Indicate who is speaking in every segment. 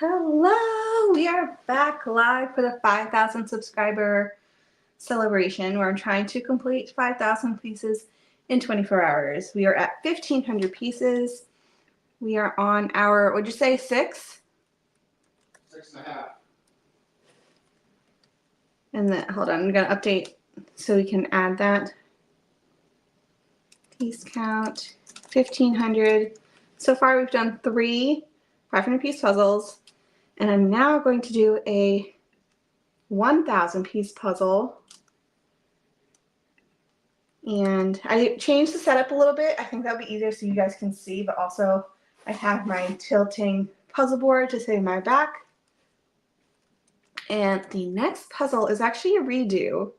Speaker 1: Hello, we are back live for the 5,000 subscriber celebration where I'm trying to complete 5,000 pieces in 24 hours. We are at 1,500 pieces. We are on our, what'd you say, 6?
Speaker 2: 6.5.
Speaker 1: And then, hold on, I'm going to update so we can add that. Piece count, 1,500. So far we've done 3 500 piece puzzles. And I'm now going to do a 1,000 piece puzzle. And I changed the setup a little bit. I think that'll be easier so you guys can see, but also I have my tilting puzzle board to save my back. And the next puzzle is actually a redo,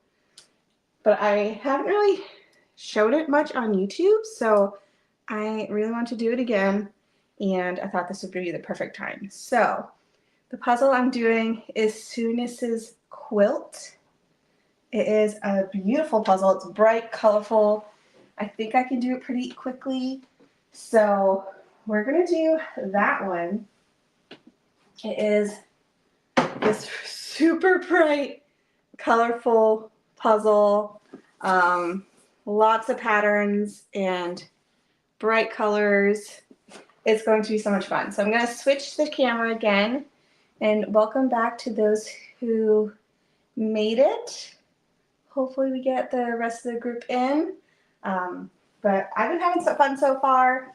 Speaker 1: but I haven't really showed it much on YouTube, so I really want to do it again, and I thought this would be the perfect time. So the puzzle I'm doing is Soonness's quilt. It is a beautiful puzzle. It's bright, colorful. I think I can do it pretty quickly. So we're gonna do that one. It is this super bright, colorful puzzle. Lots of patterns and bright colors. It's going to be so much fun. So I'm gonna switch the camera again, and welcome back to those who made it. Hopefully we get the rest of the group in. But I've been having some fun so far,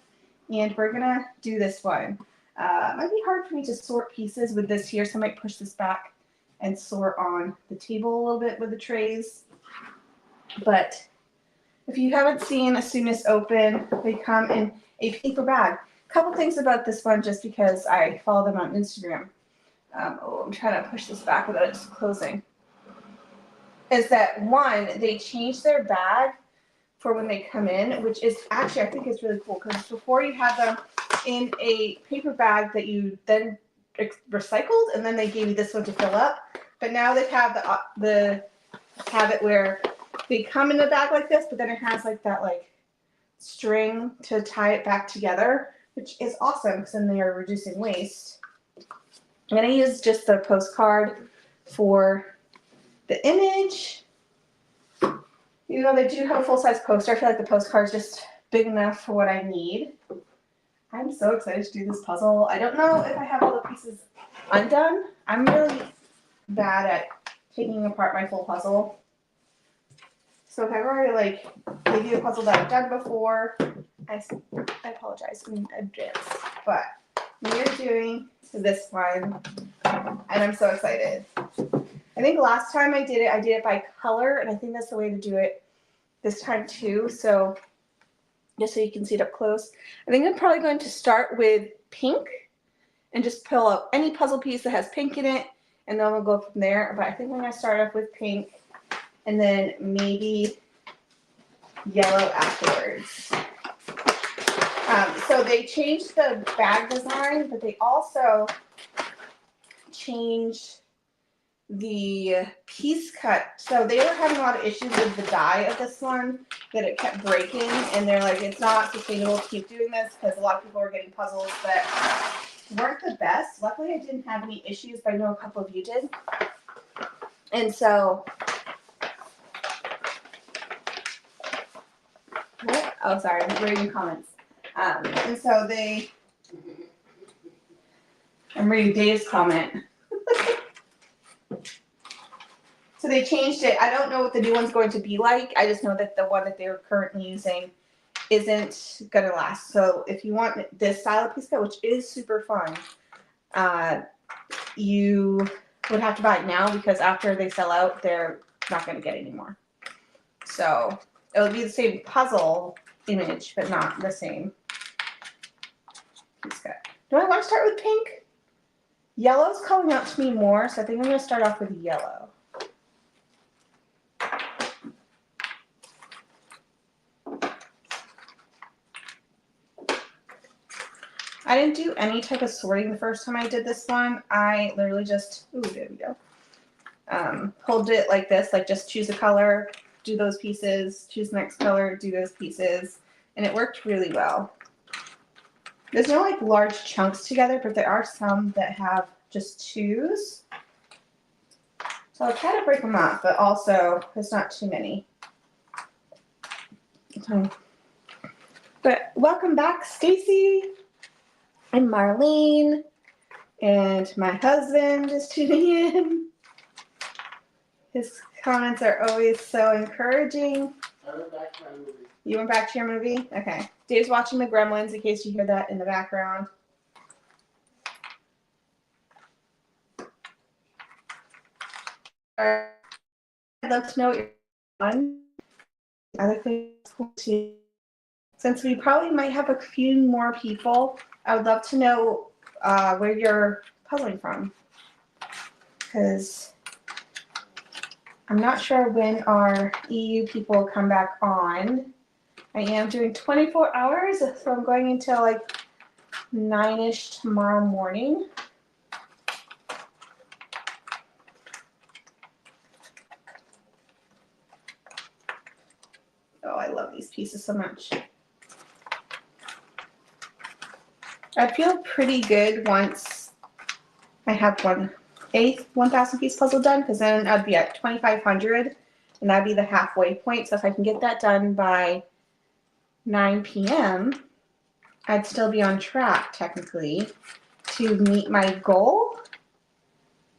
Speaker 1: and we're gonna do this one. It might be hard for me to sort pieces with this here, so I might push this back and sort on the table a little bit with the trays. But if you haven't seen a Soonness open, they come in a paper bag. A couple things about this one, just because I follow them on Instagram. I'm trying to push this back without it just closing. Is that one, they changed their bag for when they come in, which is actually, I think it's really cool, because before you had them in a paper bag that you then recycled, and then they gave you this one to fill up. But now they have the habit where they come in a bag like this, but then it has like that string to tie it back together, which is awesome because then they are reducing waste. I'm gonna use just the postcard for the image. Even though they do have a full-size poster, I feel like the postcard is just big enough for what I need. I'm so excited to do this puzzle. I don't know if I have all the pieces undone. I'm really bad at taking apart my full puzzle. So if I've already give you a puzzle that I've done before, I apologize in advance. But we're doing this one, and I'm so excited. I think last time I did it by color, and I think that's the way to do it this time too. So just so you can see it up close. I think I'm probably going to start with pink and just pull out any puzzle piece that has pink in it, and then we'll go from there. But I think I'm going to start off with pink and then maybe yellow afterwards. So they changed the bag design, but they also changed the piece cut. So they were having a lot of issues with the die of this one, that it kept breaking, and they're like, it's not sustainable to keep doing this because a lot of people are getting puzzles that weren't the best. Luckily I didn't have any issues, but I know a couple of you did. And so oh, sorry, I'm reading comments. And so I'm reading Dave's comment. So they changed it. I don't know what the new one's going to be like. I just know that the one that they're currently using isn't going to last. So if you want this style of piece cut, which is super fun, you would have to buy it now, because after they sell out, they're not going to get any more. So it'll be the same puzzle image, but not the same piece cut. Do I want to start with pink? Yellow's calling out to me more, so I think I'm going to start off with yellow. I didn't do any type of sorting the first time I did this one. I literally just, ooh, there we go. Hold it like this, just choose a color, do those pieces, choose the next color, do those pieces, and it worked really well. There's no like large chunks together, but there are some that have just twos. So I'll try to break them up, but also there's not too many. Okay. But welcome back, Stacy and Marlene, and my husband is tuning in. His comments are always so encouraging.
Speaker 2: I went back to my movie.
Speaker 1: You went back to your movie? Okay. Dave's watching the Gremlins in case you hear that in the background. I'd love to know what you're on. Other things cool too. Since we probably might have a few more people, I would love to know where you're puzzling from. Because I'm not sure when our EU people come back on. I am doing 24 hours, so I'm going until like 9-ish tomorrow morning. Oh, I love these pieces so much. I feel pretty good once I have 1,000 piece puzzle done, because then I'd be at 2,500, and that'd be the halfway point. So if I can get that done by 9 p.m., I'd still be on track technically to meet my goal.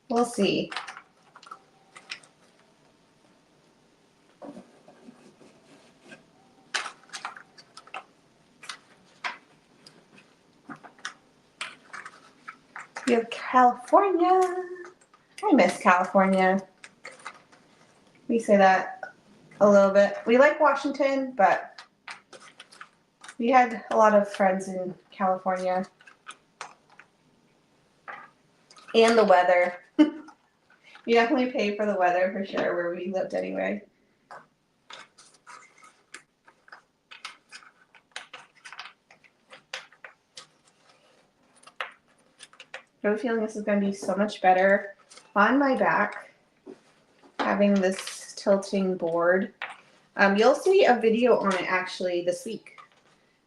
Speaker 1: We'll see. We have California. I miss California. We say that a little bit. We like Washington, but we had a lot of friends in California. And the weather. We definitely pay for the weather for sure where we lived anyway. I have a feeling this is going to be so much better on my back, having this tilting board. You'll see a video on it actually this week.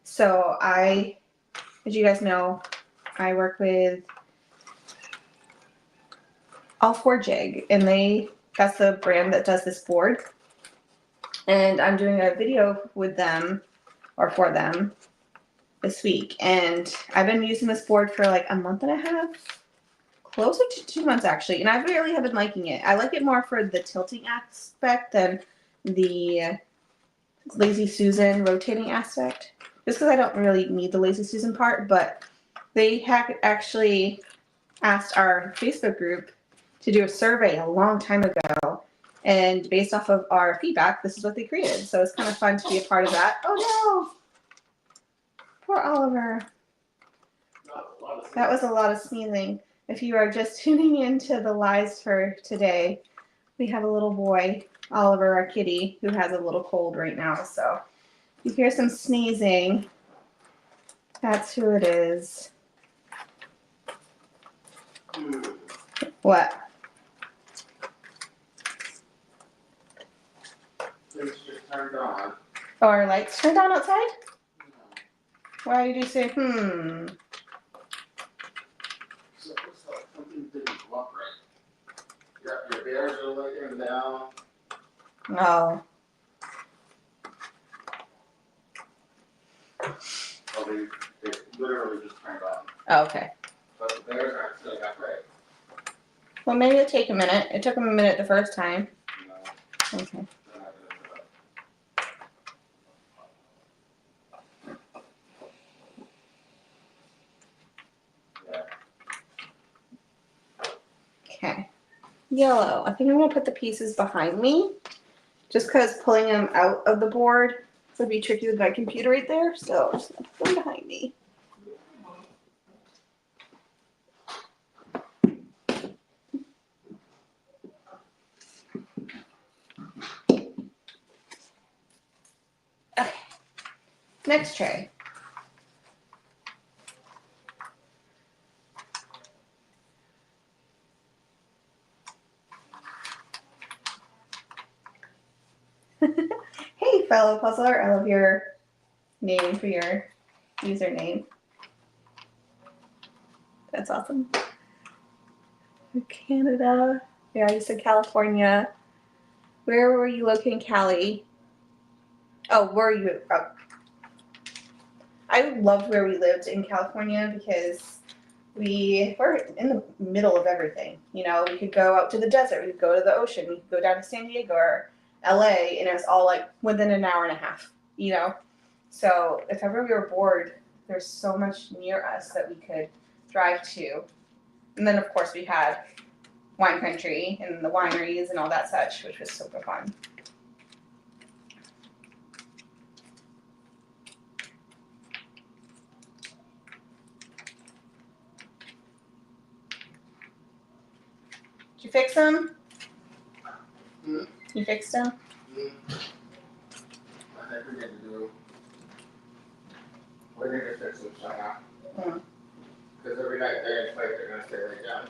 Speaker 1: So as you guys know, I work with All4Jig, and that's the brand that does this board. And I'm doing a video with them, or for them, this week. And I've been using this board for like a month and a half, closer to 2 months actually, and I really have been liking it. I like it more for the tilting aspect than the Lazy Susan rotating aspect, just because I don't really need the Lazy Susan part. But they had actually asked our Facebook group to do a survey a long time ago, and based off of our feedback, this is what they created. So it's kind of fun to be a part of that. Oh no! Poor Oliver. That was a lot of sneezing. If you are just tuning into the lives for today, we have a little boy, Oliver, our kitty, who has a little cold right now. So if you hear some sneezing, that's who it is. What?
Speaker 2: It's just turned on.
Speaker 1: Oh, our lights turned on outside? Why did you say, hmm?
Speaker 2: So it looks like something didn't go up right. Your bears are laying down.
Speaker 1: Oh.
Speaker 2: Oh, they literally just turned on.
Speaker 1: Oh, okay.
Speaker 2: But the bears aren't still got right.
Speaker 1: Well, maybe it'll take a minute. It took them a minute the first time.
Speaker 2: No,
Speaker 1: Okay.
Speaker 2: they're not gonna do that. Yeah.
Speaker 1: Okay. Yellow. I think I'm going to put the pieces behind me, just because pulling them out of the board would be tricky with my computer right there. So I'm just going to put them behind me. Okay. Next tray. Hey, fellow puzzler. I love your name for your username. That's awesome. Canada. Yeah, you said California. Where were you located in Cali? Oh, were you? Oh. I loved where we lived in California because we were in the middle of everything. You know, we could go out to the desert, we could go to the ocean, we could go down to San Diego or LA, and it was all like within an hour and a half, you know? So if ever we were bored, there's so much near us that we could drive to. And then, of course, we had wine country and the wineries and all that such, which was super fun. Did you fix them?
Speaker 2: Mm.
Speaker 1: You fixed them?
Speaker 2: Mm. I think we need to do. We need to fix them somehow. Because every night they're in place, they're gonna stay right down.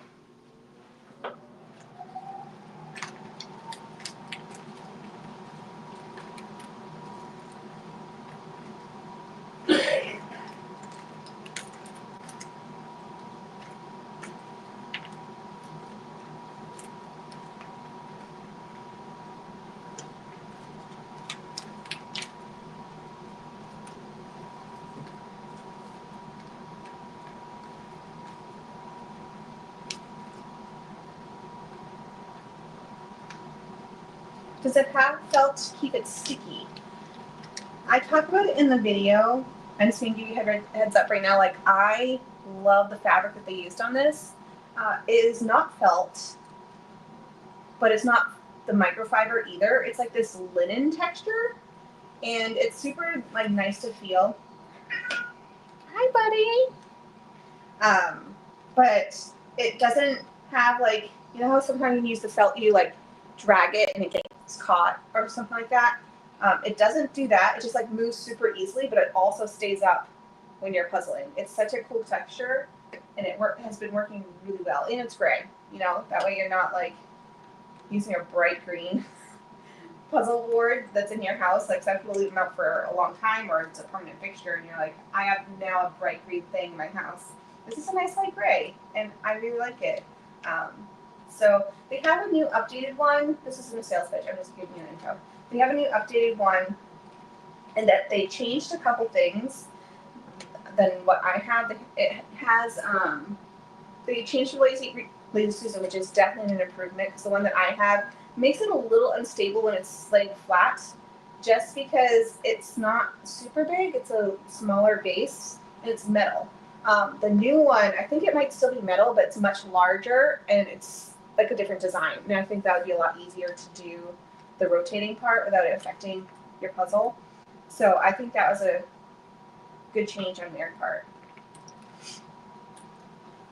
Speaker 1: Does it have felt to keep it sticky? I talked about it in the video. I'm just gonna give you a heads up right now. Like, I love the fabric that they used on this. It is not felt, but it's not the microfiber either. It's like this linen texture, and it's super like nice to feel. Hi, buddy. But it doesn't have like, you know how sometimes you use the felt, you like drag it and it gets caught or something like that. It doesn't do that. It just like moves super easily, but it also stays up when you're puzzling. It's such a cool texture, and it has been working really well. And it's gray, you know, that way you're not like using a bright green puzzle board that's in your house. Like some people leave them out for a long time, or it's a permanent fixture, and you're like, I have now a bright green thing in my house. This is a nice light gray, and I really like it. So they have a new updated one. This isn't a sales pitch. I'm just giving you an intro. They have a new updated one, and that they changed a couple things than what I have. It has they changed the lazy Susan, which is definitely an improvement because the one that I have makes it a little unstable when it's laying flat, just because it's not super big. It's a smaller base and it's metal. The new one, I think it might still be metal, but it's much larger and it's like a different design. And I think that would be a lot easier to do the rotating part without it affecting your puzzle. So I think that was a good change on their part.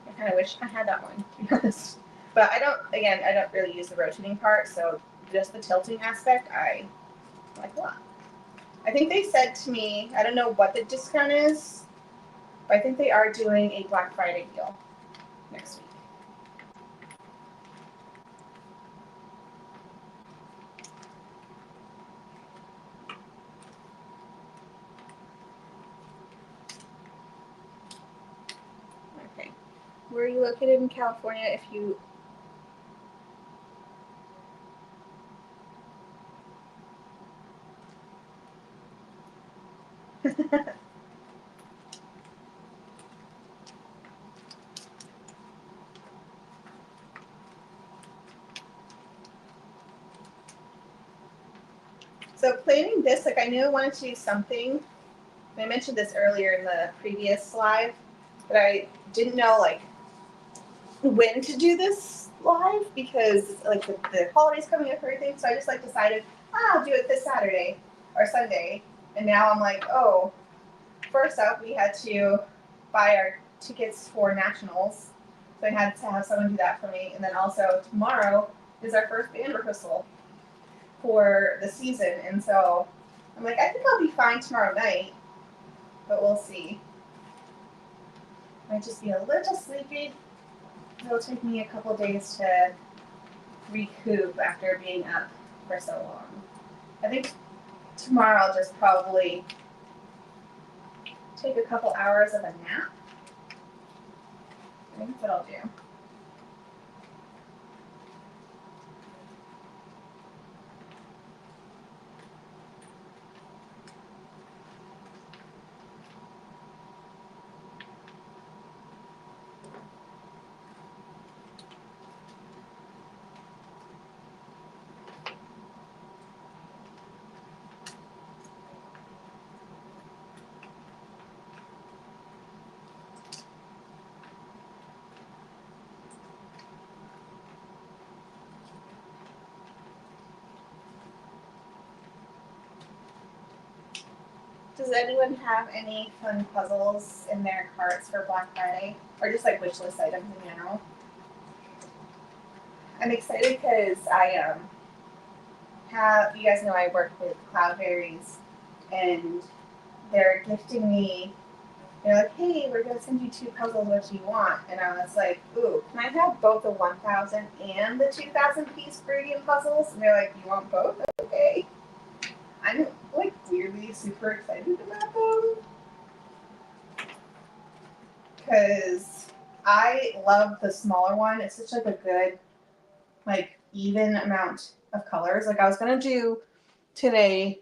Speaker 1: I kind of wish I had that one, to be honest. But I don't really use the rotating part, so just the tilting aspect, I like a lot. I think they said to me, I don't know what the discount is, but I think they are doing a Black Friday deal next week. Okay. Where are you located in California if you So planning this, like I knew I wanted to do something. I mentioned this earlier in the previous live, but I didn't know like when to do this live because like the holidays coming up and everything. So I just like decided, I'll do it this Saturday or Sunday. And now I'm like, oh, first up we had to buy our tickets for nationals. So I had to have someone do that for me. And then also tomorrow is our first band rehearsal for the season. And so I'm like, I think I'll be fine tomorrow night, but we'll see. Might just be a little sleepy. It'll take me a couple days to recoup after being up for so long. I think tomorrow I'll just probably take a couple hours of a nap I think that's what I'll do. Does anyone have any fun puzzles in their carts for Black Friday? Or just like wish list items in general? I'm excited because I have, you guys know I work with Cloudberries, and they're gifting me, they're like, hey, we're going to send you 2 puzzles, what do you want? And I was like, ooh, can I have both the 1,000 and the 2,000 piece gradient puzzles? And they're like, you want both? Okay. I'm like weirdly super excited about them because I love the smaller one. It's such like a good, like even amount of colors. Like I was gonna do today.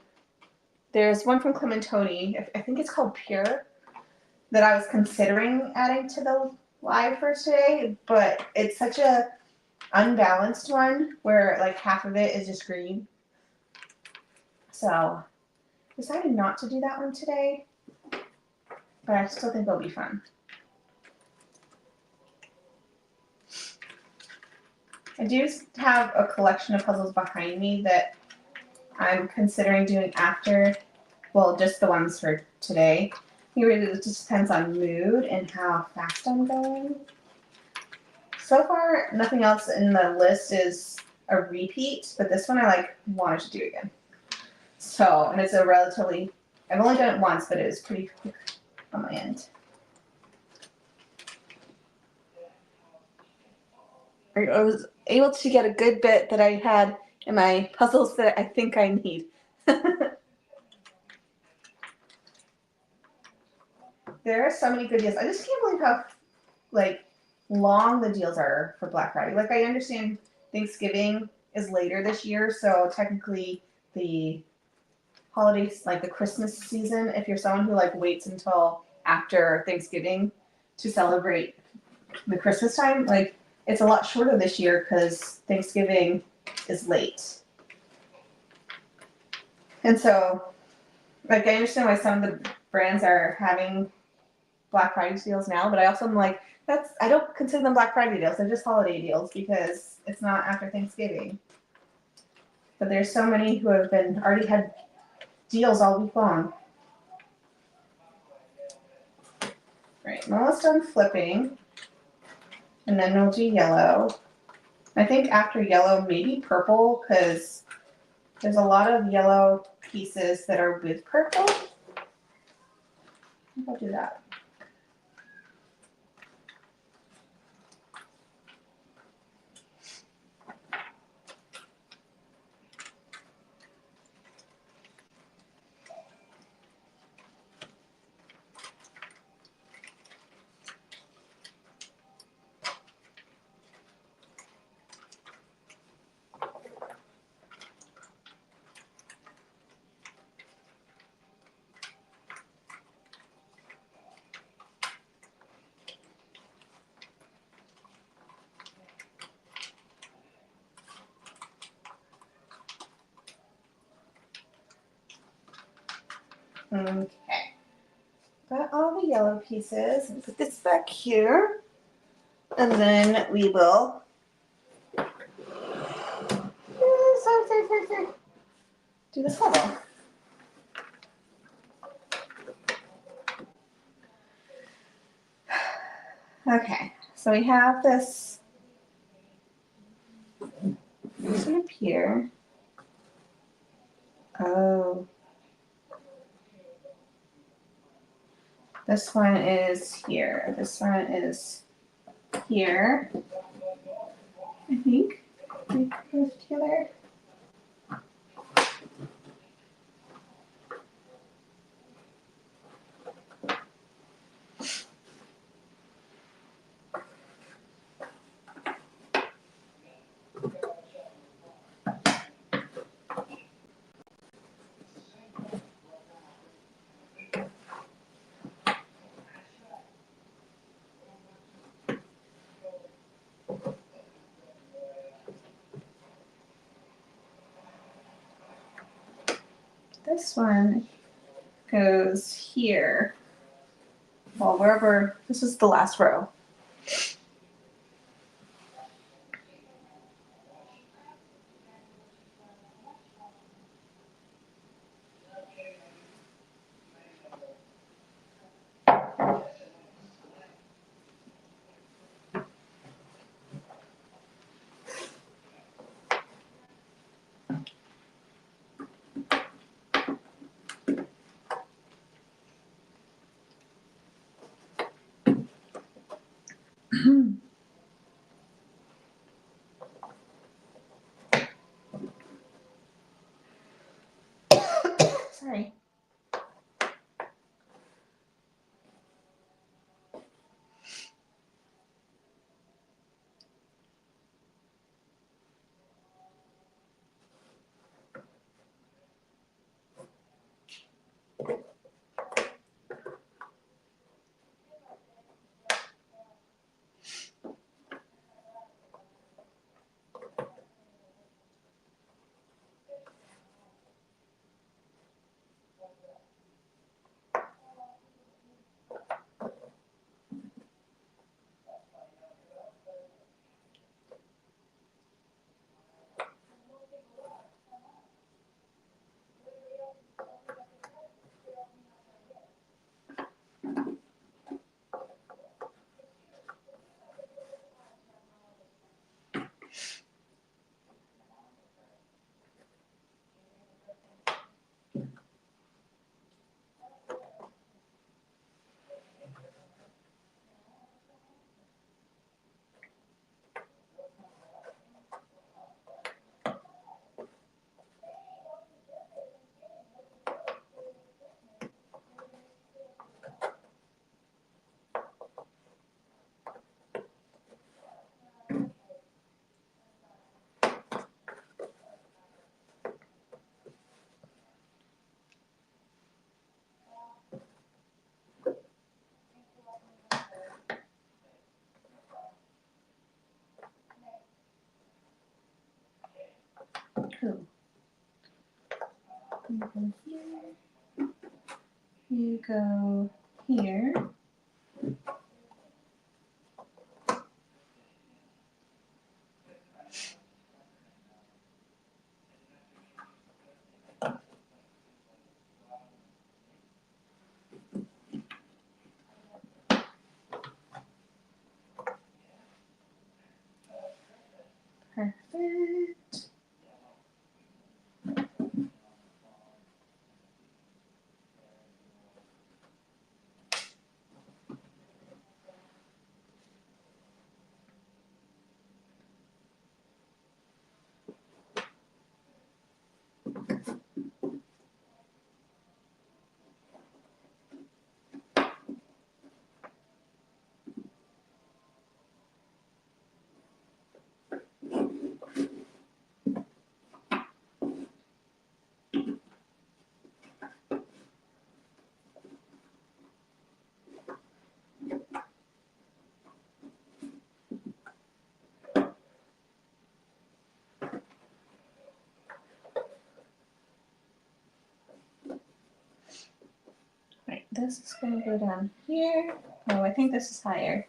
Speaker 1: There's one from Clementoni. I think it's called Pure that I was considering adding to the live for today, but it's such a unbalanced one where like half of it is just green. So decided not to do that one today, but I still think it'll be fun. I do have a collection of puzzles behind me that I'm considering doing after, well, just the ones for today. It really just depends on mood and how fast I'm going. So far, nothing else in the list is a repeat, but this one I like wanted to do again. So, and it's a relatively, I've only done it once, but it was pretty quick on my end. I was able to get a good bit that I had in my puzzles that I think I need. There are so many good deals. I just can't believe how like long the deals are for Black Friday. Like I understand Thanksgiving is later this year, so technically the holidays, like the Christmas season, if you're someone who like waits until after Thanksgiving to celebrate the Christmas time, like it's a lot shorter this year because Thanksgiving is late. And so, like, I understand why some of the brands are having Black Friday deals now, but I also am like, I don't consider them Black Friday deals, they're just holiday deals because it's not after Thanksgiving. But there's so many who have already had deals all week long. Right, I'm almost done flipping. And then we'll do yellow. I think after yellow, maybe purple, because there's a lot of yellow pieces that are with purple. I think I'll do that. Okay. Got all the yellow pieces. Put this back here. And then we will do this puzzle. Okay, so we have this up here. Oh. This one is here. This one is here. I think. They go together. this one goes here. Well, wherever, this is the last row. Sorry. Cool. You go here. You go here. Perfect. Right, this is going to go down here. Oh, I think this is higher.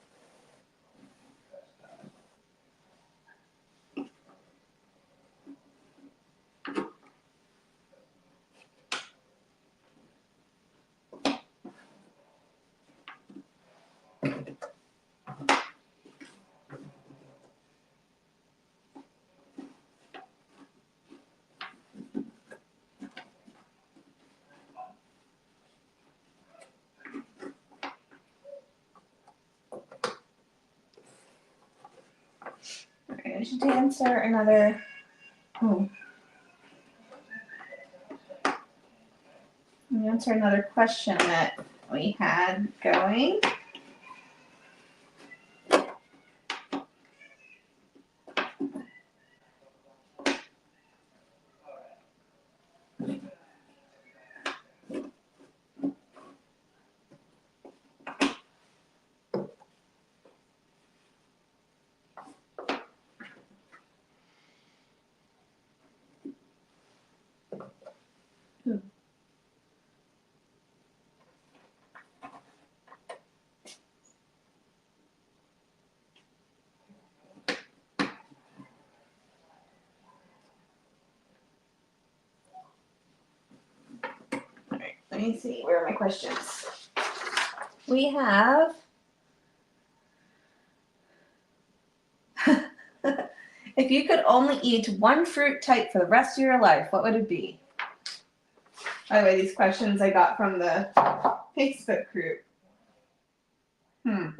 Speaker 1: Alright, I should answer another. Oh. Let me answer another question that we had going. Ooh. me see. Where are my questions? We have. If you could only eat one fruit type for the rest of your life, what would it be? By the way, these questions I got from the Facebook group. I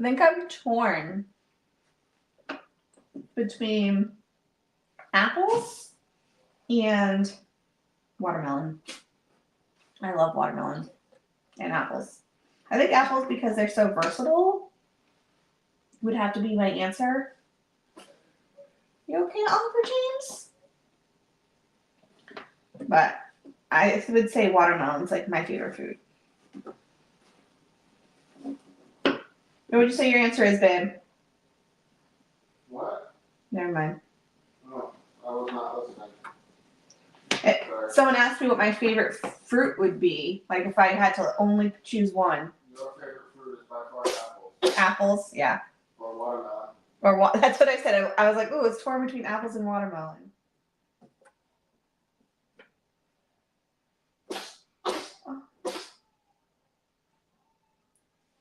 Speaker 1: think I'm torn between apples and watermelon. I love watermelon and apples. I think apples, because they're so versatile, would have to be my answer. You okay, Oliver James? But I would say watermelon's like my favorite food. What would you say your answer is, babe?
Speaker 2: What?
Speaker 1: Never mind.
Speaker 2: Oh, I was not listening.
Speaker 1: Someone asked me what my favorite fruit would be, like if I had to only choose one.
Speaker 2: Your favorite fruit is by far apples.
Speaker 1: Apples, yeah.
Speaker 2: Or watermelon.
Speaker 1: That's what I said. I was like, ooh, it's torn between apples and watermelon. Oh.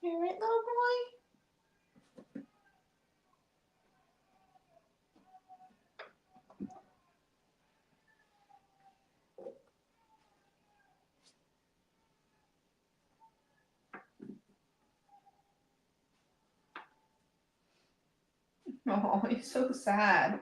Speaker 1: You all right, little boy? Oh, he's so sad.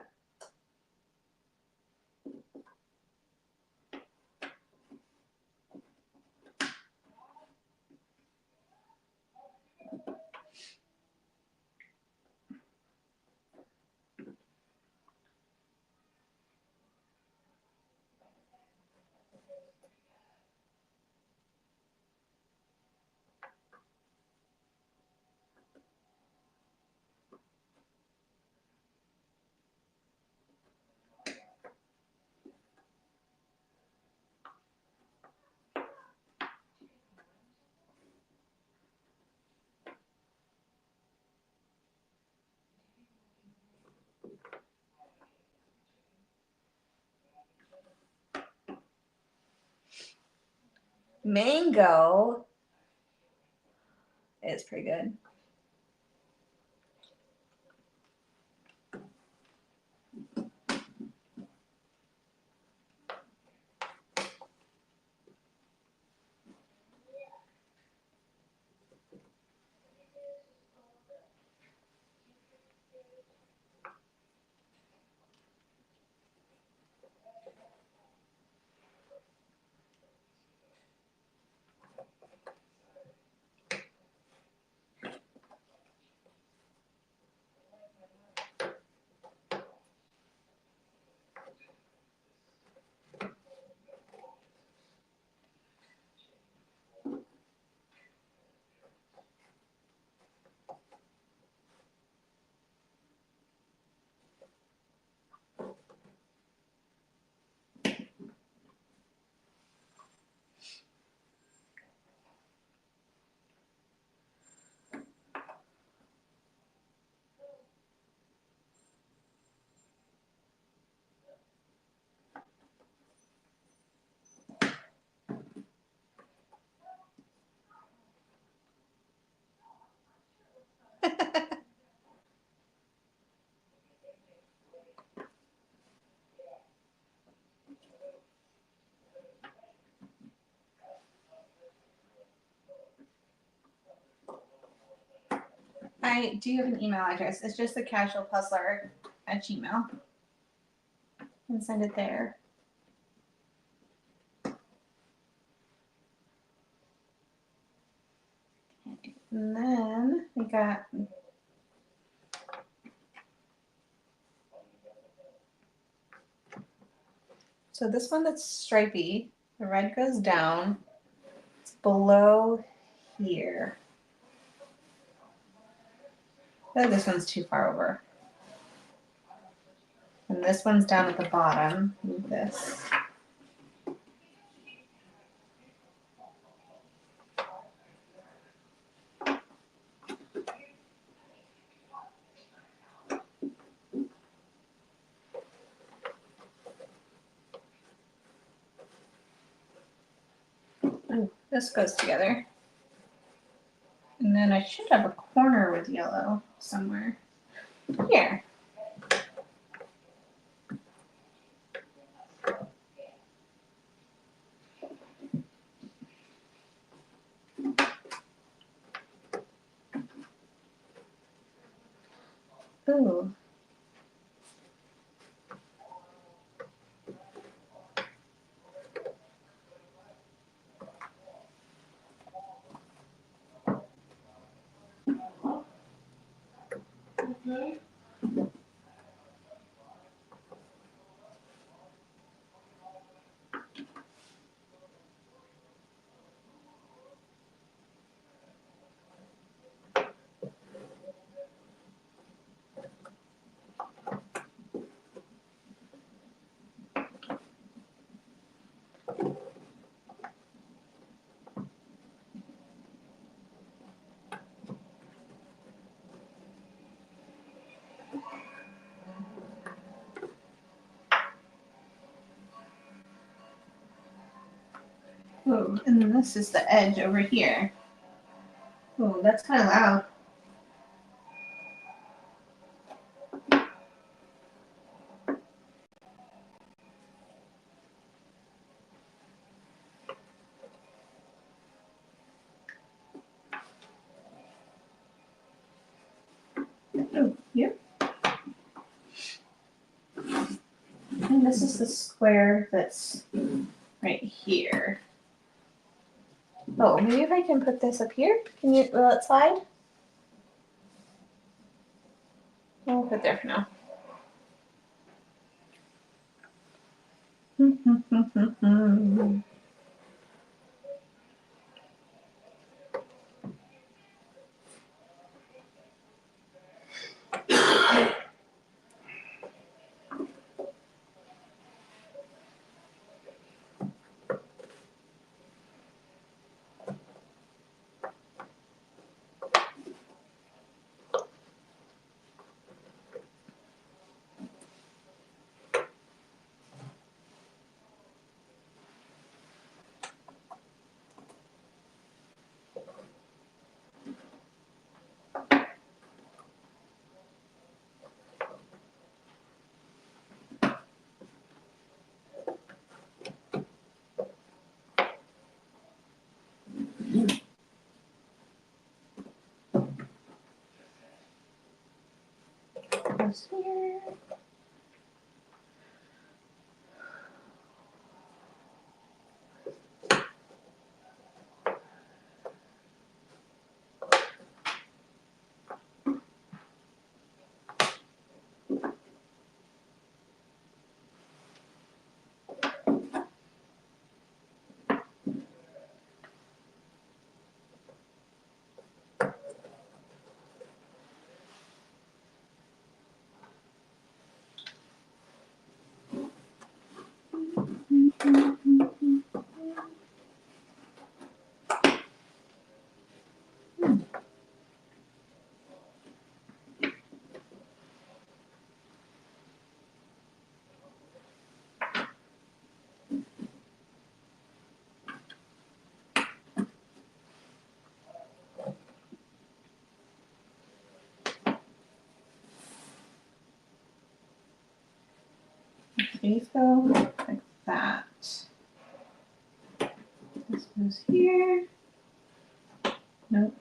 Speaker 1: Mango is pretty good. I do have an email address. It's just thecasualpuzzler@gmail. And send it there. Okay. And then we got so this one that's stripy, the red goes down. It's below here. Oh, this one's too far over. And this one's down at the bottom. Move this. this goes together. And then I should have a corner with yellow somewhere. Here. Ooh. Ooh, and then this is the edge over here. Ooh, that's kind of loud. Ooh, here. And this is the square that's right here. Oh, maybe if I can put this up here. Will it slide? I'll put it there for now. Goes here. These go like that. This goes here. Nope.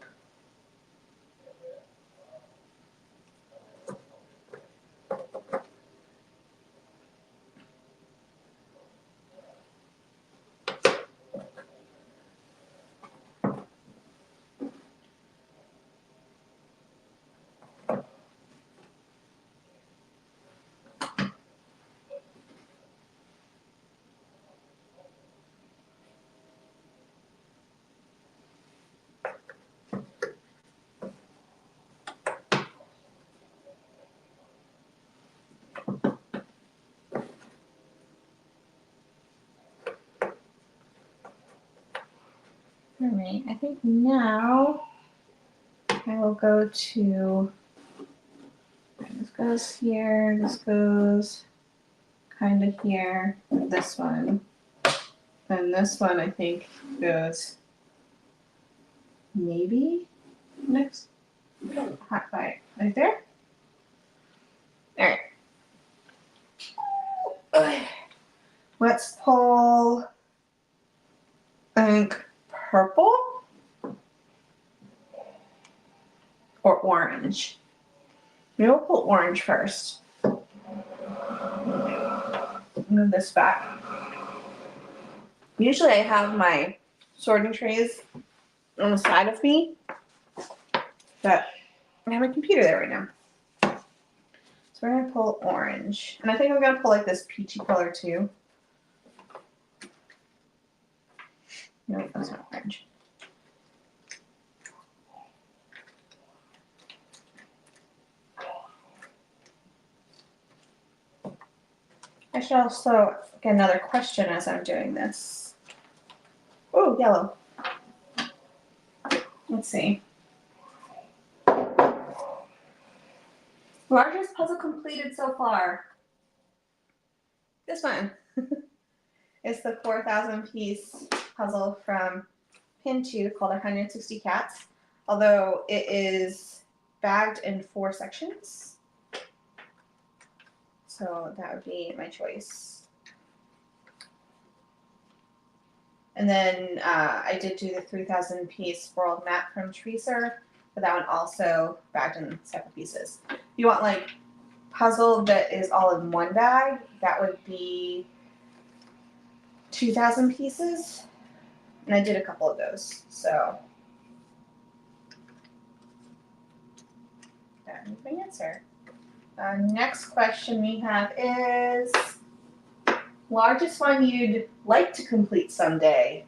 Speaker 1: All right, I think now I will go to, this goes here, this goes kind of here, this one. And this one I think goes maybe next hot bite right there. All right. Okay. Let's pull, I think, purple or orange. Maybe we'll pull orange first. Move this back. Usually I have my sorting trays on the side of me, but I have my computer there right now. So we're gonna pull orange. And I think I'm gonna pull like this peachy color too. No, that's not orange. I should also get another question as I'm doing this. Oh, yellow. Let's see. Largest puzzle completed so far. This one. It's the 4,000 piece puzzle from Pin 2 called 160 Cats, although it is bagged in 4 sections. So that would be my choice. And then I did do the 3,000 piece world map from Treaser, but that one also bagged in separate pieces. If you want like puzzle that is all in one bag, that would be 2,000 pieces. And I did a couple of those, so that is my answer. Next question we have is, largest one you'd like to complete someday?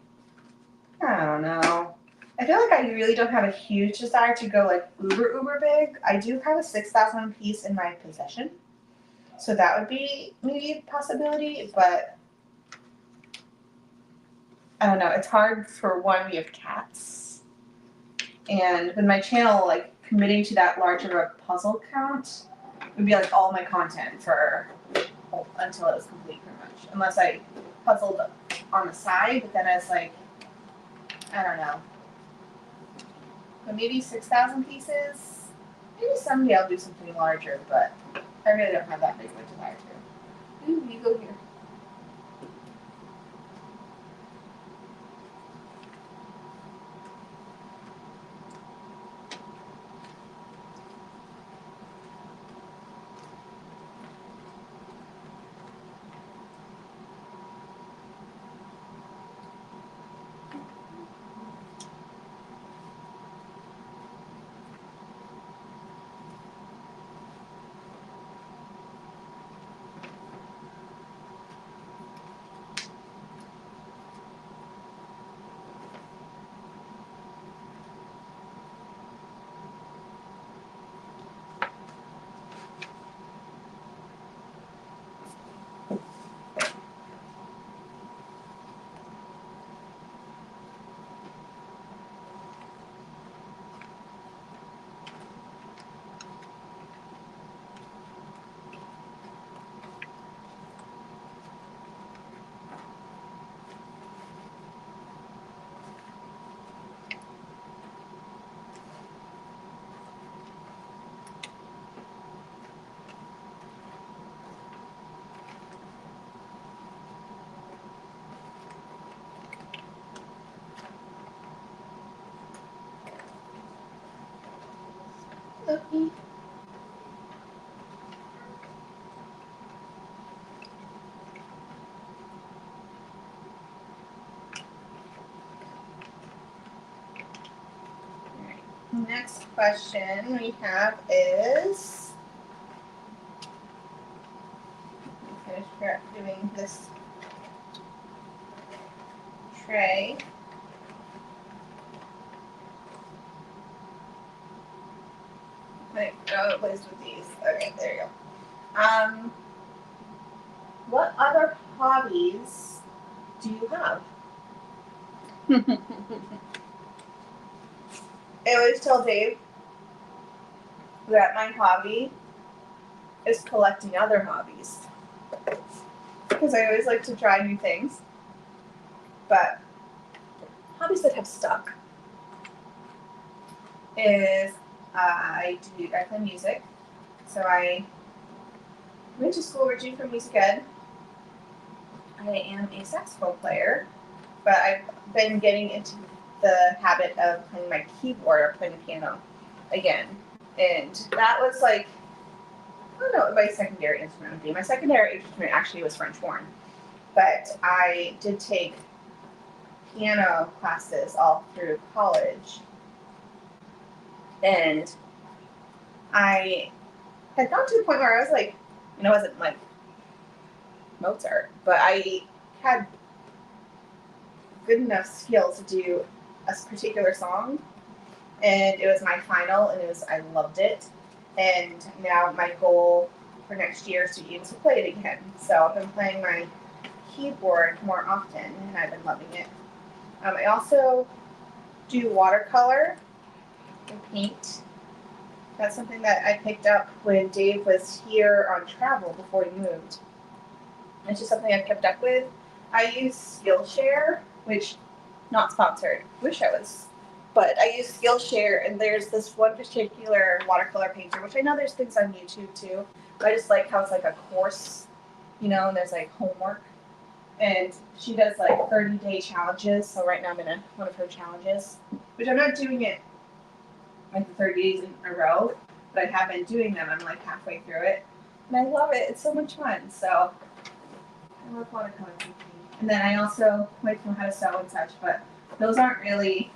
Speaker 1: I don't know. I feel like I really don't have a huge desire to go like uber big. I do have a 6,000 piece in my possession, so that would be maybe a possibility, but I don't know. It's hard for one, we have cats, and with my channel, like committing to that large of a puzzle count would be like all my content for until it was complete, pretty much. Unless I puzzled on the side, but then I was like, I don't know. But maybe 6,000 pieces. Maybe someday I'll do something larger, but I really don't have that big of a desire to. Ooh, you go here. Okay. Next question we have is, finish doing this tray. Wait, oh, what is with these? Okay, there you go. What other hobbies do you have? I always tell Dave that my hobby is collecting other hobbies. Because I always like to try new things. But hobbies that have stuck. is I play music. So I went to school originally for music ed. I am a saxophone player, but I've been getting into the habit of playing my keyboard or playing the piano again. And that was like, I don't know what my secondary instrument would be. My secondary instrument actually was French horn, but I did take piano classes all through college. And I had gotten to the point where I was like, I wasn't like Mozart, but I had good enough skill to do a particular song, and it was my final, and I loved it. And now my goal for next year is to be able to play it again. So I've been playing my keyboard more often, and I've been loving it. I also do watercolor and paint. That's something that I picked up when Dave was here on travel before he moved. It's just something I've kept up with. I use Skillshare, which not sponsored. Wish I was. But I use Skillshare, and there's this one particular watercolor painter, which I know there's things on YouTube too. But I just like how it's like a course, and there's like homework. And she does like 30-day challenges. So right now I'm in one of her challenges, which I'm not doing it like the 30 days in a row, but I have been doing them. I'm like halfway through it. And I love it. It's so much fun. So I love watercolor painting. And then I also like to know how to sew and such, but those aren't really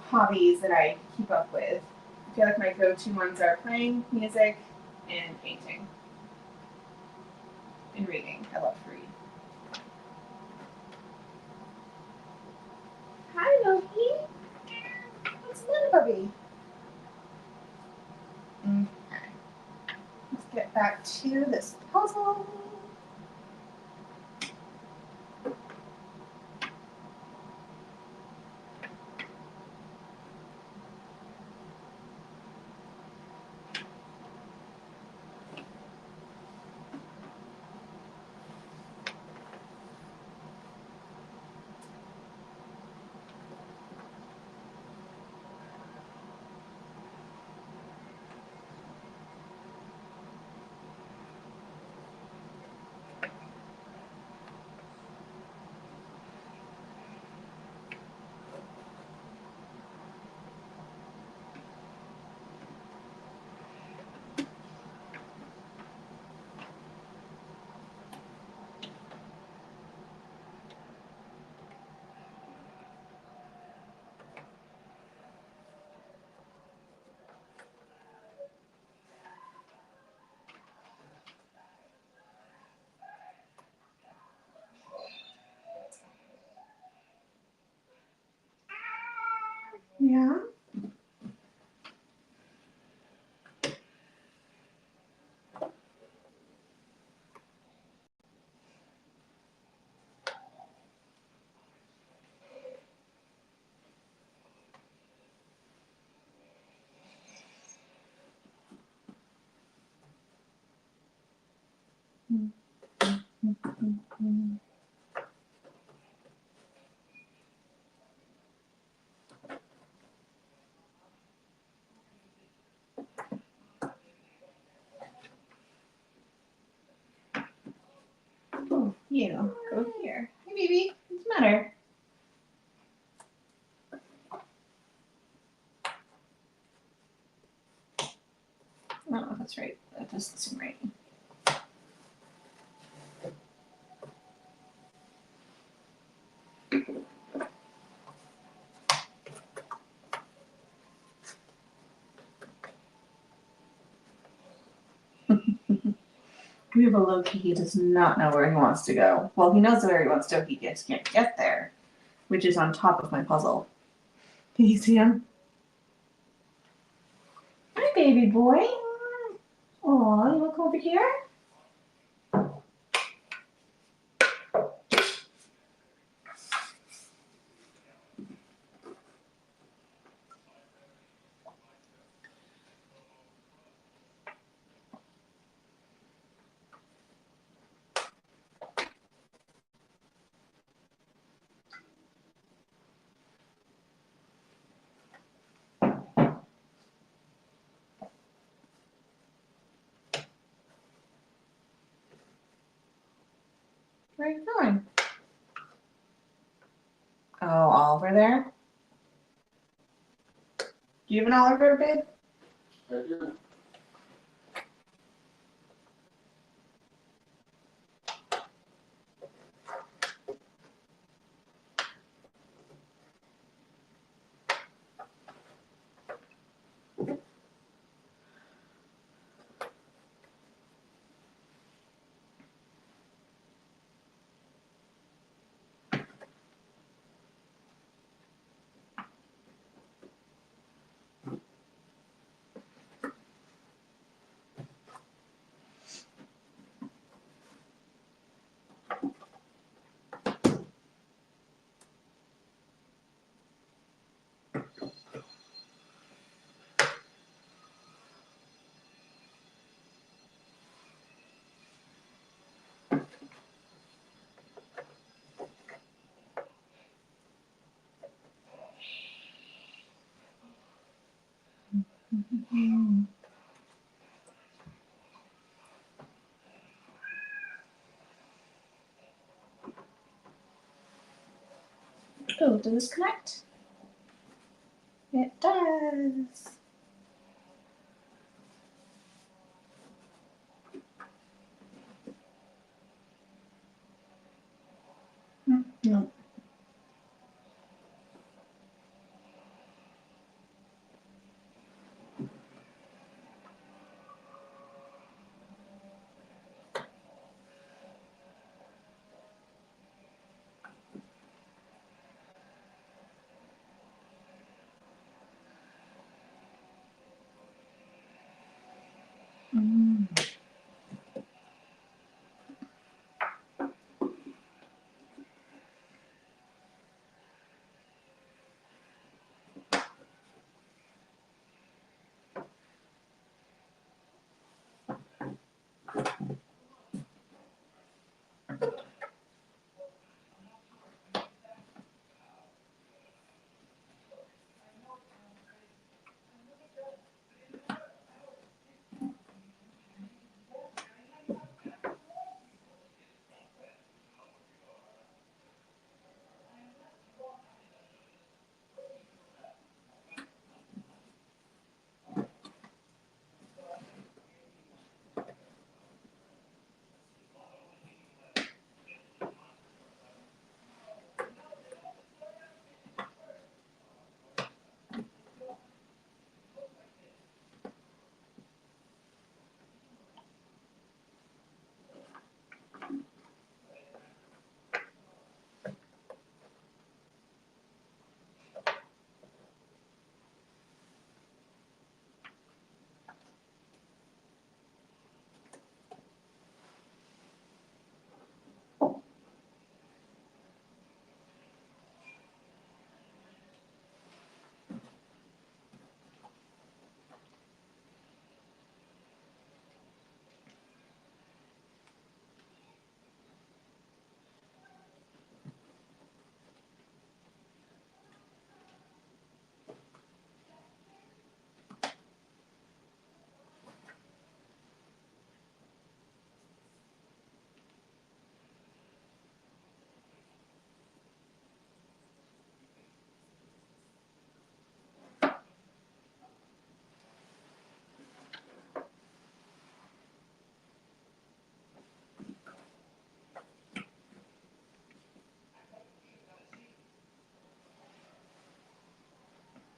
Speaker 1: hobbies that I keep up with. I feel like my go-to ones are playing music and painting and reading. I love to read. Hi, Loki. What's the matter, puppy? Okay. Let's get back to this puzzle. Yeah. Oh, you go here. Hey, baby. What's the matter? Oh, that's right. That doesn't seem right. We have a Loki. He does not know where he wants to go. Well, he knows where he wants to go. He just can't get there, which is on top of my puzzle. Can you see him? Hi, baby boy. Oh, you look over here? Where are you going? Oh, Oliver there? Do you have an Oliver, babe?
Speaker 2: I do.
Speaker 1: Oh, did this connect? It does. No.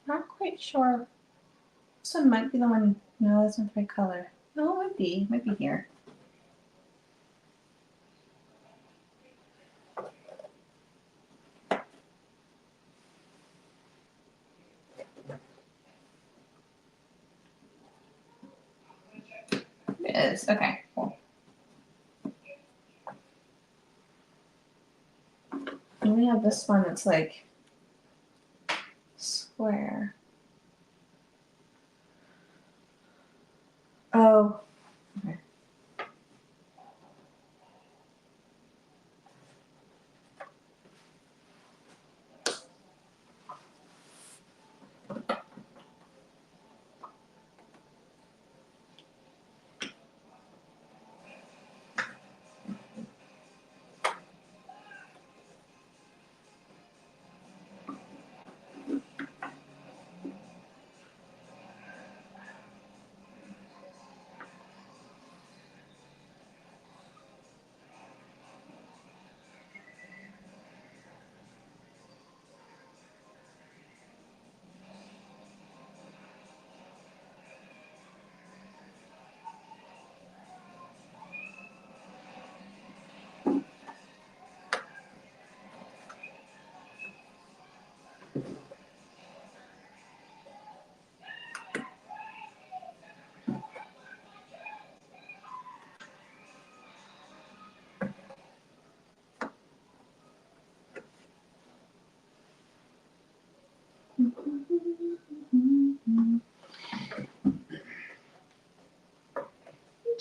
Speaker 1: Not quite sure. This one might be the one. No, that's not the right color. No, it might be. It might be here. It is. Okay, cool. And we have this one that's like square. Oh, okay. What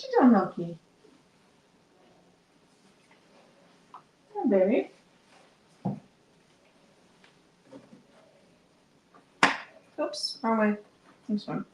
Speaker 1: you doing, Milky? Hi, baby. Oops, wrong way. This one.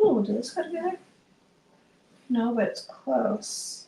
Speaker 1: Ooh, did this go together? No, but it's close.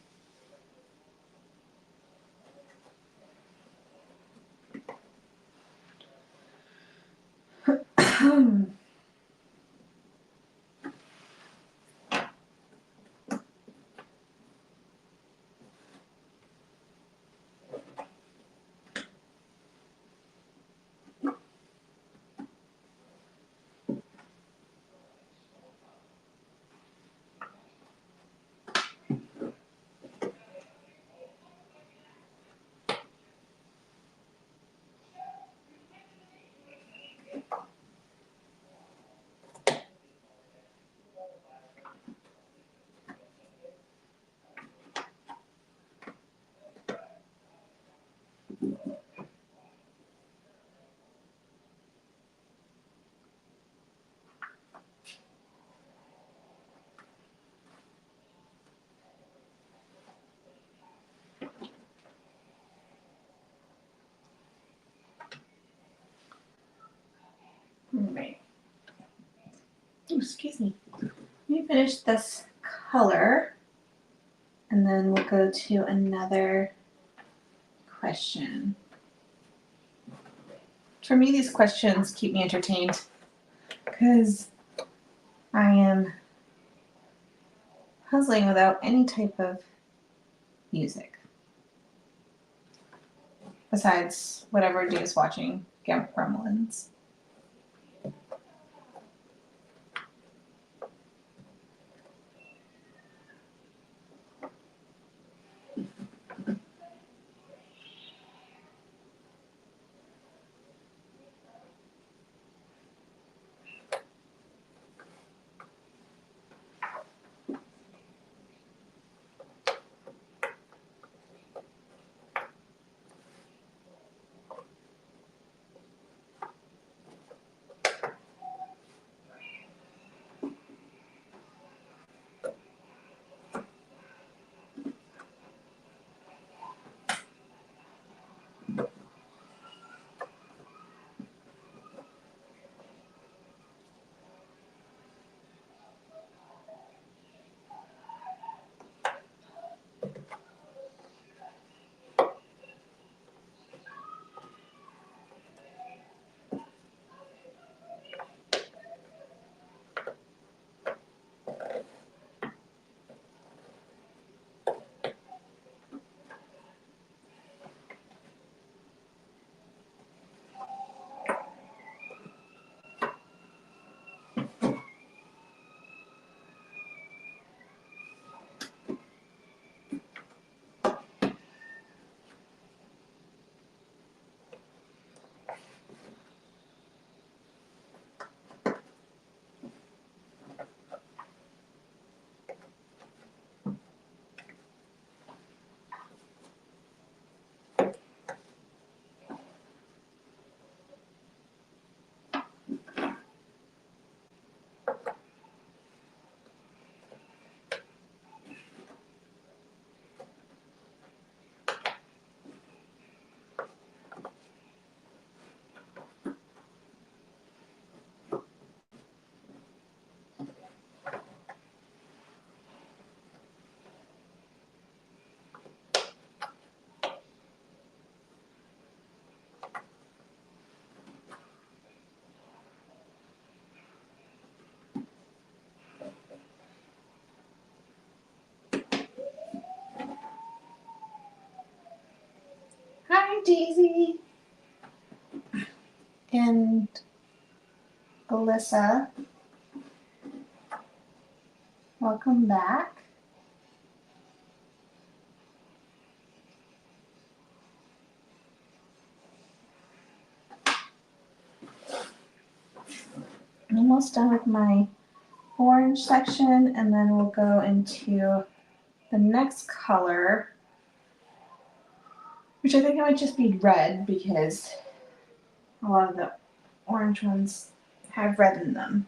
Speaker 1: Right. Ooh, excuse me. Let me finish this color, and then we'll go to another question. For me, these questions keep me entertained because I am puzzling without any type of music besides whatever Dee is watching, Gremlins. Daisy and Alyssa. Welcome back. I'm almost done with my orange section, and then we'll go into the next color, which I think might just be red because a lot of the orange ones have red in them.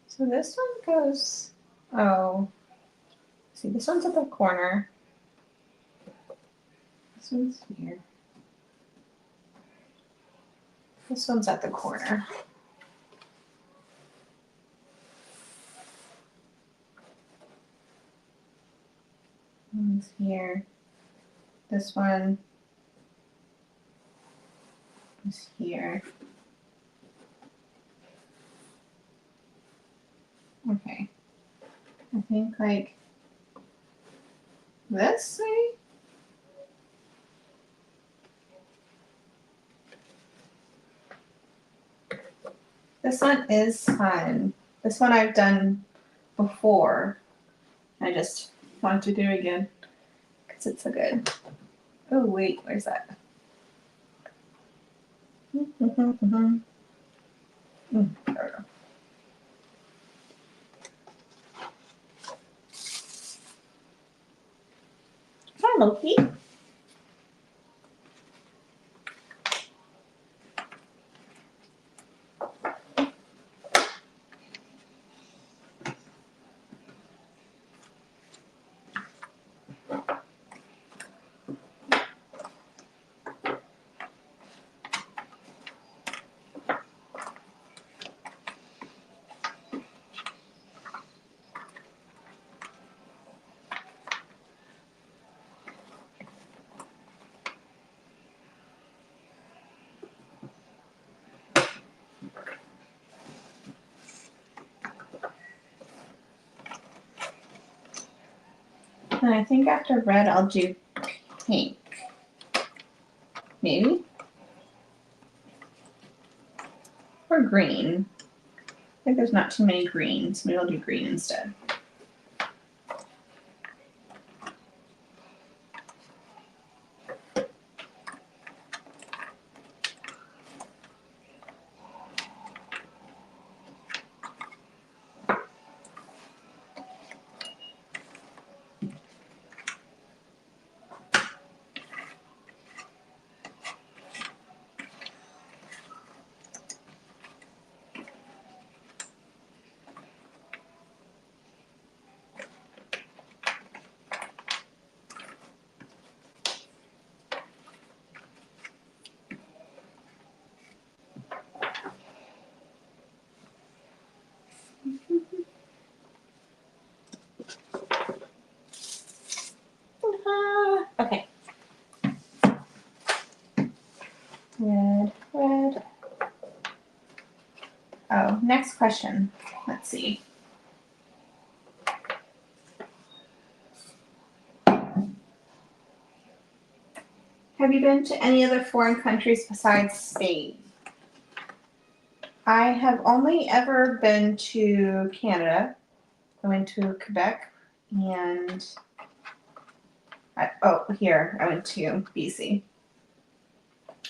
Speaker 1: So this one goes, oh, see, this one's at the corner. This one's here. This one's at the corner. One's here. This one is here. Okay. I think like this, maybe? This one is fun. This one I've done before. I just want to do again because it's so good. Oh, wait, where's that? There we go. Hi, Loki. And I think after red, I'll do pink. Maybe? Or green. I think there's not too many greens. Maybe I'll do green instead. Okay. Red, red. Oh, next question. Let's see. Have you been to any other foreign countries besides Spain? I have only ever been to Canada. I went to Quebec and I went to BC.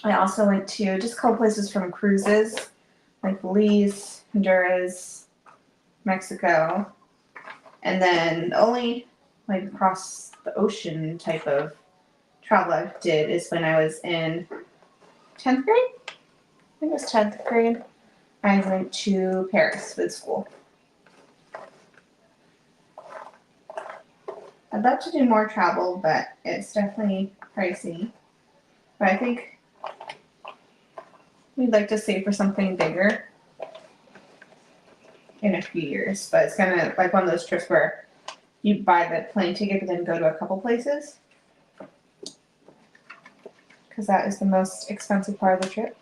Speaker 1: I also went to just a couple places from cruises, like Belize, Honduras, Mexico, and then the only like across the ocean type of travel I did is when I was in 10th grade. I think it was 10th grade. I went to Paris with school. I'd love to do more travel, but it's definitely pricey. But I think we'd like to save for something bigger in a few years. But it's kind of like one of those trips where you buy the plane ticket but then go to a couple places. Because that is the most expensive part of the trip.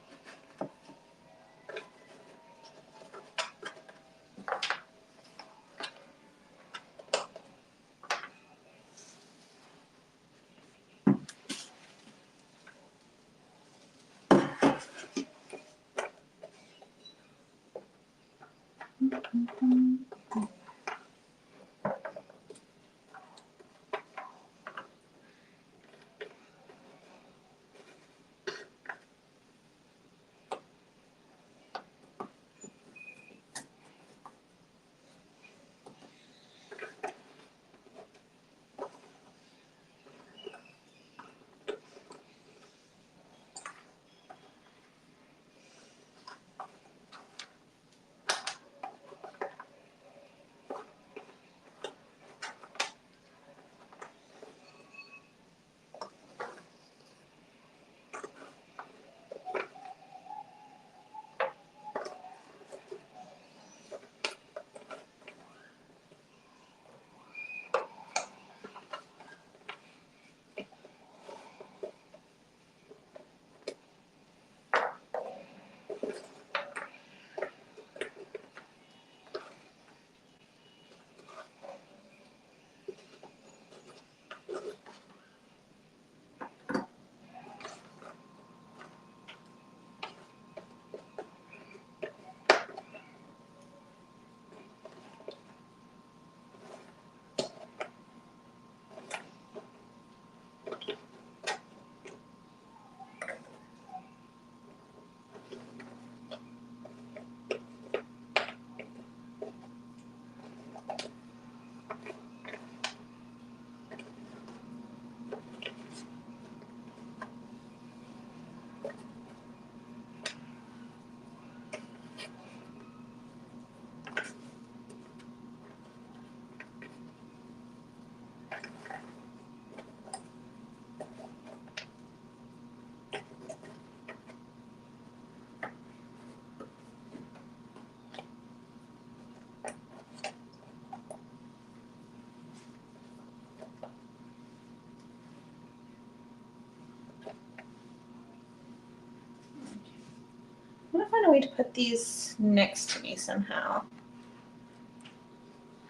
Speaker 1: I'm gonna find a way to put these next to me somehow.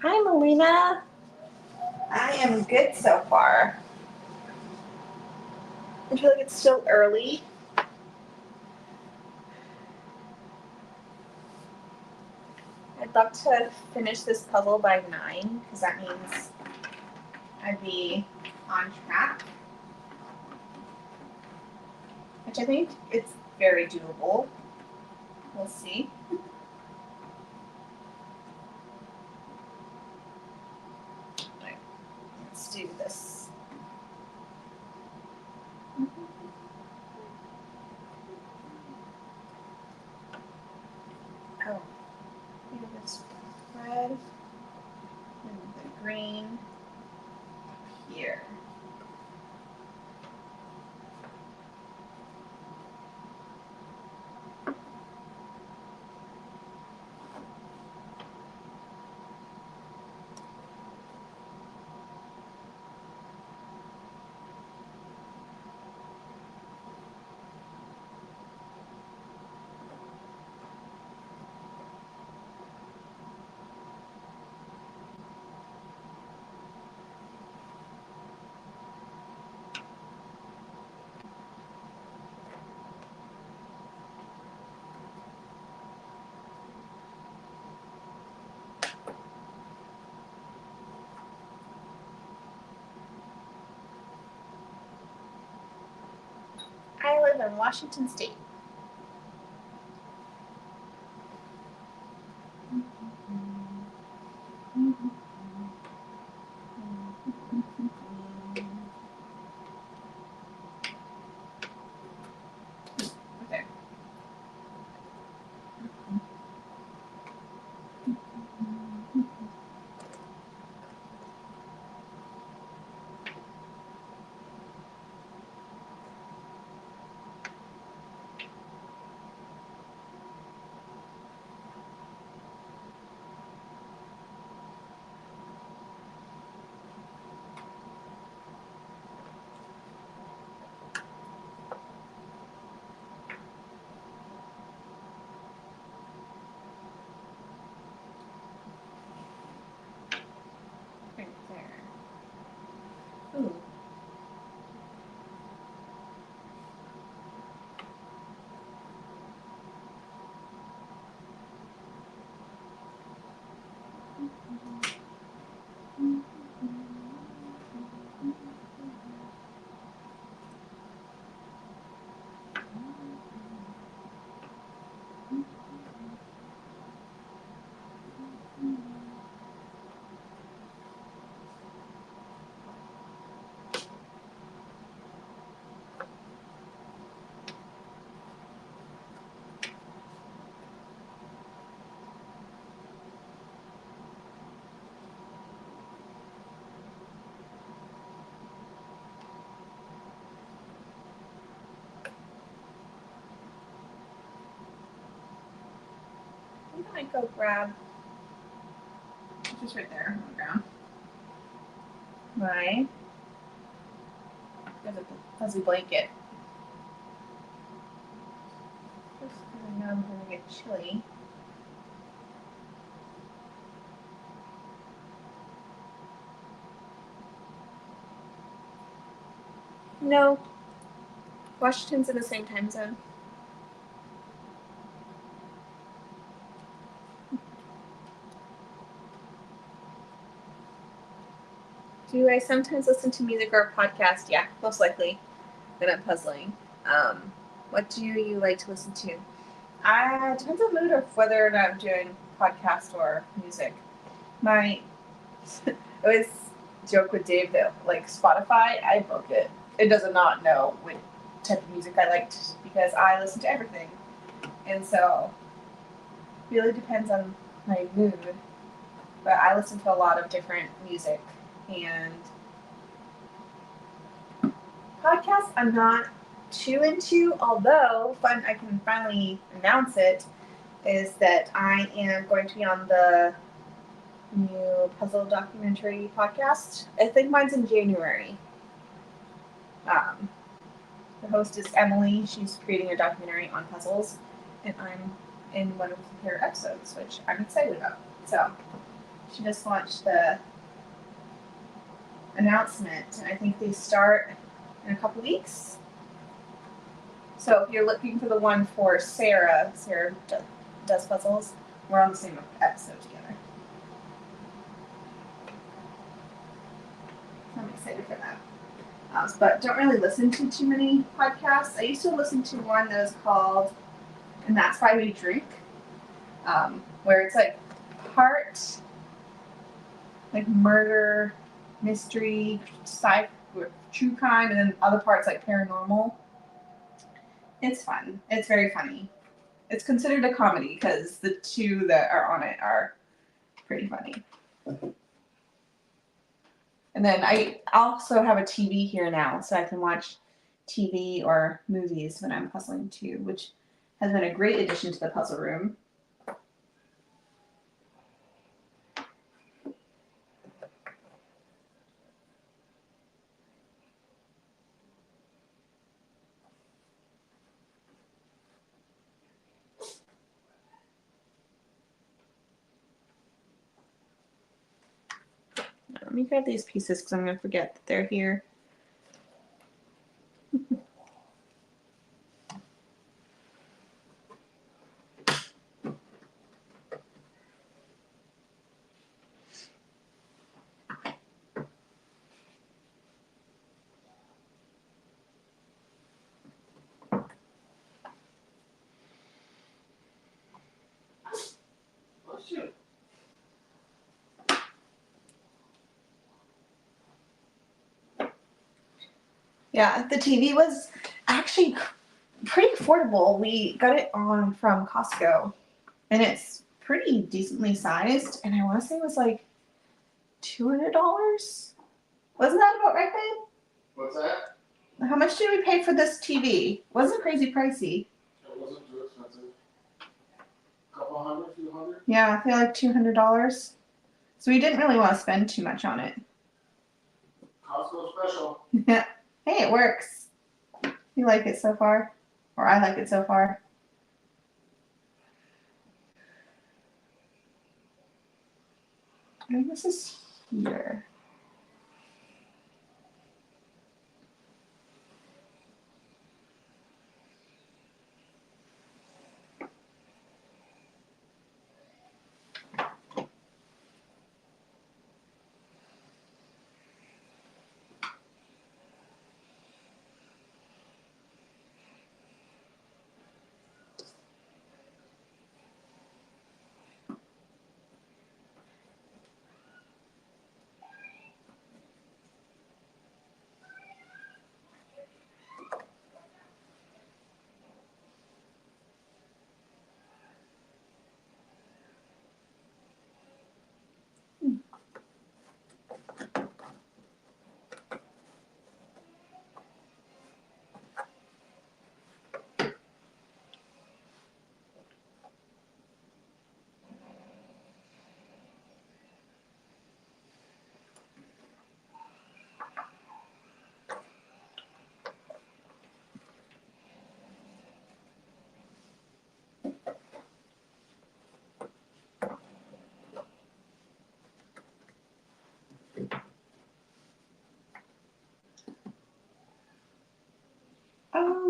Speaker 1: Hi, Melina. I am good so far. I feel like it's still early. I'd love to finish this puzzle by 9 because that means I'd be on track. Which I think it's very doable. We'll see. Right, let's do this. Oh, do this red and the green here. I live in Washington State. Okay. might go grab, it's just right there on the ground. There's a fuzzy blanket. Just because I know I'm going to get chilly. No. Washington's in the same time zone. Do I sometimes listen to music or a podcast? Yeah, most likely when I'm puzzling. What do you like to listen to? It depends on the mood of whether or not I'm doing podcast or music. I always joke with Dave that like Spotify, I book it. It does not know what type of music I liked because I listen to everything. And so it really depends on my mood. But I listen to a lot of different music, and podcasts I'm not too into, although I can finally announce it, is that I am going to be on the new puzzle documentary podcast. I think mine's in January. The host is Emily. She's creating a documentary on puzzles, and I'm in one of her episodes, which I'm excited about. So she just launched the announcement, and I think they start in a couple weeks. So if you're looking for the one for Sarah does puzzles, we're on the same episode together. I'm excited for that. But don't really listen to too many podcasts. I used to listen to one that was called And That's Why We Drink, where it's like part like murder, mystery, true crime, and then other parts like paranormal. It's fun. It's very funny. It's considered a comedy because the two that are on it are pretty funny. And then I also have a TV here now, so I can watch TV or movies when I'm puzzling too, which has been a great addition to the puzzle room. Let me grab these pieces because I'm going to forget that they're here.
Speaker 2: Oh, shoot.
Speaker 1: Yeah, the TV was actually pretty affordable. We got it from Costco, and it's pretty decently sized. And I want to say it was like $200. Wasn't that about right, babe?
Speaker 2: What's that?
Speaker 1: How much did we pay for this TV? Wasn't crazy pricey.
Speaker 2: It wasn't too expensive. Couple hundred, few hundred?
Speaker 1: Yeah, I feel like $200. So we didn't really want to spend too much on it.
Speaker 2: Costco special.
Speaker 1: Yeah. Hey, it works. You like it so far? Or I like it so far. I think this is here.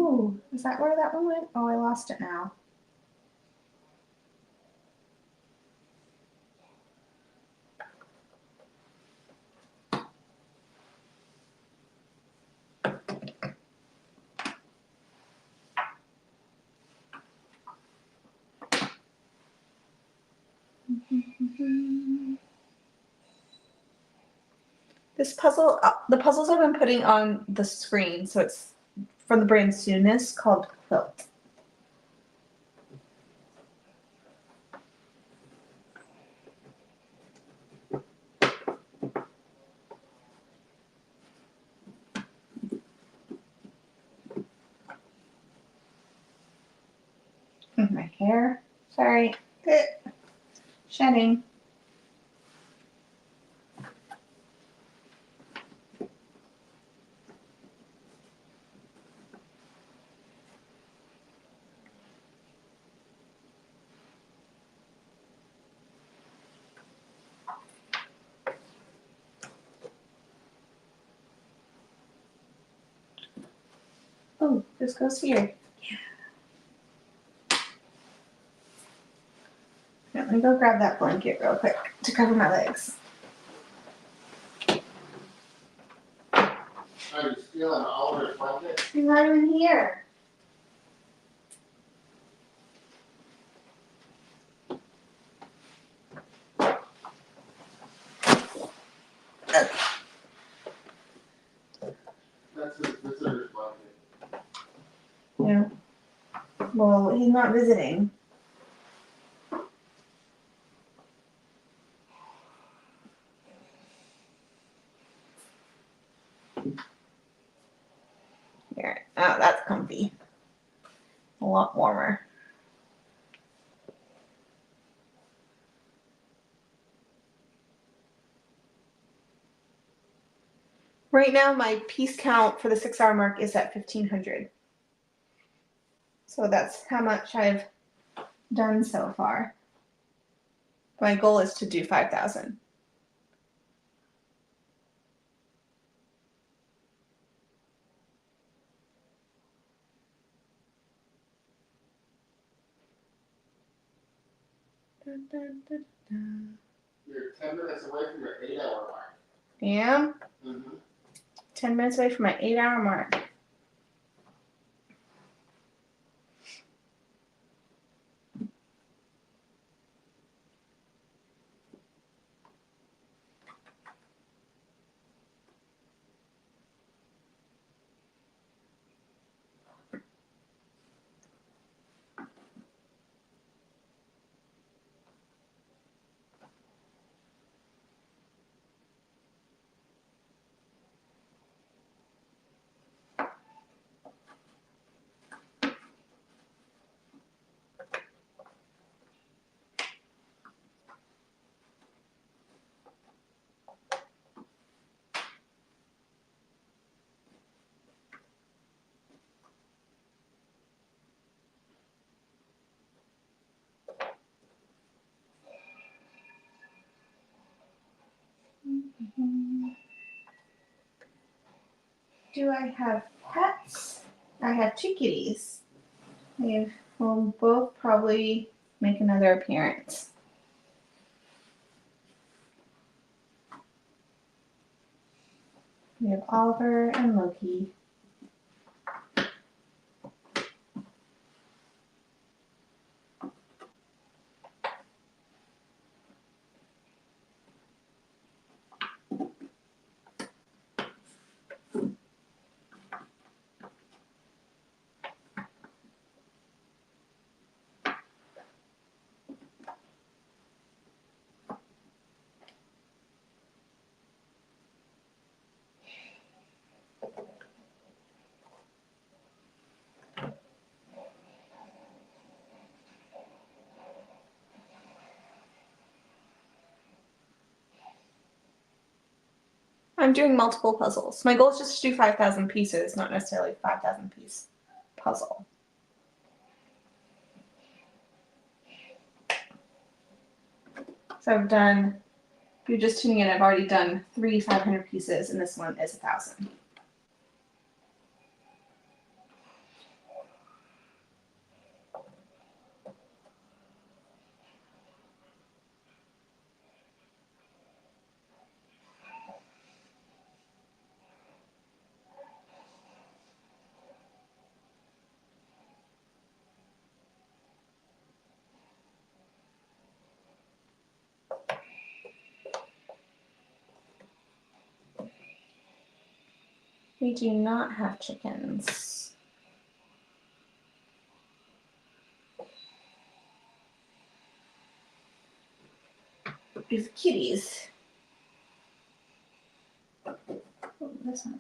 Speaker 1: Ooh, is that where that one went? Oh, I lost it now. This puzzle, the puzzles I've been putting on the screen, so it's from the brand Soonness called Quilt. My hair, sorry, shedding. Oh, this goes here. Yeah, let me go grab that blanket real quick to cover my legs.
Speaker 2: Are you stealing Oliver's blanket?
Speaker 1: You're not even here.
Speaker 2: That's his visitor's blanket.
Speaker 1: Yeah. Well, he's not visiting. Here. Oh, that's comfy. A lot warmer. Right now, my piece count for the 6-hour mark is at 1,500. So that's how much I've done so far. My goal is to do 5,000.
Speaker 2: You're 10 minutes away from your 8-hour mark.
Speaker 1: Yeah.
Speaker 2: Mm-hmm.
Speaker 1: 10 minutes away from my 8-hour mark. Do I have pets? I have two kitties. They will both probably make another appearance. We have Oliver and Loki. I'm doing multiple puzzles. My goal is just to do 5,000 pieces, not necessarily 5,000 piece puzzle. So I've done, if you're just tuning in, I've already done 3 500 pieces, and this one is 1,000. We do not have chickens. These kitties. Oh, this one.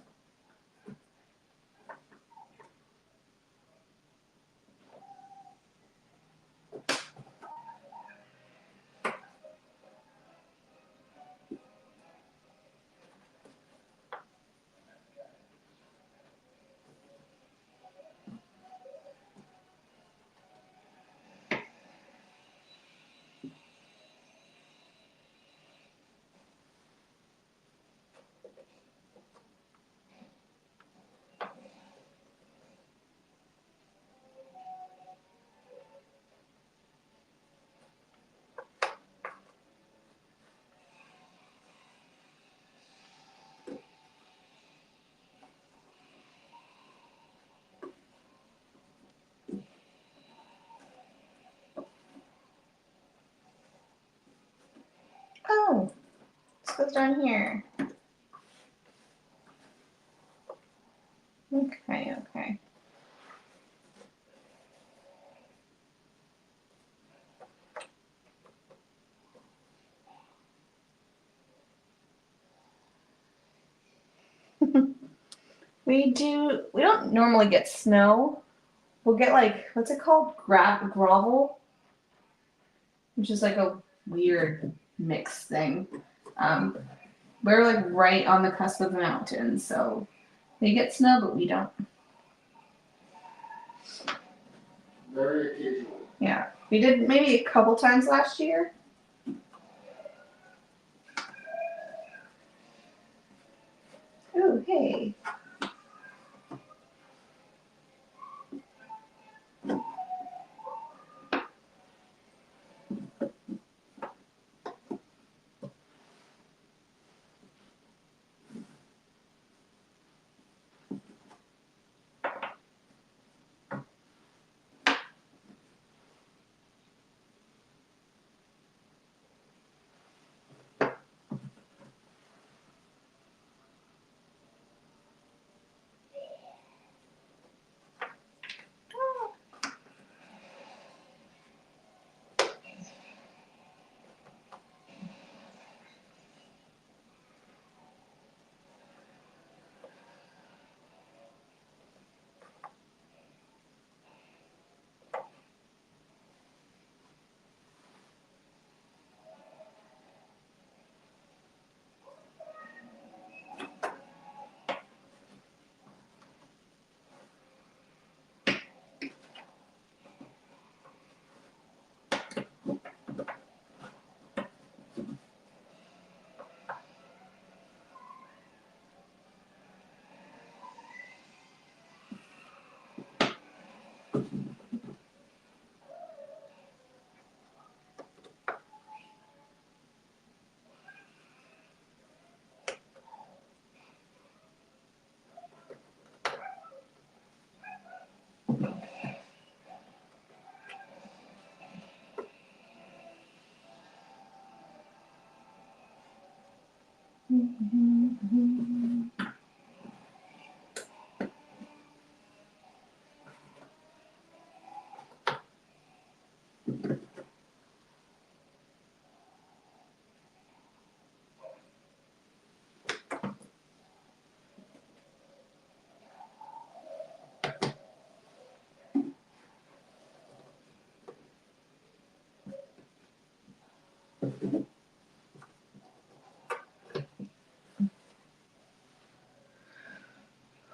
Speaker 1: Oh, this goes down here. Okay, okay. We don't normally get snow. We'll get like, what's it called? Grovel, which is like a weird mix thing. Um, we're like right on the cusp of the mountains, so they get snow, but we don't.
Speaker 2: Very occasionally.
Speaker 1: Yeah, we did maybe a couple times last year. Oh, hey.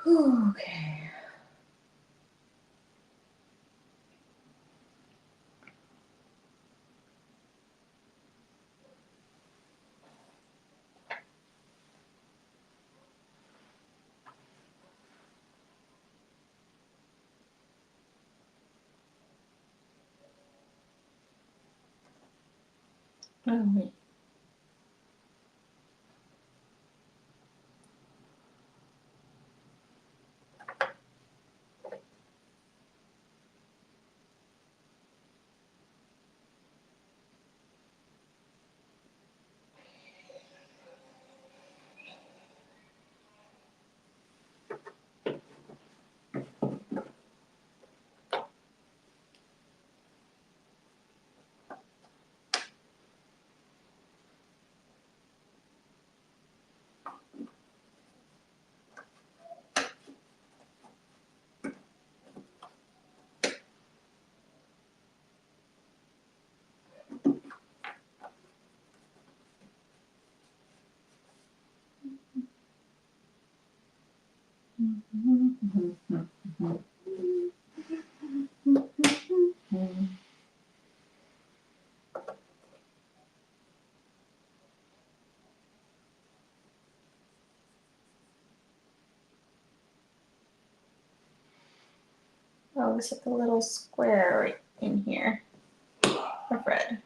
Speaker 1: Okay. Oh, wait. Oh, we set the little square right in here for Fred.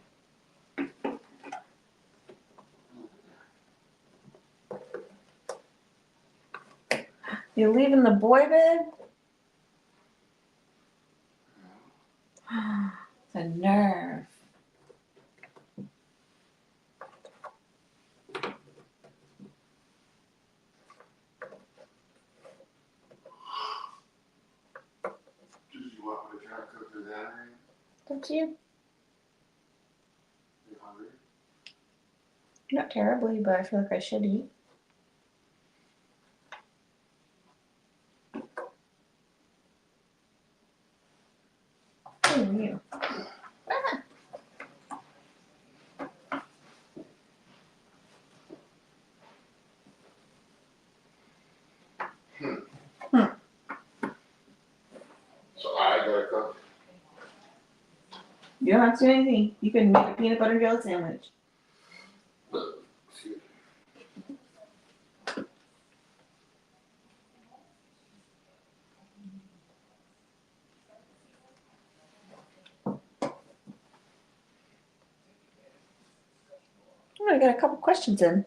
Speaker 1: You leaving the boy bed? The nerve.
Speaker 2: Did you want me to try to cook your dinner?
Speaker 1: Don't you?
Speaker 2: You hungry?
Speaker 1: Not terribly, but I feel like I should eat. Who are you? Ah.
Speaker 2: So I gotta cook.
Speaker 1: You don't have to do anything. You can make a peanut butter and jelly sandwich.
Speaker 2: Excuse me.
Speaker 1: Oh, I got a couple questions in.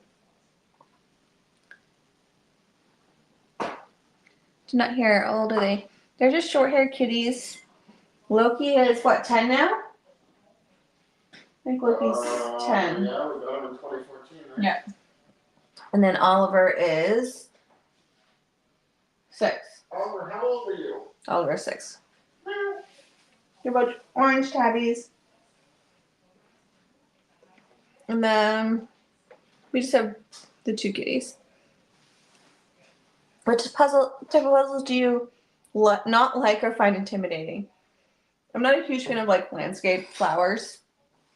Speaker 1: Did not hear. How old are they? They're just short-haired kitties. Loki is what, 10 now? I think Loki's 10.
Speaker 2: Yeah, we got him in 2014, right?
Speaker 1: Yeah. And then Oliver is 6.
Speaker 2: Oliver, how old are you?
Speaker 1: Oliver's 6. They're both orange tabbies. And then we just have the 2 kitties. Which type of puzzles do you not like or find intimidating? I'm not a huge fan of like landscape flowers.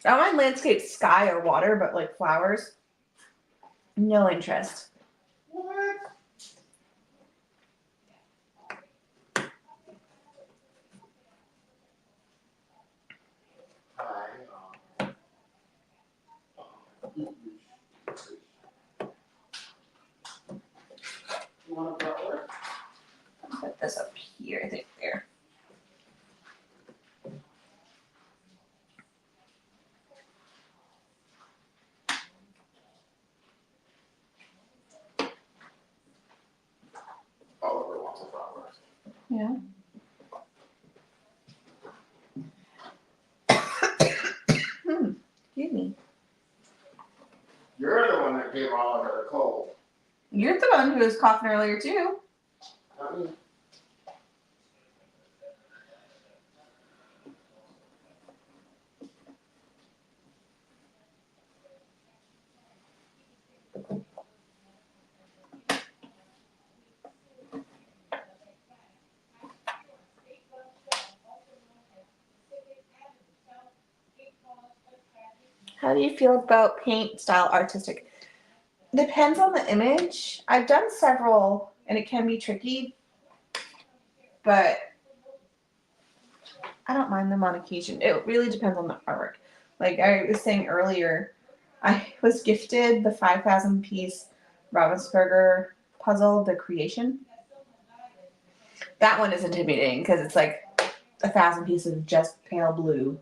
Speaker 1: I don't mind landscape sky or water, but like flowers, no interest.
Speaker 2: What? Hi. You want a butler?
Speaker 1: Put this up here, I think there.
Speaker 2: Oliver wants a butler.
Speaker 1: Yeah. Excuse me.
Speaker 2: You're the one that gave Oliver the cold.
Speaker 1: You're the one who was coughing earlier too.
Speaker 2: Not me.
Speaker 1: How do you feel about paint style artistic? Depends on the image. I've done several and it can be tricky, but I don't mind them on occasion. It really depends on the artwork. Like I was saying earlier, I was gifted the 5,000 piece Ravensburger puzzle, The Creation. That one is intimidating because it's like 1,000 pieces of just pale blue.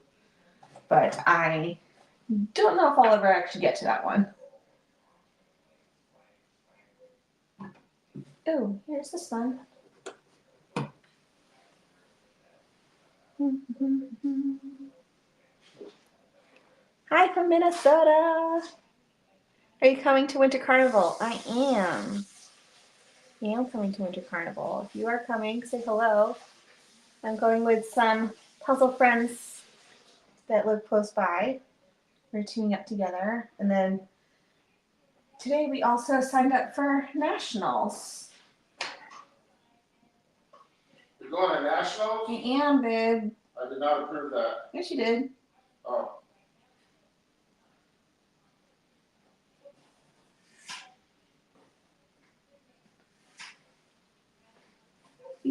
Speaker 1: But I don't know if I'll ever actually get to that one. Oh, here's this one. Hi from Minnesota. Are you coming to Winter Carnival? I am. I am coming to Winter Carnival. If you are coming, say hello. I'm going with some puzzle friends that live close by. We're teaming up together. And then today we also signed up for nationals.
Speaker 2: You're going to nationals?
Speaker 1: I am, babe.
Speaker 2: I did not approve that.
Speaker 1: Yes, you did.
Speaker 2: Oh.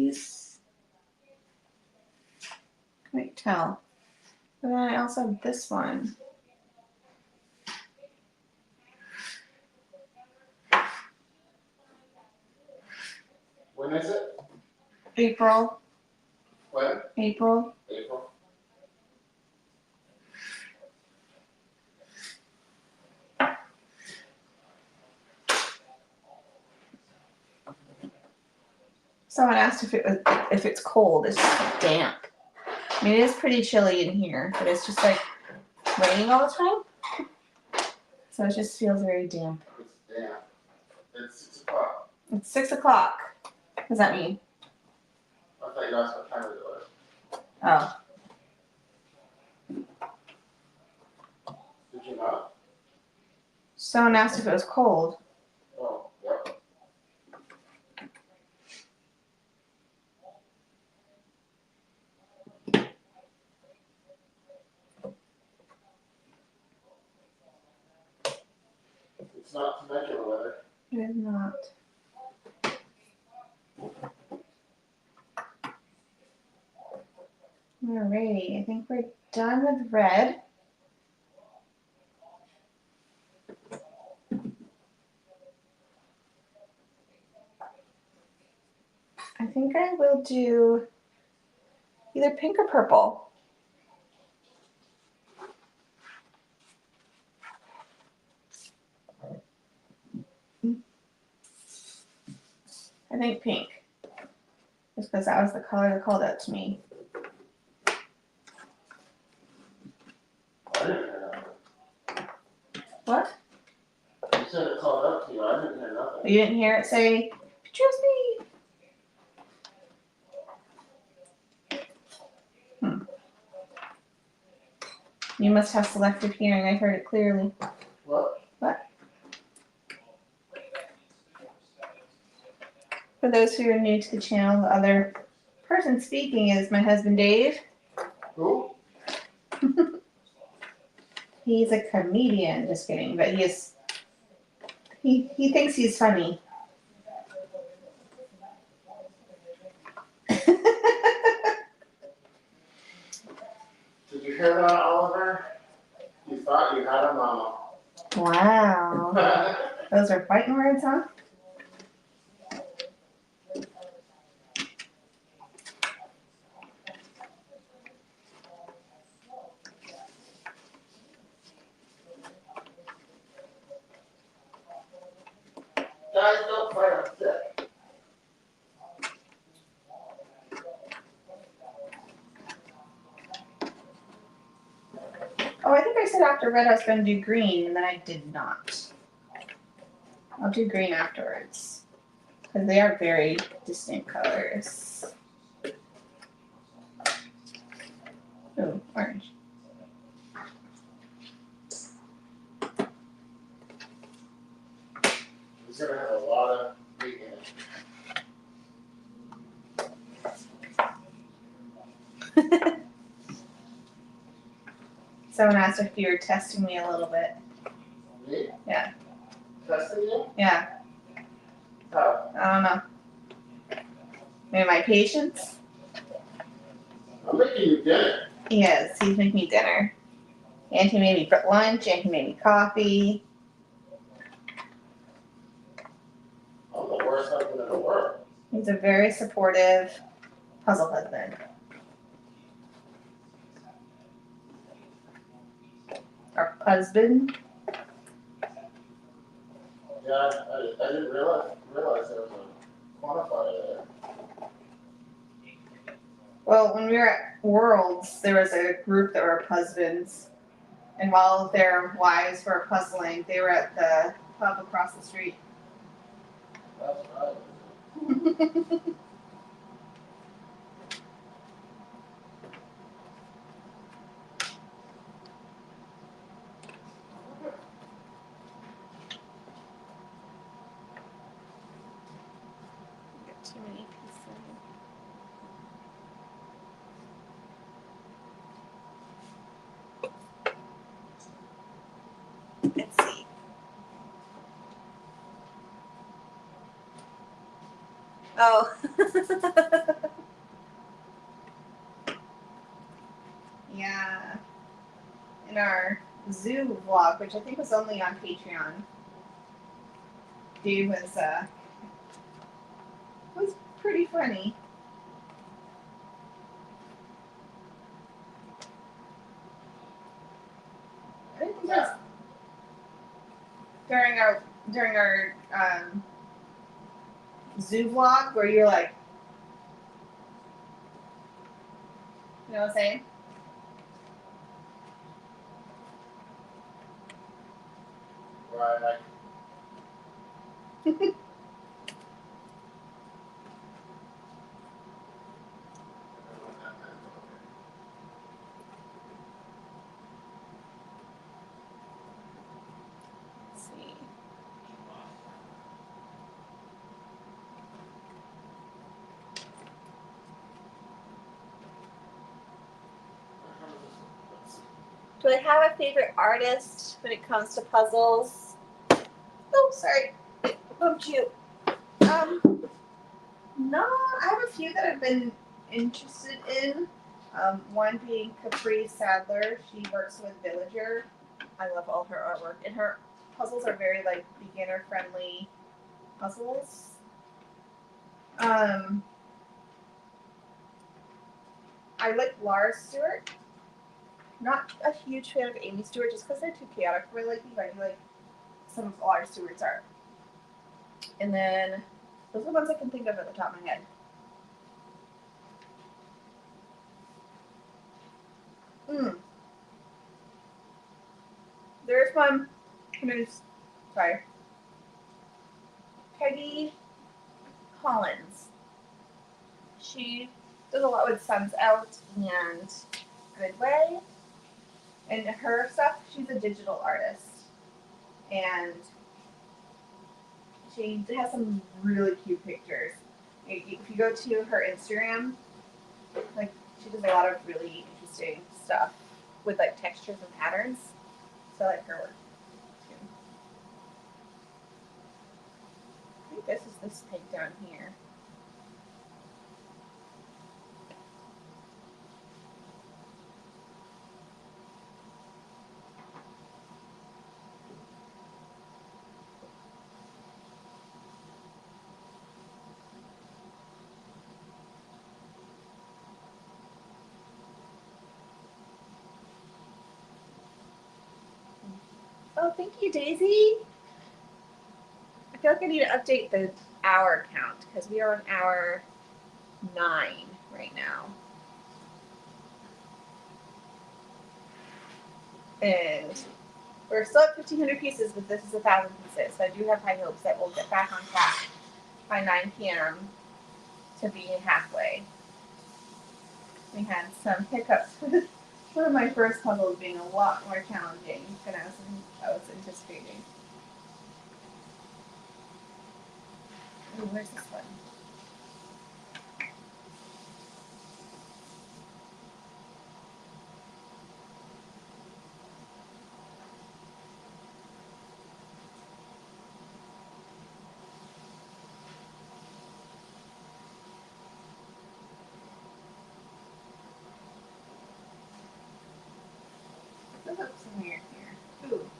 Speaker 1: These, can't tell. And then I also have this one.
Speaker 2: When is it?
Speaker 1: April.
Speaker 2: When?
Speaker 1: April.
Speaker 2: April.
Speaker 1: Someone asked if it's cold. It's just damp. I mean, it is pretty chilly in here, but it's just like raining all the time. So it just feels very damp.
Speaker 2: It's damp. It's 6 o'clock.
Speaker 1: It's 6 o'clock. What does that mean?
Speaker 2: I thought you asked what time it was.
Speaker 1: Oh.
Speaker 2: Did you not?
Speaker 1: Someone asked if it was cold.
Speaker 2: Oh, yep. It's not conventional weather.
Speaker 1: It is not. Alrighty, I think we're done with red. I think I will do either pink or purple. I think pink. Just because that was the color that called out to me.
Speaker 2: I didn't hear nothing.
Speaker 1: What?
Speaker 2: You said it called up to you. I didn't hear nothing.
Speaker 1: You didn't hear it say, choose me. You must have selective hearing. I heard it clearly.
Speaker 2: What?
Speaker 1: What? For those who are new to the channel, the other person speaking is my husband Dave.
Speaker 2: Who?
Speaker 1: He's a comedian, just kidding, but he thinks he's funny.
Speaker 2: Did you hear that, Oliver? You thought you had a mama.
Speaker 1: Wow. Those are fighting words, huh?
Speaker 2: Guys, don't fight, I'm sick.
Speaker 1: Oh, I think I said after red I was going to do green, and then I did not. I'll do green afterwards. Because they are very distinct colors. Ooh, orange.
Speaker 2: He's gonna have a lot of meat in it.
Speaker 1: Someone asked if you were testing me a little bit.
Speaker 2: Me?
Speaker 1: Yeah.
Speaker 2: Testing you?
Speaker 1: Yeah,
Speaker 2: How?
Speaker 1: I don't know. Maybe my patience?
Speaker 2: I'm making you dinner.
Speaker 1: He is. He's making me dinner. And he made me lunch, and he made me coffee.
Speaker 2: I'm the worst husband in the world.
Speaker 1: He's a very supportive puzzle husband. Or husband.
Speaker 2: Yeah, I didn't realize there was a quantifier there.
Speaker 1: Well, when we were at Worlds, there was a group that were husbands. And while their wives were puzzling, they were at the pub across the street.
Speaker 2: That's right.
Speaker 1: Got too many pieces. Let's see. Oh. Yeah. In our zoo vlog, which I think was only on Patreon. Dave was pretty funny. I think it was during our zoo vlog where you're like, you know what I'm saying?
Speaker 2: Right.
Speaker 1: Let's see. Do I have a favorite artist when it comes to puzzles? Oh, sorry. Bumped you. No, I have a few that I've been interested in. One being Capri Sadler. She works with Villager. I love all her artwork, and her puzzles are very like beginner friendly puzzles. I like Laura Stewart. Not a huge fan of Amy Stewart just because they're too chaotic for my liking, but I do like some of Laura Stewart's art. And then those are the ones I can think of at the top of my head. There's one. Sorry. Peggy Collins. She does a lot with Suns Out and Good Way. And her stuff, she's a digital artist. And she has some really cute pictures. If you go to her Instagram, like she does a lot of really interesting stuff with like textures and patterns. So I like her work too. I think this is this pig down here. Oh, thank you, Daisy. I feel like I need to update the hour count because we are on hour 9 right now. And we're still at 1,500 pieces, but this is 1,000 pieces. So I do have high hopes that we'll get back on track by 9 p.m. to be halfway. We had some hiccups with one of my first puzzles being a lot more challenging than I was anticipating. Ooh, where's this one? The hook's somewhere here. Ooh.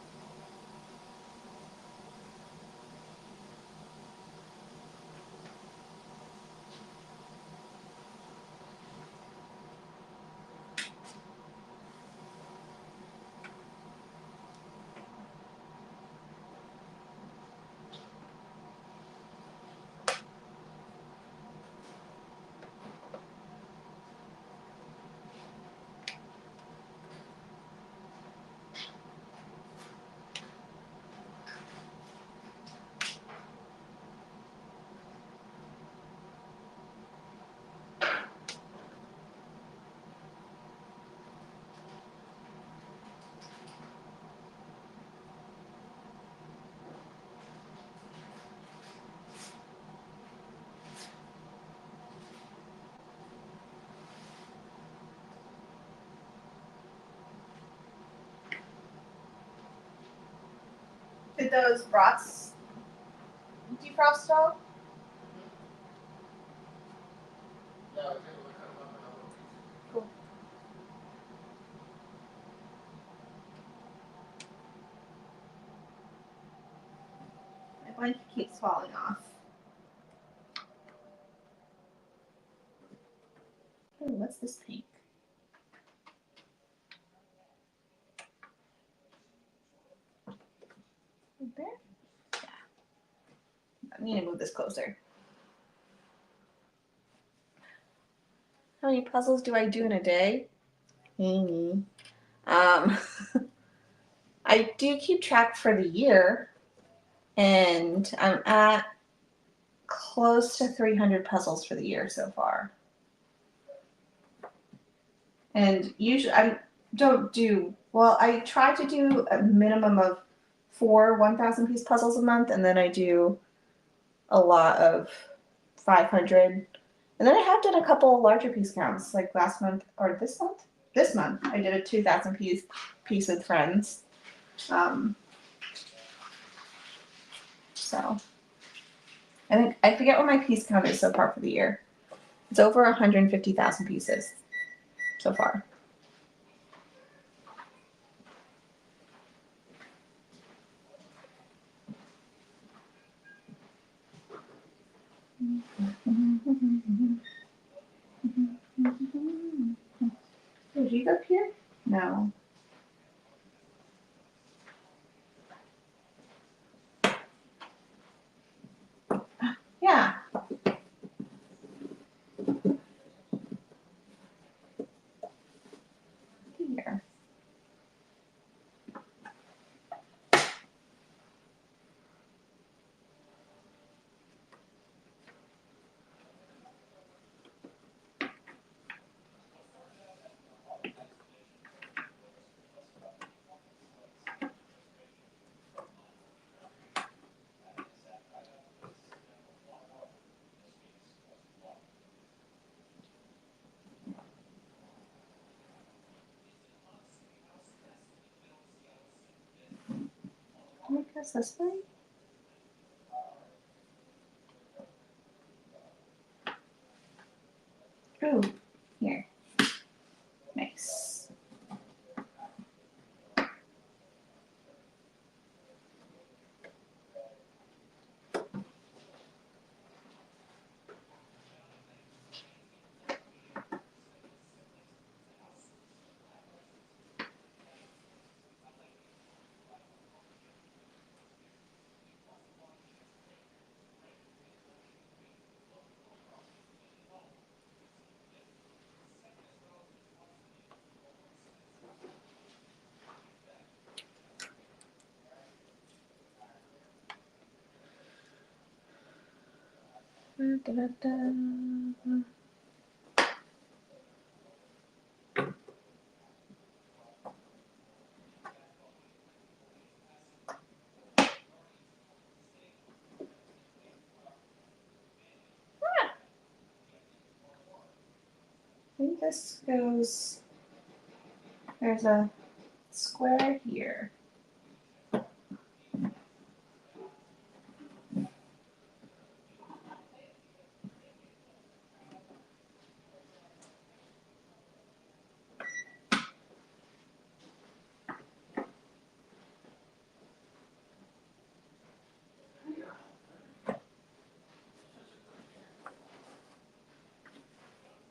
Speaker 1: Did those brats defrost all?
Speaker 2: Yeah, I think we'll cut them up in a little piece.
Speaker 1: Cool. keeps falling off. Oh, what's this pink? Right there? Yeah. I need to move this closer. How many puzzles do I do in a day? Amy. I do keep track for the year, and I'm at close to 300 puzzles for the year so far. And usually I don't do, well, I try to do a minimum of 4 1,000 piece puzzles a month, and then I do a lot of 500. And then I have done a couple larger piece counts, like last month or this month. This month I did a 2,000 piece with friends. So I think I forget what my piece count is so far for the year. It's over 150,000 pieces so far. Did you go up here? No. Yeah. Here. I guess this way. Ooh, here. Nice. Da, da, da. I think this goes, there's a square here.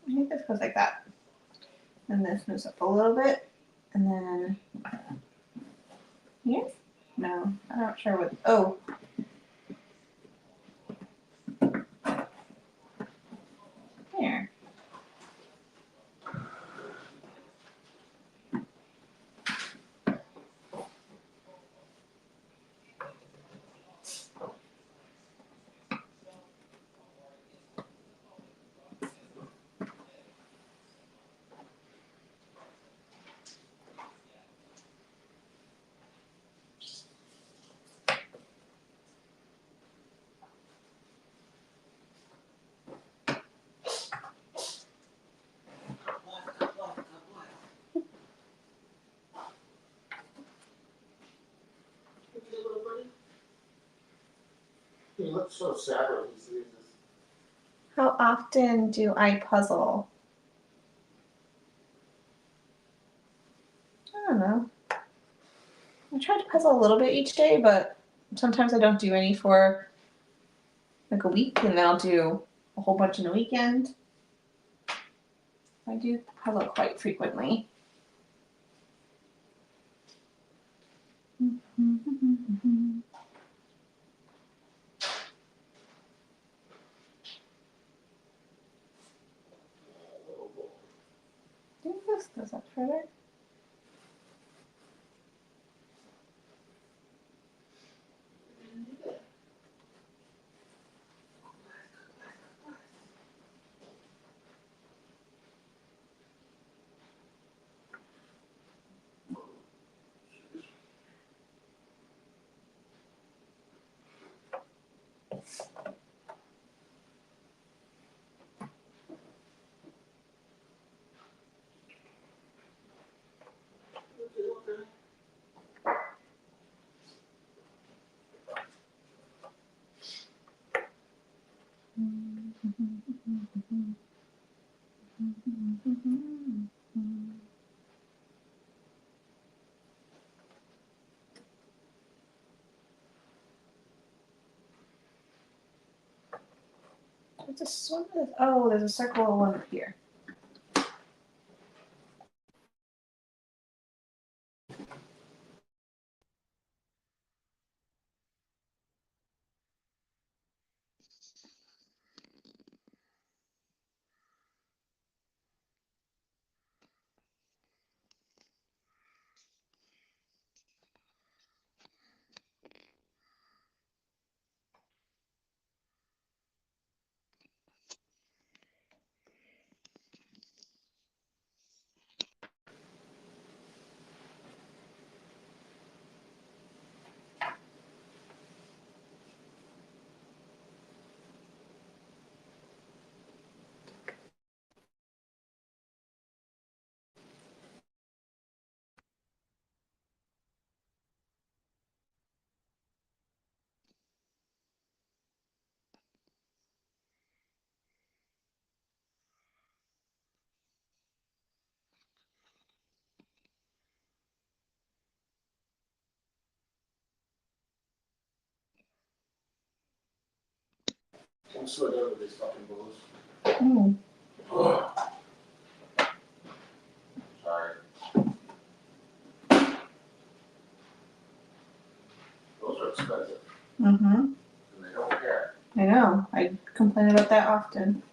Speaker 1: I think this goes like that. And this moves up a little bit. And then here? No, I'm not sure what, oh. There.
Speaker 2: He looks so sad when he sees this.
Speaker 1: How often do I puzzle? I don't know. I try to puzzle a little bit each day, but sometimes I don't do any for like a week, and then I'll do a whole bunch in a weekend. I do puzzle quite frequently. I think this goes up further. There's a swim. Oh, there's a circle one up here.
Speaker 2: I'm so done with these fucking balls.
Speaker 1: Mm.
Speaker 2: Sorry. Those are expensive,
Speaker 1: Mm-hmm.
Speaker 2: and they don't care.
Speaker 1: I know. I complain about that often.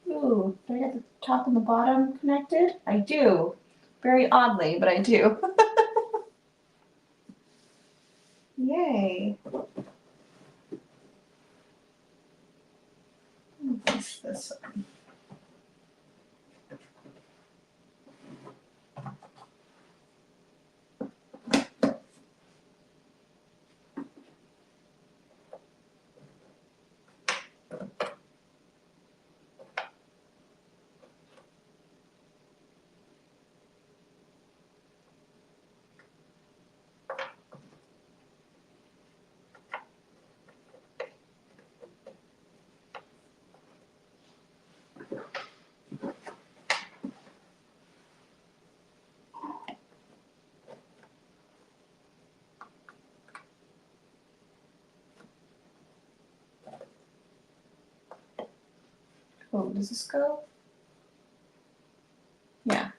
Speaker 1: Ooh, do I get the top and the bottom connected? I do. Very oddly, but I do. Yay. What's this one? Oh, does this go? Yeah.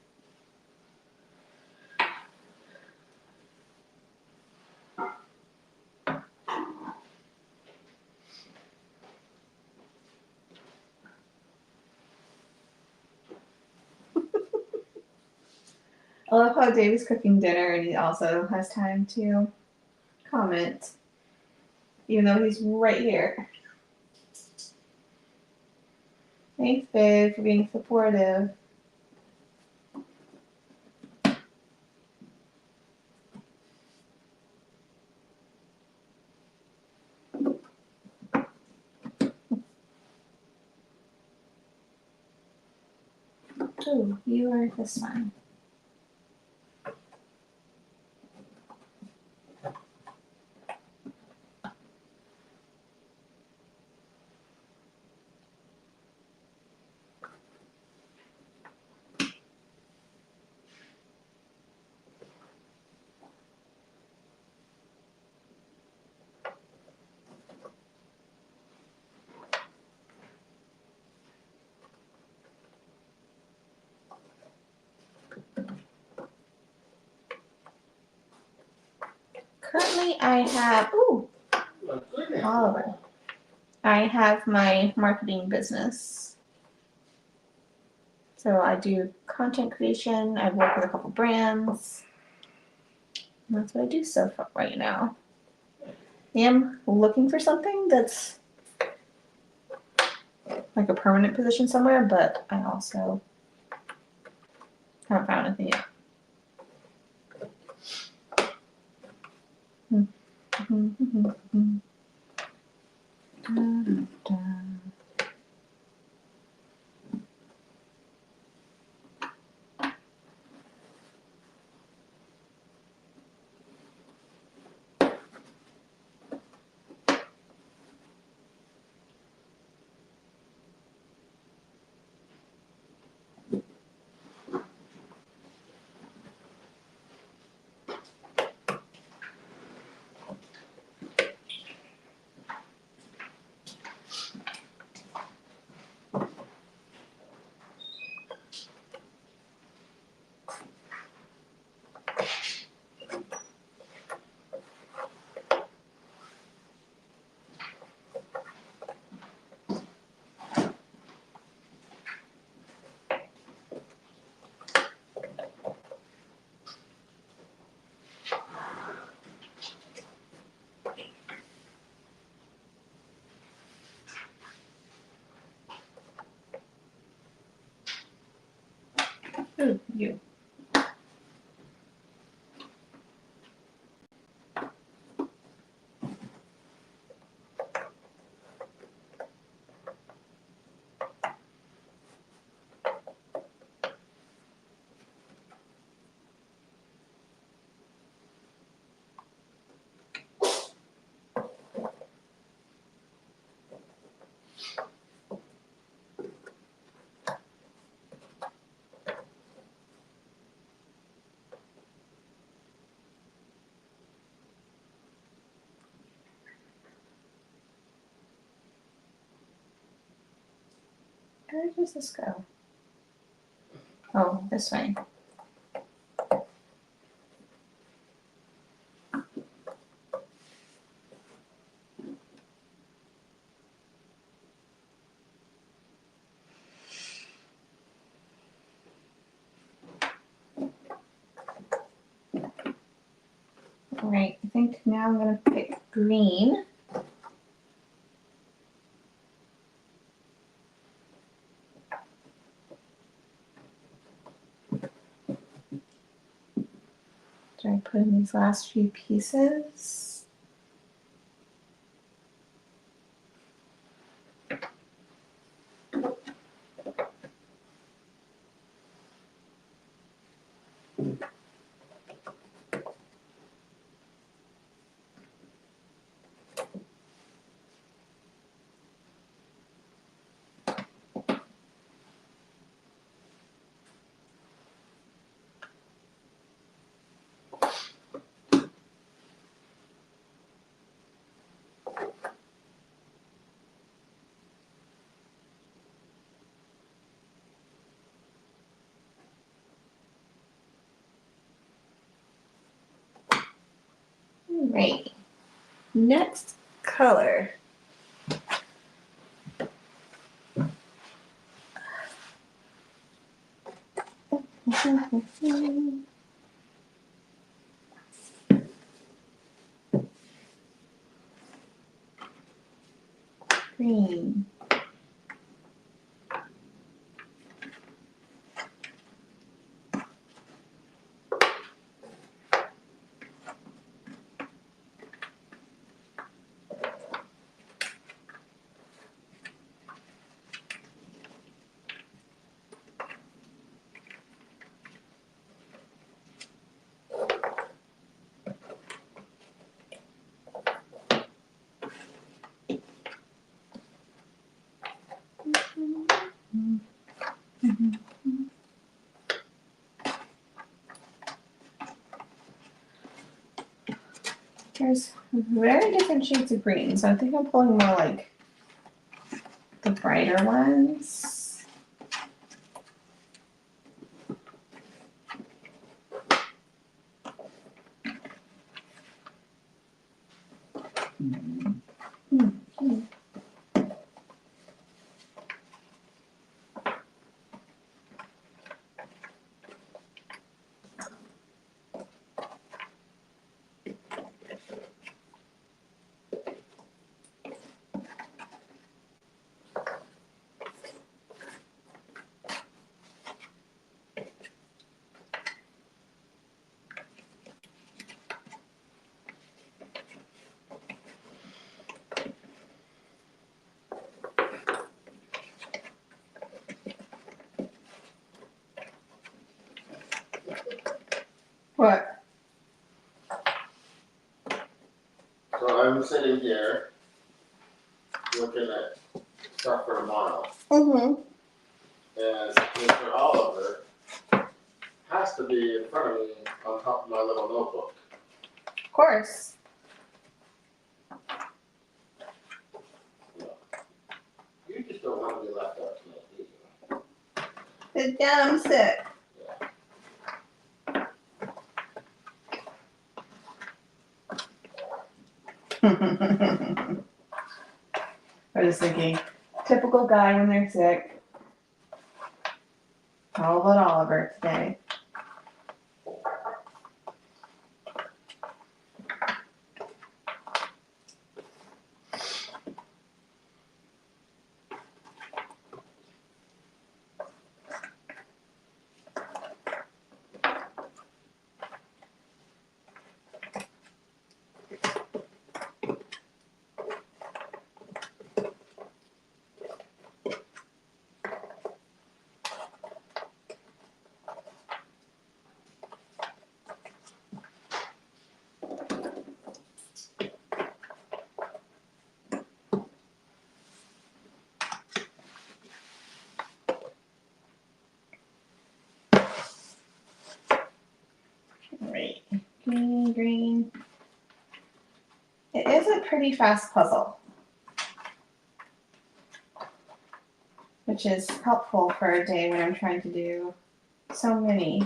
Speaker 1: I love how Davy's cooking dinner and he also has time to comment, even though he's right here. Thanks, babe, for being supportive. Oh, you are this one. currently I have, ooh, Oliver. I have my marketing business. So I do content creation. I've worked with a couple brands. And that's what I do so far right now. I am looking for something that's like a permanent position somewhere, but I also haven't found anything yet. Ooh, you. Where does this go? Oh, this way. All right, I think now I'm gonna pick green. Do I put in these last few pieces? All right, next color. Green. There's very different shades of green, so I think I'm pulling more like the brighter ones. What?
Speaker 2: So I'm sitting here looking at stuff for tomorrow,
Speaker 1: Mm-hmm.
Speaker 2: and Mr. Oliver has to be in front of me on top of my little notebook.
Speaker 1: Of course.
Speaker 2: You just don't want to be left out tonight, do you?
Speaker 1: Sit down, I'm sick. I was thinking, typical guy when they're sick. How about Oliver today? Right. Green, green. It is a pretty fast puzzle, which is helpful for a day when I'm trying to do so many.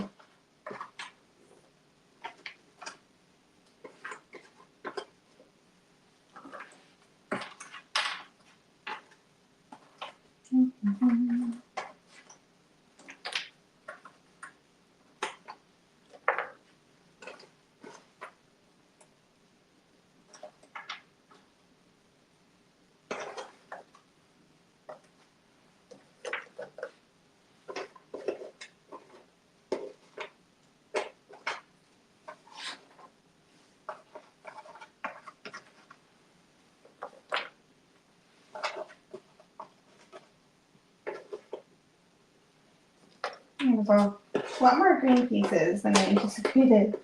Speaker 1: Well, a lot more green pieces than I anticipated.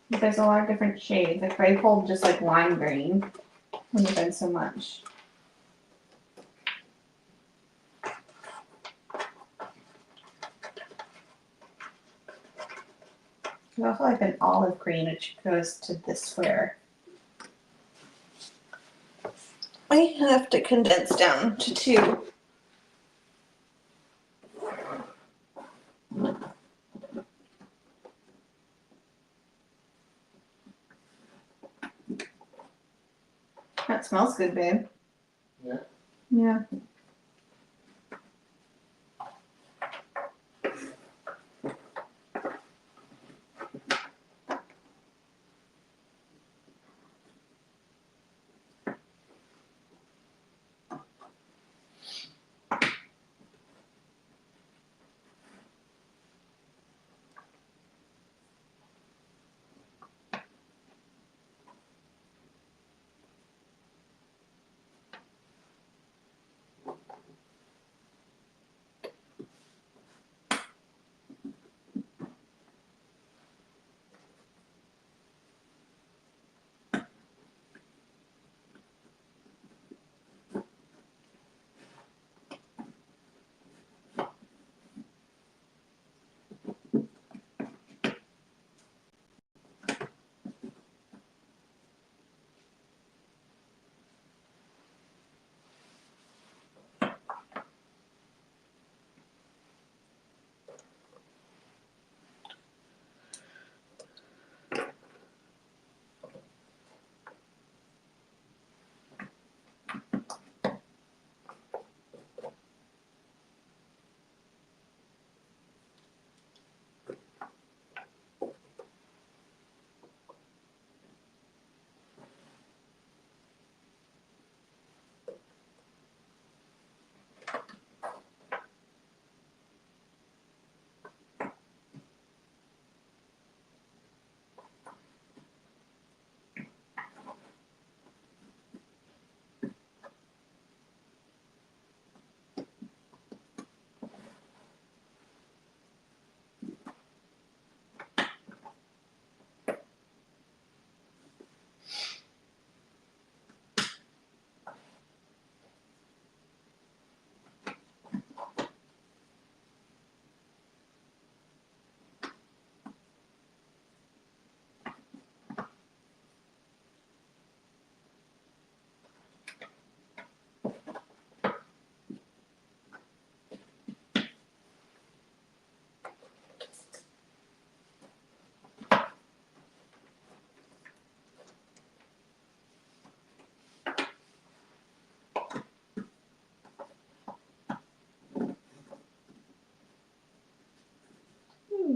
Speaker 1: There's a lot of different shades. Like if I pulled just like lime green, wouldn't have been so much. There's also like an olive green which goes to this square. I have to condense down to 2. That smells good, babe.
Speaker 2: Yeah.
Speaker 1: Yeah.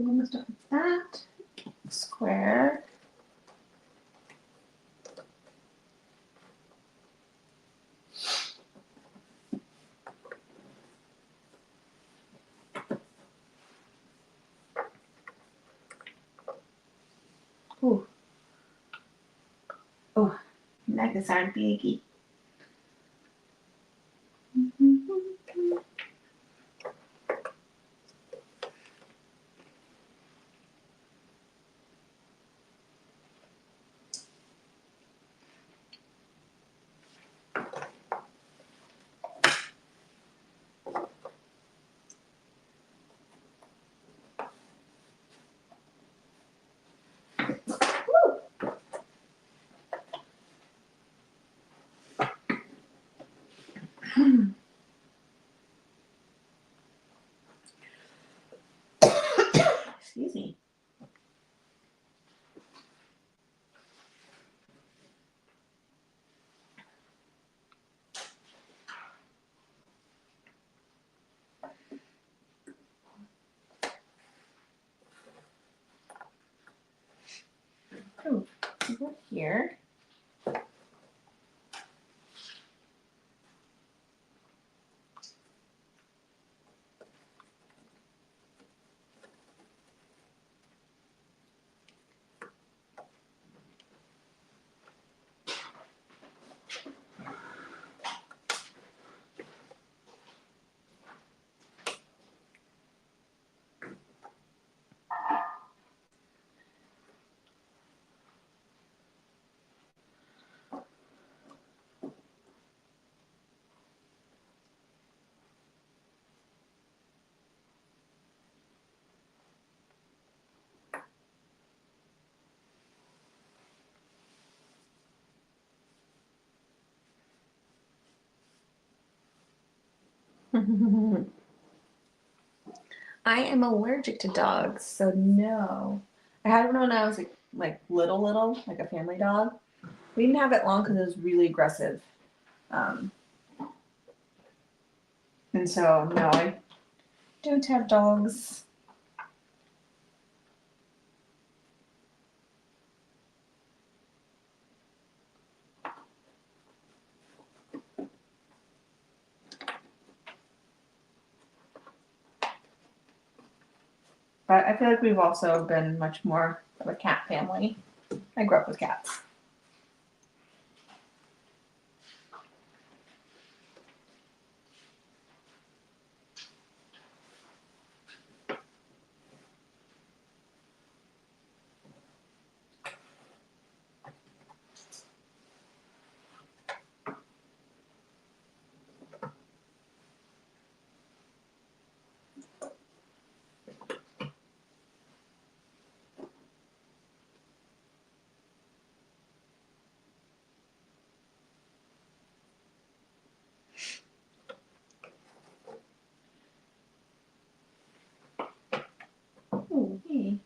Speaker 1: almost done with that. Square. Ooh. Oh, neck is starting to be achy. Excuse me. Ooh, over here. I am allergic to dogs, so no. I had one when I was like little, like a family dog. We didn't have it long because it was really aggressive. Um, and so no, I don't have dogs. But I feel like we've also been much more of a cat family. I grew up with cats. Ooh, hey.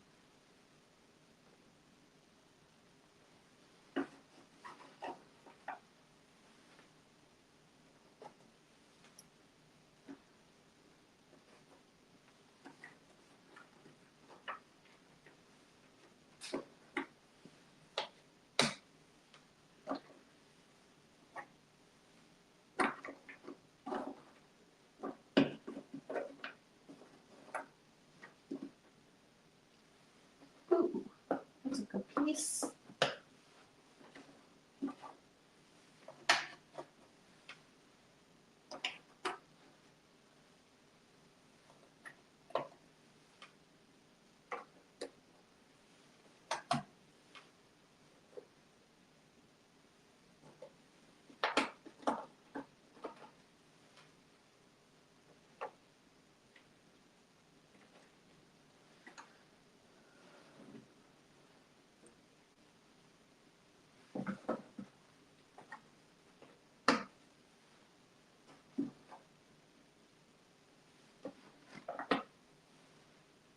Speaker 1: Ooh, that's a good piece.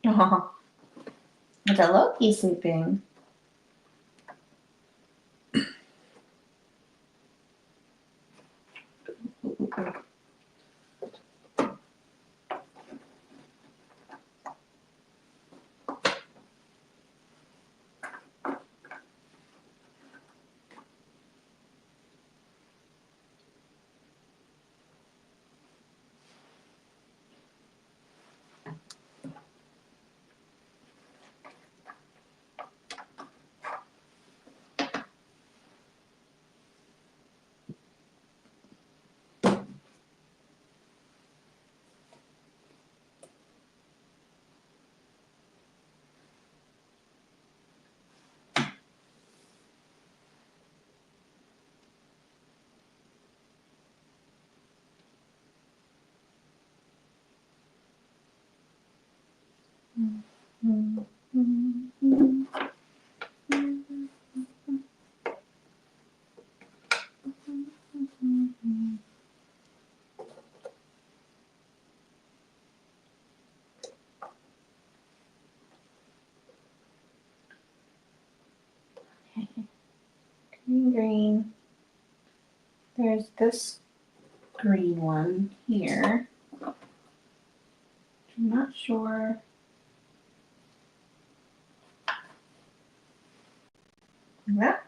Speaker 1: Oh, it's a Loki sleeping. green. There's this green one here. I'm not sure. That.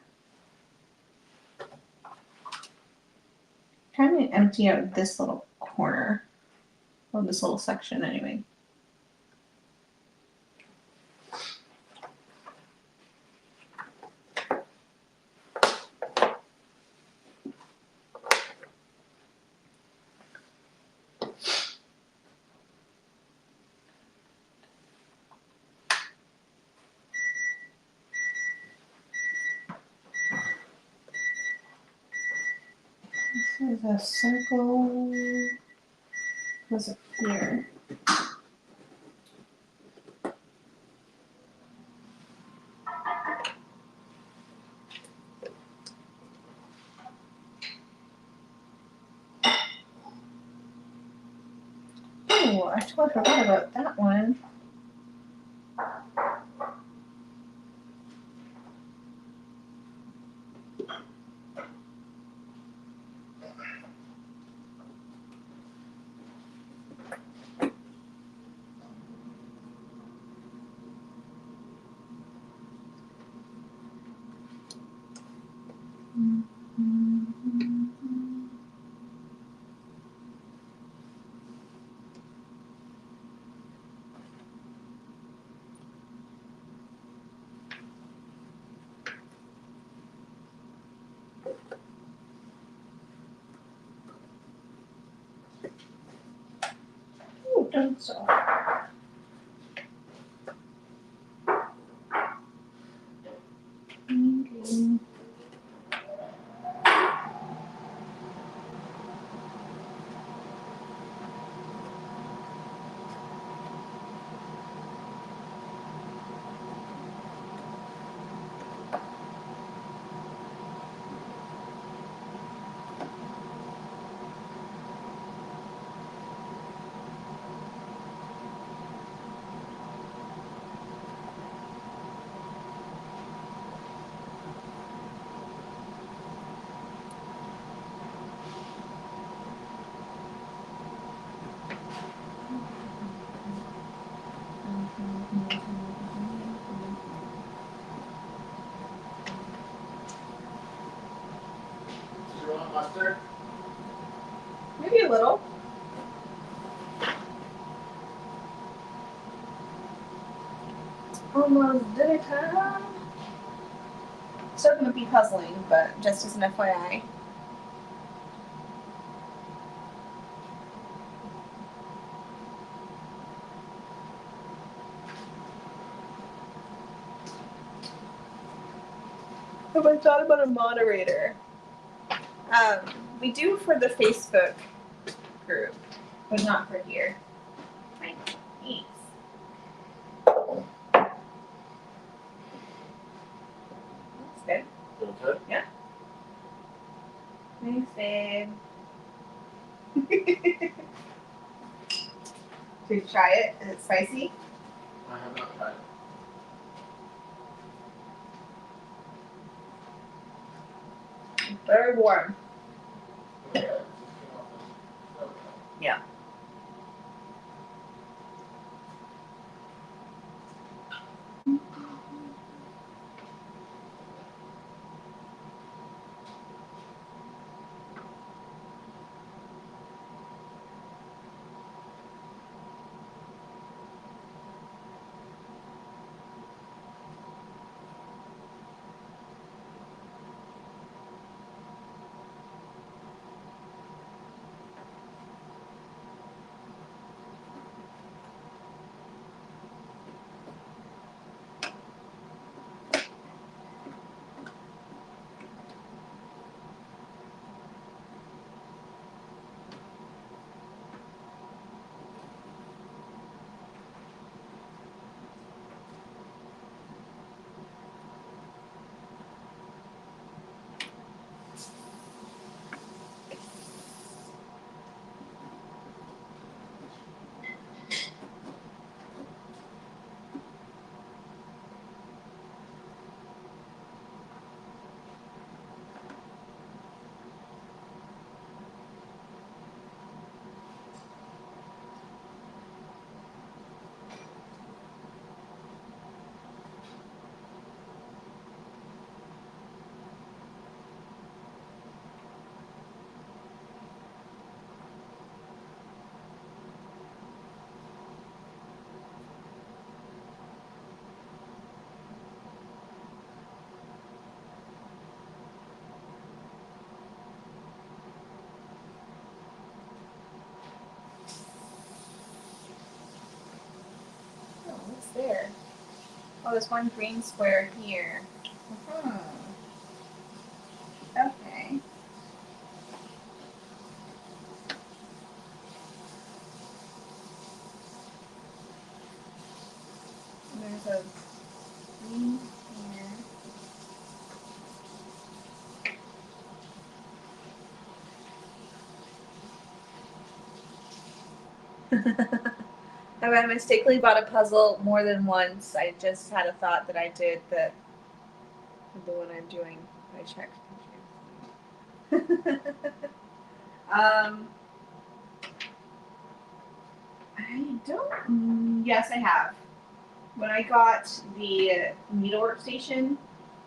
Speaker 1: Trying to empty out this little corner. Well, this little section anyway. This is a circle. Goes up here. Oh, I totally forgot about that one. Oh, done so. Green.
Speaker 2: Do you want mustard?
Speaker 1: Maybe a little. Almost dinner time. Still gonna be puzzling, but just as an FYI. Have I thought about a moderator? We do for the Facebook group, but not for here. Right. Thanks. That's good.
Speaker 2: Okay.
Speaker 1: Yeah. Thanks, babe. Should we try it? Is it spicy?
Speaker 2: I have not tried it.
Speaker 1: Very warm.
Speaker 2: Okay. Just came off the stove.
Speaker 1: Yeah. there? Oh, there's one green square here. Okay. And there's a green here. I mistakenly bought a puzzle more than once. I just had a thought that I did that the one I'm doing, I checked. I don't. Yes, I have. When I got the needlework station,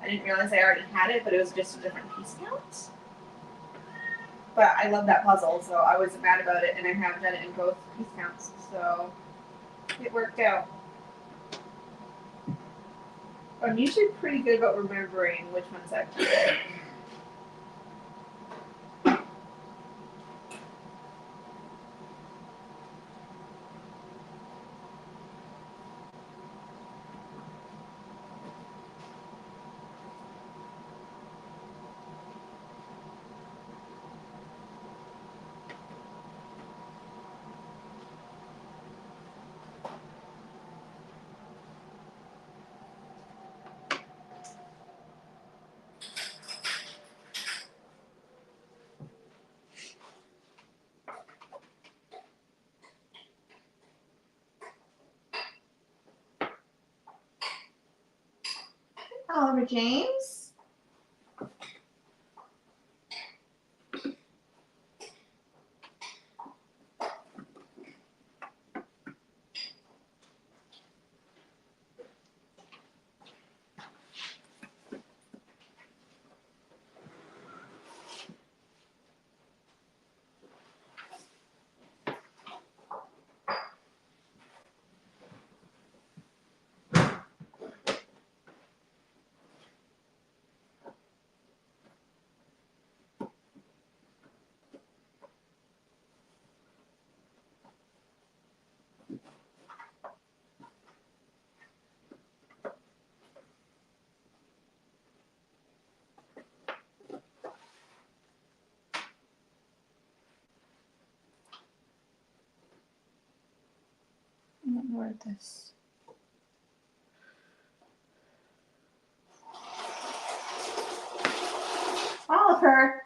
Speaker 1: I didn't realize I already had it, but it was just a different piece count. But I love that puzzle, so I wasn't mad about it, and I have done it in both piece counts, so it worked out. I'm usually pretty good about remembering which ones I've done. Oliver James. I don't know where this. Oliver.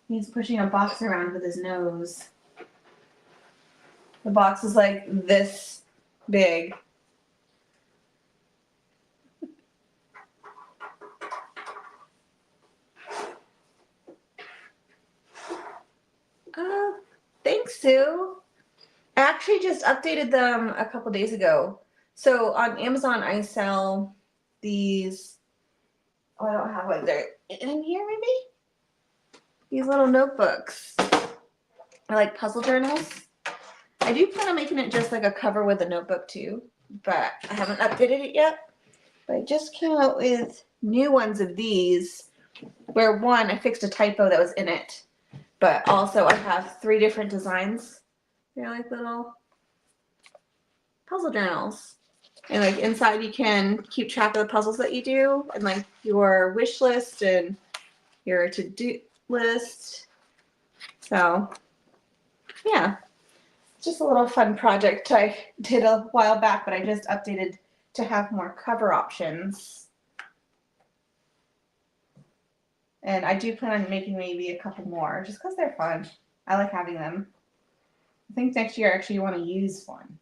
Speaker 1: He's pushing a box around with his nose. The box is like this big. Oh, thanks, Sue. I actually just updated them a couple days ago. So on Amazon, I sell these. Oh, I don't have one there in here, maybe? These little notebooks. I like puzzle journals. I do plan on making it just like a cover with a notebook too, but I haven't updated it yet. But I just came out with new ones of these where one, I fixed a typo that was in it, but also I have 3 different designs. They're like little puzzle journals. And like inside you can keep track of the puzzles that you do and like your wish list and your to-do list. So yeah, just a little fun project I did a while back, but I just updated to have more cover options. And I do plan on making maybe a couple more just because they're fun. I like having them. I think next year actually you want to use one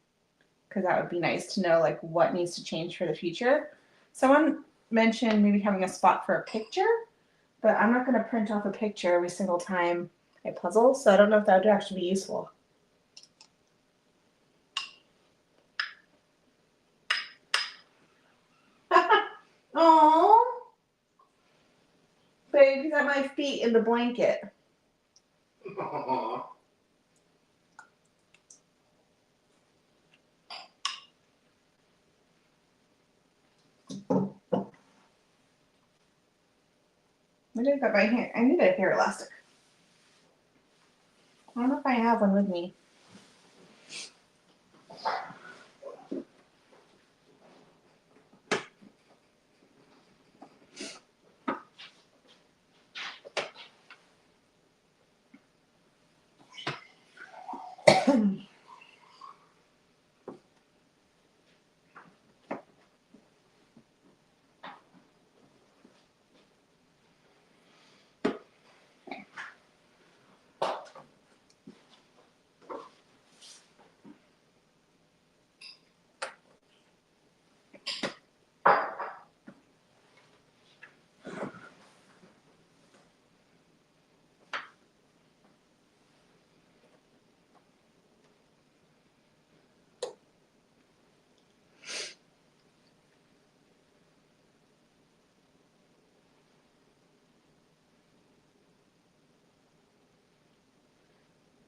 Speaker 1: because that would be nice to know like what needs to change for the future. Someone mentioned maybe having a spot for a picture, but I'm not going to print off a picture every single time I puzzle, so I don't know if that would actually be useful. Oh, babe, he's at my feet in the blanket.
Speaker 2: Aww.
Speaker 1: I did got my hair. I need a hair elastic. I don't know if I have one with me.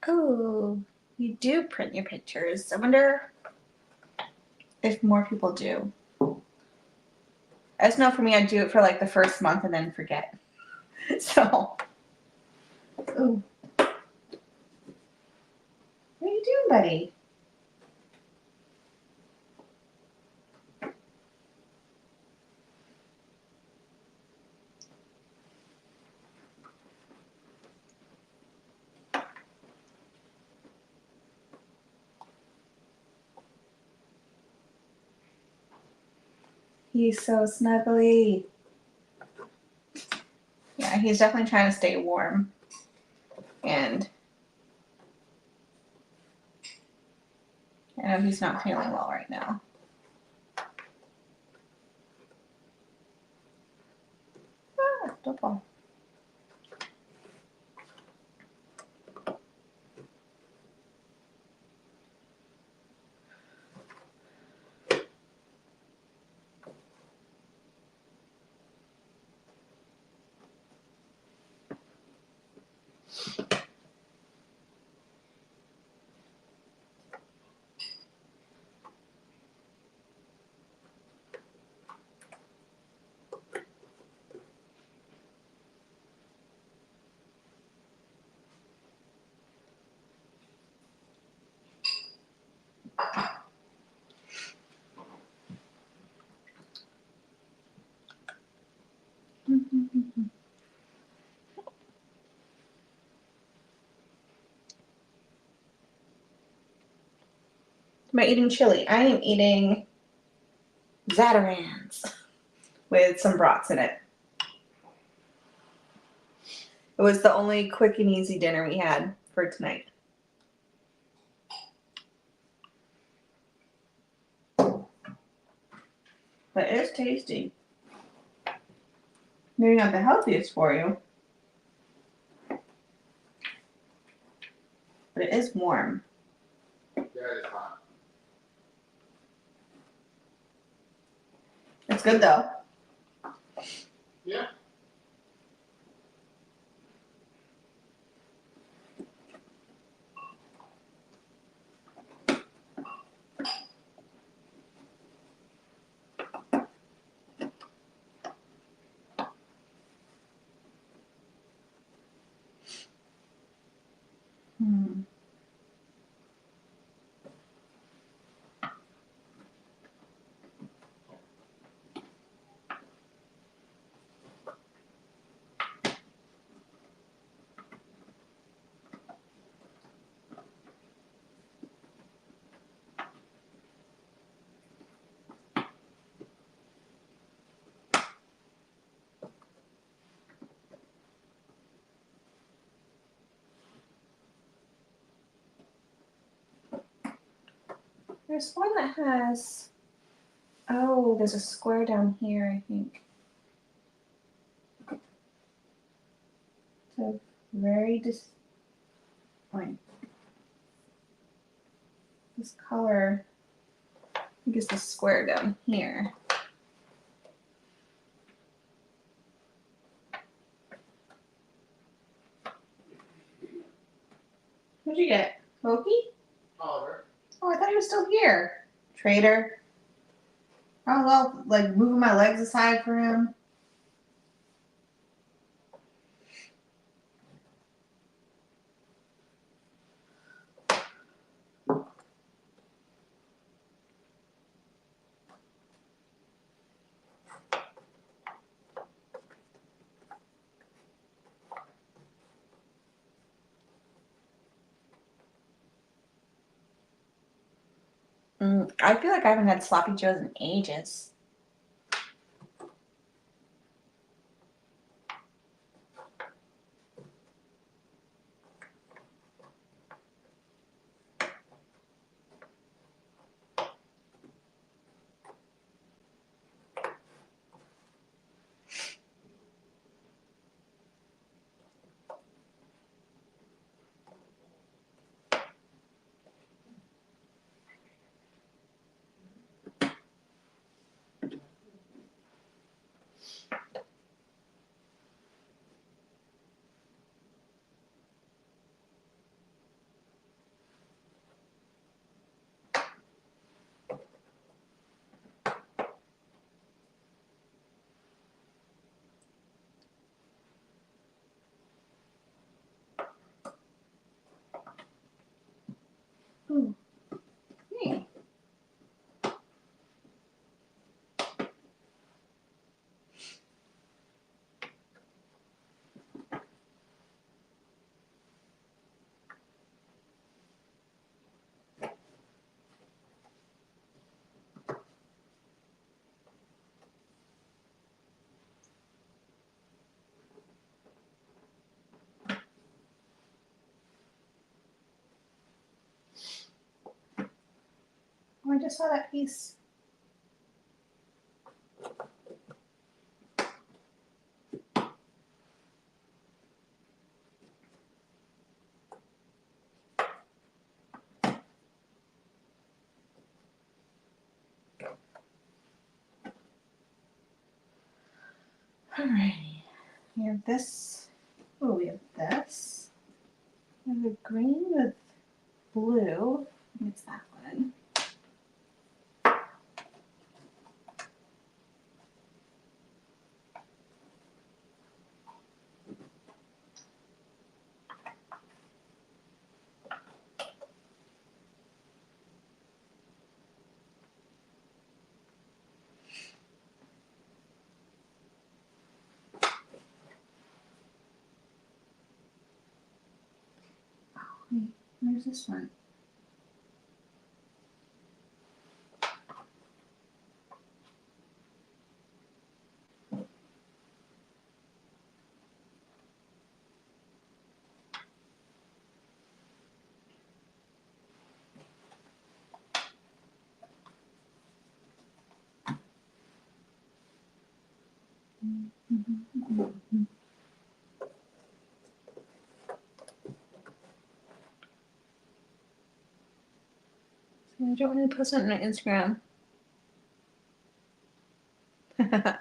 Speaker 1: Oh, you do print your pictures. I wonder if more people do. I just know for me, I do it for like the first month and then forget. So, ooh. What are you doing, buddy? He's so snuggly. Yeah, he's definitely trying to stay warm. And I know he's not feeling well right now. Ah, don't fall. Am I eating chili? I am eating Zatarans with some brats in it. It was the only quick and easy dinner we had for tonight. But it is tasty. Maybe not the healthiest for you, but it is warm.
Speaker 2: Yeah, it's hot.
Speaker 1: It's good though.
Speaker 2: Yeah.
Speaker 1: There's one that has, oh, there's a square down here, I think. It's a very this color, I think it's the square down here. What'd you get? Loki?
Speaker 2: Oliver.
Speaker 1: Oh, I thought he was still here. Traitor. Oh, well, like moving my legs aside for him. I feel like I haven't had sloppy joes in ages. Ooh. Hey. Oh, I just saw that piece. Alrighty. We have this. Oh, we have this. We have a green with blue. It's that one. Wait, where's this one? I don't want to post it on my Instagram. I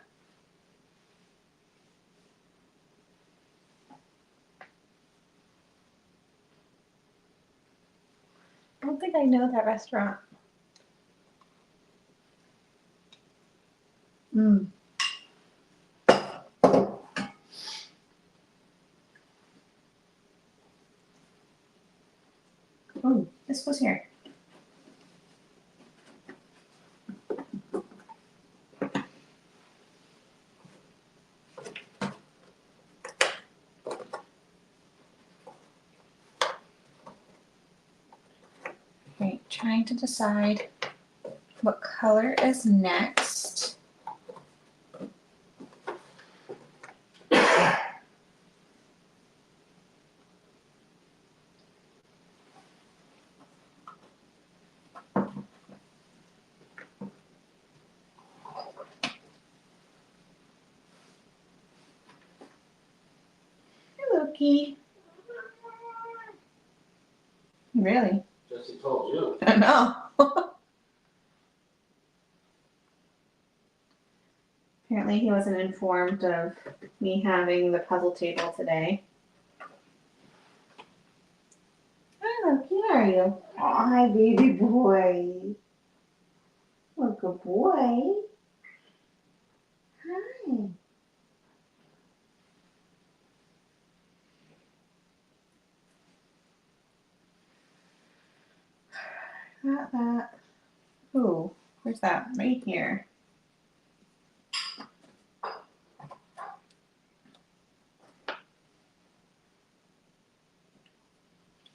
Speaker 1: don't think I know that restaurant. Mm. Oh, this was here. Okay, trying to decide what color is next. Hey, Loki. Really?
Speaker 2: Jesse told you.
Speaker 1: I know. Apparently he wasn't informed of me having the puzzle table today. Hi, Loki. How are you? Oh, hi, baby boy. What a good boy. Hi. Not that. Ooh, where's that? Right here.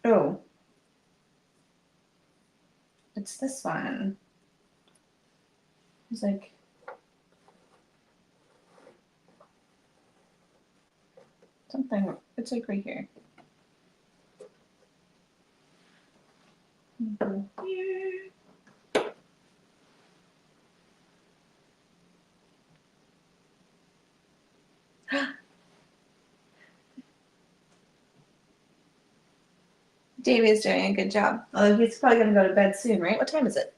Speaker 1: Oh. It's this one. It's like something. It's like right here. Here. Davey's doing a good job. Although he's probably gonna go to bed soon, right? What time is it?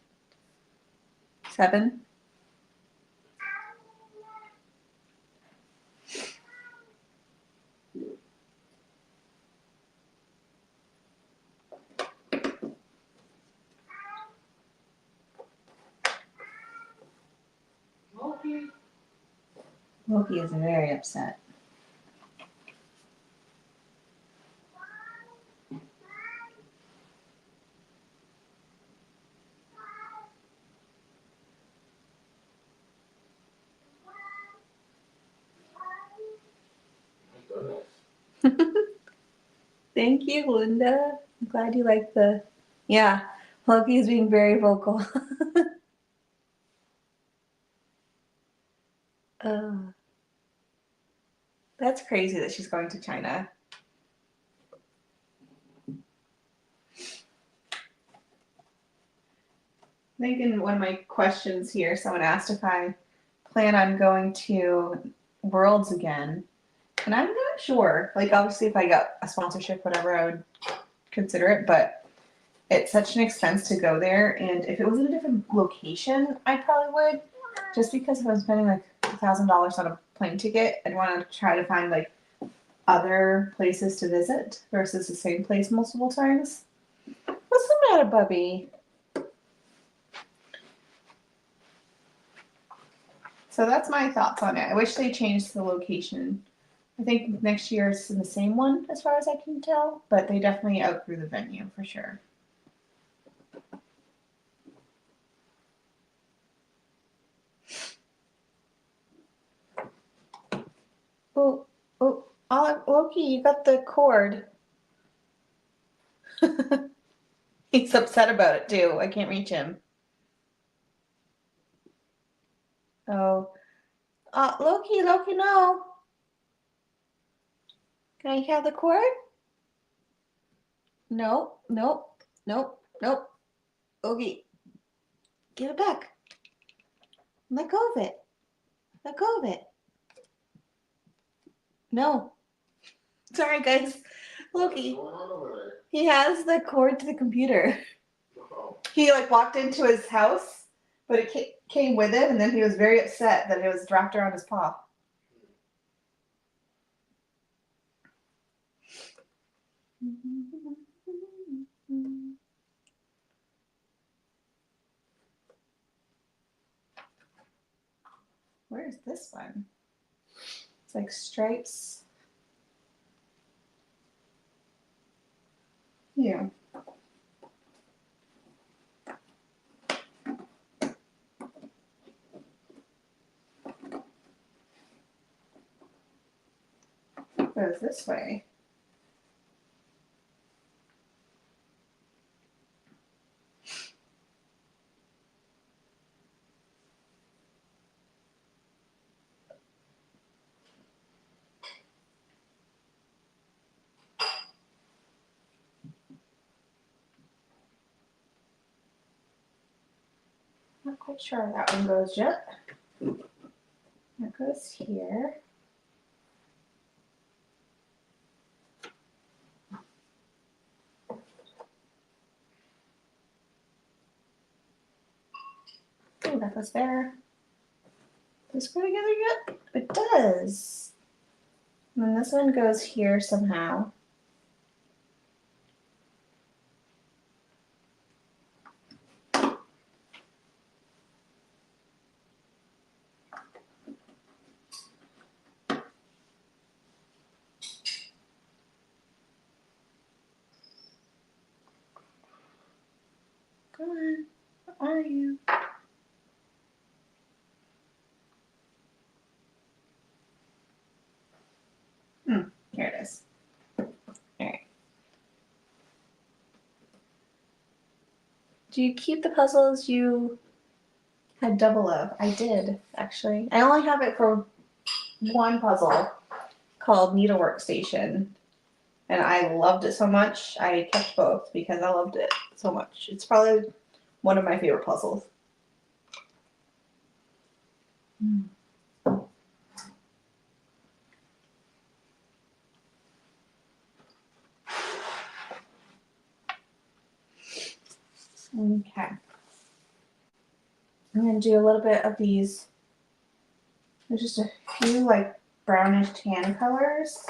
Speaker 1: 7?
Speaker 2: Loki.
Speaker 1: Loki is very upset.
Speaker 2: My goodness.
Speaker 1: Thank you, Linda. I'm glad you like the. Yeah, Loki is being very vocal. uh, that's crazy that she's going to China. I think in one of my questions here, someone asked if I plan on going to Worlds again. And I'm not sure. Like, obviously, if I got a sponsorship, whatever, I would consider it. But it's such an expense to go there. And if it was in a different location, I probably would. Just because if I'm spending like $1,000 on a plane ticket, I'd want to try to find like other places to visit versus the same place multiple times. What's the matter, Bubby? So that's my thoughts on it. I wish they changed the location. I think next year it's in the same one as far as I can tell, but they definitely outgrew the venue for sure. Oh, oh, Olive, Loki, you got the cord. He's upset about it too. I can't reach him. Oh, Loki, no. Can I have the cord? No, nope, nope, nope. Loki, give it back. Let go of it. Let go of it. No. Sorry, guys. Loki,
Speaker 2: What's going on over there?
Speaker 1: he has the cord to the computer.
Speaker 2: Oh.
Speaker 1: He like walked into his house, but it came with him, and then he was very upset that it was wrapped around his paw. Where is this one? It's like stripes. Yeah. It goes this way. Not quite sure where that one goes yet. That goes here. Oh, that goes there. Does this go together yet? It does. And then this one goes here somehow. Come on. Where are you? Here it is. All right. Do you keep the puzzles you had double of? I did, actually. I only have it for one puzzle called Needlework Station. And I loved it so much, I kept both because I loved it so much. It's probably one of my favorite puzzles. Okay. I'm going to do a little bit of these. There's just a few like brownish tan colors.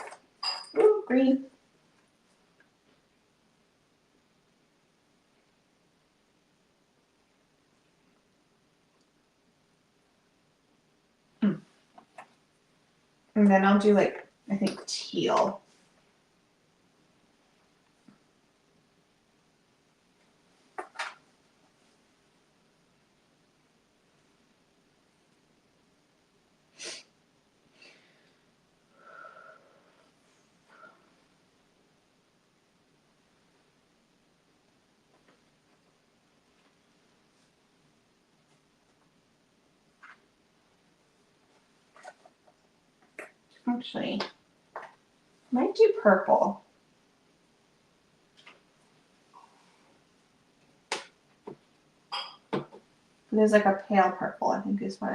Speaker 1: Ooh, green. And then I'll do like, I think teal. Actually, might do purple. There's like a pale purple, I think is what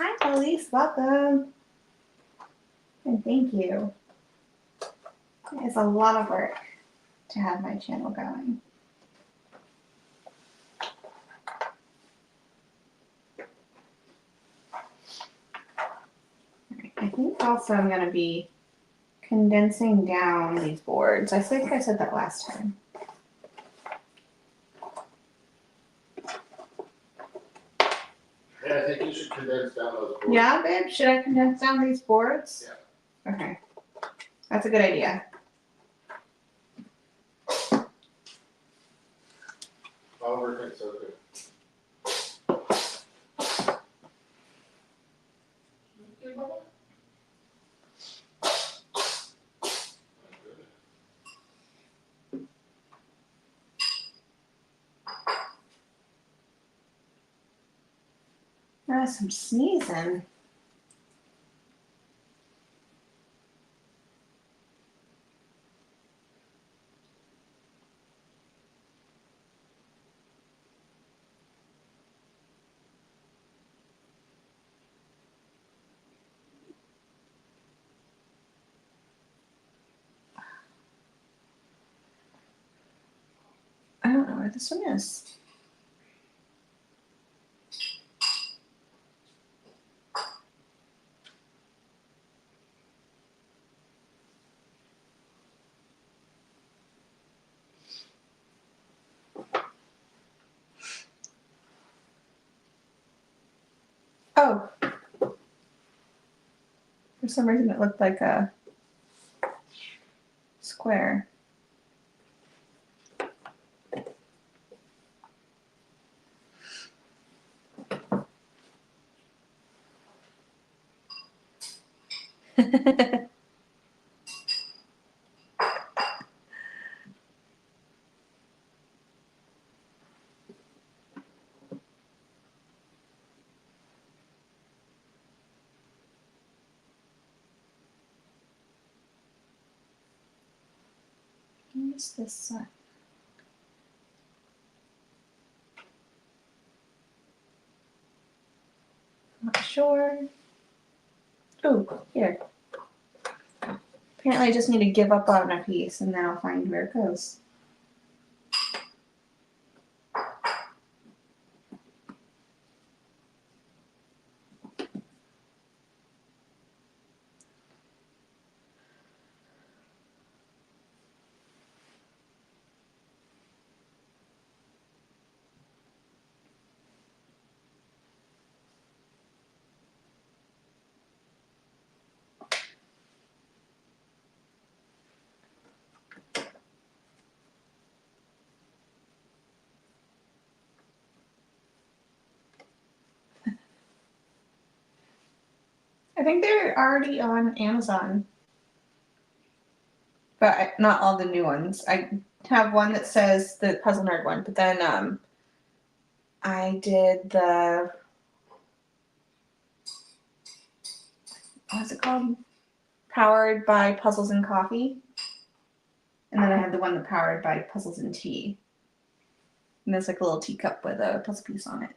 Speaker 1: Hi, Elise. Welcome. And thank you. It's a lot of work to have my channel going. I think also I'm going to be condensing down these boards. I think I said that last time.
Speaker 2: Yeah, I think you should condense down those boards.
Speaker 1: Yeah, babe? Should I condense down these boards?
Speaker 2: Yeah.
Speaker 1: Okay. That's a good idea.
Speaker 2: Oliver thinks so too.
Speaker 1: Some sneezing. I don't know where this one is. Oh. For some reason it looked like a square. What's this? sure. Oh, here. Apparently I just need to give up on a piece and then I'll find where it goes. I think they're already on Amazon, but not all the new ones. I have one that says the Puzzle Nerd one, but then I did the, what's it called? Powered by Puzzles and Coffee. And then I had the one that powered by Puzzles and Tea. And there's like a little teacup with a puzzle piece on it.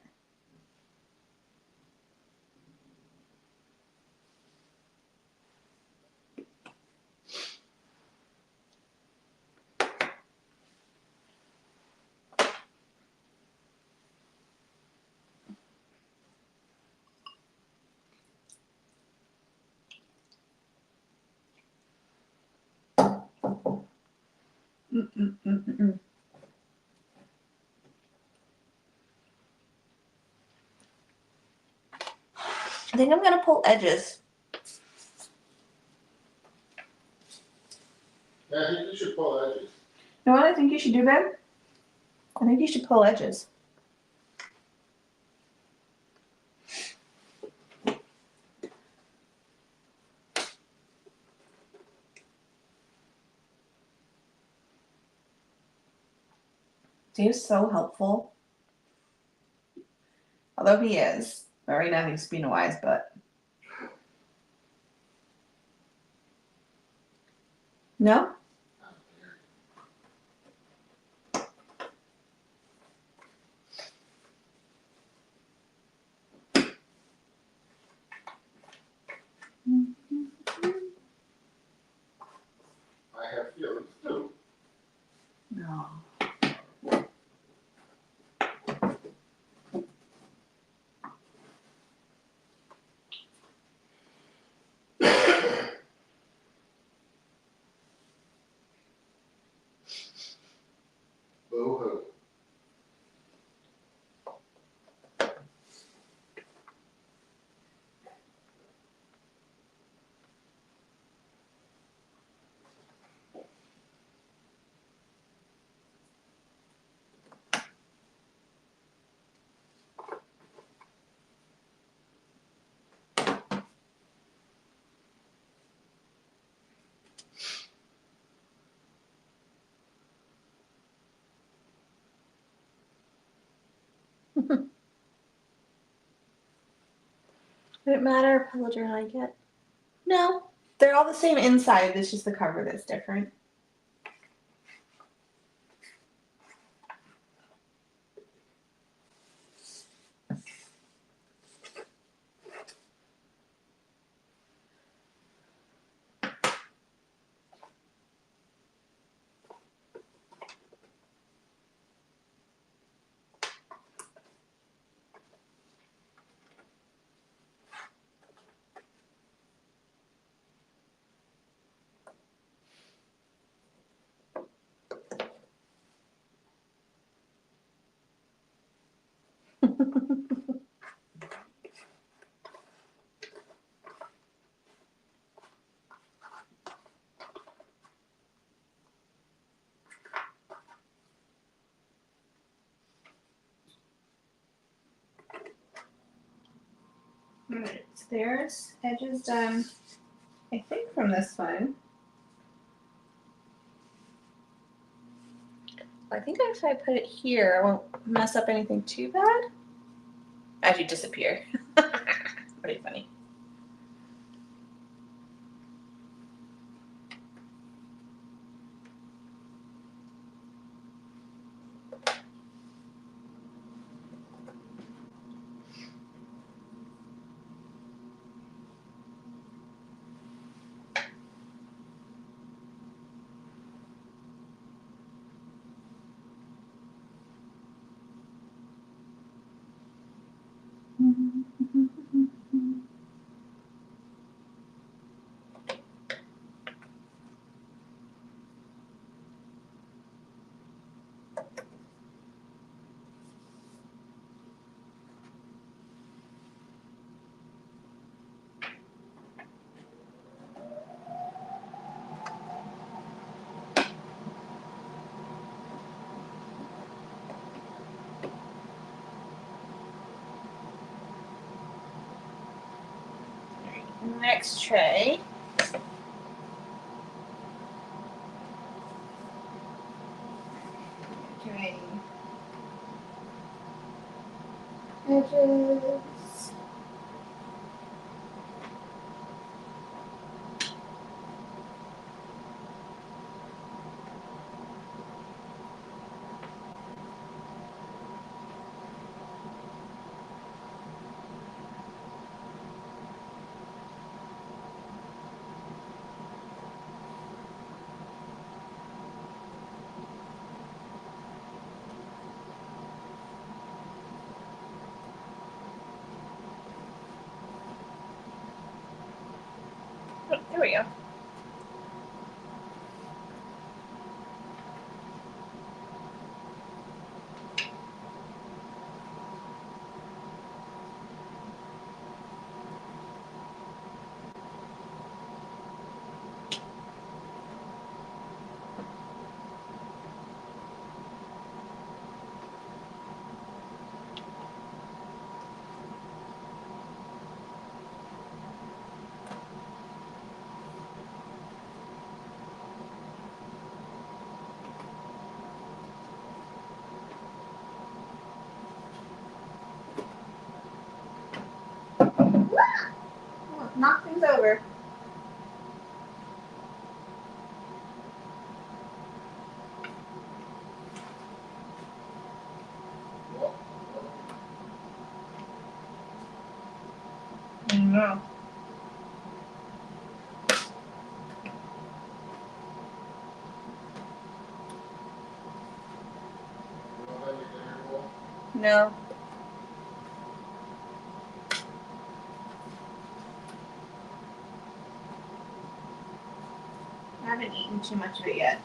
Speaker 1: Mm-mm-mm-mm. I think I'm gonna pull edges.
Speaker 2: Yeah, I think you should pull edges.
Speaker 1: You know what I think you should do, babe? I think you should pull edges. Dave's so helpful. Although he is. But right now he's being a wise butt. No?
Speaker 2: I have feelings too.
Speaker 1: No.
Speaker 2: Boo-hoo.
Speaker 1: Did it matter if puzzle journal I get? No. They're all the same inside, it's just the cover that's different. Alright, so there's edges done, I think, from this one. I think if I put it here, I won't mess up anything too bad. As you disappear. Pretty funny. Next tray. Doing edges. Oh, there we go. Oh, knock things over. No. No. I haven't eaten too much of it yet.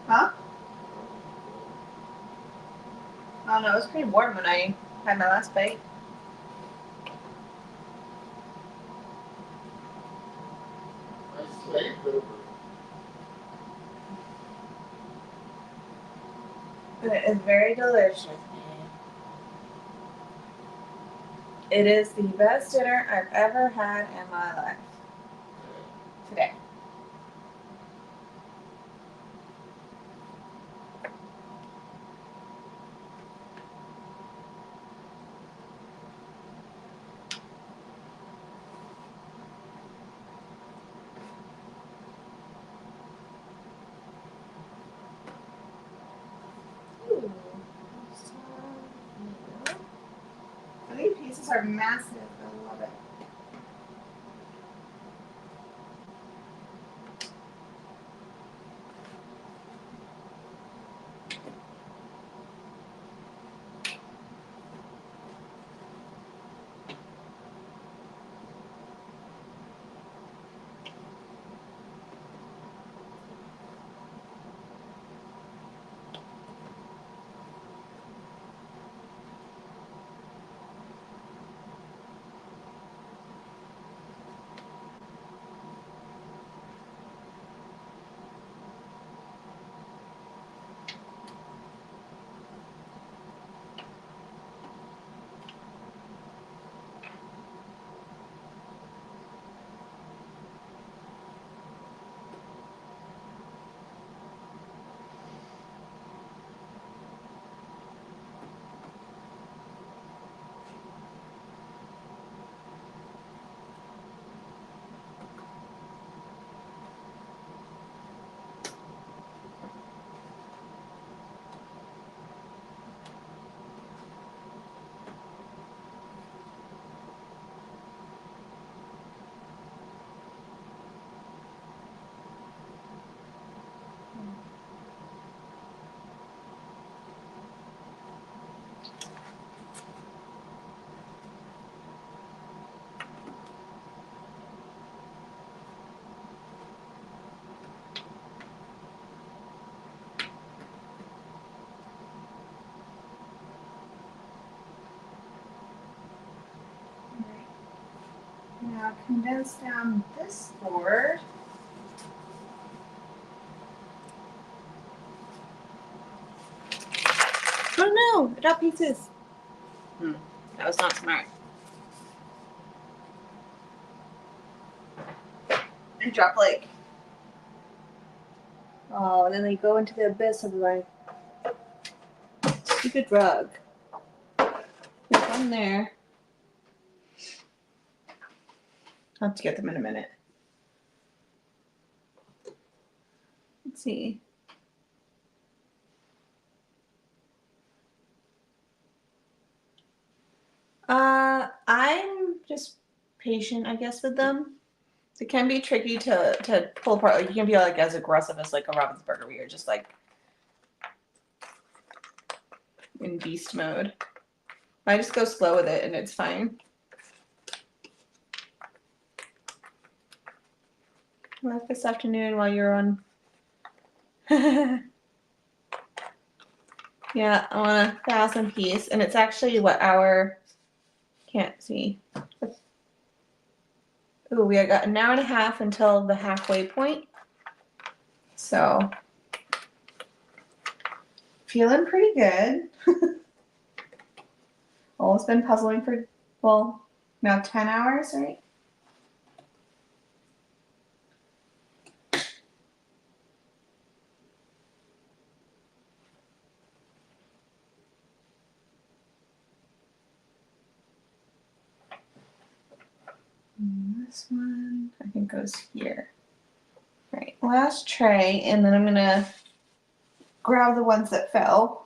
Speaker 1: Huh? Oh no, it was pretty warm when I had my last bite. But it is very delicious. It is the best dinner I've ever had in my life. Today. Ooh. So these pieces are massive. I love it. now condense down this board. Oh no, I dropped pieces. That was not smart. I dropped like, oh, and then they go into the abyss of like, stupid rug. There's one there. I'll have to get them in a minute. Let's see. I'm just patient, I guess, with them. It can be tricky to pull apart. Like you can be like as aggressive as like a Robin's Burger where you're just like in beast mode. I just go slow with it and it's fine. Left this afternoon while you're on. Yeah, I want 1,000 piece, and it's actually what our can't see. Ooh, we got an hour and a half until the halfway point. So feeling pretty good. Almost been puzzling for now 10 hours, right? This one, I think, goes here. Right, last tray, and then I'm gonna grab the ones that fell.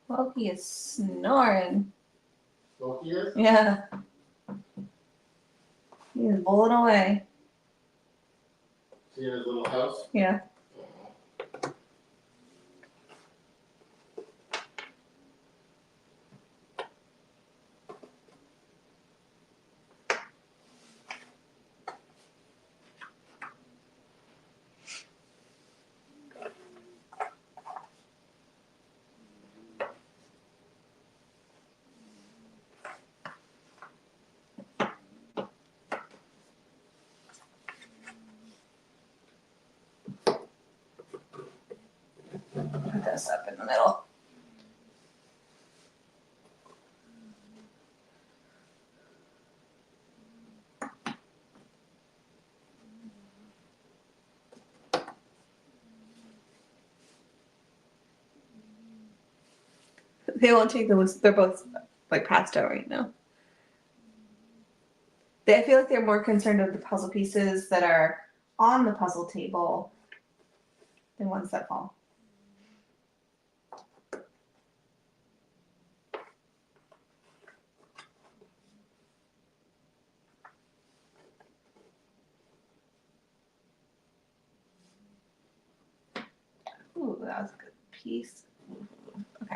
Speaker 1: Loki is snoring.
Speaker 2: Loki is?
Speaker 1: Yeah. He's bowling away.
Speaker 2: See in his little house?
Speaker 1: Yeah. Put this up in the middle. They won't take those. They're both like passed out right now. I feel like they're more concerned with the puzzle pieces that are on the puzzle table than ones that fall. Ooh, that was a good piece. Okay.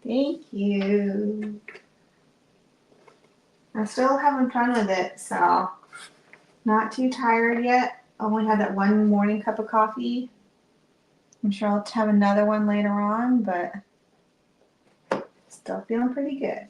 Speaker 1: Thank you. I'm still having fun with it, so not too tired yet. Only had that one morning cup of coffee. I'm sure I'll have another one later on, but still feeling pretty good.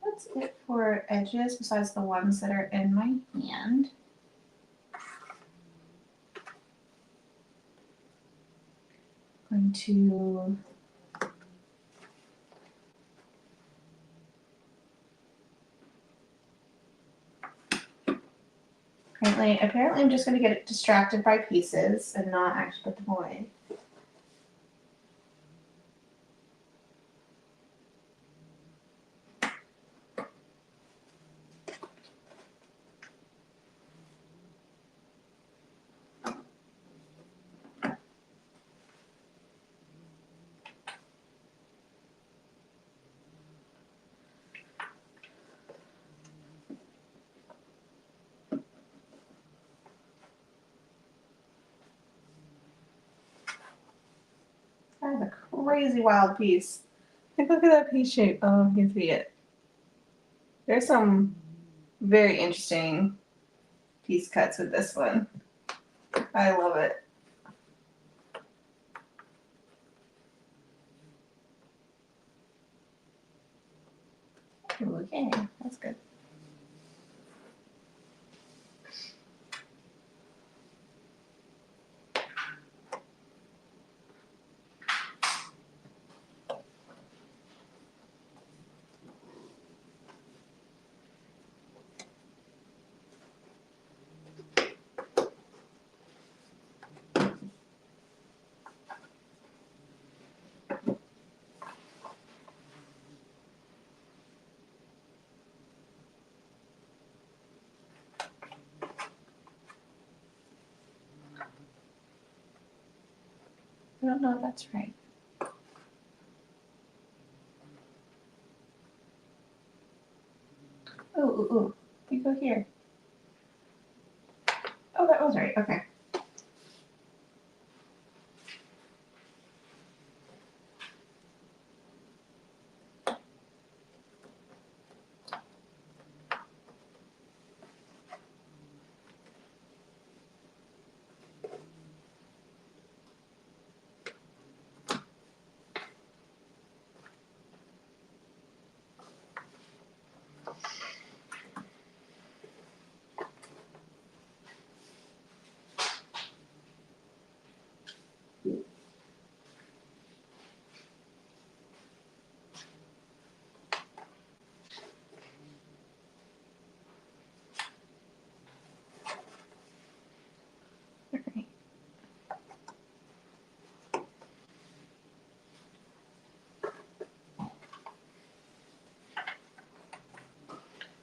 Speaker 1: That's it for edges besides the ones that are in my hand. I'm going to apparently I'm just going to get distracted by pieces and not actually put them away. That is a crazy wild piece. Like, look at that piece shape. Oh, you can see it. There's some very interesting piece cuts with this one. I love it. Okay, that's good. I don't know if that's right. Ooh. You go here. Oh, that was right. Okay. Okay.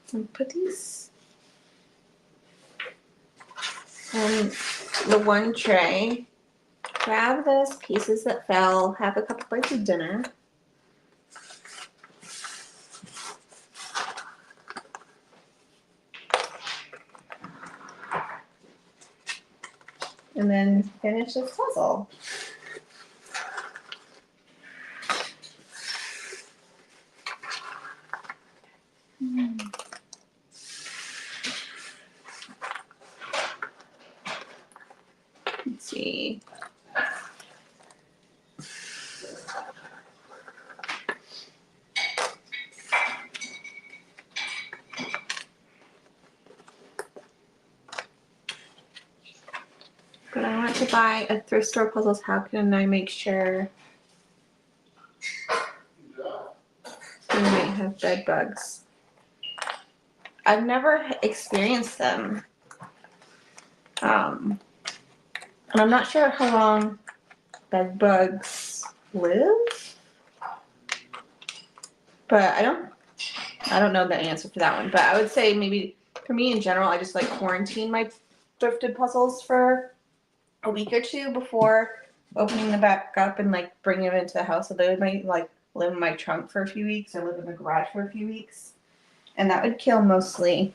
Speaker 1: So put these in the one tray. Grab those pieces that fell. Have a couple plates of dinner. And then finish this puzzle. Let's see. But I want to buy a thrift store puzzles. How can I make sure we might have bed bugs? I've never experienced them. And I'm not sure how long bed bugs live. But I don't I don't know the answer for that one, but I would say maybe for me in general, I just like quarantine my thrifted puzzles for a week or two before opening them back up and like bringing them into the house. So they might like live in my trunk for a few weeks or live in the garage for a few weeks, and that would kill mostly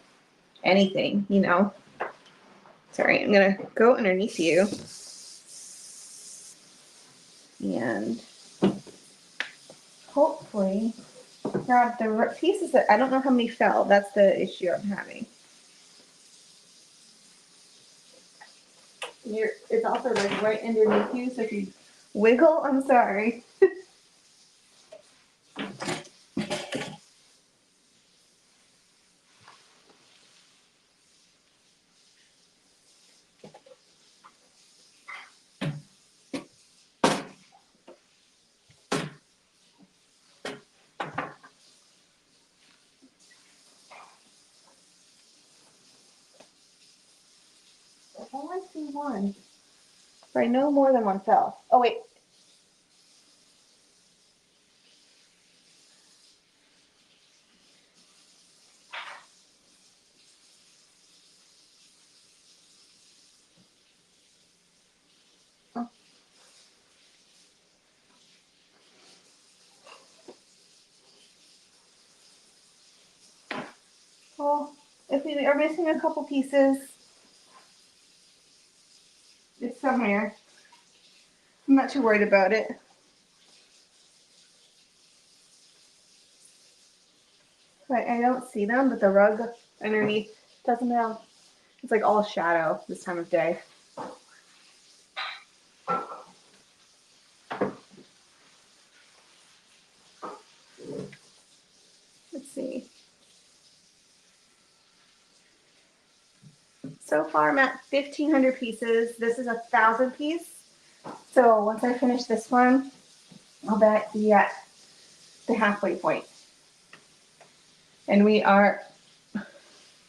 Speaker 1: anything, you know. Sorry, I'm gonna go underneath you and hopefully grab the pieces that I don't know how many fell. That's the issue I'm having. It's also like right underneath you, so if you wiggle, I'm sorry. I only see one. But I know more than one fell. Oh wait. Oh. Well, if we are missing a couple pieces, it's somewhere. I'm not too worried about it. I don't see them, but the rug underneath doesn't have. It's like all shadow this time of day. Let's see. So far, I'm at 1,500 pieces. This is 1,000 piece. So once I finish this one, I'll bet be at the halfway point. And we are,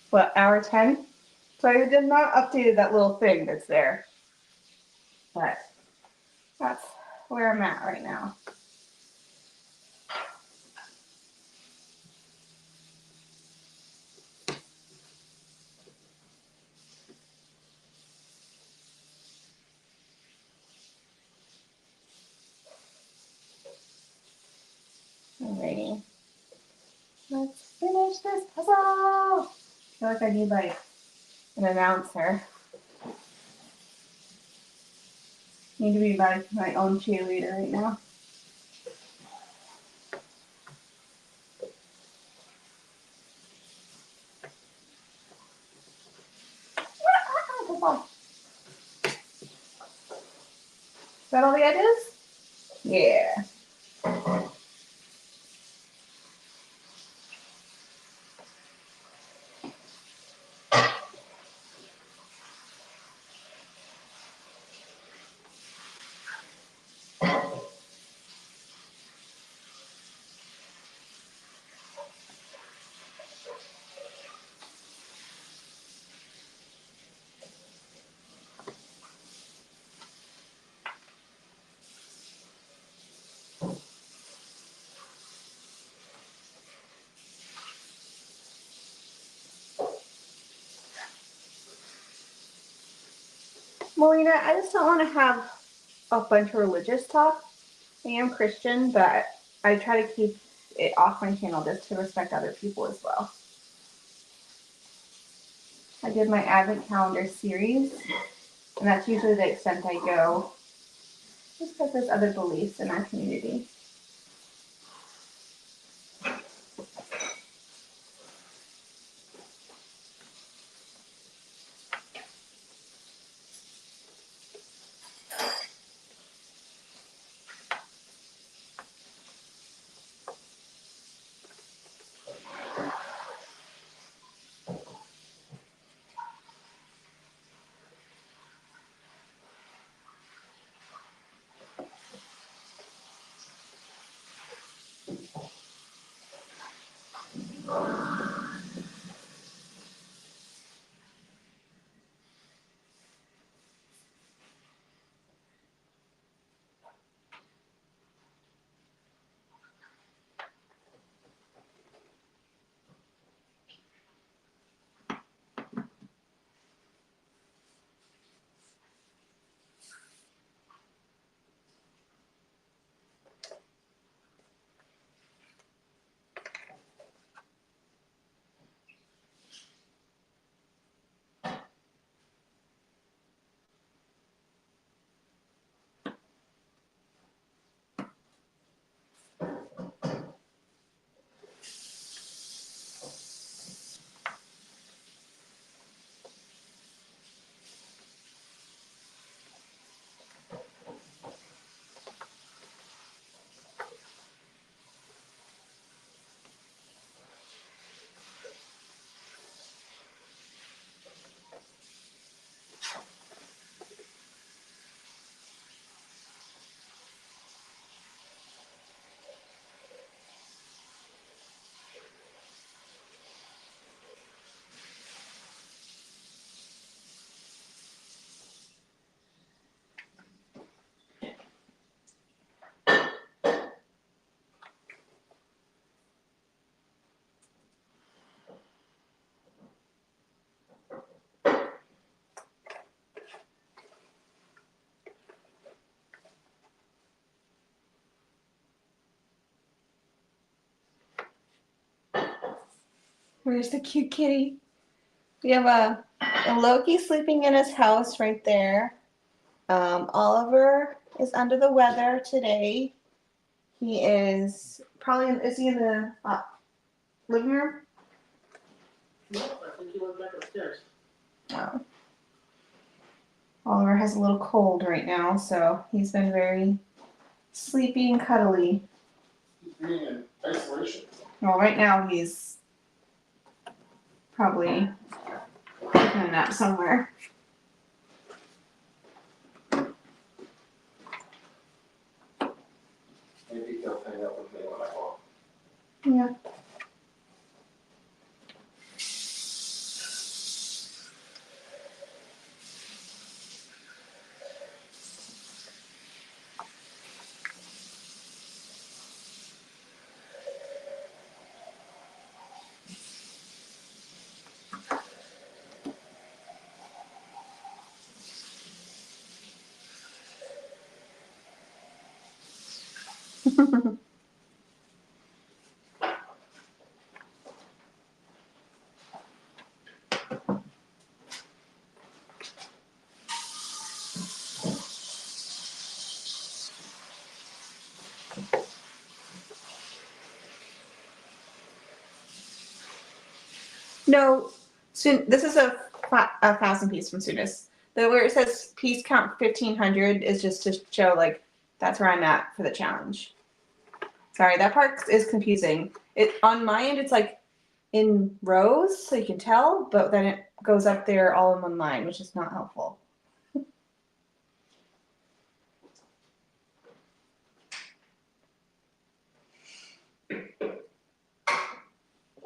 Speaker 1: what, hour 10? So I did not update that little thing that's there. But that's where I'm at right now. Alrighty. Let's finish this puzzle. I feel like I need like an announcer. Need to be like my own cheerleader right now. Is that all the edges? Yeah. Melina, I just don't want to have a bunch of religious talk. I am Christian, but I try to keep it off my channel just to respect other people as well. I did my Advent calendar series, and that's usually the extent I go, just because there's other beliefs in our community. Where's the cute kitty? We have a Loki sleeping in his house right there. Oliver is under the weather today. He is probably, is he in the living room?
Speaker 2: No, I think he went back upstairs.
Speaker 1: Oh. Oliver has a little cold right now, so he's been very sleepy and cuddly.
Speaker 2: He's being in isolation.
Speaker 1: Well, right now he's probably taking a nap somewhere.
Speaker 2: Maybe he'll hang out with me when I walk.
Speaker 1: Yeah. No, soon. This is a 1,000 piece from Soonness. The where it says piece count 1,500 is just to show like that's where I'm at for the challenge. Sorry, that part is confusing. It on my end it's like in rows so you can tell, but then it goes up there all in one line, which is not helpful.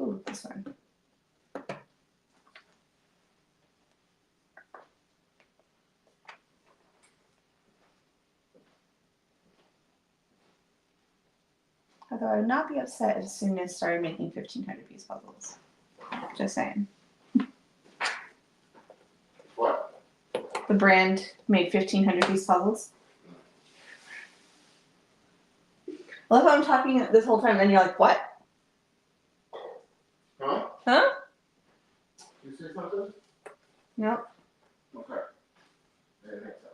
Speaker 1: Ooh, this one. Although I would not be upset as soon as started making 1,500 piece puzzles. Just saying.
Speaker 2: What?
Speaker 1: The brand made 1,500 piece puzzles. I love how I'm talking this whole time, and you're like, what?
Speaker 2: Huh?
Speaker 1: Huh?
Speaker 2: You say something?
Speaker 1: Nope.
Speaker 2: Okay. I didn't think so.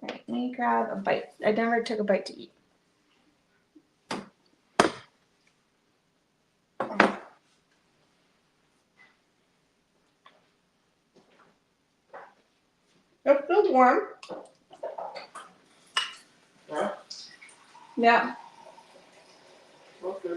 Speaker 1: All right, let me grab a bite. I never took a bite to eat. It's still warm.
Speaker 2: Huh?
Speaker 1: Yeah.
Speaker 2: Okay.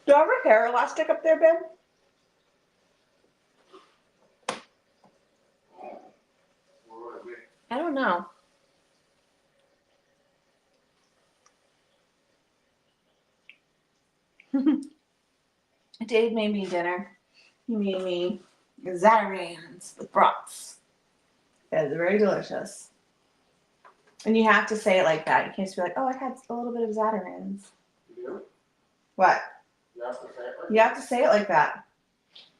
Speaker 1: Do I have a hair elastic up there, Ben?
Speaker 2: Where would it be?
Speaker 1: I don't know. Dave made me dinner. He made me Zatarain's with brats. It was very delicious. And you have to say it like that. You can't just be like, oh, I had a little bit of Zatarain's.
Speaker 2: You do?
Speaker 1: What?
Speaker 2: You have to say it like
Speaker 1: You have to say it like that.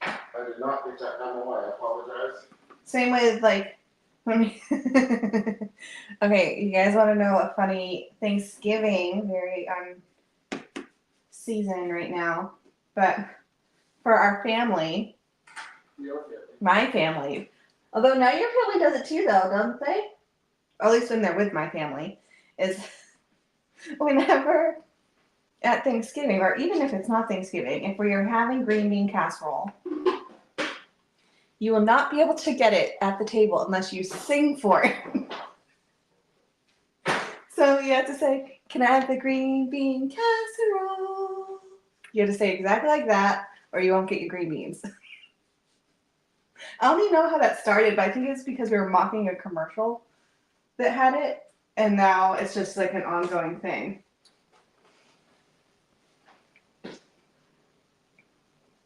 Speaker 2: I did not get that memo. I apologize.
Speaker 1: Same with like when we okay, you guys want to know a funny Thanksgiving, very season right now. But for our family,
Speaker 2: You okay?
Speaker 1: my family, although now your family does it too though, don't they? Or at least when they're with my family, is whenever at Thanksgiving, or even if it's not Thanksgiving, if we are having green bean casserole, you will not be able to get it at the table unless you sing for it. So you have to say, can I have the green bean casserole? You have to say exactly like that, or you won't get your green beans. I don't even know how that started, but I think it's because we were mocking a commercial that had it, and now it's just like an ongoing thing.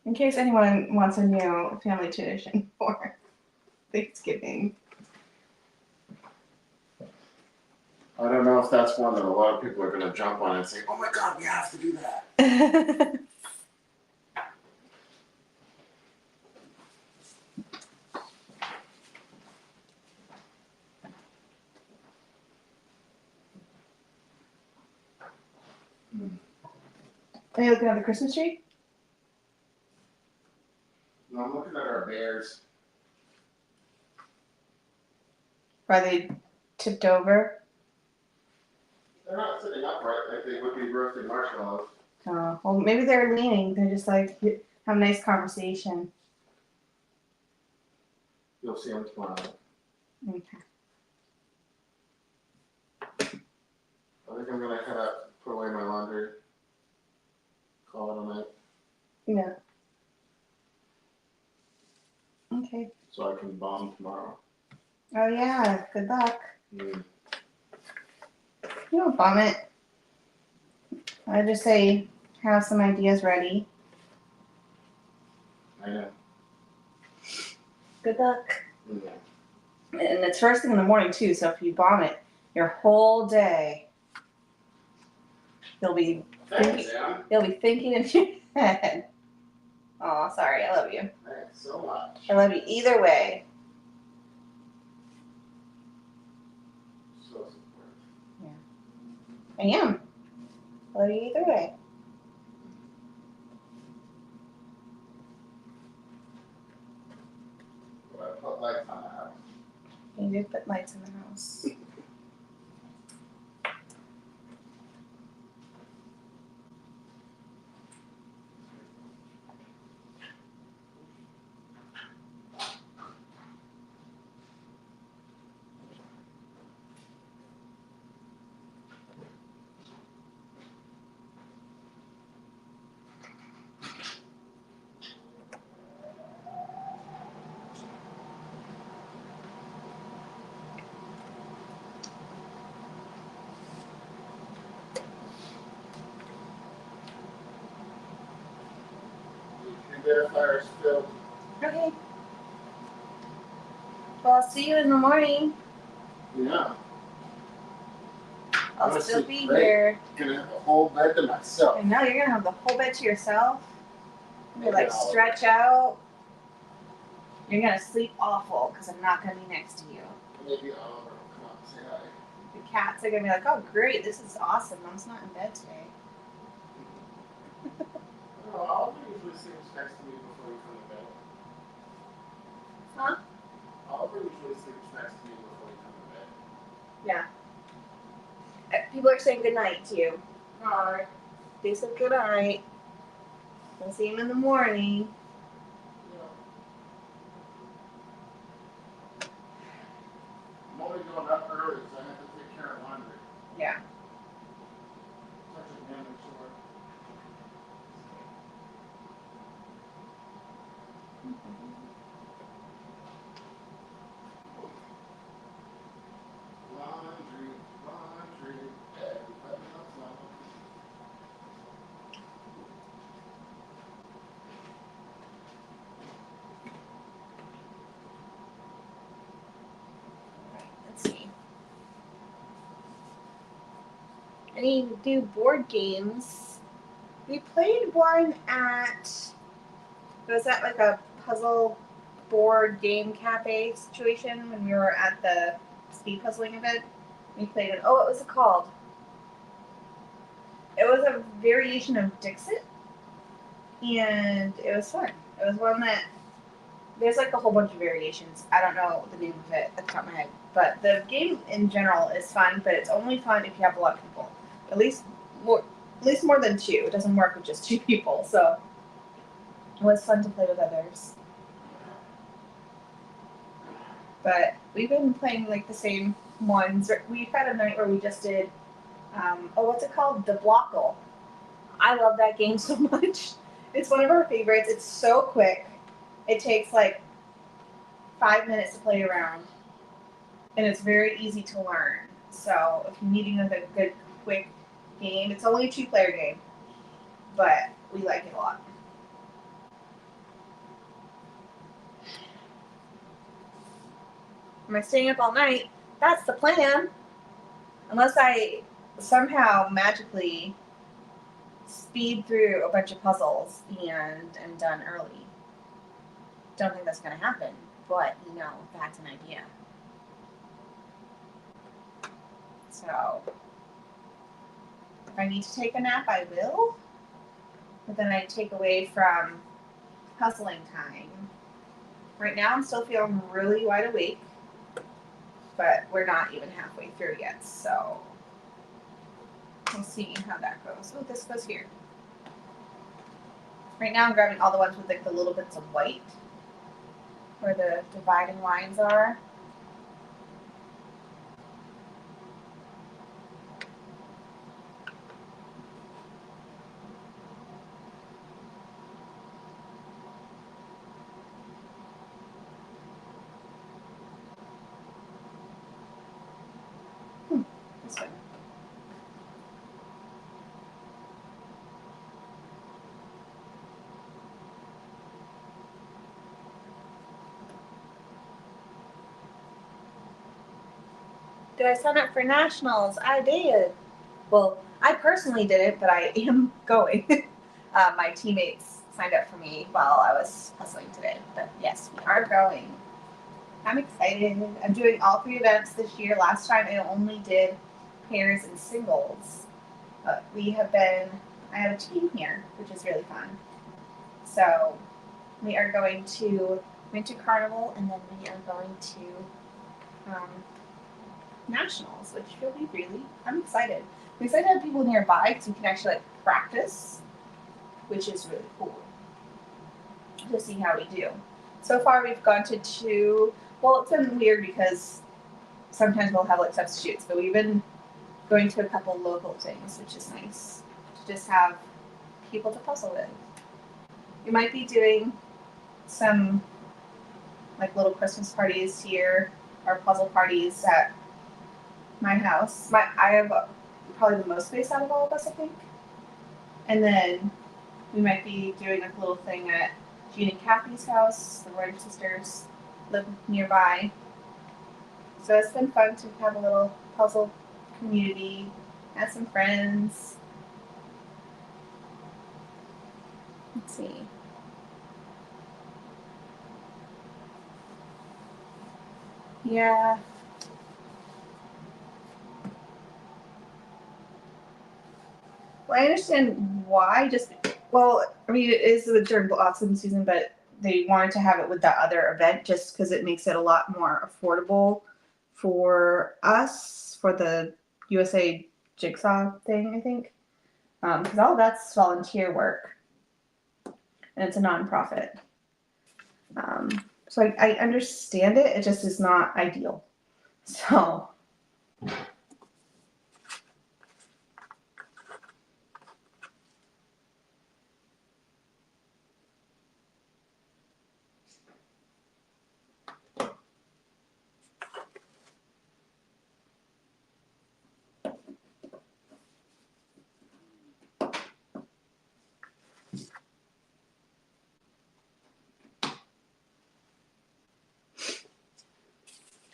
Speaker 1: In case anyone wants a new family tradition for Thanksgiving.
Speaker 2: I don't know if that's one that a lot of people are going to jump on and say, oh my God, we have to do that.
Speaker 1: Are you looking at the Christmas tree?
Speaker 2: No, I'm looking at our bears.
Speaker 1: Are they tipped over?
Speaker 2: They're not sitting upright like they would be roasting marshmallows.
Speaker 1: Oh, well, maybe they're leaning. They're just like, have a nice conversation.
Speaker 2: You'll see them tomorrow.
Speaker 1: Okay.
Speaker 2: I think I'm going to head up, put away my laundry, call it a night,
Speaker 1: Yeah. Okay.
Speaker 2: so I can bomb tomorrow.
Speaker 1: Oh, yeah. Good luck.
Speaker 2: Mm.
Speaker 1: You don't bum it. I just say, have some ideas ready.
Speaker 2: I know.
Speaker 1: Good luck.
Speaker 2: Mm.
Speaker 1: And it's first thing in the morning, too, so if you bomb it, your whole day, you'll be
Speaker 2: Thanks, Sam.
Speaker 1: you'll be thinking in your head. Oh, sorry. I love you.
Speaker 2: Thanks so much.
Speaker 1: I love you either way.
Speaker 2: So supportive.
Speaker 1: I am. I love you either way.
Speaker 2: But I put lights on the house.
Speaker 1: You did put lights in the house.
Speaker 2: The humidifier is filled.
Speaker 1: Okay. Well, I'll see you in the morning.
Speaker 2: Yeah.
Speaker 1: I'll still be here.
Speaker 2: I'm gonna have a whole bed to myself.
Speaker 1: I know, you're gonna have the whole bed to yourself. You're
Speaker 2: Maybe
Speaker 1: like
Speaker 2: all of
Speaker 1: stretch out. You're gonna sleep awful because I'm not gonna be next to you.
Speaker 2: Maybe Oliver will come up and say hi.
Speaker 1: The cats are gonna be like, oh great, this is awesome. Mom's not in bed today.
Speaker 2: No, Oliver usually sleeps next to me before we come to bed.
Speaker 1: Huh?
Speaker 2: Oliver usually sleeps next to me before we come to bed.
Speaker 1: Yeah. People are saying good night to you. Alright. They said good night. I'll see him in the morning.
Speaker 2: Yeah. I'm only going up early, so I have to take care of laundry.
Speaker 1: Yeah.
Speaker 2: Such a manly chore. Laundry, laundry, everybody loves laundry.
Speaker 1: Let's see. Any new board games? We played one it was at like a puzzle board game cafe situation when we were at the speed puzzling event. We played it. Oh, what was it called? It was a variation of Dixit, and it was fun. It was one that there's like a whole bunch of variations. I don't know the name of it at the top of my head, but the game in general is fun. But it's only fun if you have a lot of people. At least more than two. It doesn't work with just two people. So it was fun to play with others. But we've been playing like the same ones. We've had a night where we just did, what's it called? The Blockle. I love that game so much. It's one of our favorites. It's so quick. It takes like 5 minutes to play around, and it's very easy to learn. So if you're needing like a good, quick game, it's only a 2-player game, but we like it a lot. Am I staying up all night? That's the plan. unless I somehow magically speed through a bunch of puzzles and am done early. Don't think that's going to happen, but that's an idea. So if I need to take a nap, I will, but then I take away from puzzling time. Right now, I'm still feeling really wide awake, but we're not even halfway through yet, so we'll see how that goes. Oh, this goes here. Right now, I'm grabbing all the ones with like the little bits of white, where the dividing lines are. This one. Did I sign up for nationals? I did. Well, I personally didn't, but I am going. My teammates signed up for me while I was hustling today. But yes, we are going. I'm excited. I'm doing all 3 events this year. Last time I only did pairs and singles. But I have a team here, which is really fun. So we are going to Winter Carnival, and then we are going to nationals, which will be I'm excited. I'm excited to have people nearby because we can actually practice, which is really cool to see how we do. So far, we've gone to 2. Well, it's been weird because sometimes we'll have substitutes, but we've been going to a couple local things, which is nice to just have people to puzzle with. We might be doing some little Christmas parties here, or puzzle parties at my house. I have probably the most space out of all of us, I think. And then we might be doing a little thing at Jean and Kathy's house. The Royer sisters live nearby. So it's been fun to have a little puzzle community, have some friends. Let's see. Yeah. Well, I understand why. It is during blossom season, but they wanted to have it with that other event just because it makes it a lot more affordable for us for the USA Jigsaw thing, I think. Because all that's volunteer work, and it's a nonprofit. So I understand it. It just is not ideal. So.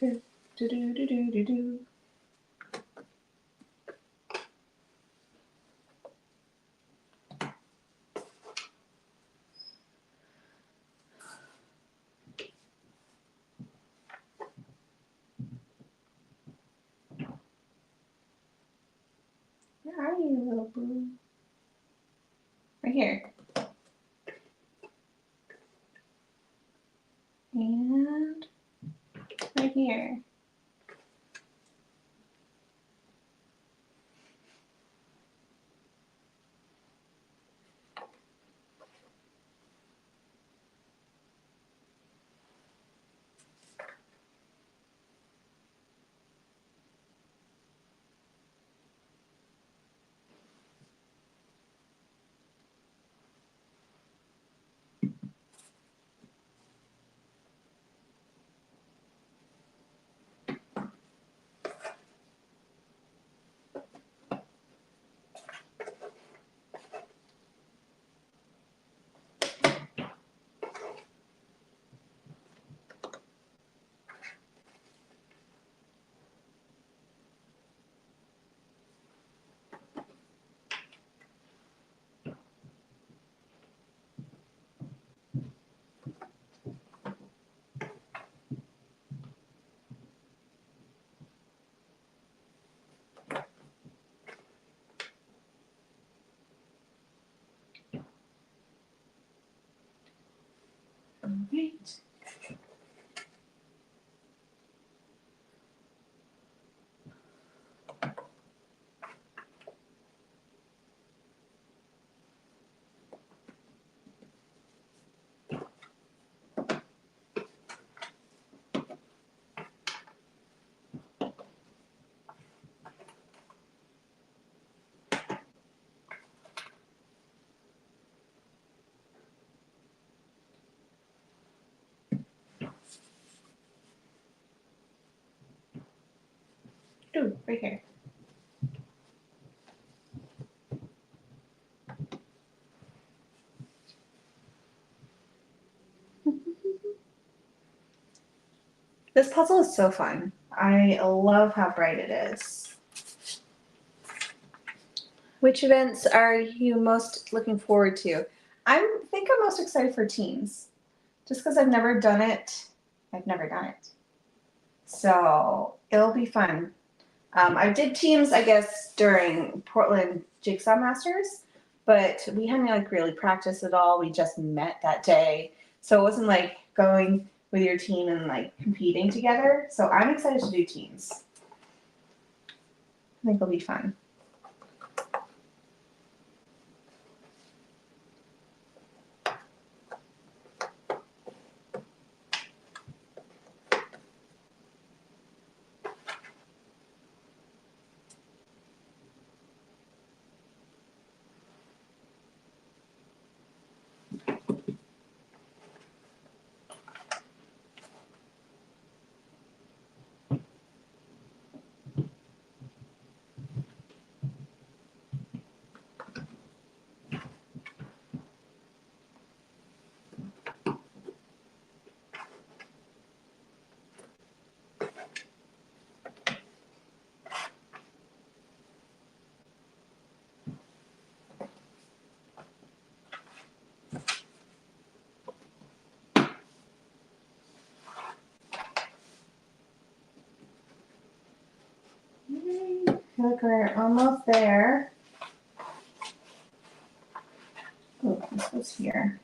Speaker 1: Do, do, do, do, do, do, do. Where are you, little boo? Right here. And right here. right. Ooh, right here. This puzzle is so fun. I love how bright it is. Which events are you most looking forward to? I think I'm most excited for teams. Just because I've never done it. I've never done it. So it'll be fun. I did teams, I guess, during Portland Jigsaw Masters, but we hadn't like really practiced at all. We just met that day. So it wasn't like going with your team and like competing together. So I'm excited to do teams. I think it'll be fun. Look, we're almost there. Oh, this was here.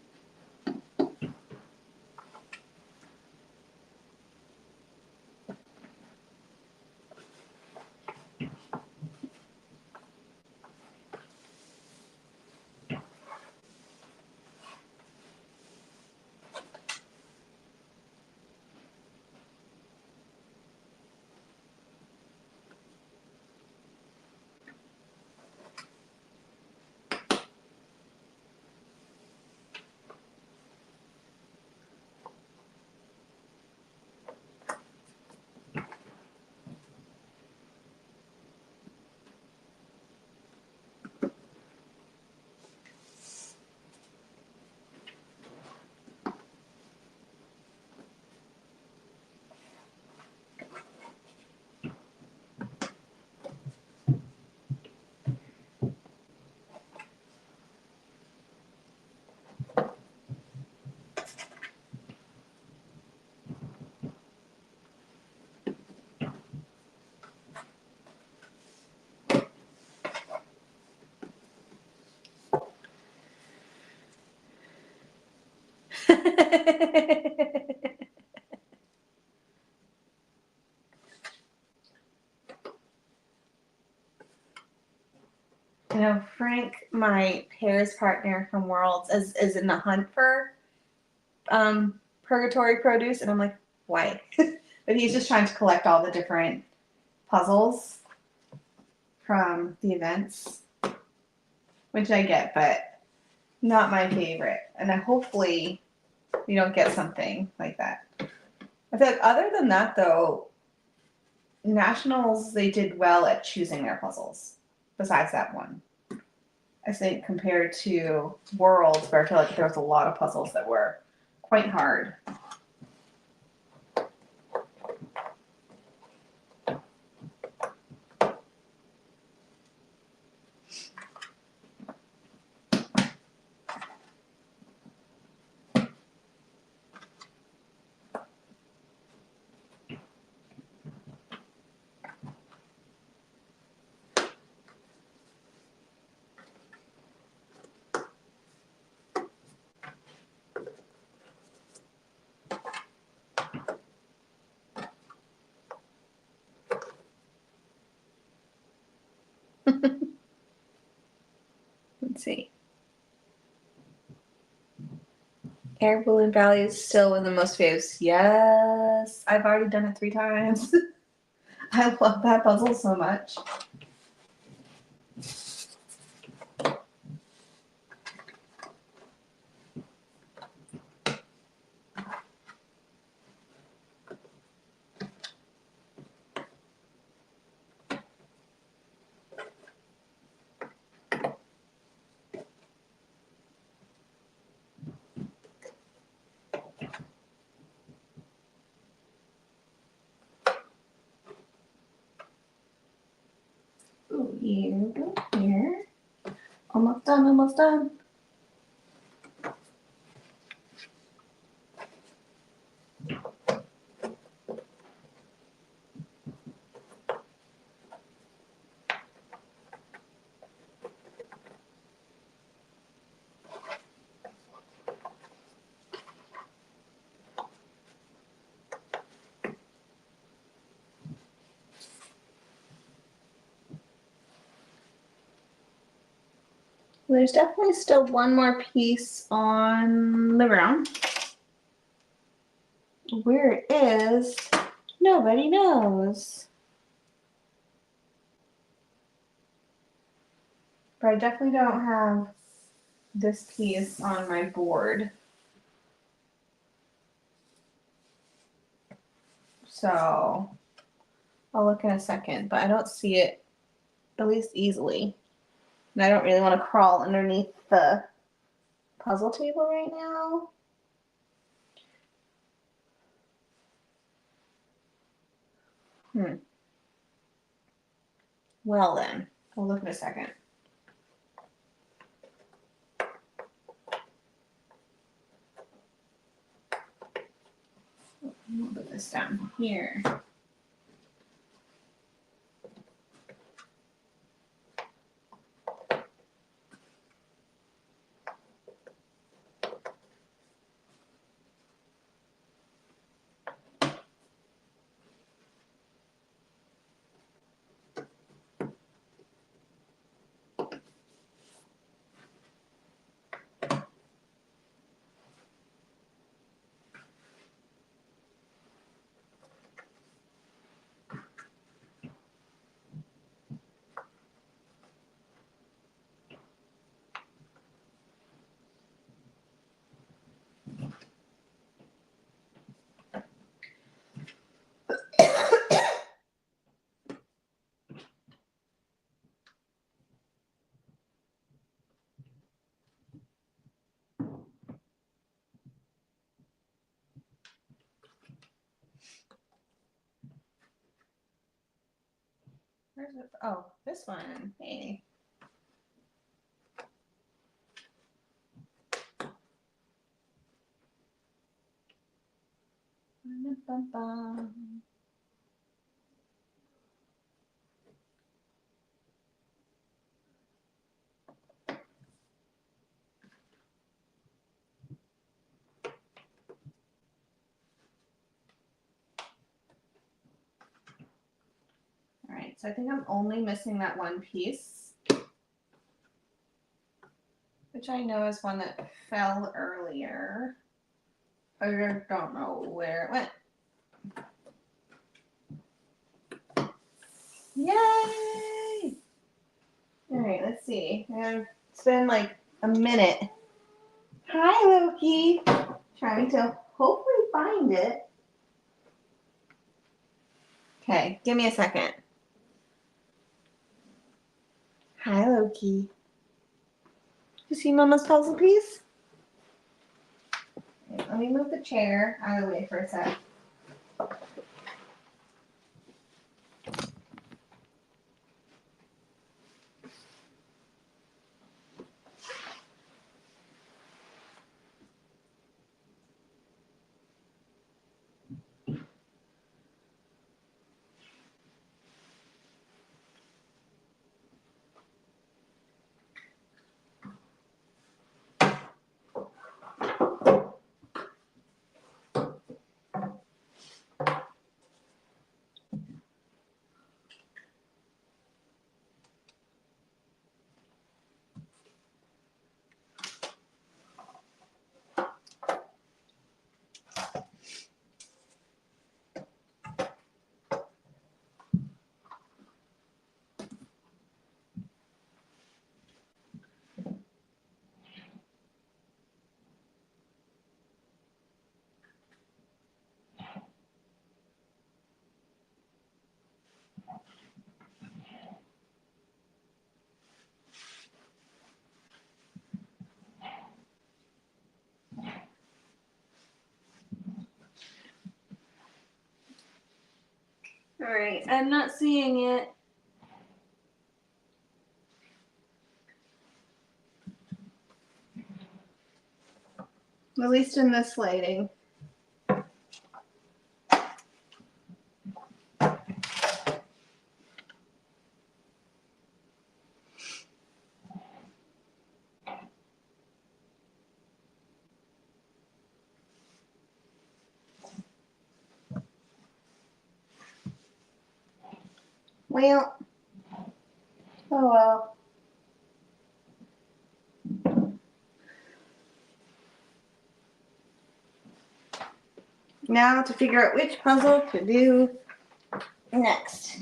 Speaker 1: You know, Frank, my pairs partner from Worlds, is in the hunt for purgatory produce, and I'm like, why? But he's just trying to collect all the different puzzles from the events, which I get, but not my favorite. And I hopefully we don't get something like that. I feel like other than that, though, Nationals, they did well at choosing their puzzles, besides that one. I think compared to Worlds, where I feel like there was a lot of puzzles that were quite hard. Let's see. Air balloon valley is still one of the most faves. Yes, I've already done it 3 times. I love that puzzle so much. Ooh, here. Almost done, almost done. There's definitely still one more piece on the ground. Where it is, nobody knows. But I definitely don't have this piece on my board. So I'll look in a second, but I don't see it, at least easily. And I don't really want to crawl underneath the puzzle table right now. Well then, I'll look in a second. I'll put this down here. Where's it? Oh, this one. Hey. Bum-bum-bum. All right, so I think I'm only missing that one piece, which I know is one that fell earlier. I don't know where it went. Yay! All right, let's see. It's been like a minute. Hi, Loki. Trying to hopefully find it. Okay, give me a second. Hi, Loki. You see Mama's puzzle piece? Let me move the chair out of the way for a sec. All right, I'm not seeing it. At least in this lighting. Well, oh well. Now to figure out which puzzle to do next.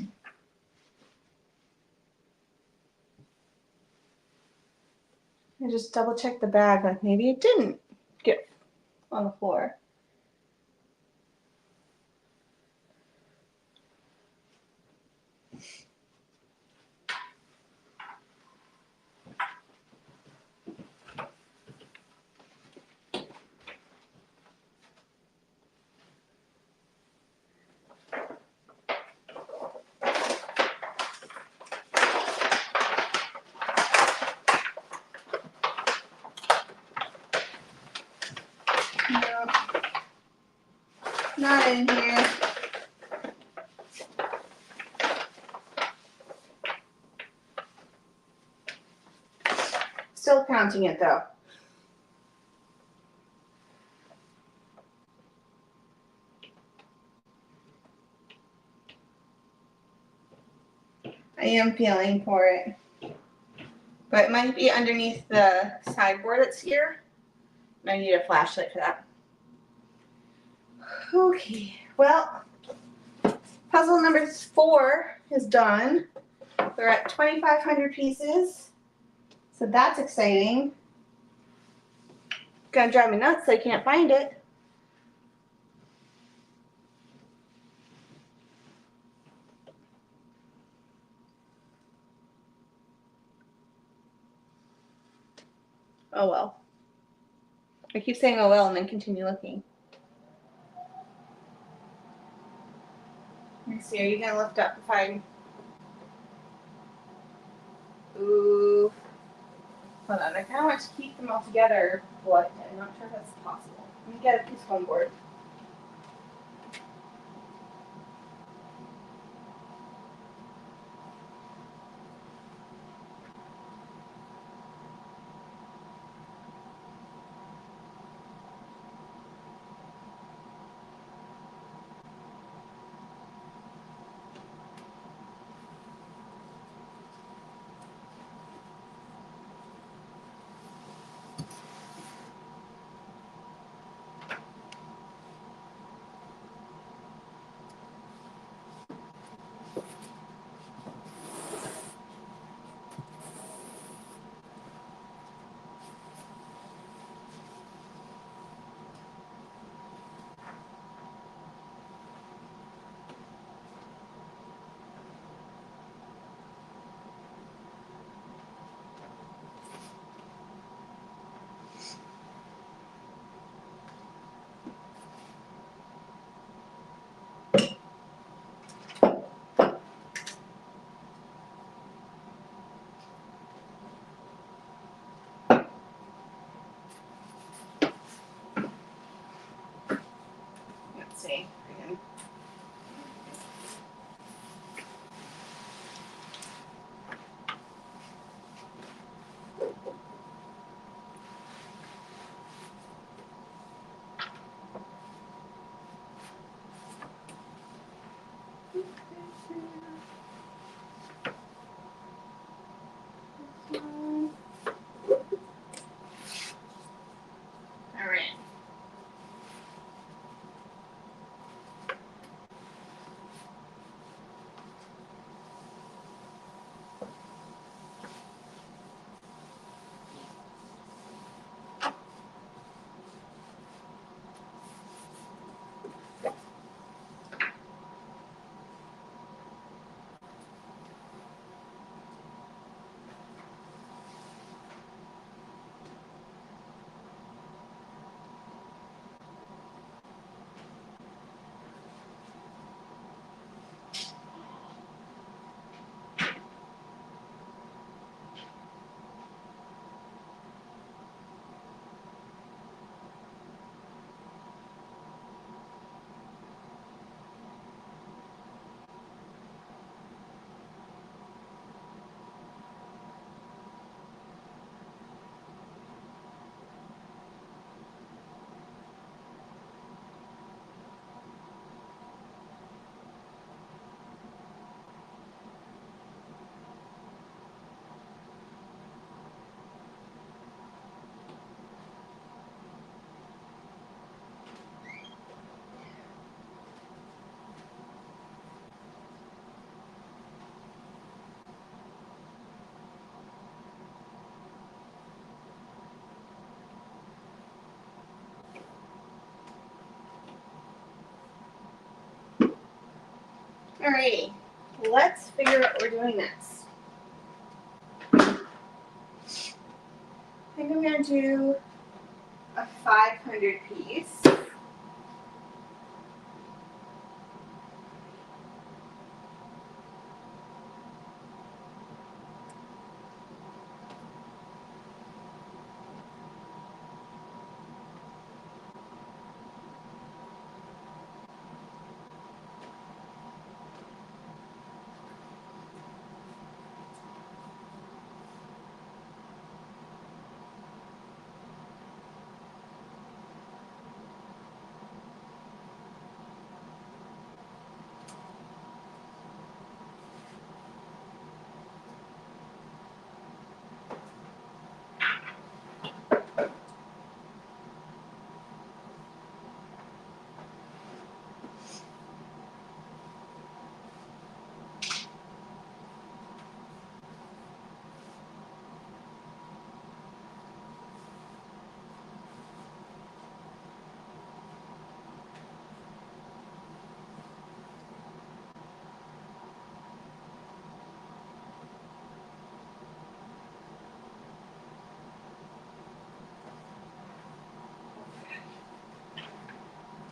Speaker 1: I just double checked the bag, like maybe it didn't get on the floor. No, not in here. Still counting it though. I am feeling for it. But it might be underneath the sideboard that's here. I need a flashlight for that. Okay, well, puzzle number 4 is done. We're at 2,500 pieces. So that's exciting. Gonna drive me nuts, I can't find it. Oh well. I keep saying oh well and then continue looking. Let me see, are you gonna lift up if I... Ooh. Hold on, I kinda want to keep them all together, but I'm not sure if that's possible. Let me get a piece of foam board. Alrighty, let's figure out what we're doing next. I think I'm gonna do a 500 piece.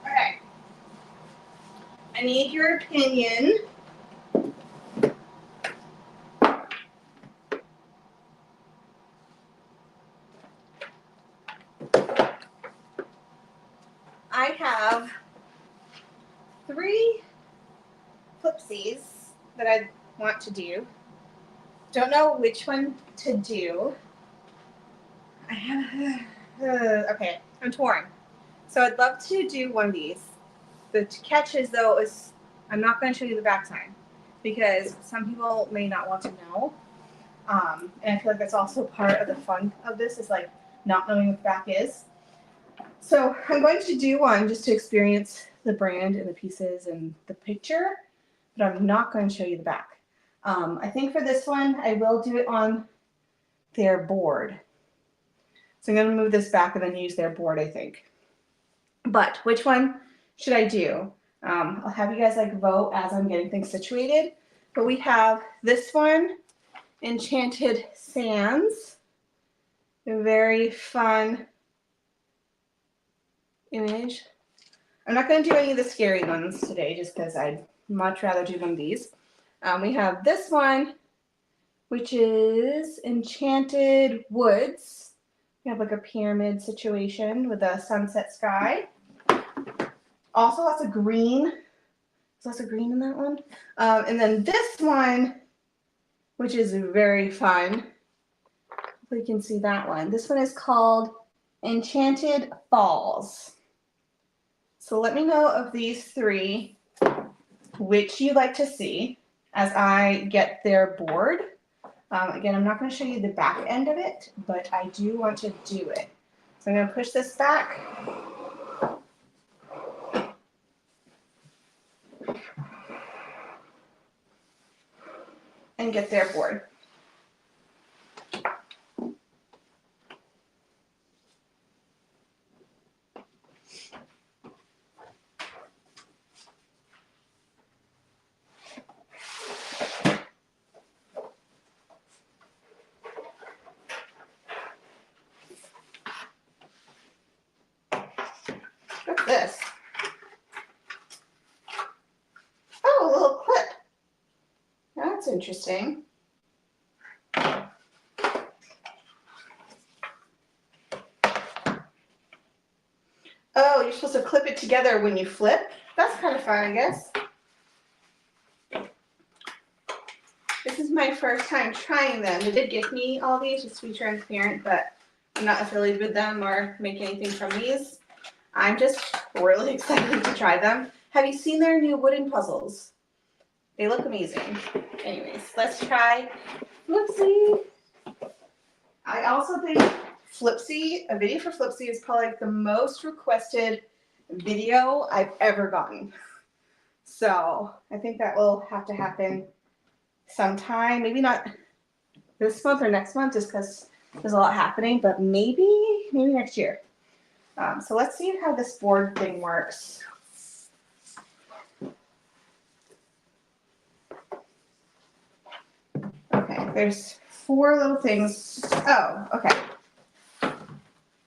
Speaker 1: Okay. I need your opinion. I have 3 flipsies that I want to do. Don't know which one to do. I have, okay, I'm torn. So I'd love to do one of these. The catch is though is I'm not going to show you the backside because some people may not want to know. And I feel like that's also part of the fun of this is like not knowing what the back is. So I'm going to do one just to experience the brand and the pieces and the picture, but I'm not going to show you the back. I think for this one, I will do it on their board. So I'm going to move this back and then use their board, I think. But which one should I do? I'll have you guys like vote as I'm getting things situated. But we have this one, Enchanted Sands. A very fun image. I'm not going to do any of the scary ones today just because I'd much rather do one of these. We have this one, which is Enchanted Woods. We have like a pyramid situation with a sunset sky. Also lots of green. There's lots of green in that one. And then this one, which is very fun. Hopefully you can see that one. This one is called Enchanted Falls. So let me know of these 3 which you'd like to see as I get their board. Again, I'm not going to show you the back end of it, but I do want to do it. So I'm going to push this back. And get their board. What's this? Oh, a little clip. That's interesting. Oh, you're supposed to clip it together when you flip? That's kind of fun, I guess. This is my first time trying them. They did give me all these just to be transparent, but I'm not affiliated with them or make anything from these. I'm just really excited to try them. Have you seen their new wooden puzzles? They look amazing. Anyways, let's try Flipsi. I also think Flipsi, a video for Flipsi is probably like the most requested video I've ever gotten. So I think that will have to happen sometime, maybe not this month or next month just because there's a lot happening, but maybe next year. So let's see how this board thing works. There's 4 little things. Oh, okay.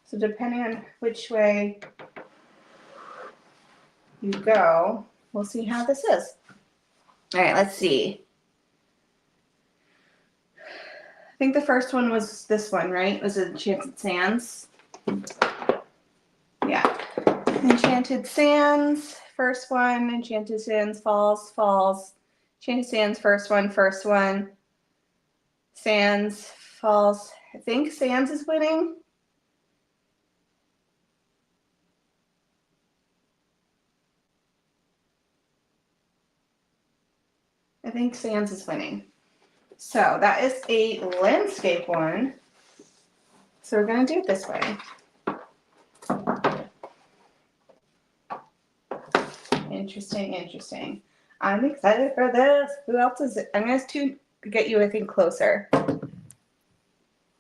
Speaker 1: So depending on which way you go, we'll see how this is. All right, let's see. I think the first one was this one, right? Was it Enchanted Sands? Yeah. Enchanted Sands, first one. Enchanted Sands, Falls, Falls. Enchanted Sands, first one. Sands, Falls. I think Sands is winning. I think Sands is winning. So that is a landscape one. So we're going to do it this way. Interesting, interesting. I'm excited for this. Who else is it? I'm going to get you, I think, closer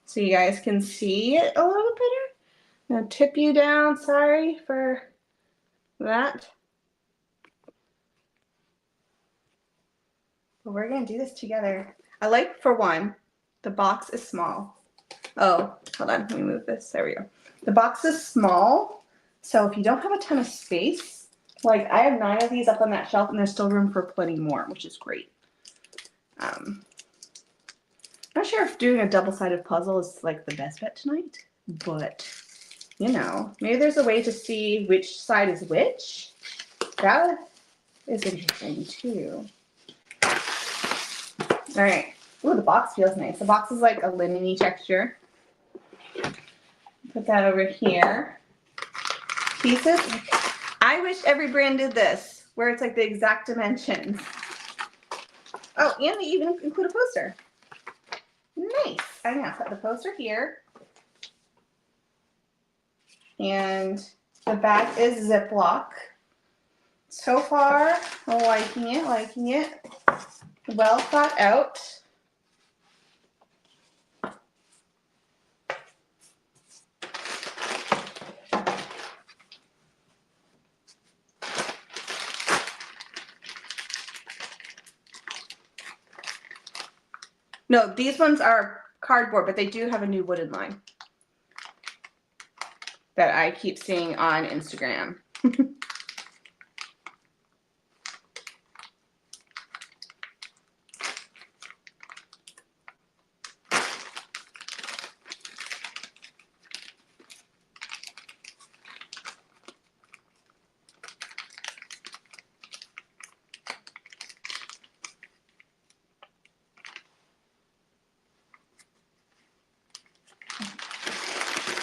Speaker 1: so you guys can see it a little better. I'm going to tip you down. Sorry for that. But we're going to do this together. I like, for one, the box is small. Oh, hold on. Let me move this. There we go. The box is small, so if you don't have a ton of space, like I have 9 of these up on that shelf, and there's still room for plenty more, which is great. Not sure if doing a double-sided puzzle is like the best bet tonight, but you know, maybe there's a way to see which side is which. That is interesting too. All right. Ooh, the box feels nice. The box is like a linen-y texture. Put that over here. Pieces. I wish every brand did this, where it's like the exact dimensions. Oh, and they even include a poster. Nice. I'm gonna put the poster here. And the bag is Ziploc. So far, liking it. Well thought out. No, these ones are cardboard, but they do have a new wooden line that I keep seeing on Instagram.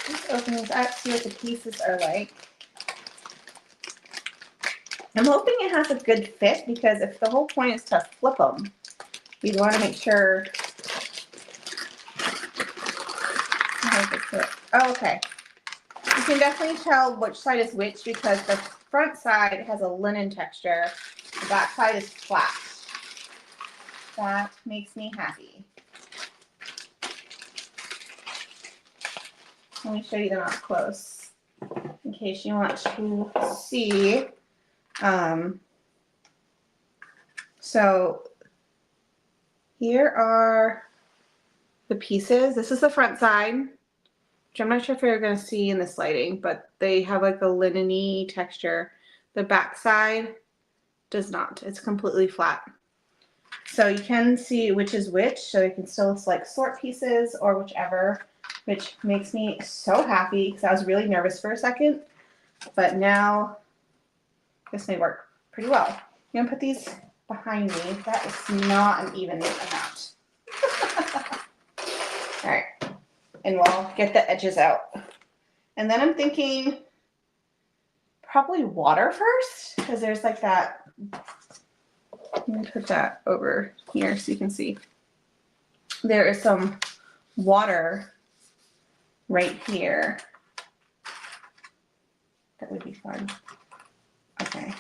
Speaker 1: Let's open these up, see what the pieces are like. I'm hoping it has a good fit, because if the whole point is to flip them, you'd want to make sure. Oh, okay. You can definitely tell which side is which, because the front side has a linen texture, the back side is flat. That makes me happy. Let me show you them up close in case you want to see. So here are the pieces. This is the front side, which I'm not sure if you're going to see in this lighting, but they have like a linen-y texture. The back side does not. It's completely flat. So you can see which is which, so you can still like sort pieces or whichever, which makes me so happy, because I was really nervous for a second, but now this may work pretty well. I'm going to put these behind me. That is not an even amount. All right, and we'll get the edges out. And then I'm thinking probably water first, because there's like that. Let me put that over here so you can see. There is some water right here. That would be fun. Okay.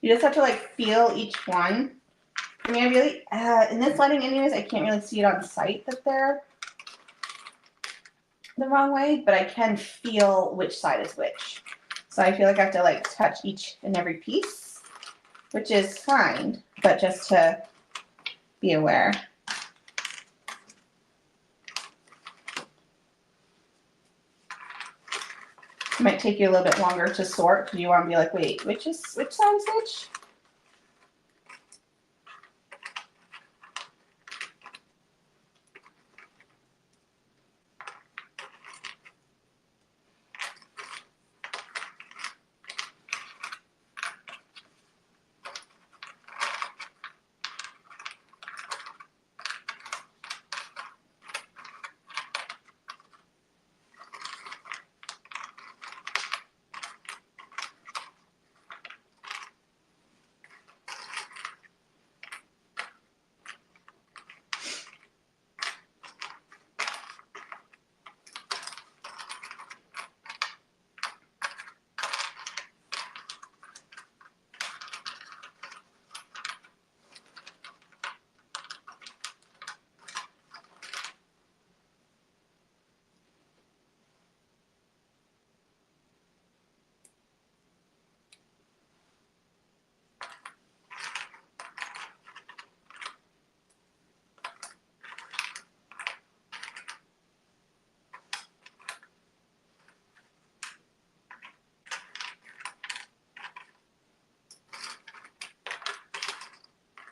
Speaker 1: You just have to like feel each one I mean, I really, in this lighting anyways, I can't really see it on site that they're the wrong way, but I can feel which side is which. So I feel like I have to like touch each and every piece, which is fine, but just to be aware. It might take you a little bit longer to sort because you want to be like, wait, which side is which?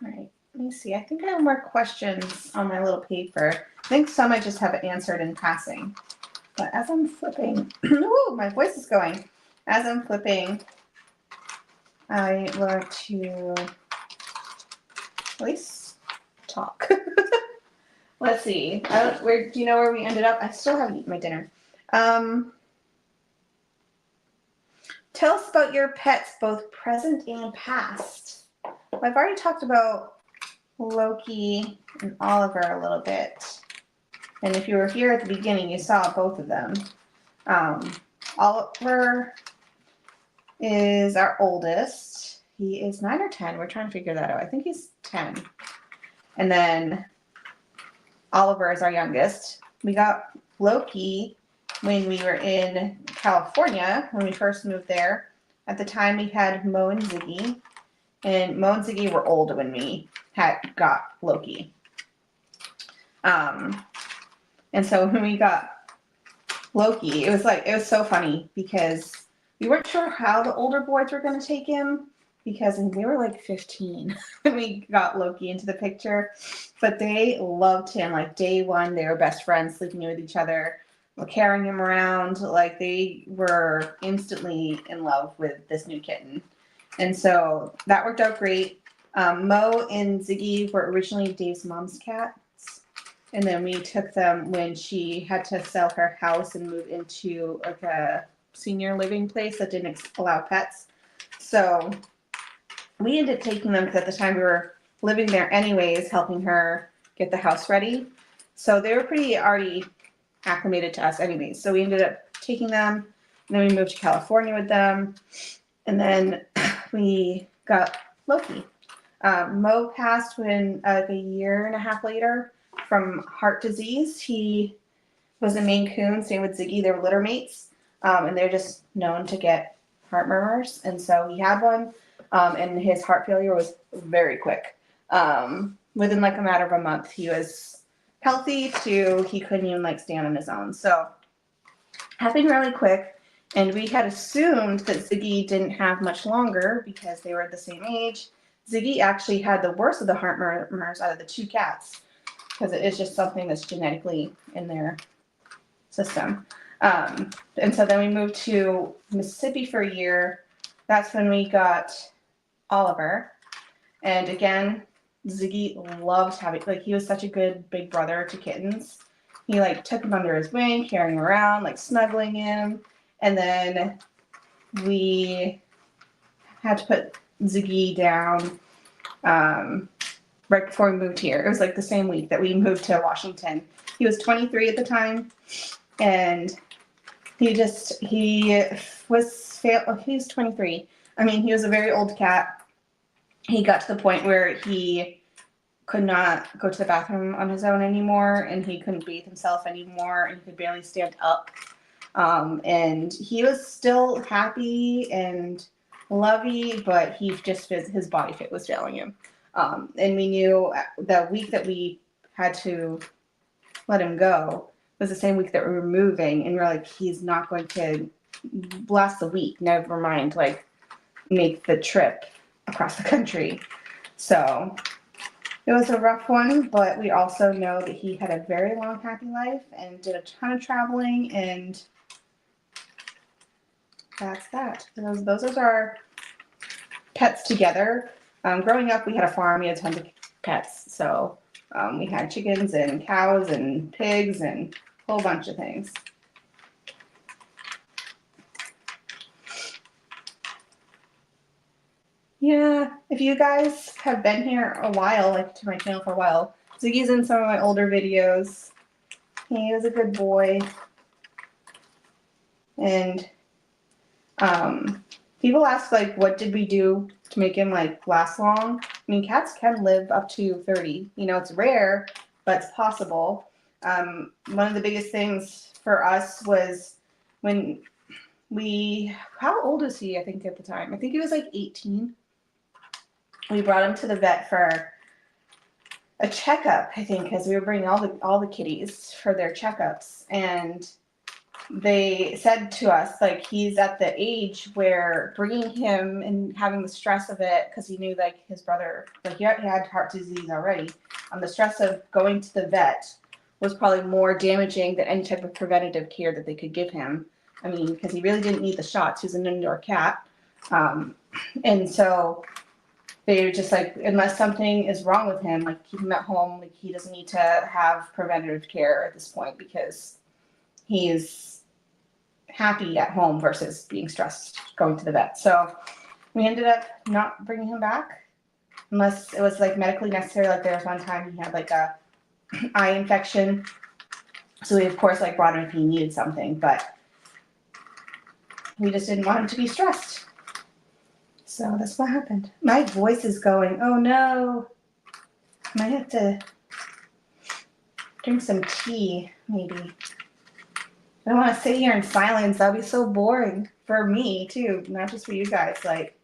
Speaker 1: All right, let me see. I think I have more questions on my little paper. I think some I just have answered in passing. But as I'm flipping, ooh, my voice is going. As I'm flipping, I want to at least talk. Let's see. Where do you know where we ended up? I still haven't eaten my dinner. Tell us about your pets, both present and past. Well, I've already talked about Loki and Oliver a little bit. And if you were here at the beginning, you saw both of them. Oliver is our oldest. He is 9 or 10. We're trying to figure that out. I think he's 10. And then Oliver is our youngest. We got Loki when we were in California, when we first moved there. At the time, we had Mo and Ziggy. And Mo and Ziggy were old when we got Loki. And so when we got Loki, it was so funny because we weren't sure how the older boys were going to take him because they were like 15 when we got Loki into the picture, but they loved him. Like day one, they were best friends, sleeping with each other, carrying him around. Like they were instantly in love with this new kitten. And so that worked out great. Mo and Ziggy were originally Dave's mom's cats. And then we took them when she had to sell her house and move into like a senior living place that didn't allow pets. So we ended up taking them because at the time we were living there anyways, helping her get the house ready. So they were pretty already acclimated to us anyways. So we ended up taking them, and then we moved to California with them. And then we got Loki. Mo passed when a year and a half later from heart disease. He was a Maine Coon, same with Ziggy. They were litter mates, and they're just known to get heart murmurs. And so he had one, and his heart failure was very quick. Within like a matter of a month, he was healthy to he couldn't even like stand on his own. So happened really quick. And we had assumed that Ziggy didn't have much longer because they were the same age. Ziggy actually had the worst of the heart murmurs out of the two cats because it is just something that's genetically in their system. And so then we moved to Mississippi for a year. That's when we got Oliver. And again, Ziggy loved having, like, he was such a good big brother to kittens. He like took him under his wing, carrying him around, like snuggling him. And then we had to put Ziggy down right before we moved here. It was like the same week that we moved to Washington. He was 23 at the time, and he was 23. I mean, he was a very old cat. He got to the point where he could not go to the bathroom on his own anymore, and he couldn't bathe himself anymore, and he could barely stand up. And he was still happy and lovey, but his body fit was failing him. And we knew the week that we had to let him go was the same week that we were moving, and we're like, he's not going to last the week, never mind like make the trip across the country. So it was a rough one, but we also know that he had a very long, happy life and did a ton of traveling, and that's that. Those are our pets together. Growing up, we had a farm. We had tons of pets. So we had chickens and cows and pigs and a whole bunch of things. Yeah, if you guys have been here a while, like to my channel for a while, Ziggy's in some of my older videos. He was a good boy. And people ask, like, what did we do to make him, like, last long? I mean, cats can live up to 30. You know, it's rare, but it's possible. One of the biggest things for us was when how old was he, I think, at the time? I think he was, like, 18. We brought him to the vet for a checkup, I think, because we were bringing all the kitties for their checkups. And they said to us, like, he's at the age where bringing him and having the stress of it, because he knew, like, his brother, like, he had heart disease already. The stress of going to the vet was probably more damaging than any type of preventative care that they could give him. I mean, because he really didn't need the shots. He was an indoor cat. And so they were just like, unless something is wrong with him, like, keep him at home. Like, he doesn't need to have preventative care at this point because he's happy at home versus being stressed going to the vet. So we ended up not bringing him back unless it was like medically necessary. Like there was one time he had like a eye infection. So we of course like brought him if he needed something, but we just didn't want him to be stressed. So that's what happened. My voice is going, oh no. I might have to drink some tea, maybe. I don't want to sit here in silence. That'd be so boring for me too, not just for you guys. Like,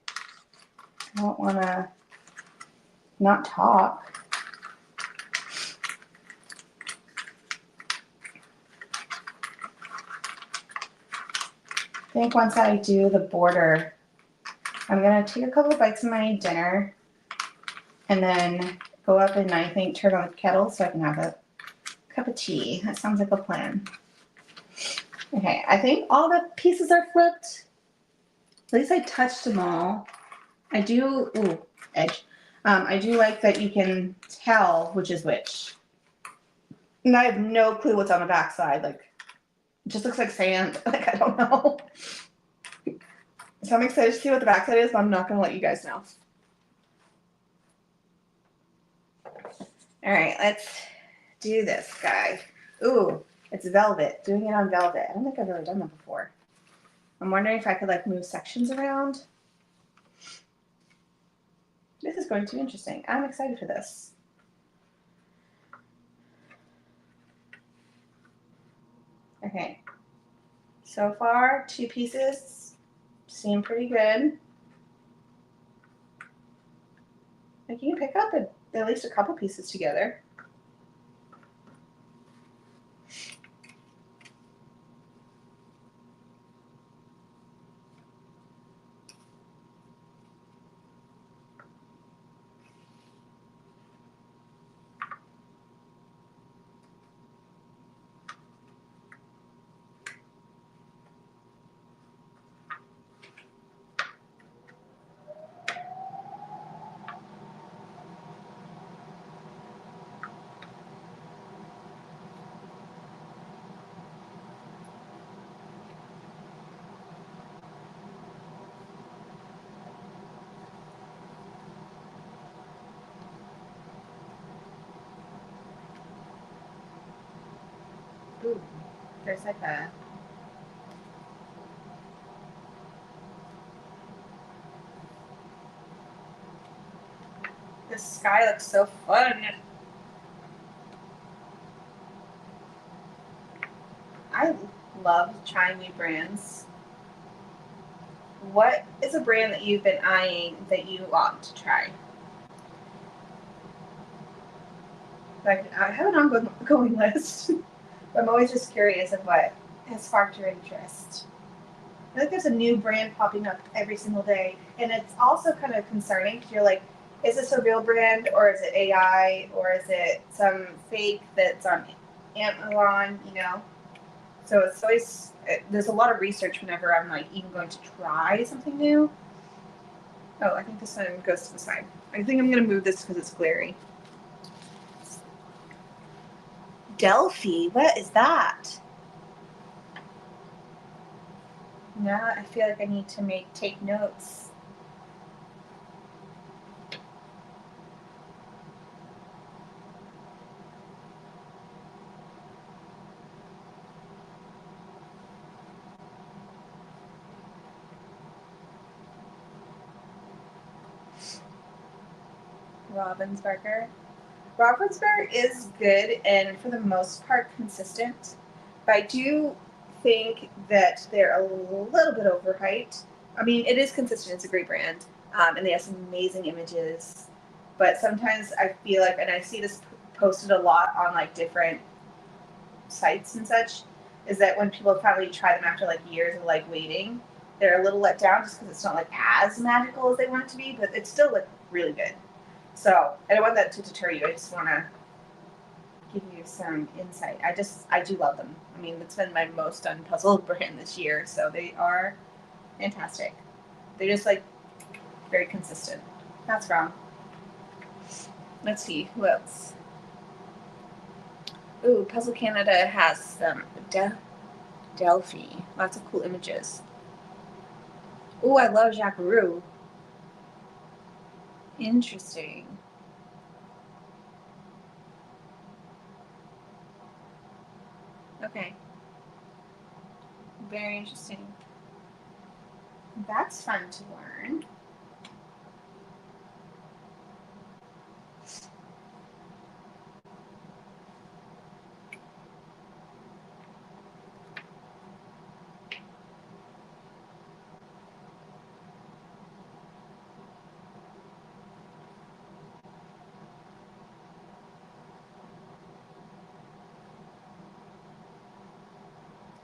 Speaker 1: I don't want to not talk. I think once I do the border, I'm gonna take a couple of bites of my dinner and then go up and I think turn on the kettle so I can have a cup of tea. That sounds like a plan. Okay, I think all the pieces are flipped. At least I touched them all. I do, edge. I do like that you can tell which is which. And I have no clue what's on the back side. Like, it just looks like sand. Like, I don't know. So I'm excited to see what the back side is, but I'm not going to let you guys know. All right, let's do this guy. Ooh, it's velvet. Doing it on velvet. I don't think I've ever done that before. I'm wondering if I could like move sections around. This is going to be interesting. I'm excited for this. Okay. So far, 2 pieces seem pretty good. Like you can pick up at least a couple pieces together. Ooh, there's like a This sky looks so fun. I love trying new brands. What is a brand that you've been eyeing that you want to try? Like, I have an ongoing list. I'm always just curious of what has sparked your interest. I think there's a new brand popping up every single day, and it's also kind of concerning because you're like, is this a real brand or is it AI or is it some fake that's on Amazon? You know, so it's always there's a lot of research whenever I'm like even going to try something new. Oh, I think this one goes to the side. I think I'm gonna move this because it's glary. Delphi, what is that? Now I feel like I need to take notes. Ravensburger. Ravensburger is good and for the most part consistent, but I do think that they're a little bit overhyped. I mean, it is consistent. It's a great brand, and they have some amazing images. But sometimes I feel like, and I see this posted a lot on like different sites and such, is that when people finally try them after like years of like waiting, they're a little let down just because it's not like as magical as they want it to be, but it's still like really good. So I don't want that to deter you. I just want to give you some insight. I do love them. I mean, it's been my most unpuzzled brand this year, so they are fantastic. They're just like very consistent. That's wrong. Let's see who else. Ooh, Puzzle Canada has some Delphi. Lots of cool images. Ooh, I love Jackaroo. Interesting. Okay. Very interesting. That's fun to learn.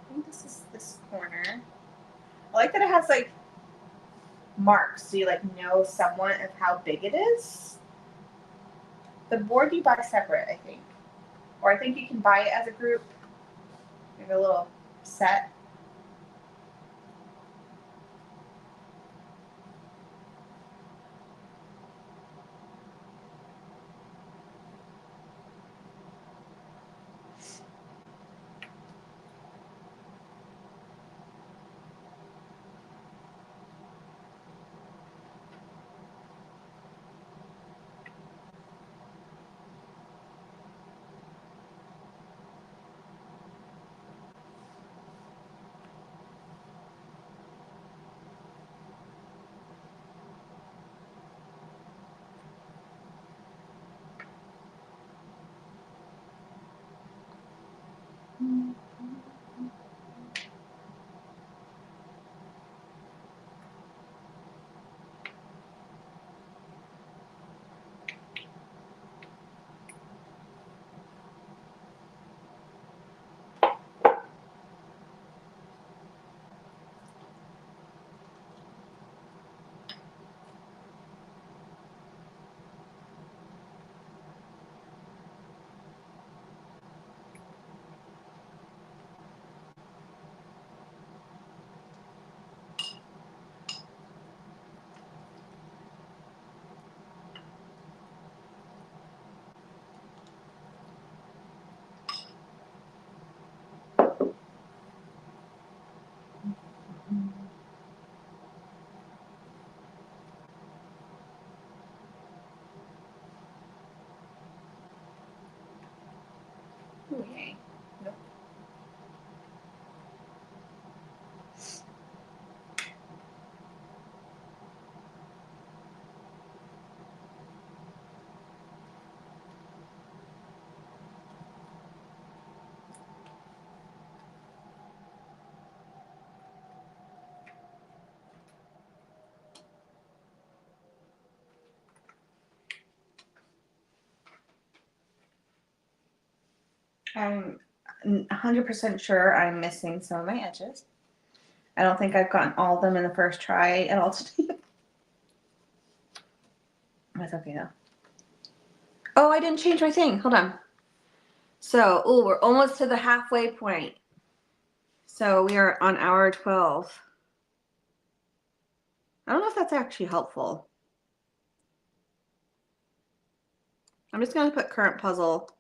Speaker 1: I think this is this corner. I like that it has like marks so you like know somewhat of how big it is. The board you buy separate, I think. Or I think you can buy it as a group. Like a little set. I'm 100% sure I'm missing some of my edges. I don't think I've gotten all of them in the first try at all today. That's okay though. Oh, I didn't change my thing. Hold on. So, oh, we're almost to the halfway point. So we are on hour 12. I don't know if that's actually helpful. I'm just going to put current puzzle.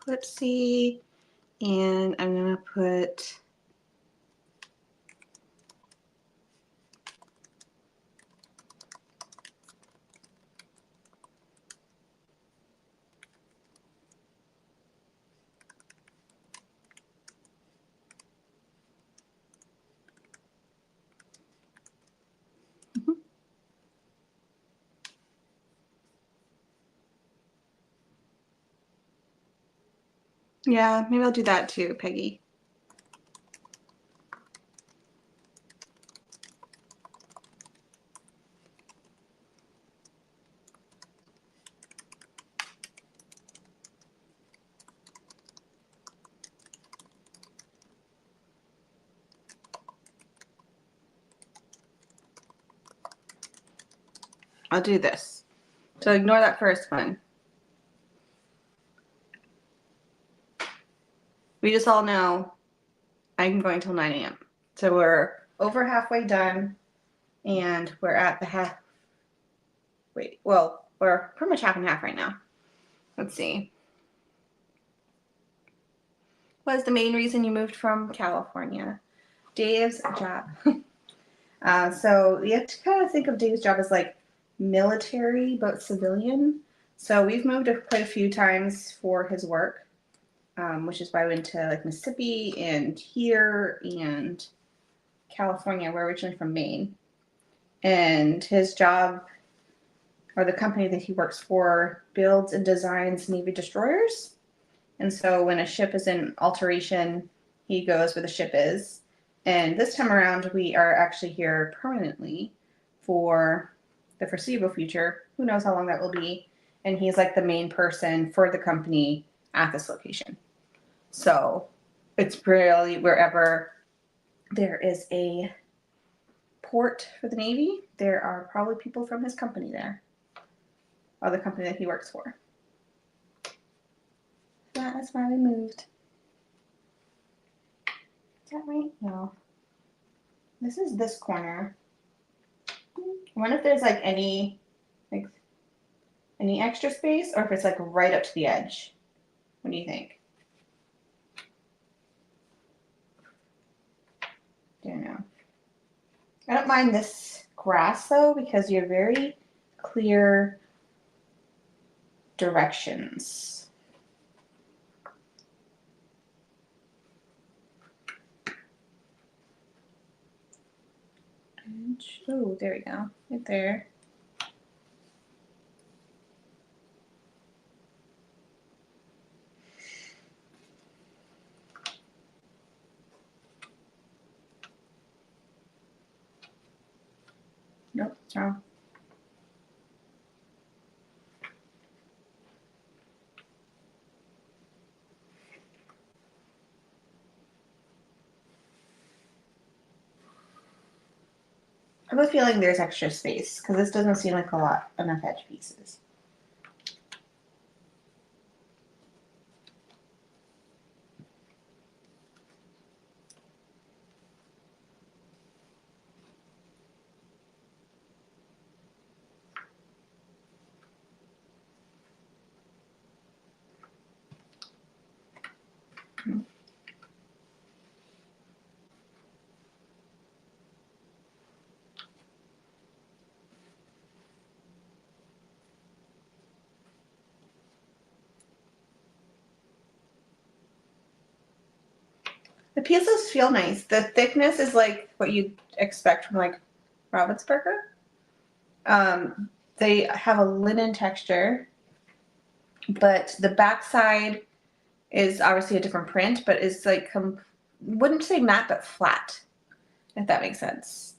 Speaker 1: Flipsi, and I'm going to put yeah, maybe I'll do that too, Peggy. I'll do this. So ignore that first one. We just all know I'm going till 9 a.m. So we're over halfway done, and we're at the half. Wait, well, we're pretty much half and half right now. Let's see. What is the main reason you moved from California? Dave's job. So you have to kind of think of Dave's job as like military but civilian. So we've moved quite a few times for his work, which is why we went to like Mississippi and here and California. We're originally from Maine. And his job, or the company that he works for, builds and designs Navy destroyers. And so when a ship is in alteration, he goes where the ship is. And this time around, we are actually here permanently for the foreseeable future. Who knows how long that will be. And he's like the main person for the company at this location. So it's really wherever there is a port for the Navy, there are probably people from his company there, or the company that he works for. That's why we moved. Is that right? No. This is this corner. I wonder if there's like any extra space, or if it's like right up to the edge. What do you think? Don't know. I don't mind this grass though, because you have very clear directions. Oh, there we go. Right there. Nope, it's wrong. I have a feeling there's extra space because this doesn't seem like enough edge pieces. The pieces feel nice. The thickness is like what you'd expect from like Ravensburger. They have a linen texture, but the backside is obviously a different print, but is like, wouldn't say matte, but flat, if that makes sense.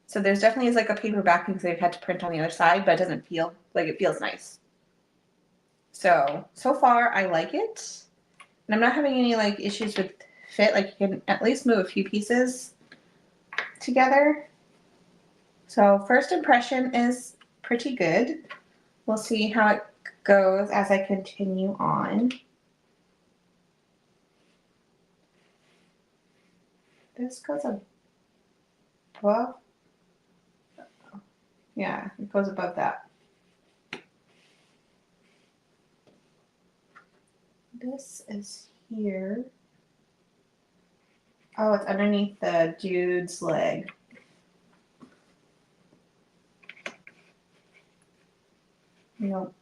Speaker 1: So there's definitely is like a paper backing because they've had to print on the other side, but it doesn't feel like it feels nice. So far I like it. And I'm not having any like issues with fit. Like you can at least move a few pieces together. So first impression is pretty good. We'll see how it goes as I continue on. This goes above. Yeah, it goes above that. This is here. Oh, it's underneath the dude's leg. Nope.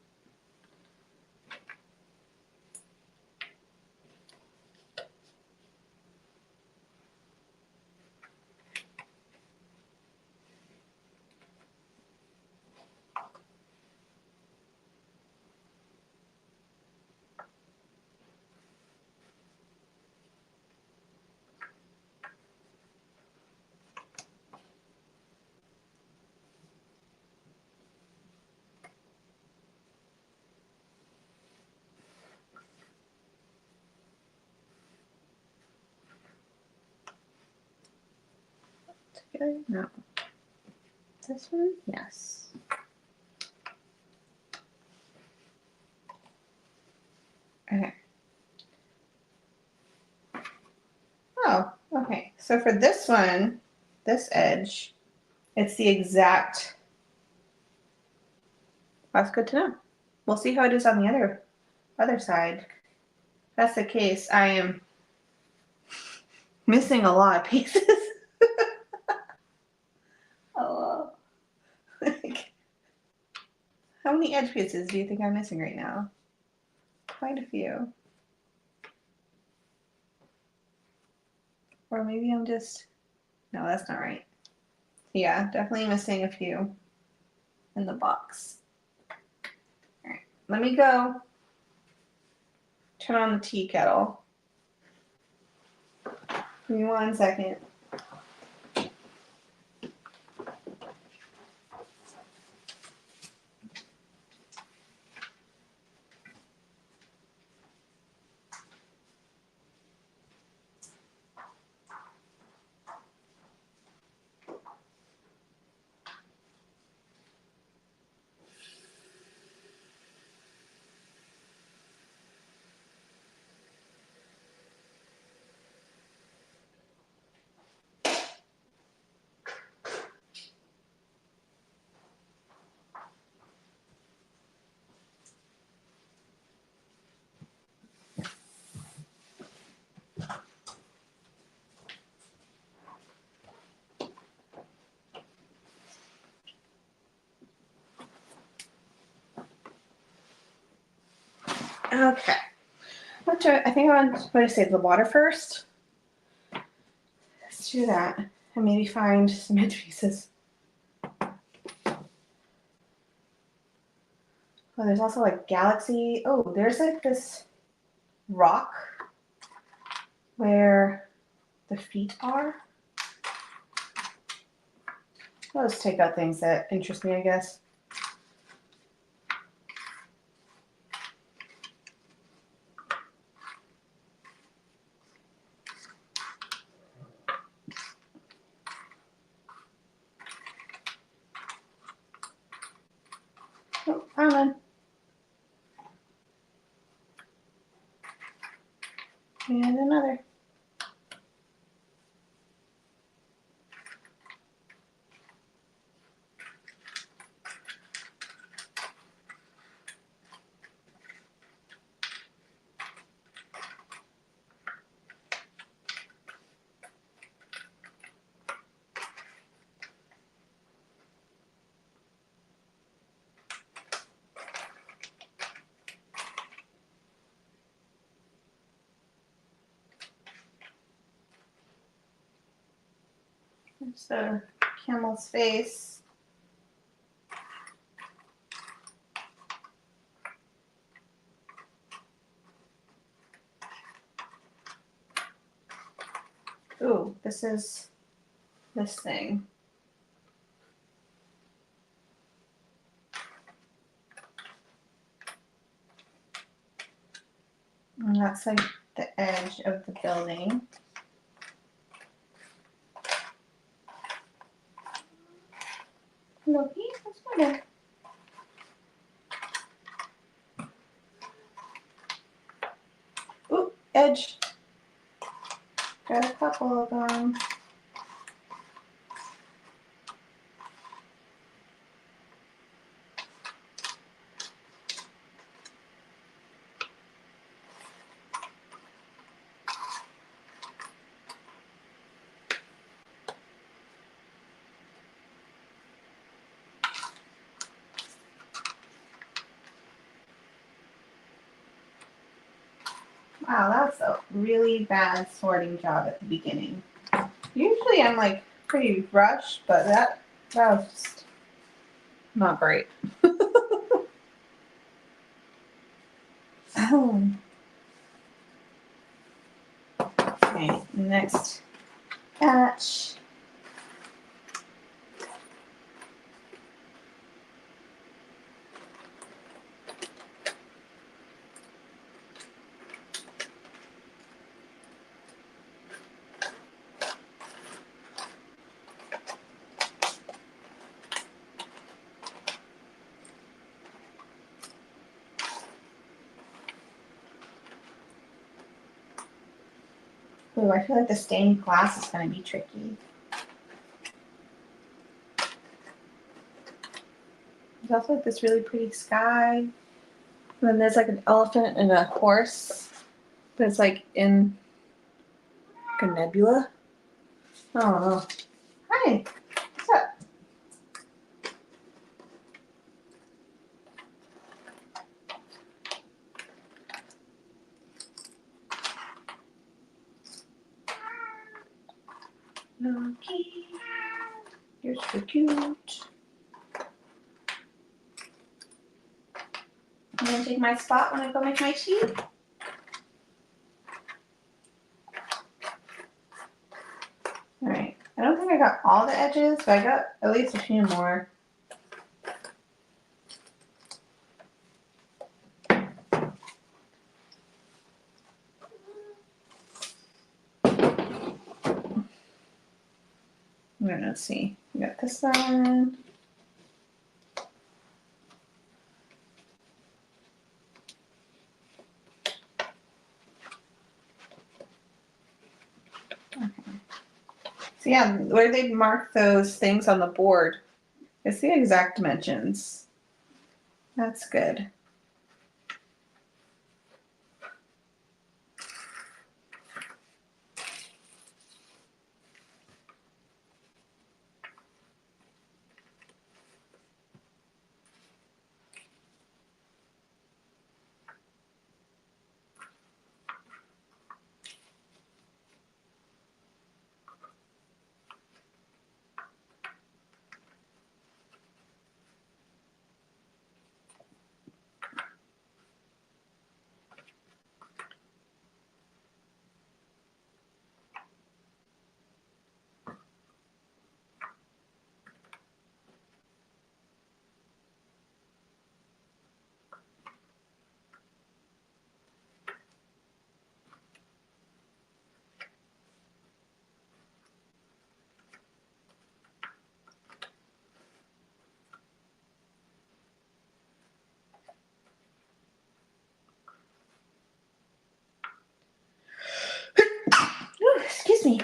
Speaker 1: No. This one? Yes. Okay. Oh, okay. So for this one, this edge, it's the exact. That's good to know. We'll see how it is on the other side. If that's the case, I am missing a lot of pieces. Oh, like, how many edge pieces do you think I'm missing right now? Quite a few. Or maybe I'm just, no, that's not right. Yeah, definitely missing a few in the box. All right, let me go turn on the tea kettle. Give me 1 second. Okay. I think I want to save the water first. Let's do that. And maybe find some edge pieces. Oh, there's also like galaxy. Oh, there's like this rock where the feet are. I'll just take out things that interest me, I guess. Oh, found one. And another. There's the camel's face. this is this thing. And that's like the edge of the building. Loki, what's better? Ooh, edge. Got a couple of them. Wow, that's a really bad sorting job at the beginning. Usually I'm like pretty rushed, but that was just not great. Okay, next batch. Ooh, I feel like the stained glass is going to be tricky. There's also like this really pretty sky. And then there's like an elephant and a horse. But it's like in like a nebula. I don't know. Hi. What's up? Loki. You're so cute. I'm gonna take my spot when I go make my tea. Alright. I don't think I got all the edges, but I got at least a few more. Let's see. We got this one. Okay. So yeah, where they mark those things on the board, it's the exact dimensions. That's good. Ooh, excuse me.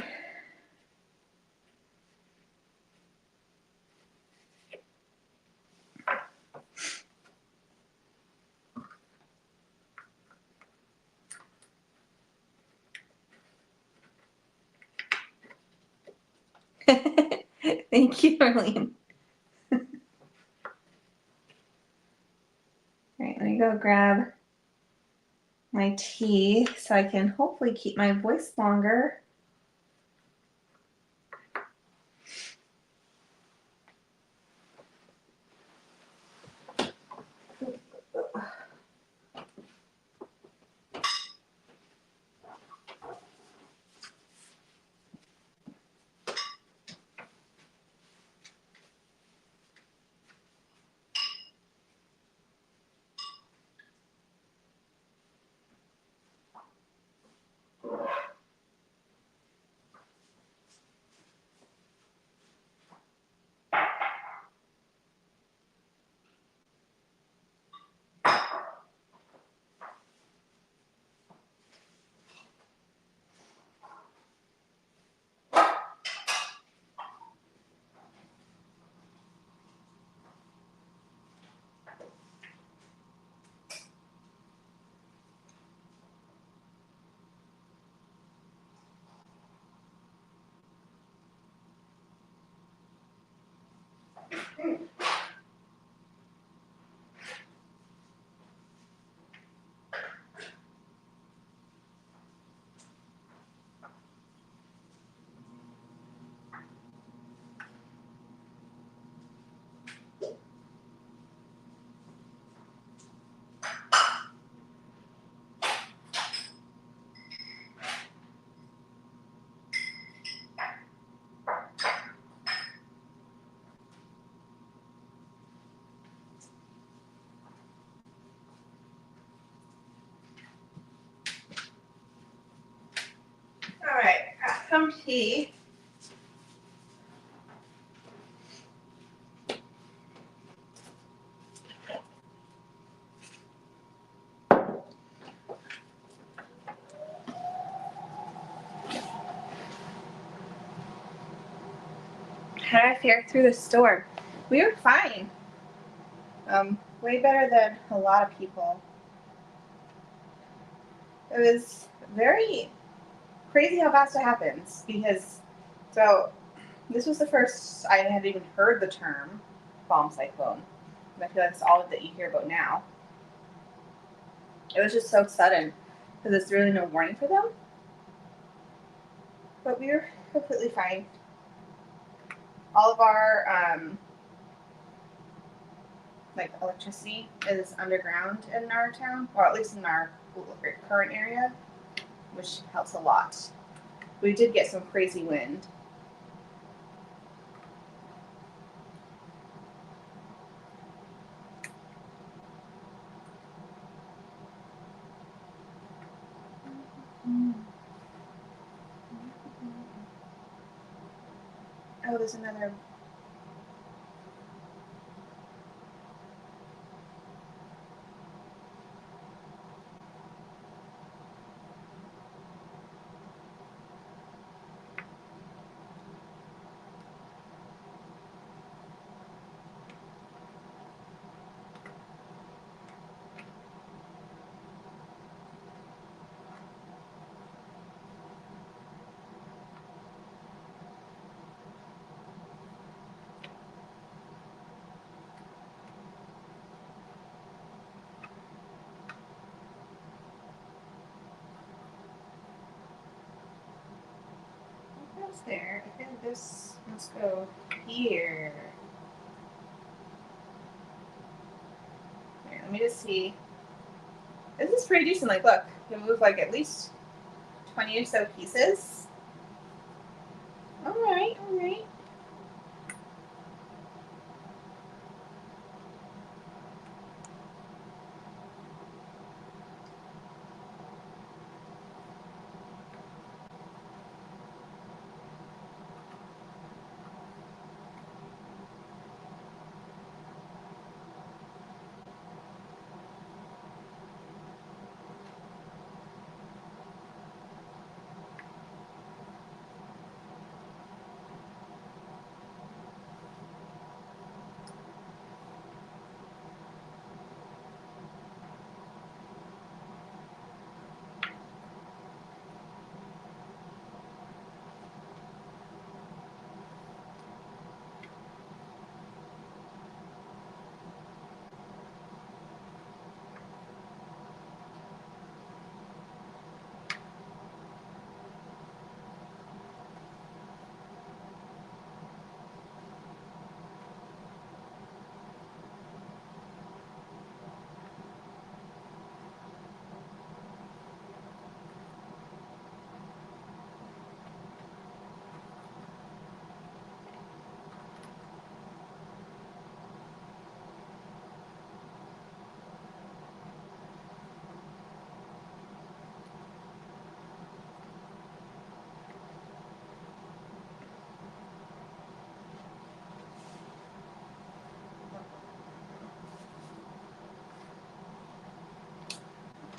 Speaker 1: Thank you, Arlene. All right, let me go grab my tea so I can hopefully keep my voice longer. some tea. How did I fare through the storm? We were fine. Way better than a lot of people. It was very crazy how fast it happens because, so this was the first I had even heard the term bomb cyclone. And I feel like it's all that you hear about now. It was just so sudden because there's really no warning for them. But we were completely fine. All of our like electricity is underground in our town, or at least in our current area, which helps a lot. We did get some crazy wind. Oh, there's another. What's there? I think this must go here. Here, let me just see. This is pretty decent. Like, look, you move like at least 20 or so pieces. All right, all right.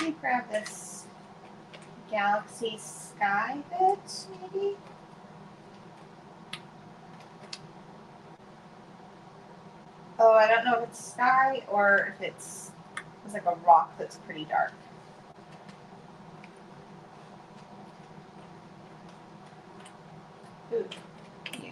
Speaker 1: Let me grab this Galaxy Sky bit, maybe. Oh, I don't know if it's sky or if it's like a rock that's pretty dark. Ooh, yeah.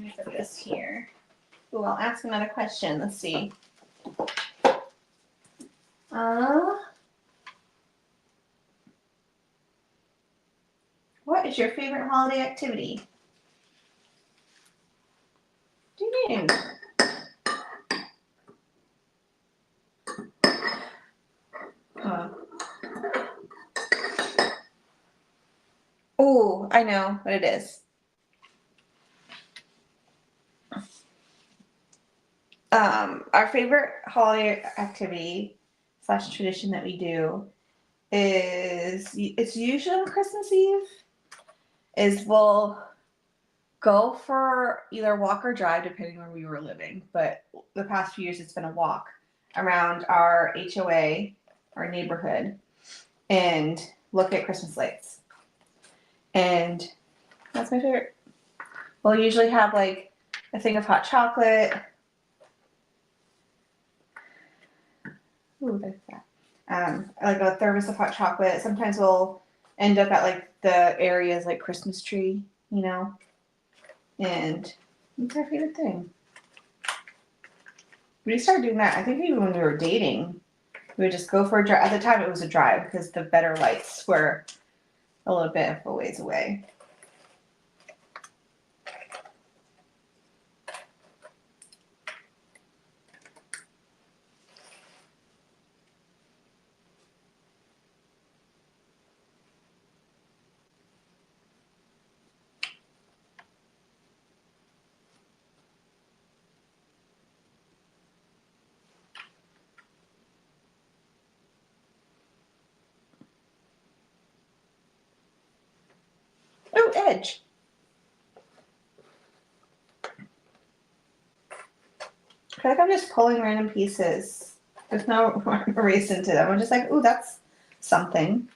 Speaker 1: me put this here. Ooh, I'll ask another question. Let's see. What is your favorite holiday activity? Ding ding. Oh, I know what it is. Our favorite holiday activity / tradition that we do is, it's usually on Christmas Eve, is we'll go for either walk or drive depending where we were living, but the past few years it's been a walk around our HOA, our neighborhood, and look at Christmas lights. And that's my favorite. We'll usually have like a thing of hot chocolate. Ooh, there's that. Like a thermos of hot chocolate. Sometimes we'll end up at like the areas like Christmas tree, you know, and it's our favorite thing. We started doing that, I think even when we were dating, we would just go for a drive. At the time it was a drive because the better lights were a little bit of a ways away. Oh, edge. I feel like I'm just pulling random pieces. There's no reason to them. I'm just like, ooh, that's something.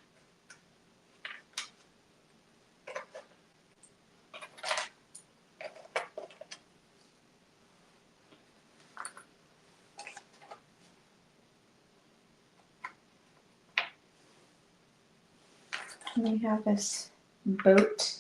Speaker 1: And we have this boat.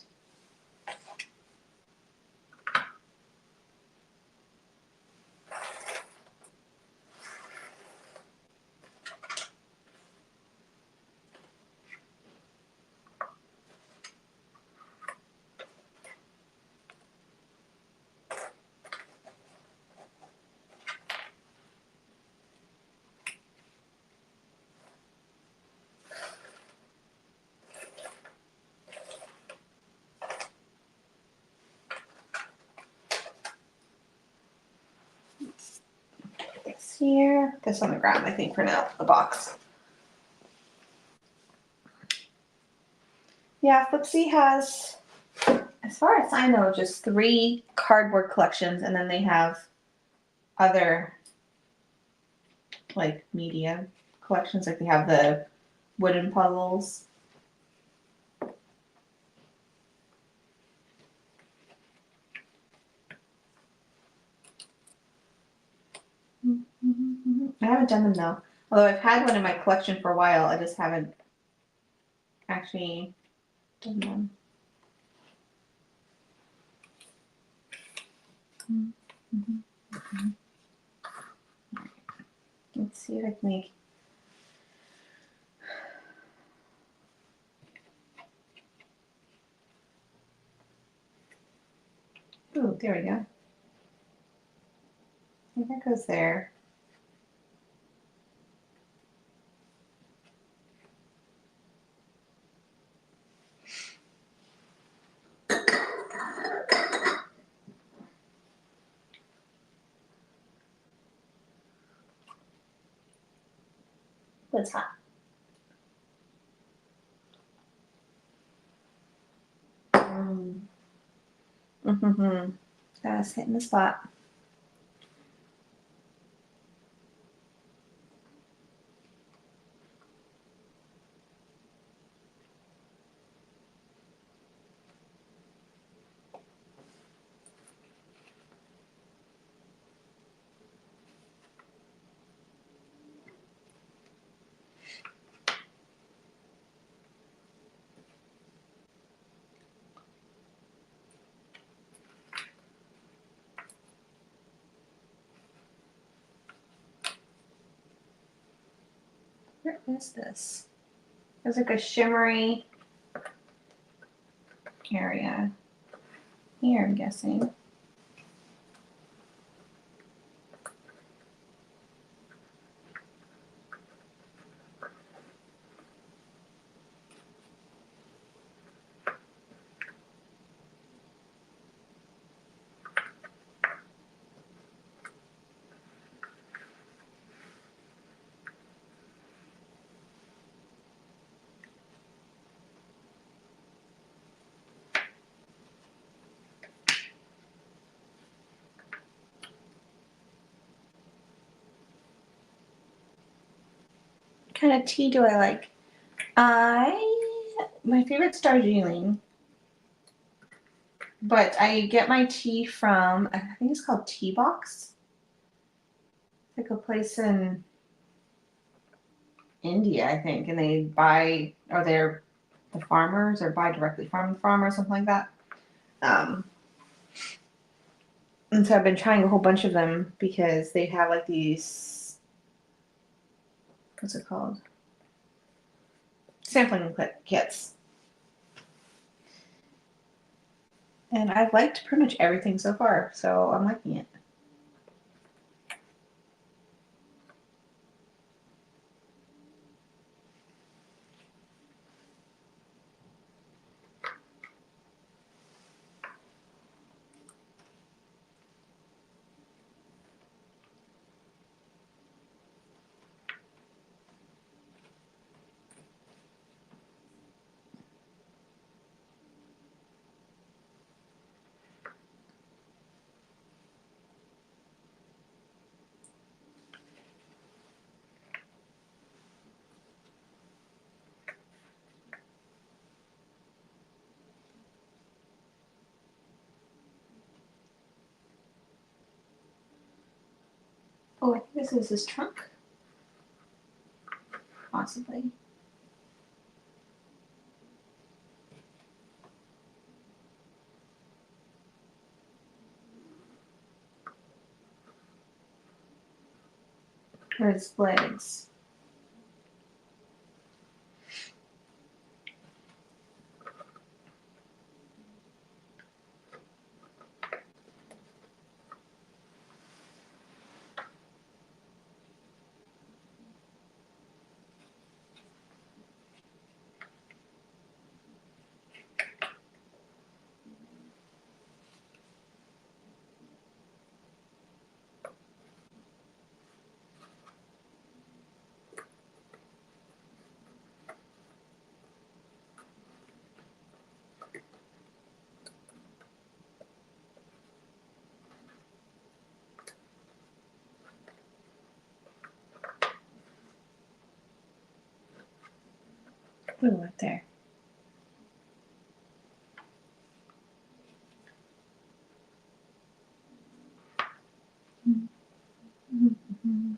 Speaker 1: This here. This on the ground, I think, for now. The box. Yeah, Flipsi has, as far as I know, just 3 cardboard collections, and then they have other like media collections. Like they have the wooden puzzles. I haven't done them though. Although I've had one in my collection for a while, I just haven't actually done them. Let's see if I can make. Ooh, there we go. I think that goes there. But it's hot. That's hitting the spot. Where is this? There's like a shimmery area here, I'm guessing. What kind of tea do I like? My favorite's Darjeeling, but I get my tea from, I think it's called Tea Box. It's like a place in India, I think, and they buy, or they're the farmers, or buy directly from the farmer, or something like that. And so I've been trying a whole bunch of them because they have like these, what's it called? Sampling kits. And I've liked pretty much everything so far, so I'm liking it. Oh, I think this is his trunk. Possibly. Or his legs. Ooh, right there. Mm-hmm.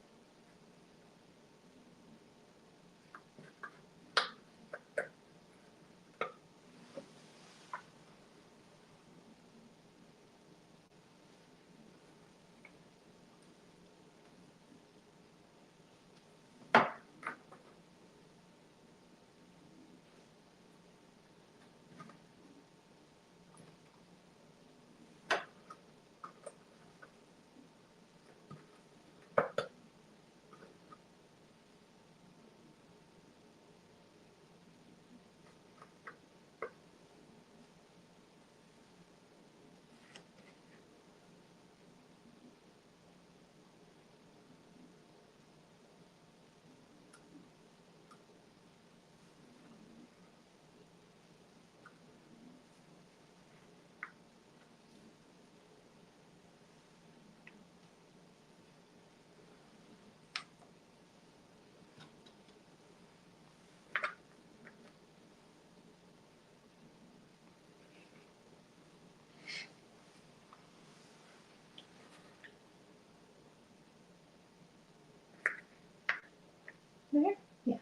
Speaker 1: There? Yeah.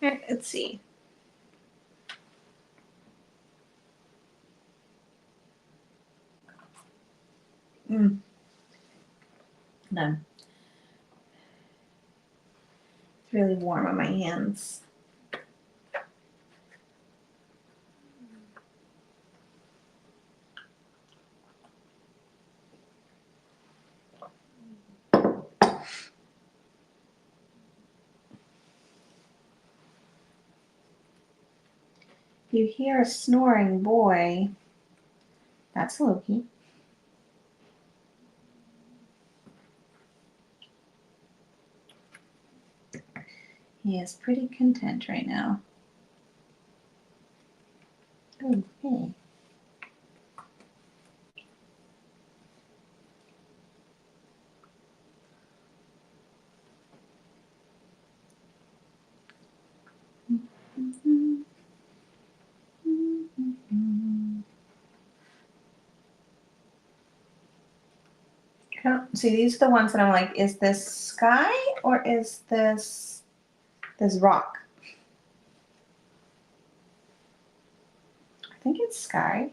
Speaker 1: Alright, let's see. Done. It's really warm on my hands. If you hear a snoring boy, that's Loki. He is pretty content right now. Oh, hey. See, these are the ones that I'm like, is this sky or is this rock? I think it's sky.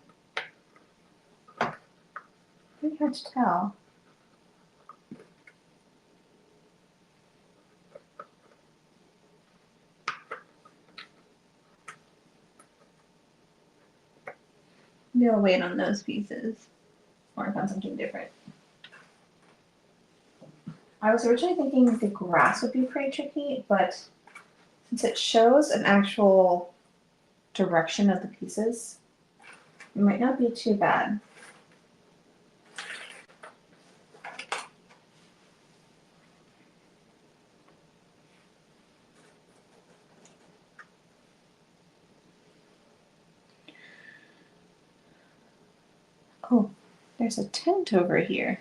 Speaker 1: Pretty hard to tell. Maybe I'll wait on those pieces or find something different. I was originally thinking the grass would be pretty tricky, but since it shows an actual direction of the pieces, it might not be too bad. Oh, there's a tent over here.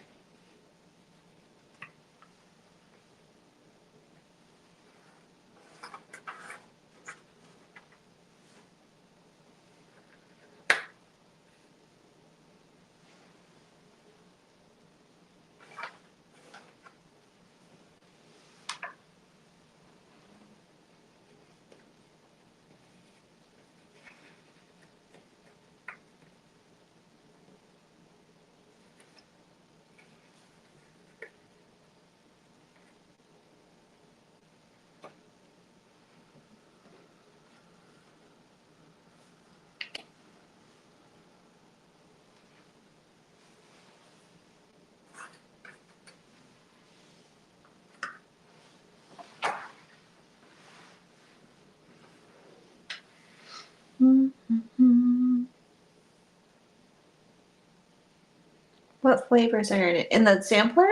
Speaker 1: What flavors are in it? In the sampler?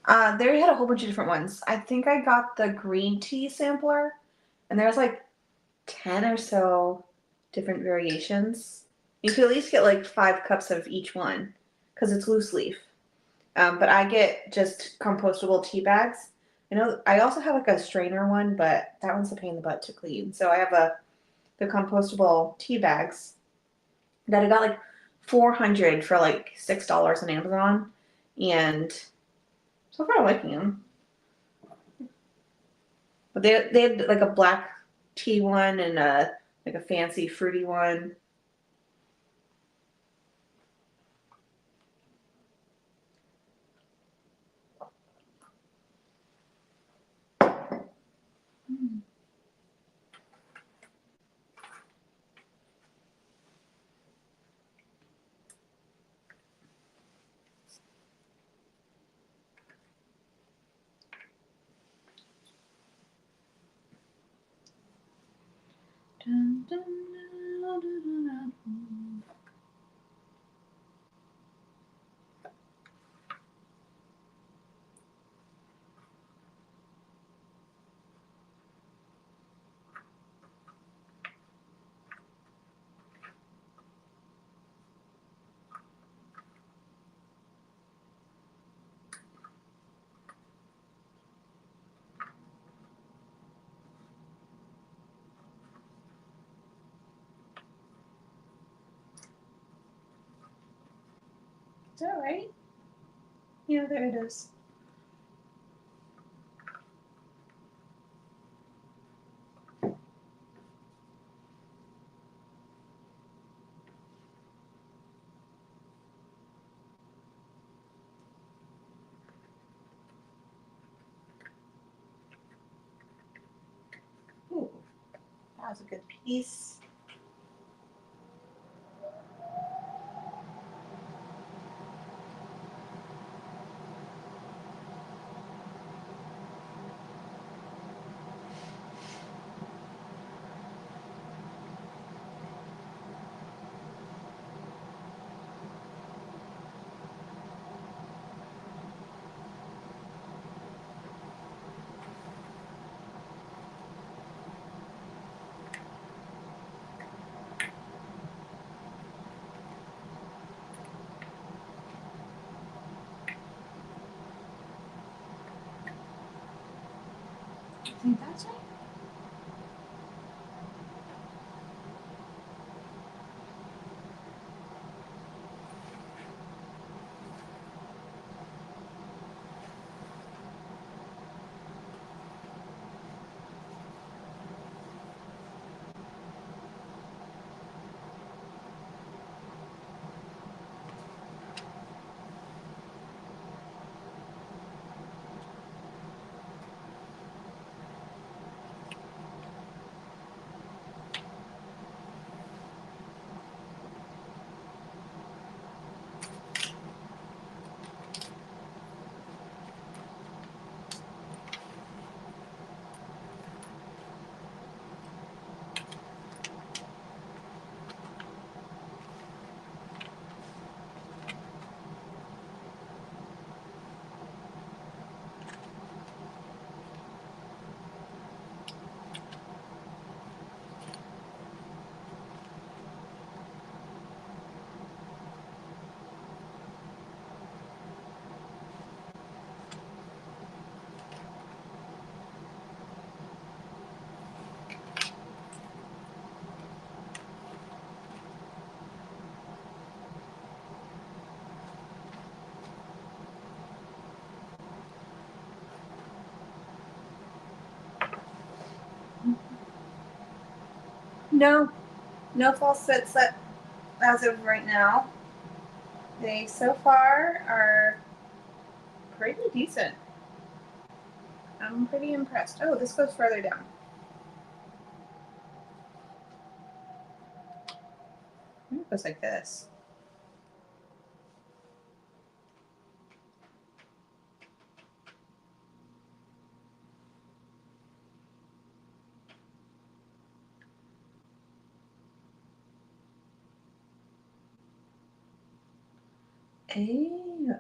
Speaker 1: They had a whole bunch of different ones. I think I got the green tea sampler, and there's like 10 or so different variations. You could at least get like 5 cups of each one because it's loose leaf. But I get just compostable tea bags. I also have like a strainer one, but that one's a pain in the butt to clean. So I have the compostable tea bags that I got like 400 for like $6 on Amazon, and so far I'm liking them. But they had like a black tea one and like a fancy fruity one. Dun, dun, dun, dun, dun, dun. Is that right? Yeah, there it is. was a good piece. I think that's right. No, no false set as of right now. They so far are pretty decent. I'm pretty impressed. Oh, this goes further down. It goes like this.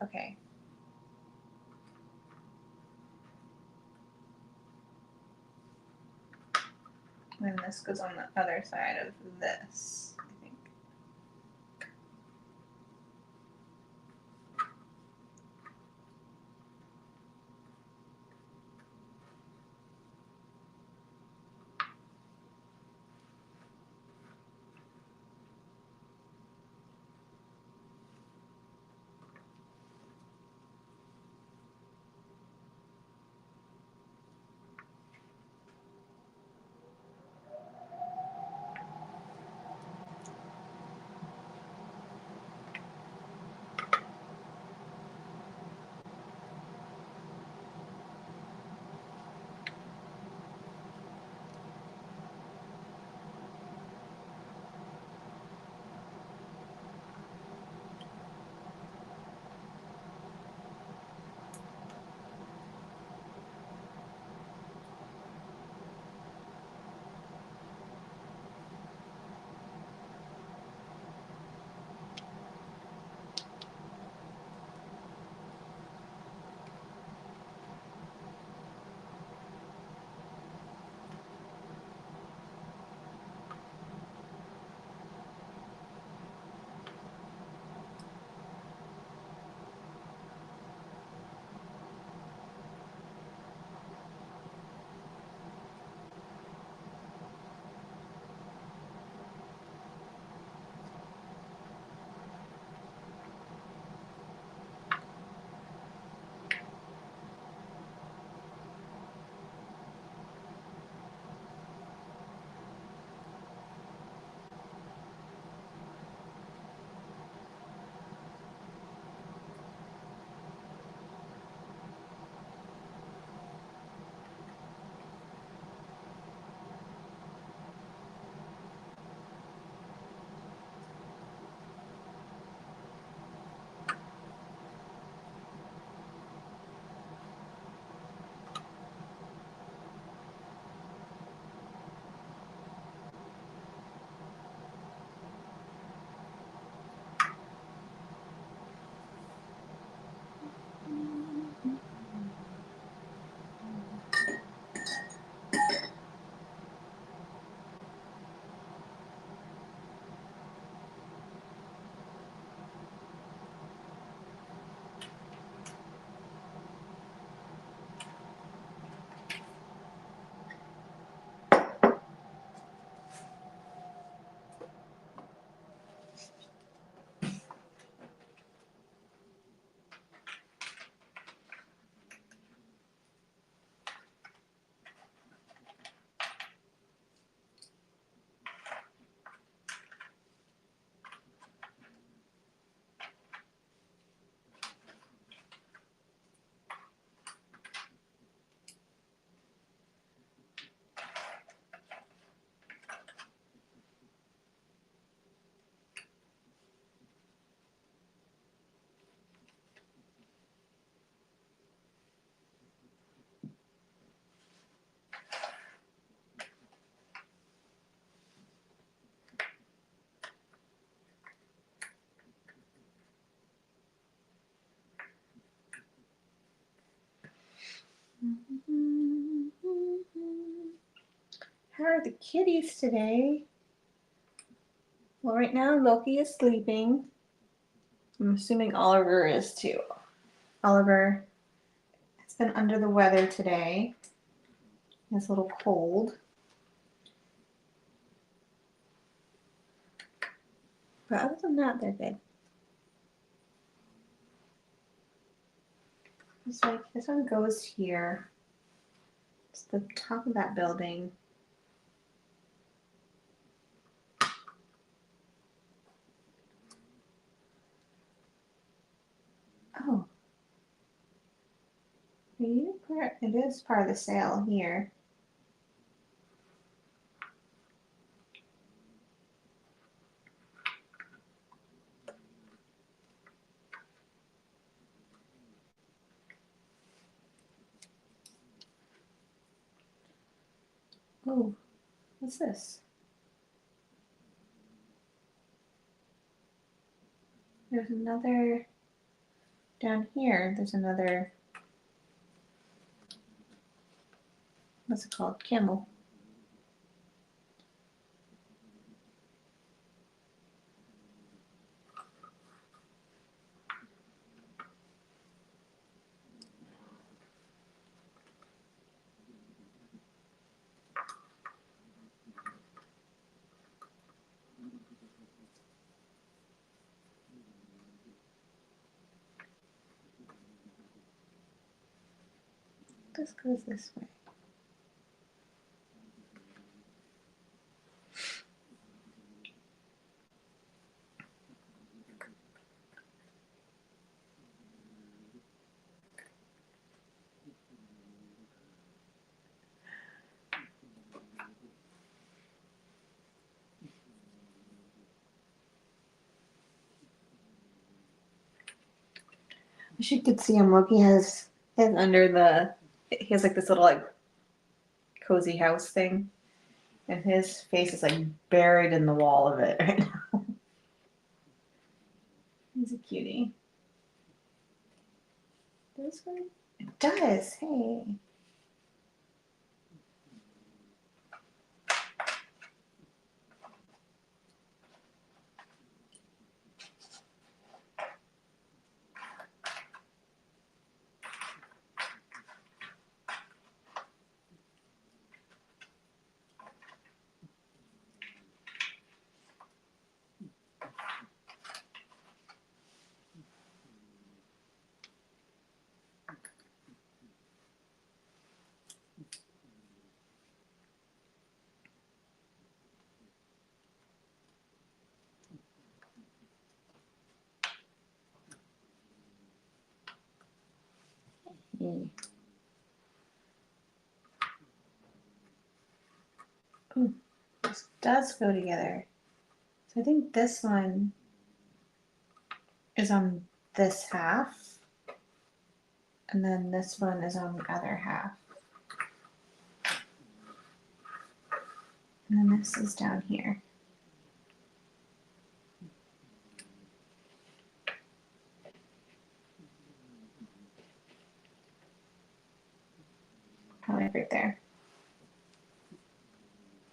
Speaker 1: Okay. And this goes on the other side of this, I think. How are the kitties today? Well, right now Loki is sleeping. I'm assuming Oliver is too. Oliver has been under the weather today. It's a little cold. But other than that, they're good. It's like this one goes here. It's the top of that building. Oh. It is part of the sale here. Oh, what's this? There's another down here. There's another, what's it called? Camel. This goes this way. I wish you could see him. Loki has under the, he has like this little like cozy house thing. And his face is like buried in the wall of it right now. He's a cutie. This one? It does. Hey. Ooh, this does go together. So I think this one is on this half. And then this one is on the other half. And then this is down here. Probably right there.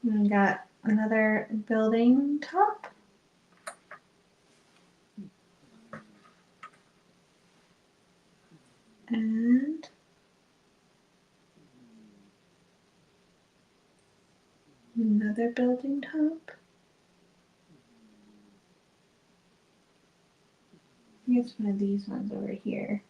Speaker 1: And we got another building top. And another building top. Here's one of these ones over here.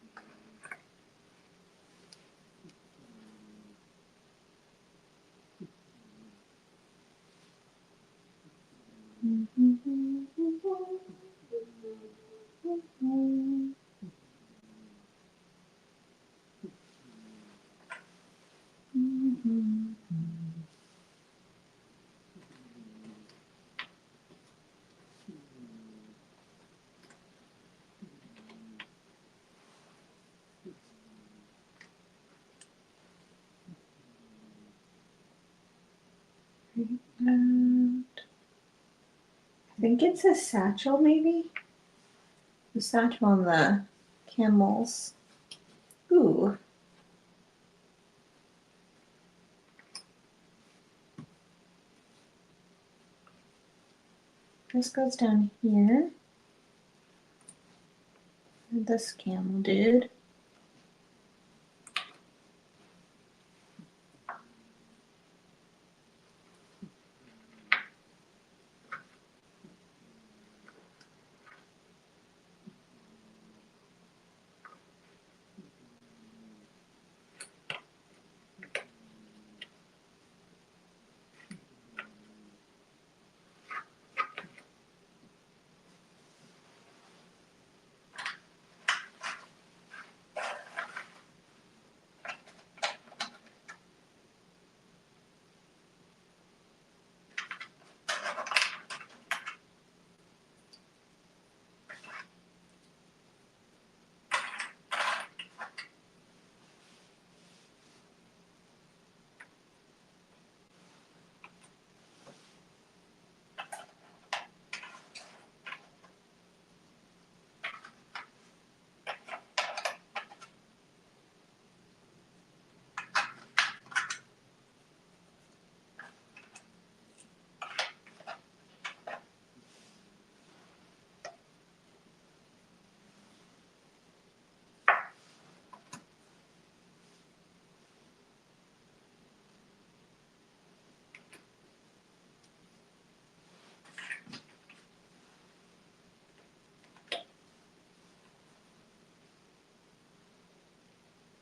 Speaker 1: And I think it's a satchel, maybe? The satchel on the camels. Ooh. this goes down here. And this camel dude.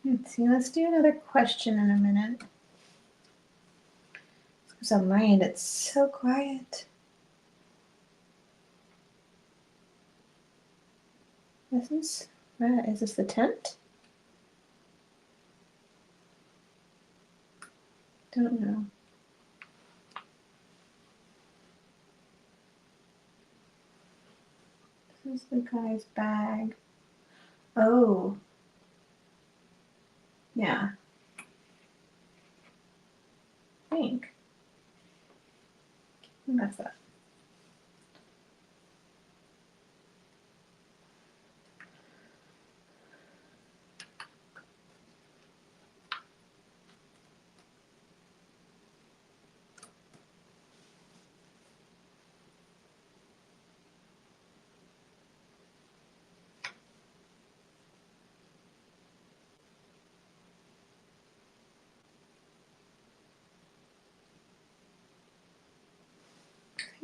Speaker 1: Let's see, let's do another question in a minute. Because on my end, it's so quiet. Is this the tent? Don't know. This is the guy's bag. Oh. Yeah. I think. That's that.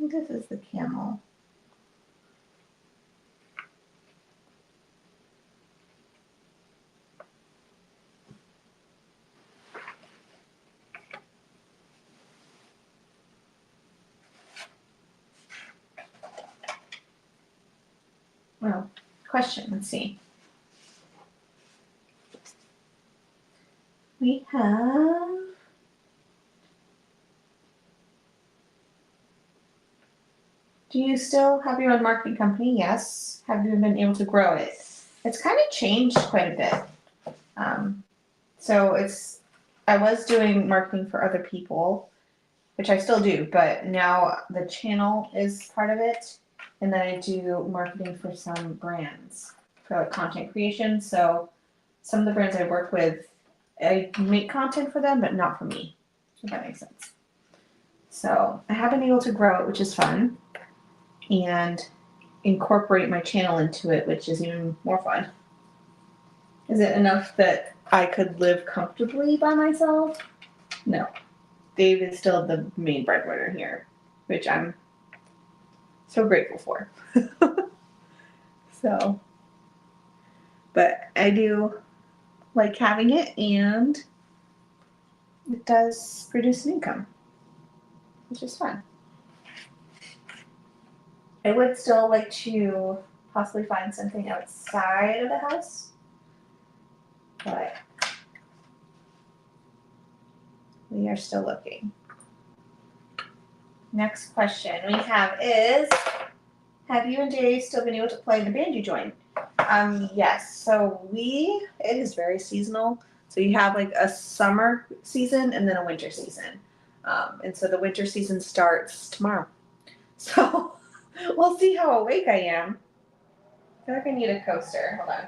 Speaker 1: I think this is the camel. Well, question, let's see. We have... Do you still have your own marketing company? Yes. Have you been able to grow it? It's kind of changed quite a bit. I was doing marketing for other people, which I still do, but now the channel is part of it. And then I do marketing for some brands for like content creation. So some of the brands I work with, I make content for them, but not for me. If that makes sense. So I have been able to grow it, which is fun, and incorporate my channel into it, which is even more fun. Is it enough that I could live comfortably by myself? No. Dave is still the main breadwinner here, which I'm so grateful for. So, but I do like having it, and it does produce an income, which is fun. I would still like to possibly find something outside of the house, but we are still looking. Next question we have is, have you and Dave still been able to play in the band you joined? Yes. So it is very seasonal. So you have like a summer season and then a winter season. And so the winter season starts tomorrow. So we'll see how awake I am. I feel like I need a coaster. Hold on.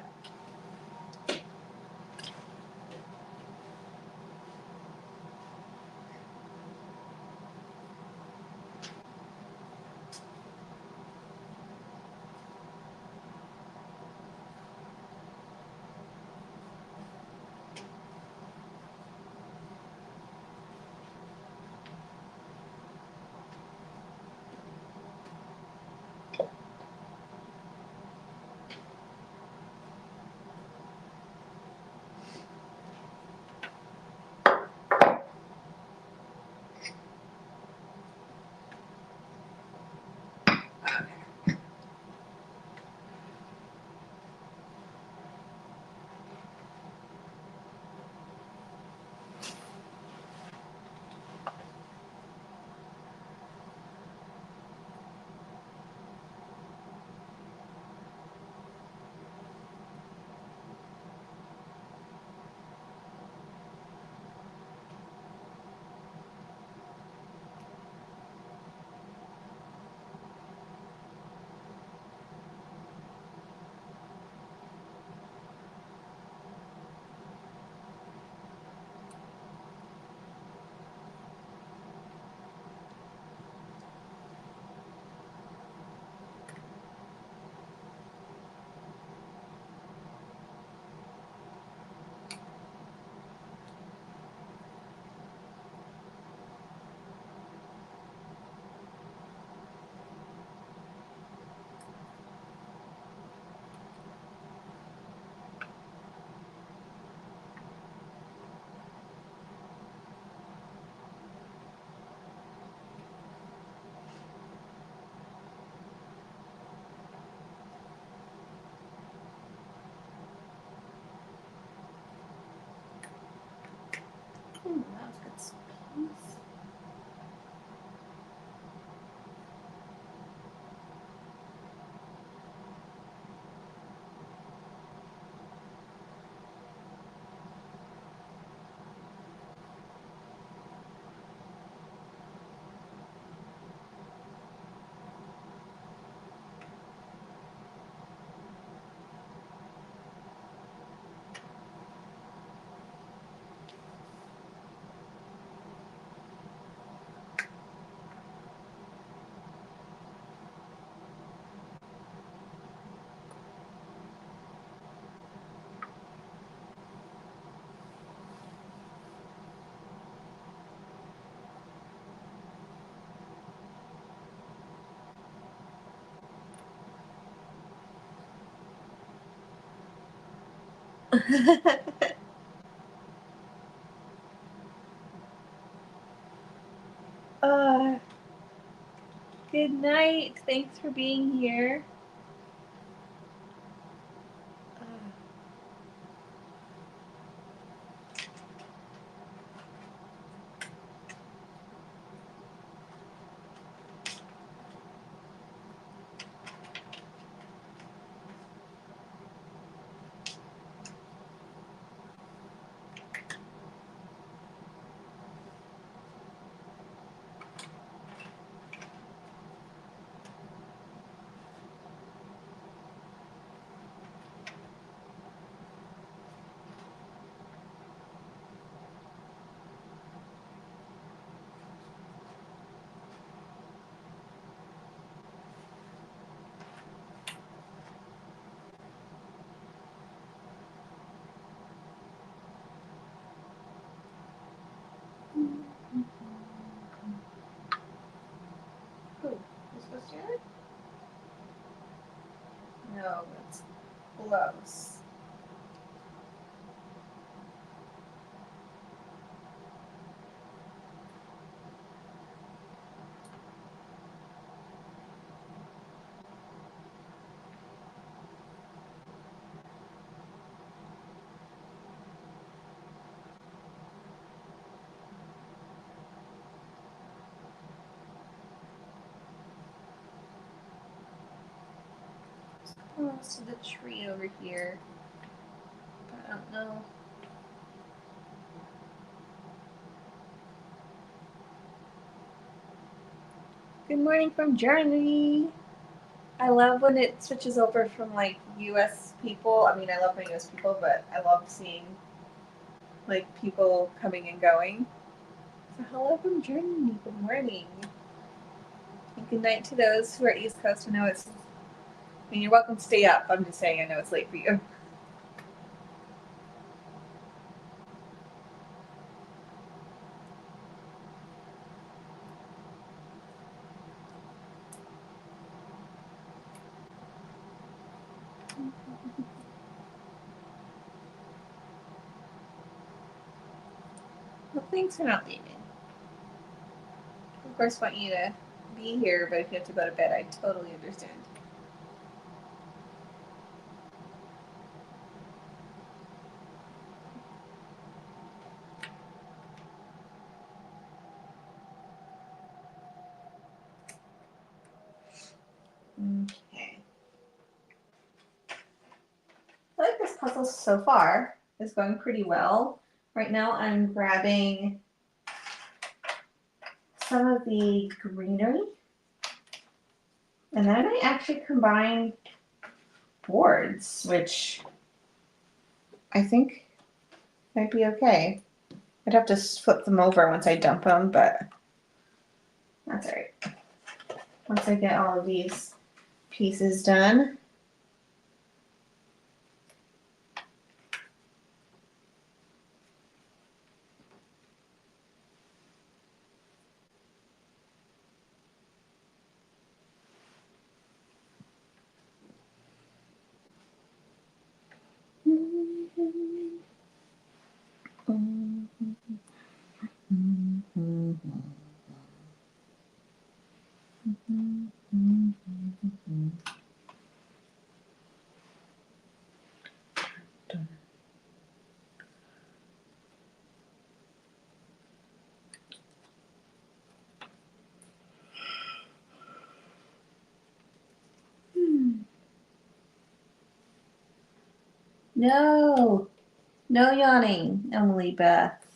Speaker 1: Good night. Thanks for being here. No, it's close. Close to the tree over here. I don't know. Good morning from Germany. I love when it switches over from like US people. I mean, I love my US people, but I love seeing like people coming and going. So hello from Germany. Good morning. And good night to those who are East Coast. I know it's, I mean, you're welcome to stay up. I'm just saying, I know it's late for you. Well, thanks for not leaving. Of course, want you to be here, but if you have to go to bed, I totally understand. Okay. I like this puzzle so far. It's going pretty well. Right now I'm grabbing some of the greenery. And then I actually combine boards, which I think might be okay. I'd have to flip them over once I dump them, but that's all right. Once I get all of these pieces done. No. No yawning, Emily Beth.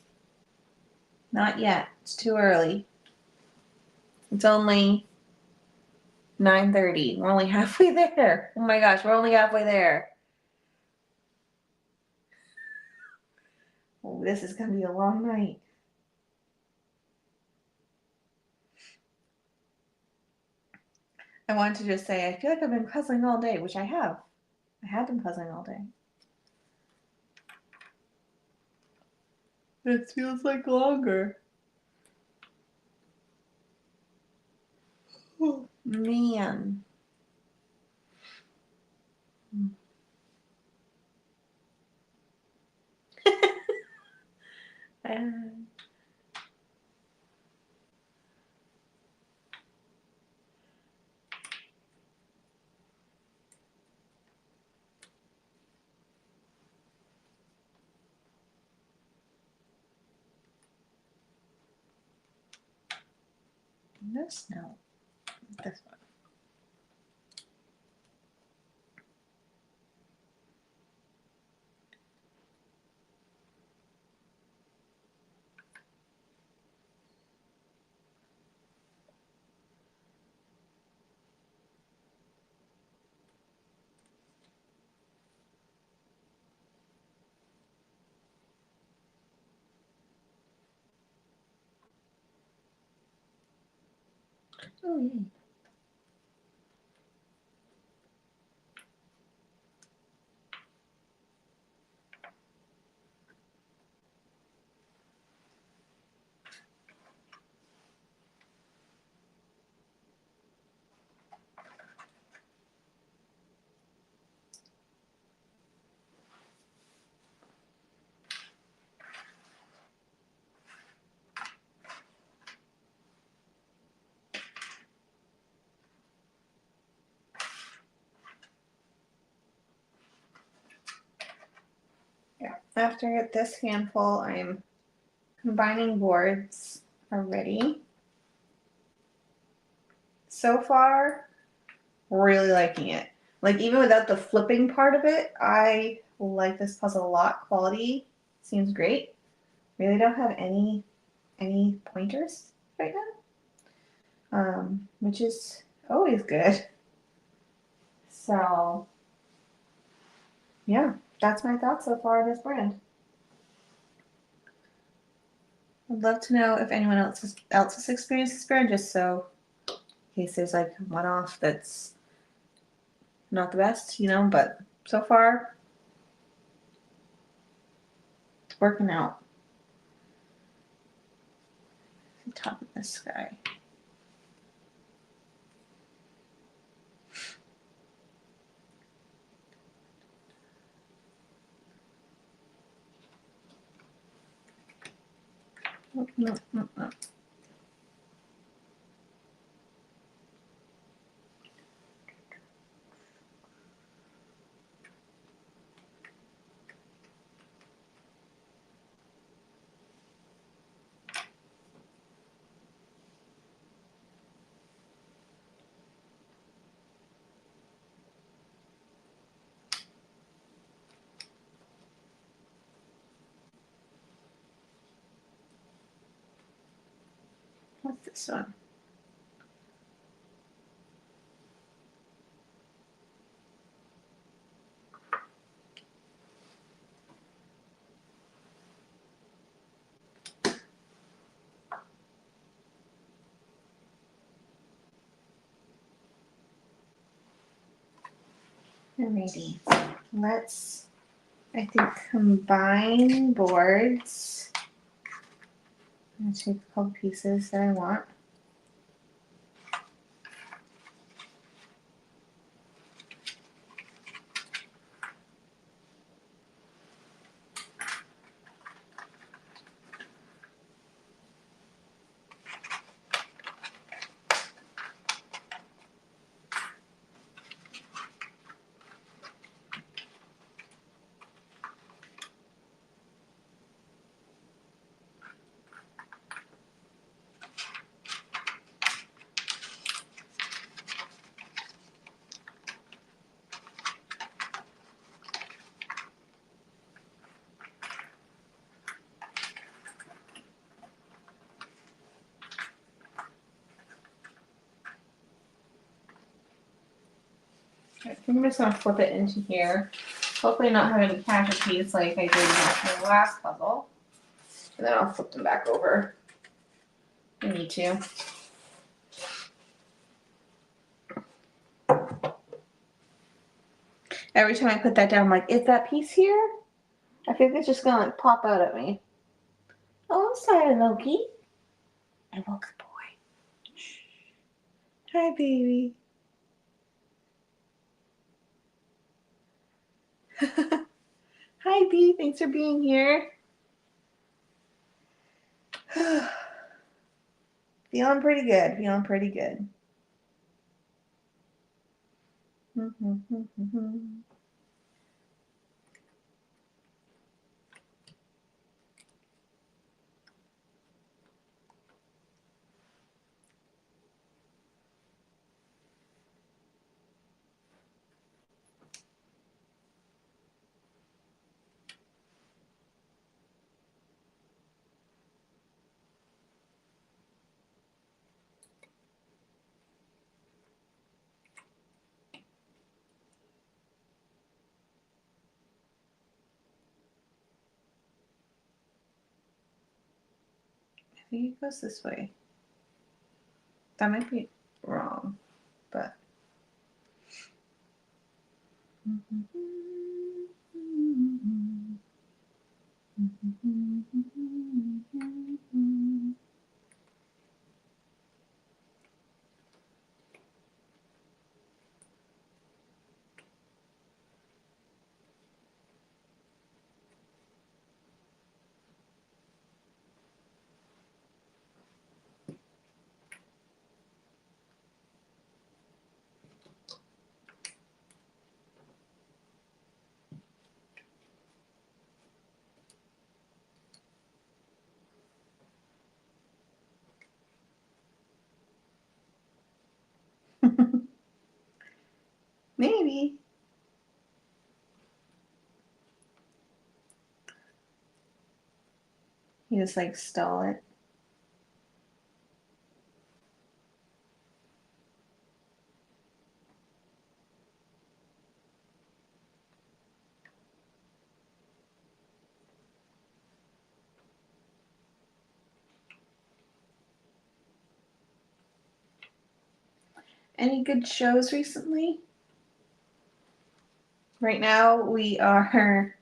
Speaker 1: Not yet. It's too early. It's only 9:30. We're only halfway there. Oh my gosh, we're only halfway there. Oh, this is going to be a long night. I wanted to just say, I feel like I've been puzzling all day, which I have. I have been puzzling all day. It feels like longer. Oh, man. This no. This one. Oh, yay. Yeah. After I get this handful, I'm combining boards already. So far, really liking it. Like, even without the flipping part of it, I like this puzzle a lot. Quality seems great. Really don't have any pointers right now, which is always good. So, yeah, that's my thoughts so far on this brand. I'd love to know if anyone else has experienced this brand, just so in case there's like one off that's not the best, but so far it's working out. The top of this guy. No. What's this one? Alrighty. Let's, I think, combine boards. I'm going to take a couple pieces that I want. I think I'm just gonna flip it into here. Hopefully not having to catch a piece like I did in my last puzzle. And then I'll flip them back over. I need to. Every time I put that down, I'm like, is that piece here? I think it's just gonna like pop out at me. Oh, I'm sorry, Loki. I woke the boy. Hi, baby. Hi, B. Thanks for being here. Feeling pretty good. Feeling pretty good. I think it goes this way. That might be wrong, but. Maybe. You just like stall it. Any good shows recently? Right now we are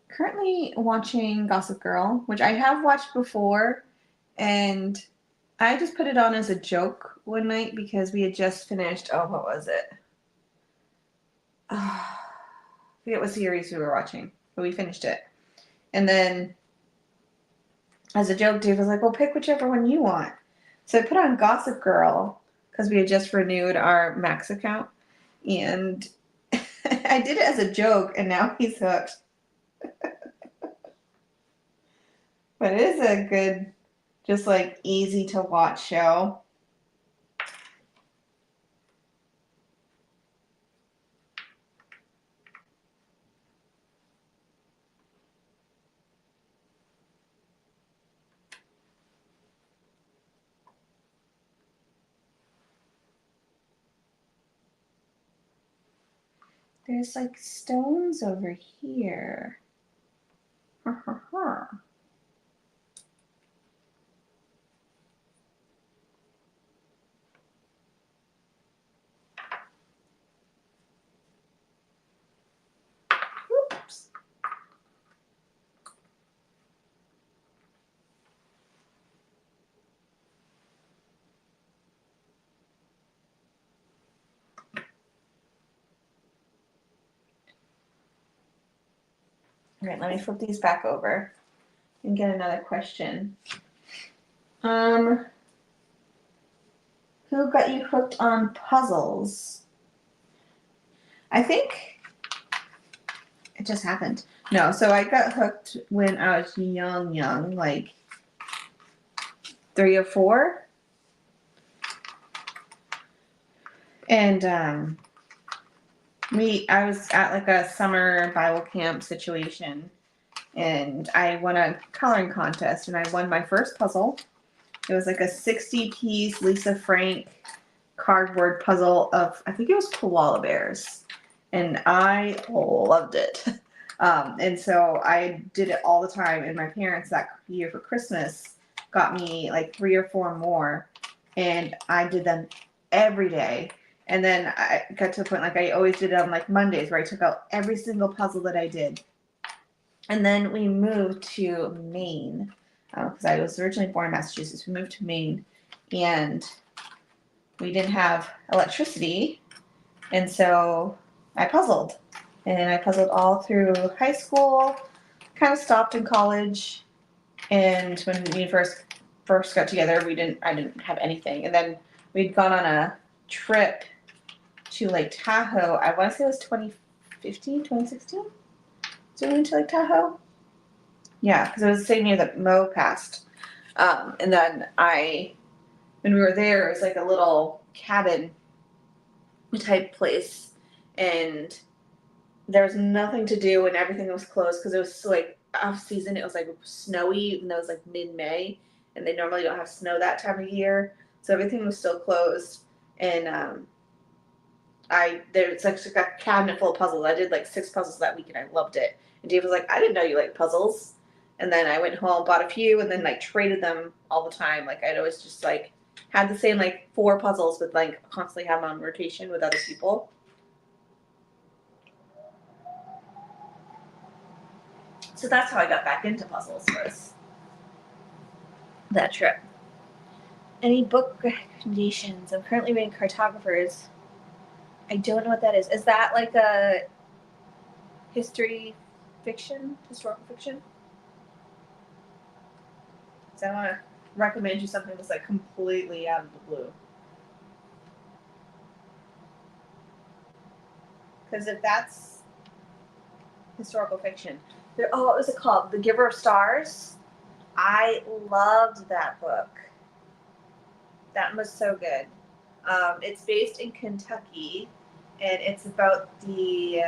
Speaker 1: currently watching Gossip Girl, which I have watched before, and I just put it on as a joke one night because we had just finished, oh, what was it? I forget what series we were watching, but we finished it. And then as a joke, Dave was like, well, pick whichever one you want. So I put on Gossip Girl because we had just renewed our Max account. And I did it as a joke, and now he's hooked. But it is a good, just like easy to watch show. There's like stones over here. Oops. All right, let me flip these back over and get another question. Who got you hooked on puzzles? I think it just happened. No, so I got hooked when I was young, like 3 or 4. And I was at like a summer Bible camp situation, and I won a coloring contest, and I won my first puzzle. It was like a 60-piece Lisa Frank cardboard puzzle of, I think it was koala bears, and I loved it. And so I did it all the time, and my parents that year for Christmas got me like 3 or 4 more, and I did them every day. And then I got to the point like I always did it on like Mondays where I took out every single puzzle that I did. And then we moved to Maine because I was originally born in Massachusetts. We moved to Maine, and we didn't have electricity, and so I puzzled. And I puzzled all through high school, kind of stopped in college, and when we first got together, I didn't have anything. And then we'd gone on a trip to Lake Tahoe. I want to say it was 2015, 2016. So we went to Lake Tahoe. Yeah, because it was the same year that Mo passed. And then when we were there, it was like a little cabin type place, and there was nothing to do, and everything was closed because it was like off season. It was like snowy, even though it was like mid-May, and they normally don't have snow that time of year, so everything was still closed. And there's like a cabinet full of puzzles. I did like 6 puzzles that week, and I loved it. And Dave was like, "I didn't know you liked puzzles." And then I went home, bought a few, and then like traded them all the time. Like I'd always just like had the same like 4 puzzles, but like constantly have them on rotation with other people. So that's how I got back into puzzles, was that trip. Any book recommendations? I'm currently reading Cartographers. I don't know what that is. Is that like a historical fiction? So I want to recommend you something that's like completely out of the blue. Because if that's historical fiction, what was it called? The Giver of Stars. I loved that book. That was so good. It's based in Kentucky, and it's about the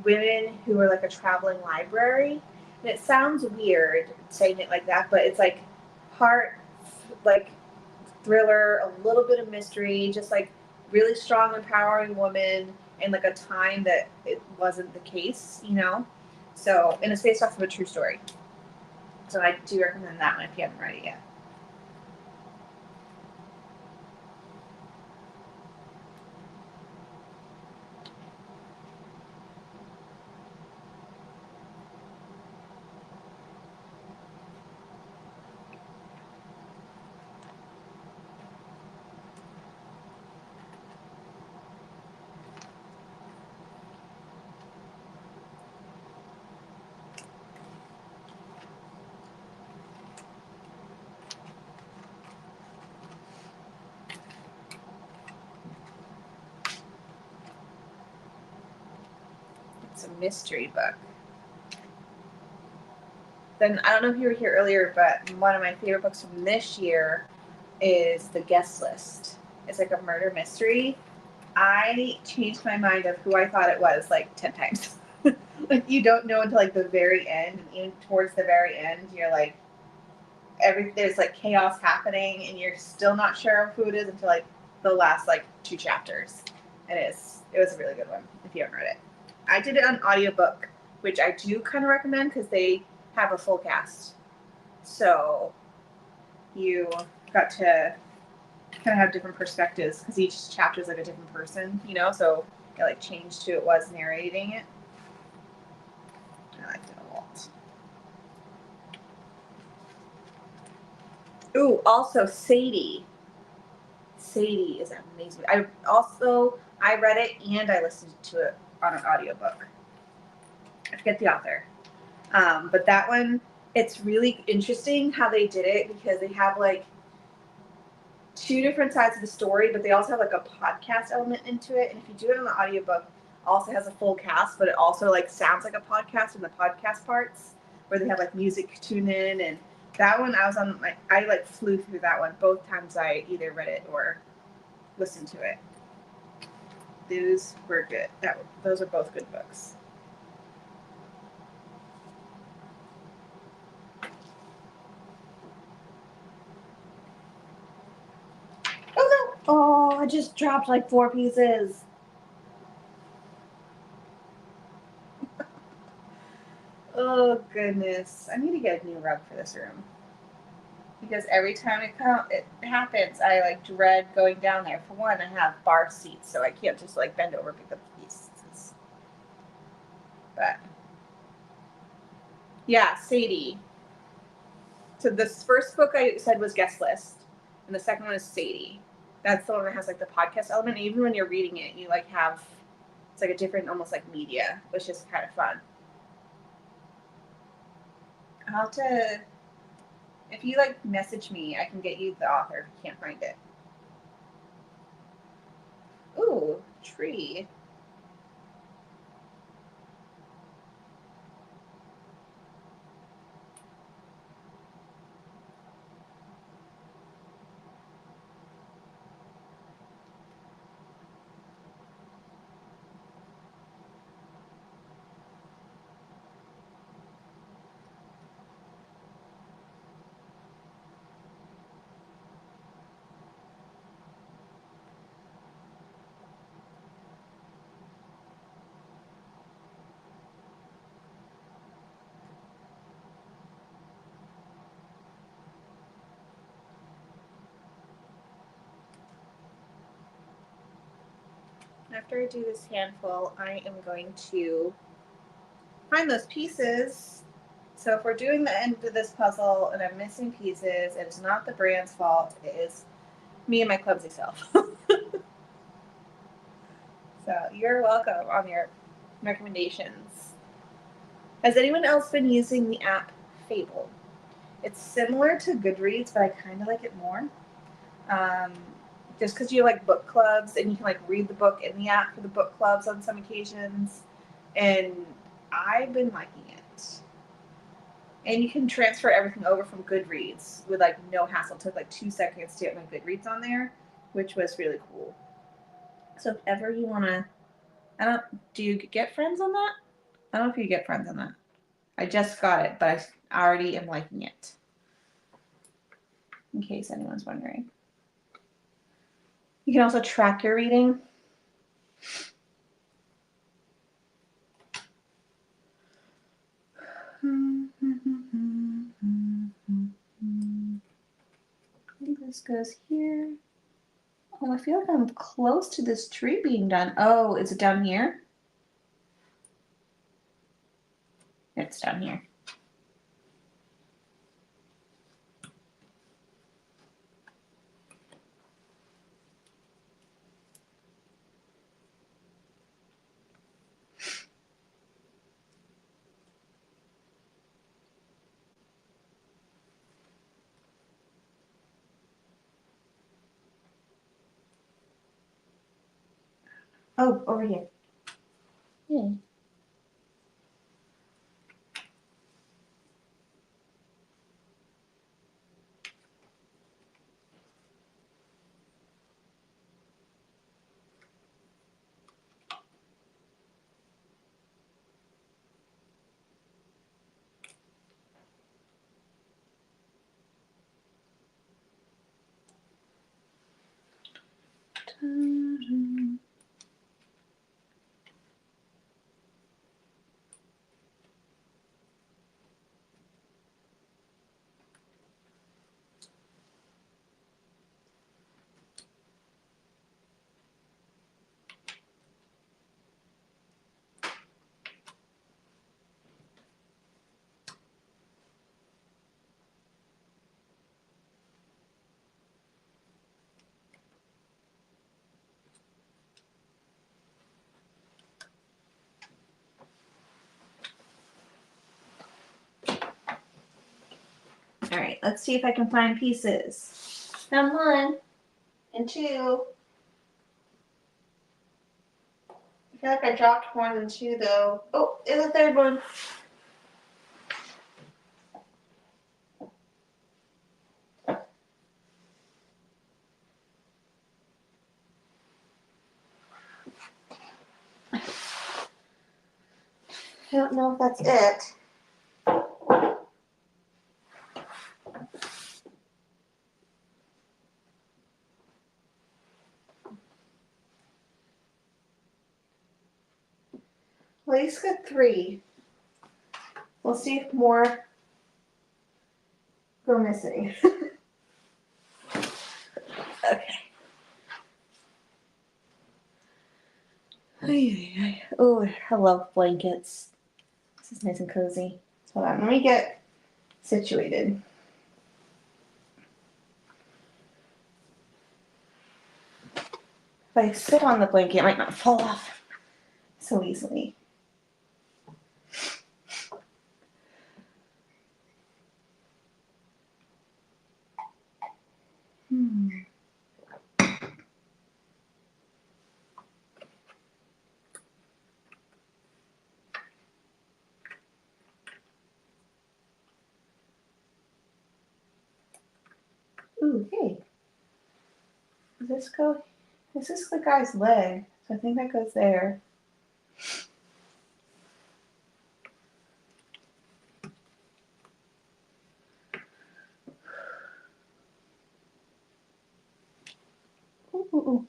Speaker 1: women who are like a traveling library. And it sounds weird saying it like that, but it's like part like thriller, a little bit of mystery, just like really strong, empowering woman in like a time that it wasn't the case, you know? So, and it's based off of a true story. So I do recommend that one if you haven't read it yet. It's a mystery book. Then I don't know if you were here earlier, but one of my favorite books from this year is The Guest List. It's like a murder mystery. I changed my mind of who I thought it was like 10 times. Like you don't know until like the very end, and even towards the very end, you're like there's like chaos happening, and you're still not sure who it is until like the last like 2 chapters. And it was a really good one if you haven't read it. I did it on audiobook, which I do kind of recommend because they have a full cast. So you got to kind of have different perspectives because each chapter is like a different person, you know? So it like changed who it was narrating it. I liked it a lot. Ooh, also Sadie. Sadie is amazing. I read it and I listened to it on an audiobook. I forget the author. But that one, it's really interesting how they did it because they have like 2 different sides of the story, but they also have like a podcast element into it. And if you do it on the audiobook, it also has a full cast, but it also like sounds like a podcast in the podcast parts where they have like music tune in. And that one I like flew through that one both times I either read it or listened to it. Those were good. Those are both good books. Oh no! Oh, I just dropped like 4 pieces. Oh goodness. I need to get a new rug for this room. Because every time it happens, I like dread going down there. For one, I have bar seats, so I can't just like bend over and pick up the pieces. But yeah, Sadie. So this first book I said was Guest List, and the second one is Sadie. That's the one that has like the podcast element. And even when you're reading it, you like have it's like a different, almost like media, which is kind of fun. I'll have to, if you like message me, I can get you the author if you can't find it. Ooh, tree. After I do this handful, I am going to find those pieces. So if we're doing the end of this puzzle and I'm missing pieces, it is not the brand's fault. It is me and my clumsy self. So you're welcome on your recommendations. Has anyone else been using the app Fable? It's similar to Goodreads, but I kind of like it more. Just because you like book clubs and you can like read the book in the app for the book clubs on some occasions. And I've been liking it. And you can transfer everything over from Goodreads with like no hassle. It took like 2 seconds to get my Goodreads on there, which was really cool. So if ever you want to, do you get friends on that? I don't know if you get friends on that. I just got it, but I already am liking it. In case anyone's wondering. You can also track your reading. I think this goes here. Oh, I feel like I'm close to this tree being done. Oh, is it down here? It's down here. Oh, over here. Yeah. All right, let's see if I can find pieces. Found 1 and 2. I feel like I dropped more than 2 though. Oh, there's a 3rd one. I don't know if that's it. at least got 3. We'll see if more go missing. Okay. Oh, I love blankets. This is nice and cozy. Hold on, let me get situated. If I sit on the blanket, it might not fall off so easily. Ooh, hey. Does this go? This is the guy's leg, so I think that goes there. Ooh, ooh, ooh.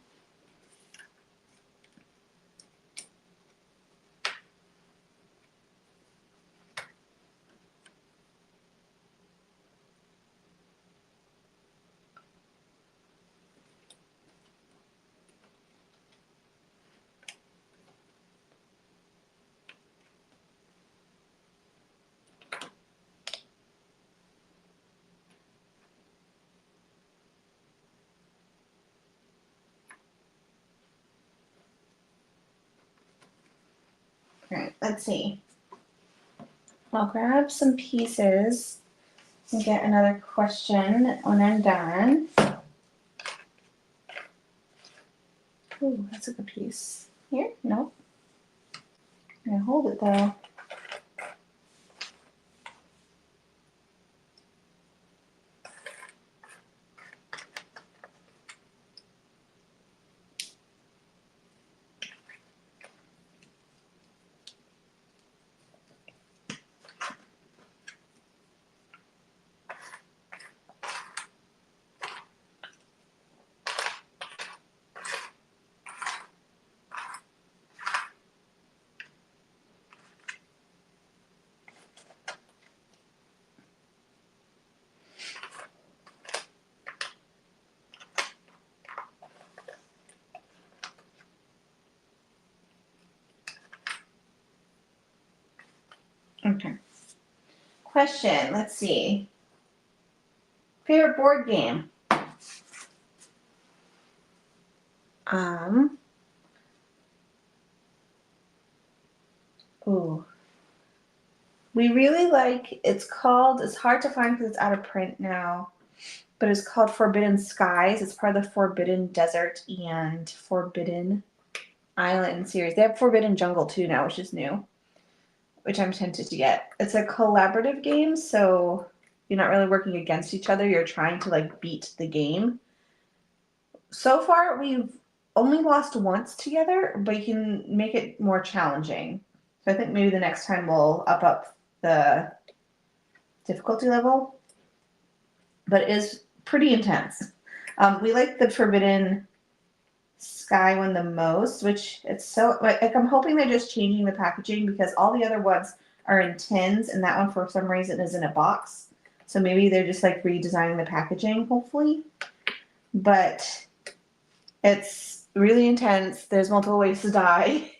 Speaker 1: Alright, let's see. I'll grab some pieces and get another question when I'm done. Ooh, that's a good piece. Here? Nope. I'm gonna hold it though. Okay. Question, let's see. Favorite board game? Ooh. We really like, it's hard to find because it's out of print now, but it's called Forbidden Skies. It's part of the Forbidden Desert and Forbidden Island series. They have Forbidden Jungle too now, which is new, which I'm tempted to get. It's a collaborative game, so you're not really working against each other. You're trying to like beat the game. So far, we've only lost once together, but you can make it more challenging. So I think maybe the next time we'll up the difficulty level, but it is pretty intense. We like the Forbidden Sky one the most, which it's so like I'm hoping they're just changing the packaging because all the other ones are in tins and that one for some reason is in a box. So maybe they're just like redesigning the packaging, hopefully. But it's really intense. There's multiple ways to die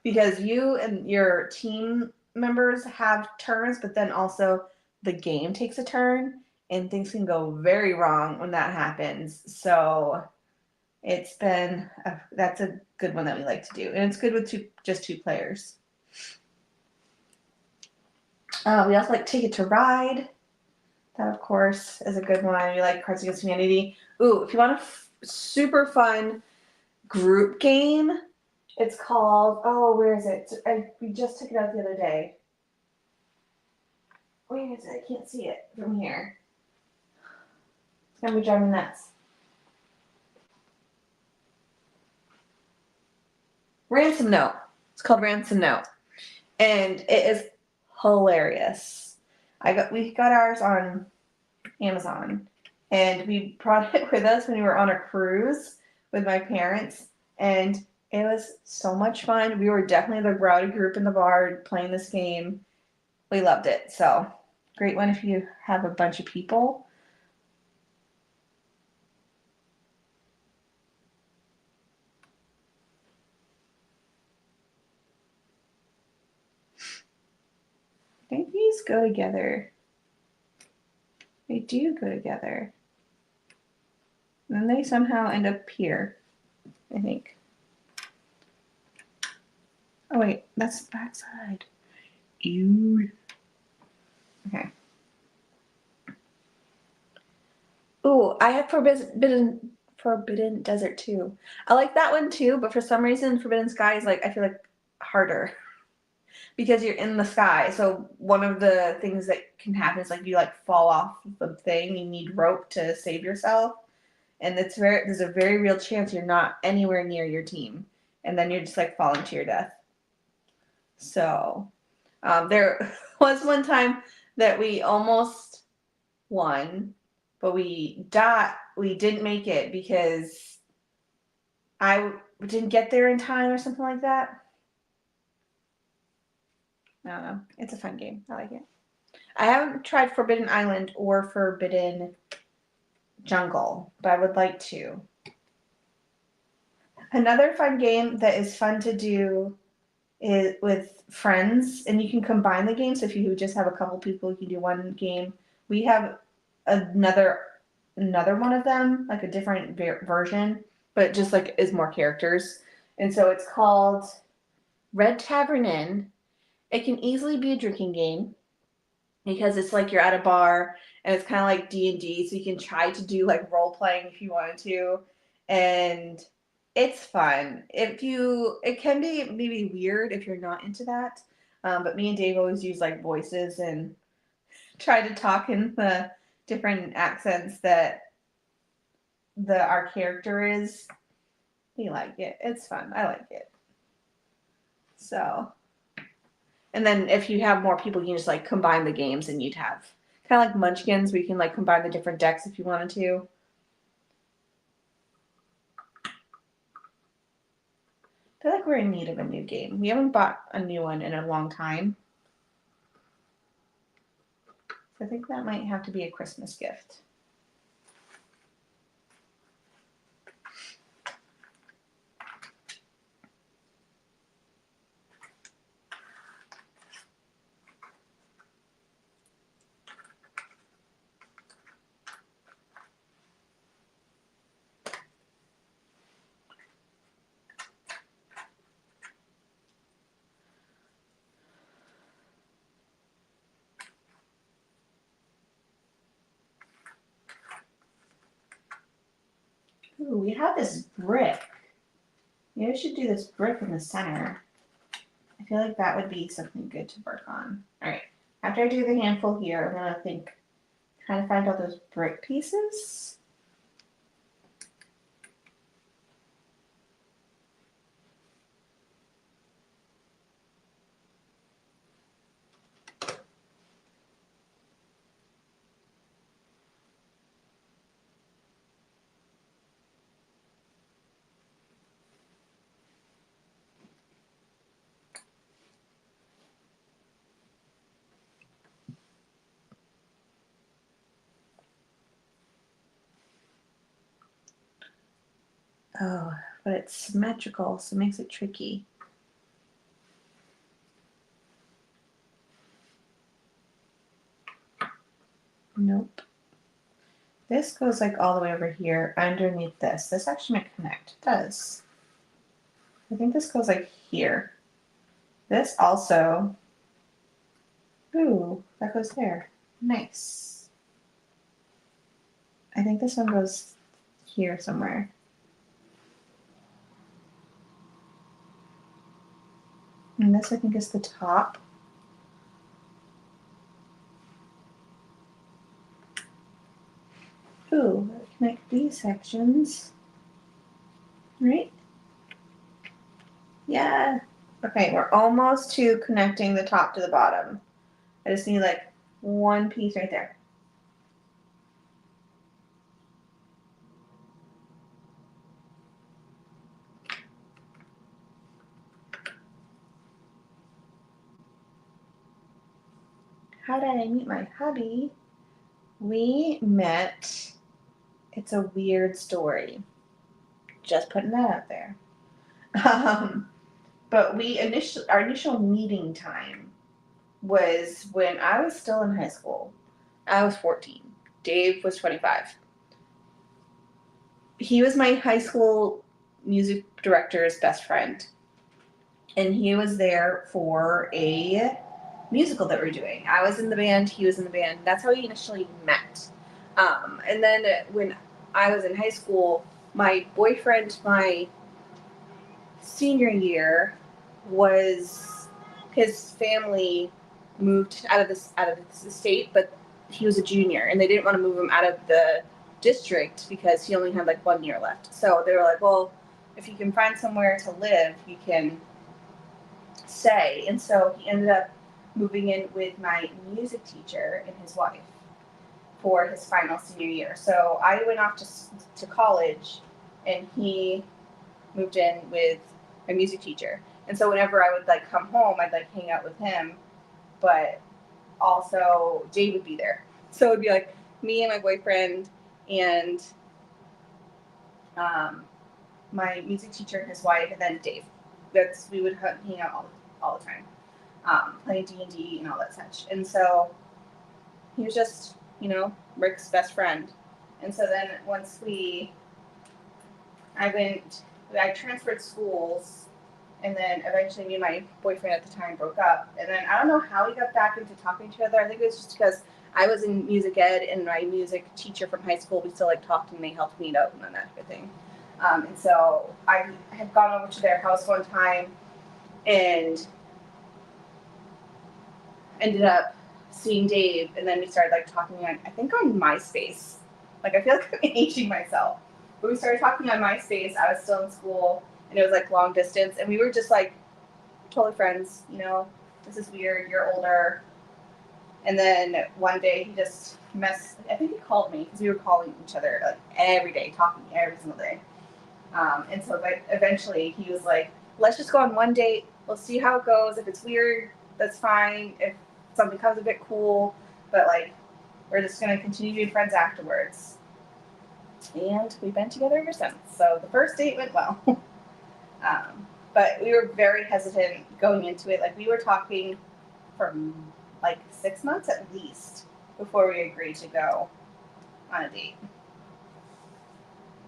Speaker 1: because you and your team members have turns, but then also the game takes a turn and things can go very wrong when that happens. So that's a good one that we like to do. And it's good with just two players. We also like Ticket to Ride. That, of course, is a good one. We like Cards Against Humanity. Ooh, if you want a super fun group game, it's called, where is it? We just took it out the other day. Where is it? I can't see it from here. It's going to be driving me nuts. Ransom Note. It's called Ransom Note. And it is hilarious. We got ours on Amazon. And we brought it with us when we were on a cruise with my parents. And It was so much fun. We were definitely the rowdy group in the bar playing this game. We loved it. So, great one if you have a bunch of people. I think these go together. They do go together. And then they somehow end up here, I think. Oh wait, that's the back side. Ew. Okay. Ooh, I have Forbidden Desert too. I like that one too, but for some reason Forbidden Sky is like I feel like harder because you're in the sky. So one of the things that can happen is like you like fall off the thing. You need rope to save yourself, and there's a very real chance you're not anywhere near your team, and then you're just like falling to your death. So there was one time that we almost won, but we didn't make it because I didn't get there in time or something like that. I don't know. It's a fun game. I like it. I haven't tried Forbidden Island or Forbidden Jungle, but I would like to. Another fun game that is fun to do is with friends, and you can combine the games. So if you just have a couple people, you can do one game. We have another one of them, like a different version, but just like is more characters. And so it's called Red Tavern Inn. It can easily be a drinking game because it's like you're at a bar and it's kind of like D&D, so you can try to do like role playing if you wanted to, and it's fun. It can be maybe weird if you're not into that, but me and Dave always use like voices and try to talk in the different accents that our character is. We like it. It's fun. I like it. So, and then if you have more people, you can just like combine the games, and you'd have kind of like Munchkins, where you can like combine the different decks if you wanted to. I feel like we're in need of a new game. We haven't bought a new one in a long time. So I think that might have to be a Christmas gift. Ooh, we have this brick. Maybe we should do this brick in the center. I feel like that would be something good to work on. All right. After I do the handful here, I'm gonna try to find all those brick pieces. Oh, but it's symmetrical, so it makes it tricky. Nope. This goes like all the way over here underneath this. This actually might connect. It does. I think this goes like here. This also. Ooh, that goes there. Nice. I think this one goes here somewhere. And this I think is the top. Ooh, connect these sections. Right? Yeah. Okay, we're almost to connecting the top to the bottom. I just need like one piece right there. how did I meet my hubby? We met, it's a weird story. Just putting that out there. Um, but our initial meeting time was when I was still in high school. I was 14. Dave was 25. He was my high school music director's best friend. And he was there for a musical that we were doing. I was in the band, he was in the band. That's how we initially met. And then when I was in high school, my boyfriend, my senior year, was his family moved out of the state, but he was a junior, and they didn't want to move him out of the district because he only had like 1 year left. So they were like, well, if you can find somewhere to live, you can stay. And so he ended up moving in with my music teacher and his wife for his final senior year. So I went off to college, and he moved in with my music teacher. And so whenever I would like come home, I'd like hang out with him, but also Dave would be there. So it'd be like me and my boyfriend and um, my music teacher and his wife, and then Dave. We would hang out all the time, playing D&D and all that such. And so he was just, Rick's best friend. And so then once I transferred schools, and then eventually me and my boyfriend at the time broke up. And then I don't know how we got back into talking to each other. I think it was just because I was in music ed, and my music teacher from high school, we still like talked, and they helped meet up and that type of thing. And so I had gone over to their house one time and ended up seeing Dave, and then we started like talking on, I think, on MySpace. Like, I feel like I'm aging myself. But we started talking on MySpace. I was still in school, and it was like long distance, and we were just like totally friends. This is weird. You're older. And then one day he just I think he called me because we were calling each other like every day, talking every single day. And so eventually he was like, let's just go on one date. We'll see how it goes. If it's weird, that's fine. If something comes a bit cool, but like, we're just going to continue being friends afterwards. And we've been together ever since. So the first date went well. But we were very hesitant going into it. Like, we were talking for like 6 months at least before we agreed to go on a date.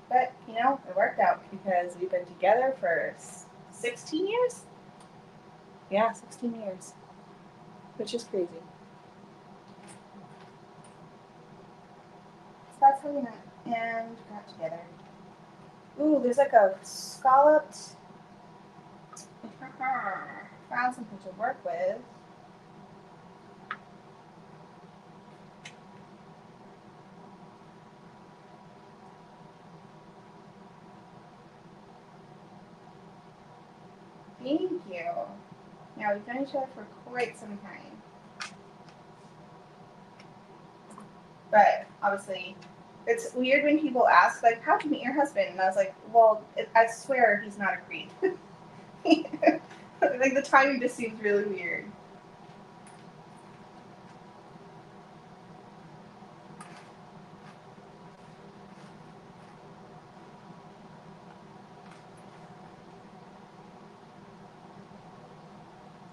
Speaker 1: But, it worked out because we've been together for 16 years? Yeah, 16 years. Which is crazy. So that's how we met and got together. Ooh, there's like a scalloped. Found something to work with. Thank you. Yeah, we've known each other for quite some time. But obviously, it's weird when people ask, like, how'd you meet your husband? And I was like, well, I swear he's not a creep. Like, the timing just seems really weird.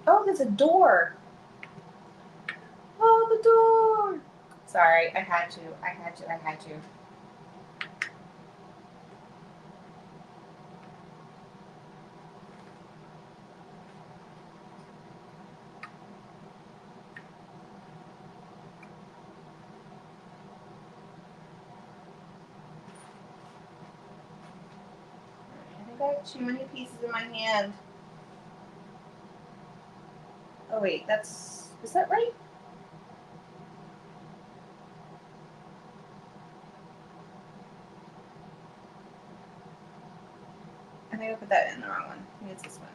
Speaker 1: Oh, there's a door. Oh, the door. Sorry, I had to. I think I have too many pieces in my hand. Oh wait, is that right? I think I put that in the wrong one. Maybe it's this one.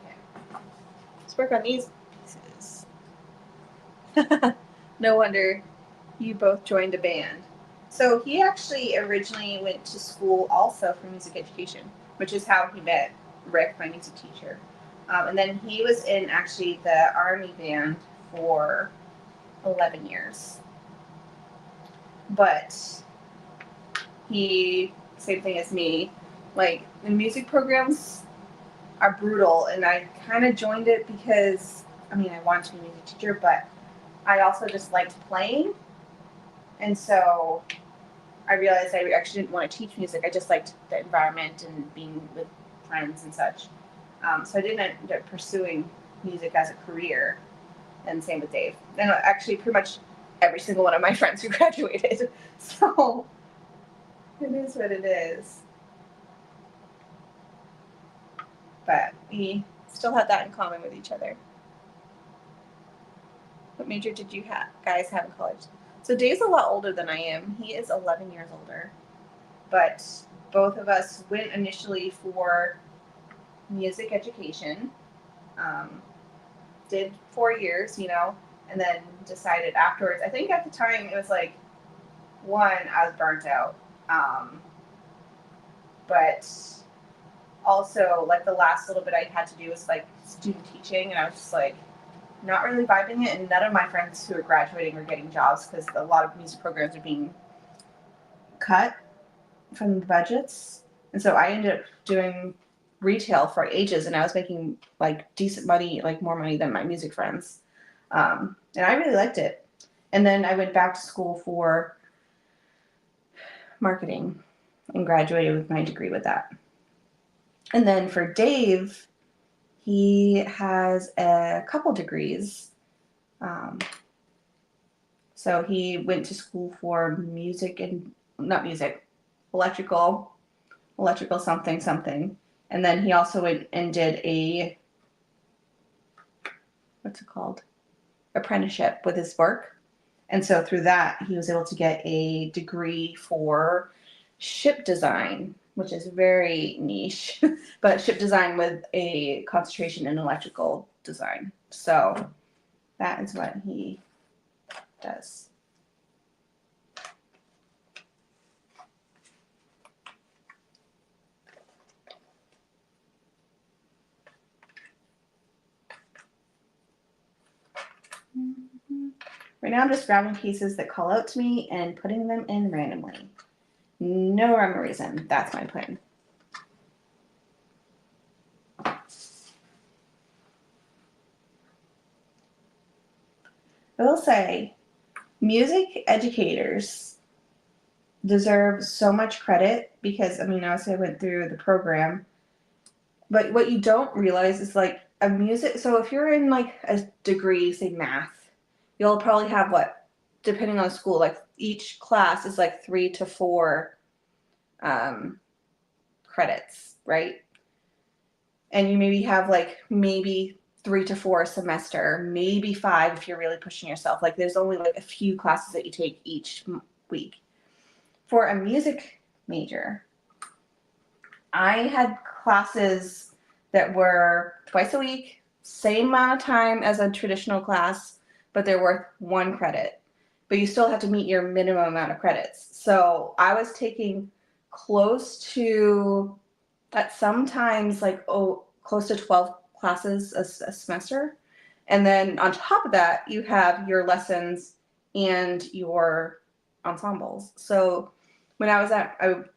Speaker 1: Okay. Let's work on these pieces. No wonder you both joined a band. So he actually originally went to school also for music education, which is how he met Rick, my music teacher. And then he was in actually the army band for 11 years. But he, same thing as me, like the music programs are brutal, and I kind of joined it because, I mean, I wanted to be a music teacher, but I also just liked playing. And so I realized I actually didn't want to teach music. I just liked the environment and being with friends and such. So I didn't end up pursuing music as a career. And same with Dave. And actually, pretty much every single one of my friends who graduated. So it is what it is. But we still had that in common with each other. What major did you guys have in college? So Dave's a lot older than I am. He is 11 years older. But both of us went initially for music education. Did 4 years, and then decided afterwards. I think at the time it was like, one, I was burnt out. But also, like, the last little bit I had to do was like student teaching, and I was just like not really vibing it. And none of my friends who are graduating were getting jobs because a lot of music programs are being cut from the budgets. And so I ended up doing retail for ages, and I was making like decent money, like more money than my music friends. And I really liked it. And then I went back to school for marketing and graduated with my degree with that. And then for Dave, he has a couple degrees. So he went to school for electrical something. And then he also went and did apprenticeship with his work. And so through that, he was able to get a degree for ship design, which is very niche, but ship design with a concentration in electrical design. So that is what he does. Right now I'm just grabbing pieces that call out to me and putting them in randomly. No rhyme or reason. That's my plan. I will say, music educators deserve so much credit because, I mean, obviously I went through the program, but what you don't realize is like so if you're in like a degree, say math, you'll probably have depending on the school, like each class is like 3 to 4 credits, right? And you maybe have like maybe 3 to 4 a semester, maybe 5 if you're really pushing yourself. Like there's only like a few classes that you take each week. For a music major, I had classes that were twice a week, same amount of time as a traditional class, but they're worth 1 credit. But you still have to meet your minimum amount of credits. So I was taking close to, at sometimes like, close to 12 classes a semester. And then on top of that, you have your lessons and your ensembles. So when I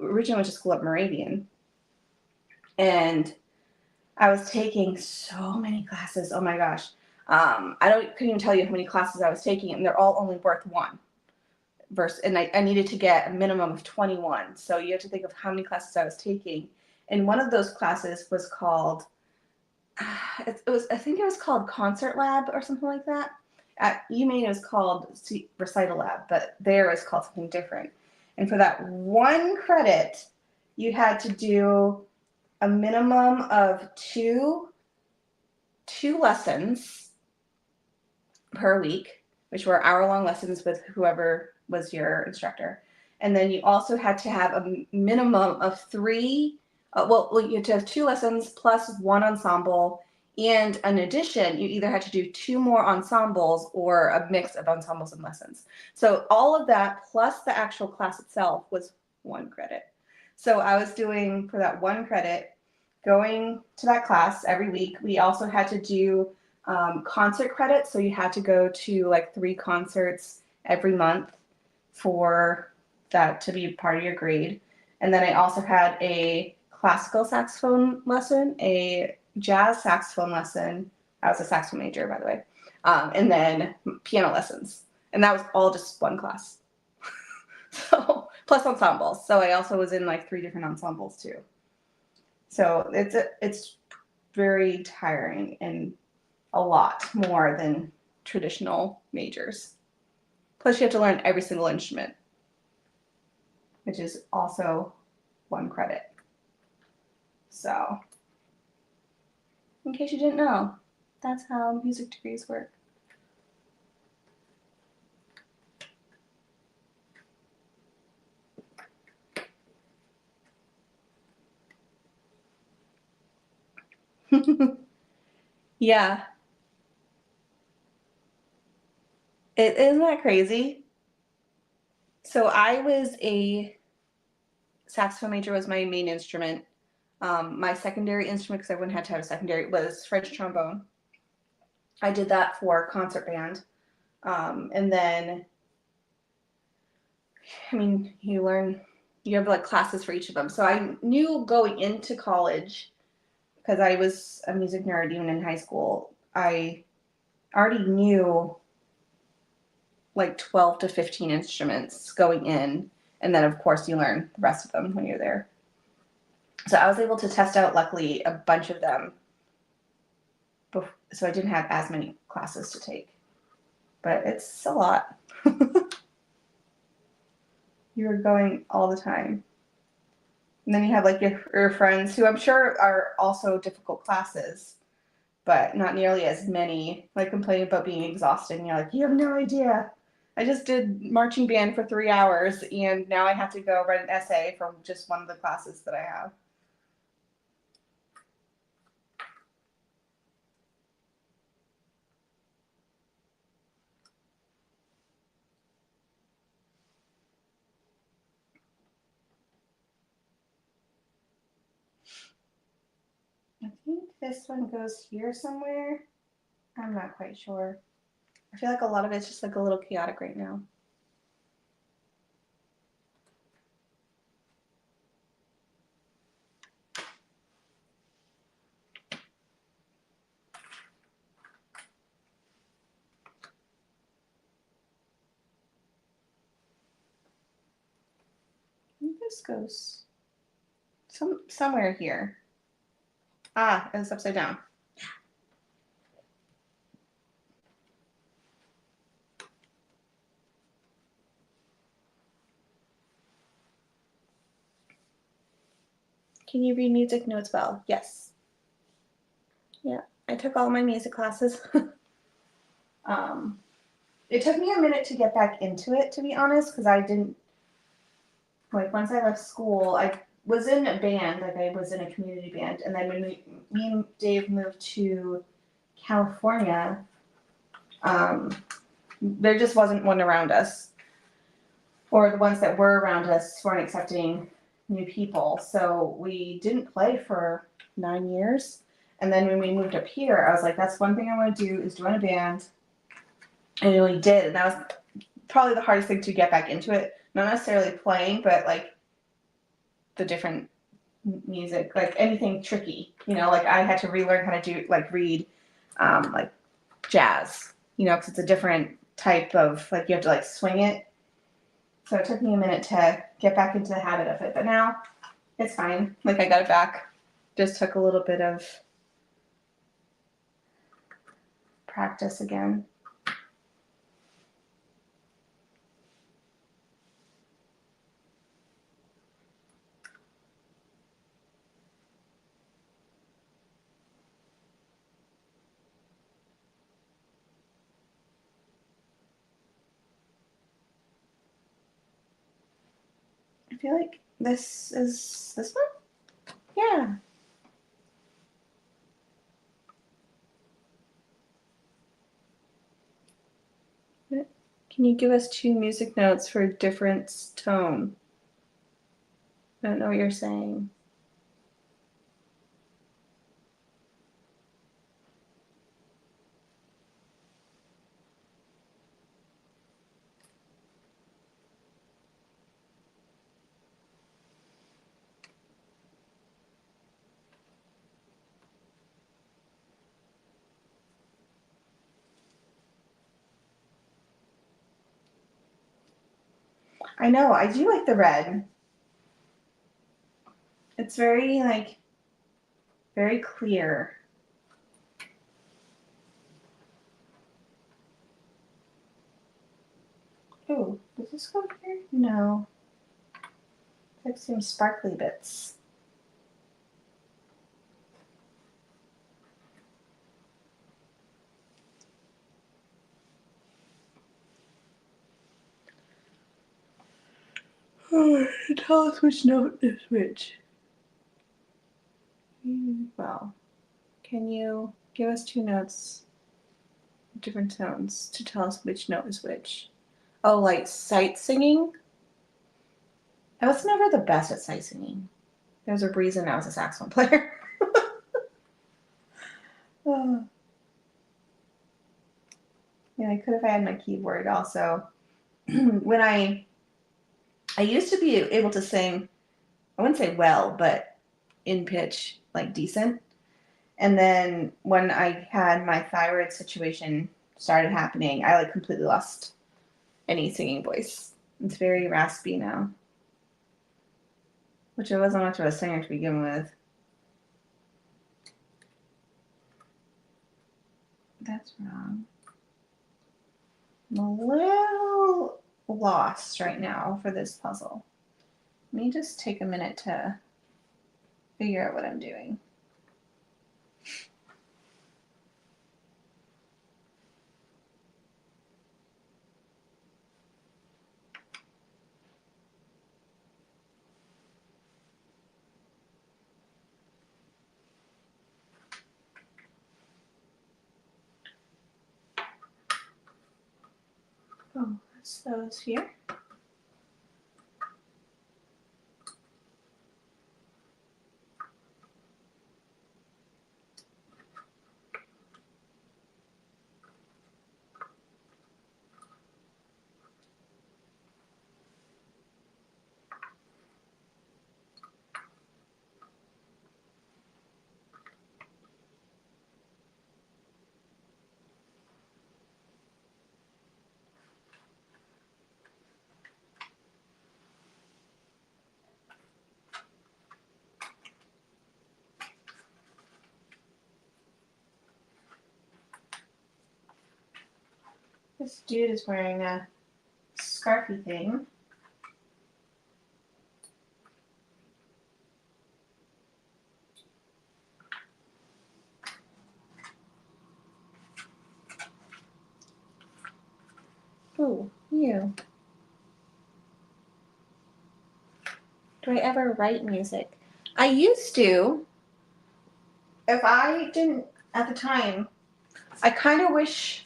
Speaker 1: originally went to school at Moravian, and I was taking so many classes. Oh my gosh. Couldn't even tell you how many classes I was taking, and they're all only worth 1. And I needed to get a minimum of 21. So you have to think of how many classes I was taking. And one of those classes was called, I think it was called Concert Lab or something like that. At UMaine it was called Recital Lab, but there it was called something different. And for that 1 credit, you had to do a minimum of two lessons per week, which were hour-long lessons with whoever was your instructor. And then you also had to have a minimum of 3, you had to have 2 lessons plus 1 ensemble And in addition, you either had to do 2 more ensembles or a mix of ensembles and lessons. So all of that plus the actual class itself was 1 credit. So I was doing, for that 1 credit, going to that class every week. We also had to do concert credits. So you had to go to like 3 concerts every month for that to be part of your grade. And then I also had a classical saxophone lesson, a jazz saxophone lesson. I was a saxophone major, by the way. And then piano lessons. And that was all just 1 class. So plus ensembles. So I also was in like 3 different ensembles too. So it's very tiring and a lot more than traditional majors. Plus you have to learn every single instrument, which is also 1 credit. So, in case you didn't know, that's how music degrees work. Yeah. Isn't that crazy? So I was a saxophone major was my main instrument. My secondary instrument, because everyone had to have a secondary, was French trombone. I did that for concert band. And then, I mean, you have like classes for each of them. So I knew going into college, because I was a music nerd even in high school, I already knew like 12 to 15 instruments going in. And then, of course, you learn the rest of them when you're there. So I was able to test out, luckily, a bunch of them. So I didn't have as many classes to take. But it's a lot. You're going all the time. And then you have like your friends who I'm sure are also difficult classes, but not nearly as many, like complaining about being exhausted. And you're like, you have no idea. I just did marching band for 3 hours and now I have to go write an essay for just one of the classes that I have. I think this one goes here somewhere. I'm not quite sure. I feel like a lot of it's just like a little chaotic right now. I think this goes somewhere here. Ah, it's upside down. Can you read music notes well? Yes. Yeah, I took all my music classes. It took me a minute to get back into it, to be honest, because I didn't, like, once I left school, I was in a band, like I was in a community band, and then when me and Dave moved to California, there just wasn't one around us, or the ones that were around us weren't accepting new people, so we didn't play for 9 years. And then when we moved up here, I was like, that's one thing I want to do is join a band. And we did, and that was probably the hardest thing to get back into it. Not necessarily playing, but like the different music, like anything tricky. Like I had to relearn how to do like read, like jazz. Because it's a different type of like you have to like swing it. So it took me a minute to get back into the habit of it, but now it's fine. Like I got it back. Just took a little bit of practice again. I feel like this is this one? Yeah. Can you give us 2 music notes for different tone? I don't know what you're saying. I know, I do like the red. It's very, like, very clear. Oh, does this go here? No. It's like some sparkly bits. Oh, tell us which note is which. Well, can you give us 2 notes, different tones, to tell us which note is which? Oh, like sight singing? I was never the best at sight singing. There's a reason I was a saxophone player. Oh. Yeah, I could if I had my keyboard also. When I used to be able to sing, I wouldn't say well, but in pitch, like decent. And then when I had my thyroid situation started happening, I like completely lost any singing voice. It's very raspy now, which I wasn't much of a singer to begin with. That's wrong. I'm a little lost right now for this puzzle. Let me just take a minute to figure out what I'm doing. Oh, that's those here. This dude is wearing a scarfy thing. Ooh, you. Do I ever write music? I used to. If I didn't at the time, I kind of wish,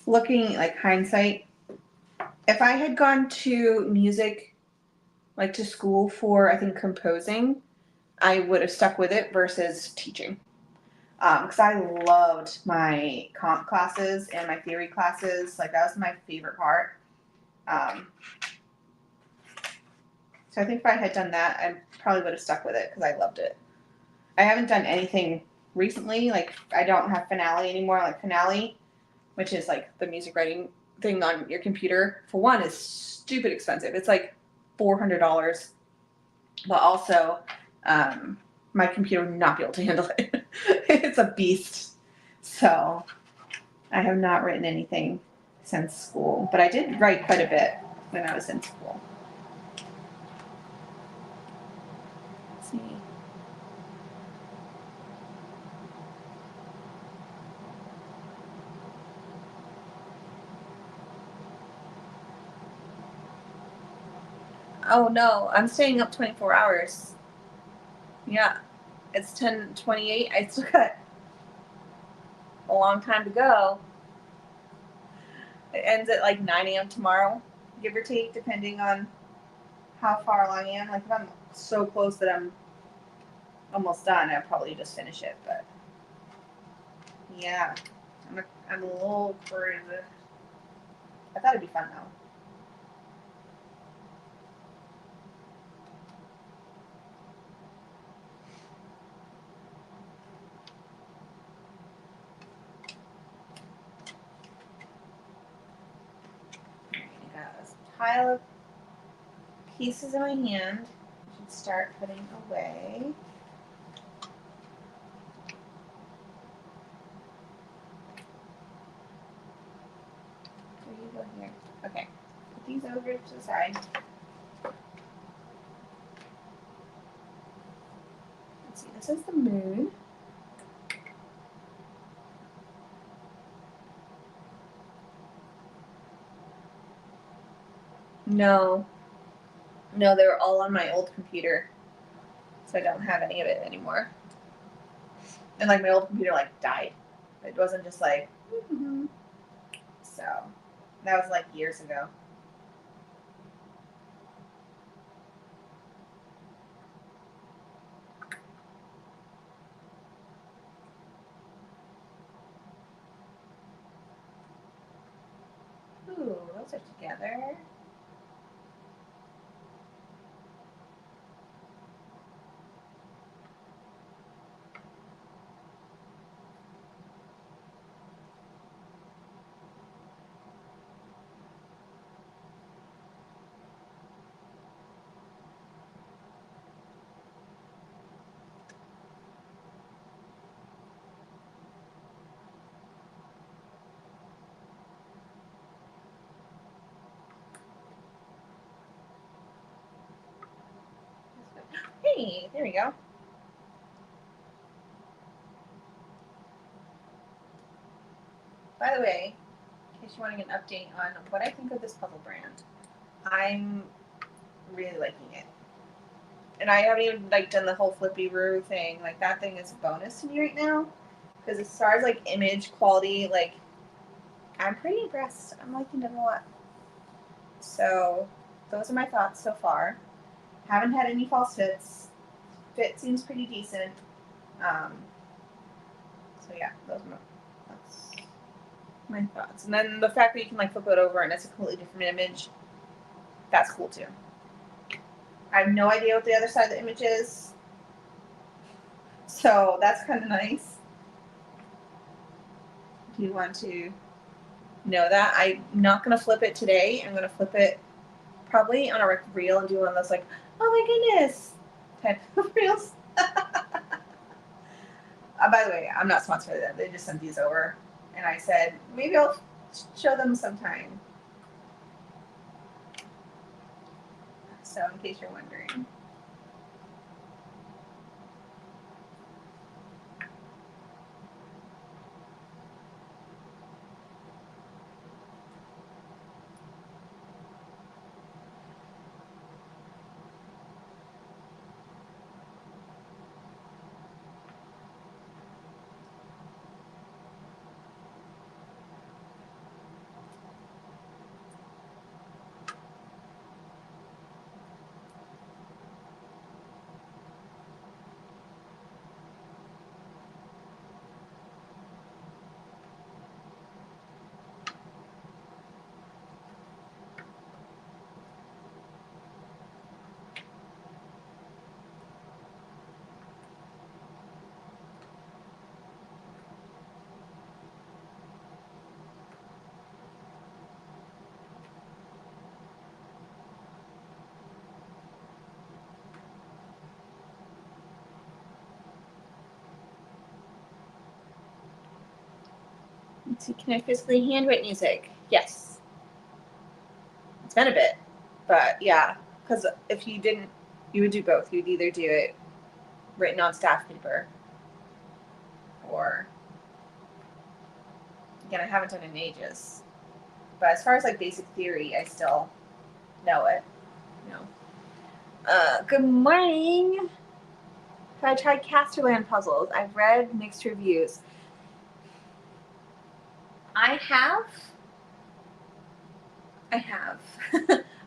Speaker 1: looking like hindsight, if I had gone to music, like to school for, I think, composing, I would have stuck with it versus teaching. Because I loved my comp classes and my theory classes. Like, that was my favorite part. Um, so I think if I had done that, I probably would have stuck with it because I loved it. I haven't done anything recently. Like, I don't have Finale anymore. Like, Finale, which is like the music writing thing on your computer, for one, is stupid expensive. It's like $400, but also my computer would not be able to handle it. It's a beast. So I have not written anything since school, but I did write quite a bit when I was in school. Let's see. Oh no, I'm staying up 24 hours. Yeah, it's 10:28. I still got a long time to go. It ends at like 9 a.m. tomorrow, give or take, depending on how far along I am. Like if I'm so close that I'm almost done, I'll probably just finish it. But yeah, I'm a little crazy. I thought it'd be fun though. I got this pile of pieces in my hand. I should start putting away. Where you go here? Okay, put these over to the side. Let's see. This is the moon. No, they were all on my old computer, so I don't have any of it anymore. And like my old computer like died. It wasn't just like so. That was like years ago. Ooh, those are together. Hey, there we go. By the way, in case you want to get an update on what I think of this puzzle brand, I'm really liking it. And I haven't even like done the whole Flippy thing. Like that thing is a bonus to me right now. Because as far as like image quality, like I'm pretty impressed. I'm liking it a lot. So those are my thoughts so far. Haven't had any false fits. Fit seems pretty decent. So yeah, that's my thoughts. And then the fact that you can like flip it over and it's a completely different image, that's cool too. I have no idea what the other side of the image is, so that's kind of nice. If you want to know that, I'm not gonna flip it today. I'm gonna flip it probably on a reel and do one of those like, oh my goodness, type of reels. By the way, I'm not sponsored by them. They just sent these over, and I said maybe I'll show them sometime. So in case you're wondering. Let's see, can I physically handwrite music? Yes. It's been a bit, but yeah, because if you didn't, you would do both. You'd either do it written on staff paper, or again, I haven't done it in ages. But as far as like basic theory, I still know it. You know. Good morning. Have I tried Casterland puzzles? I've read mixed reviews. I have. I have.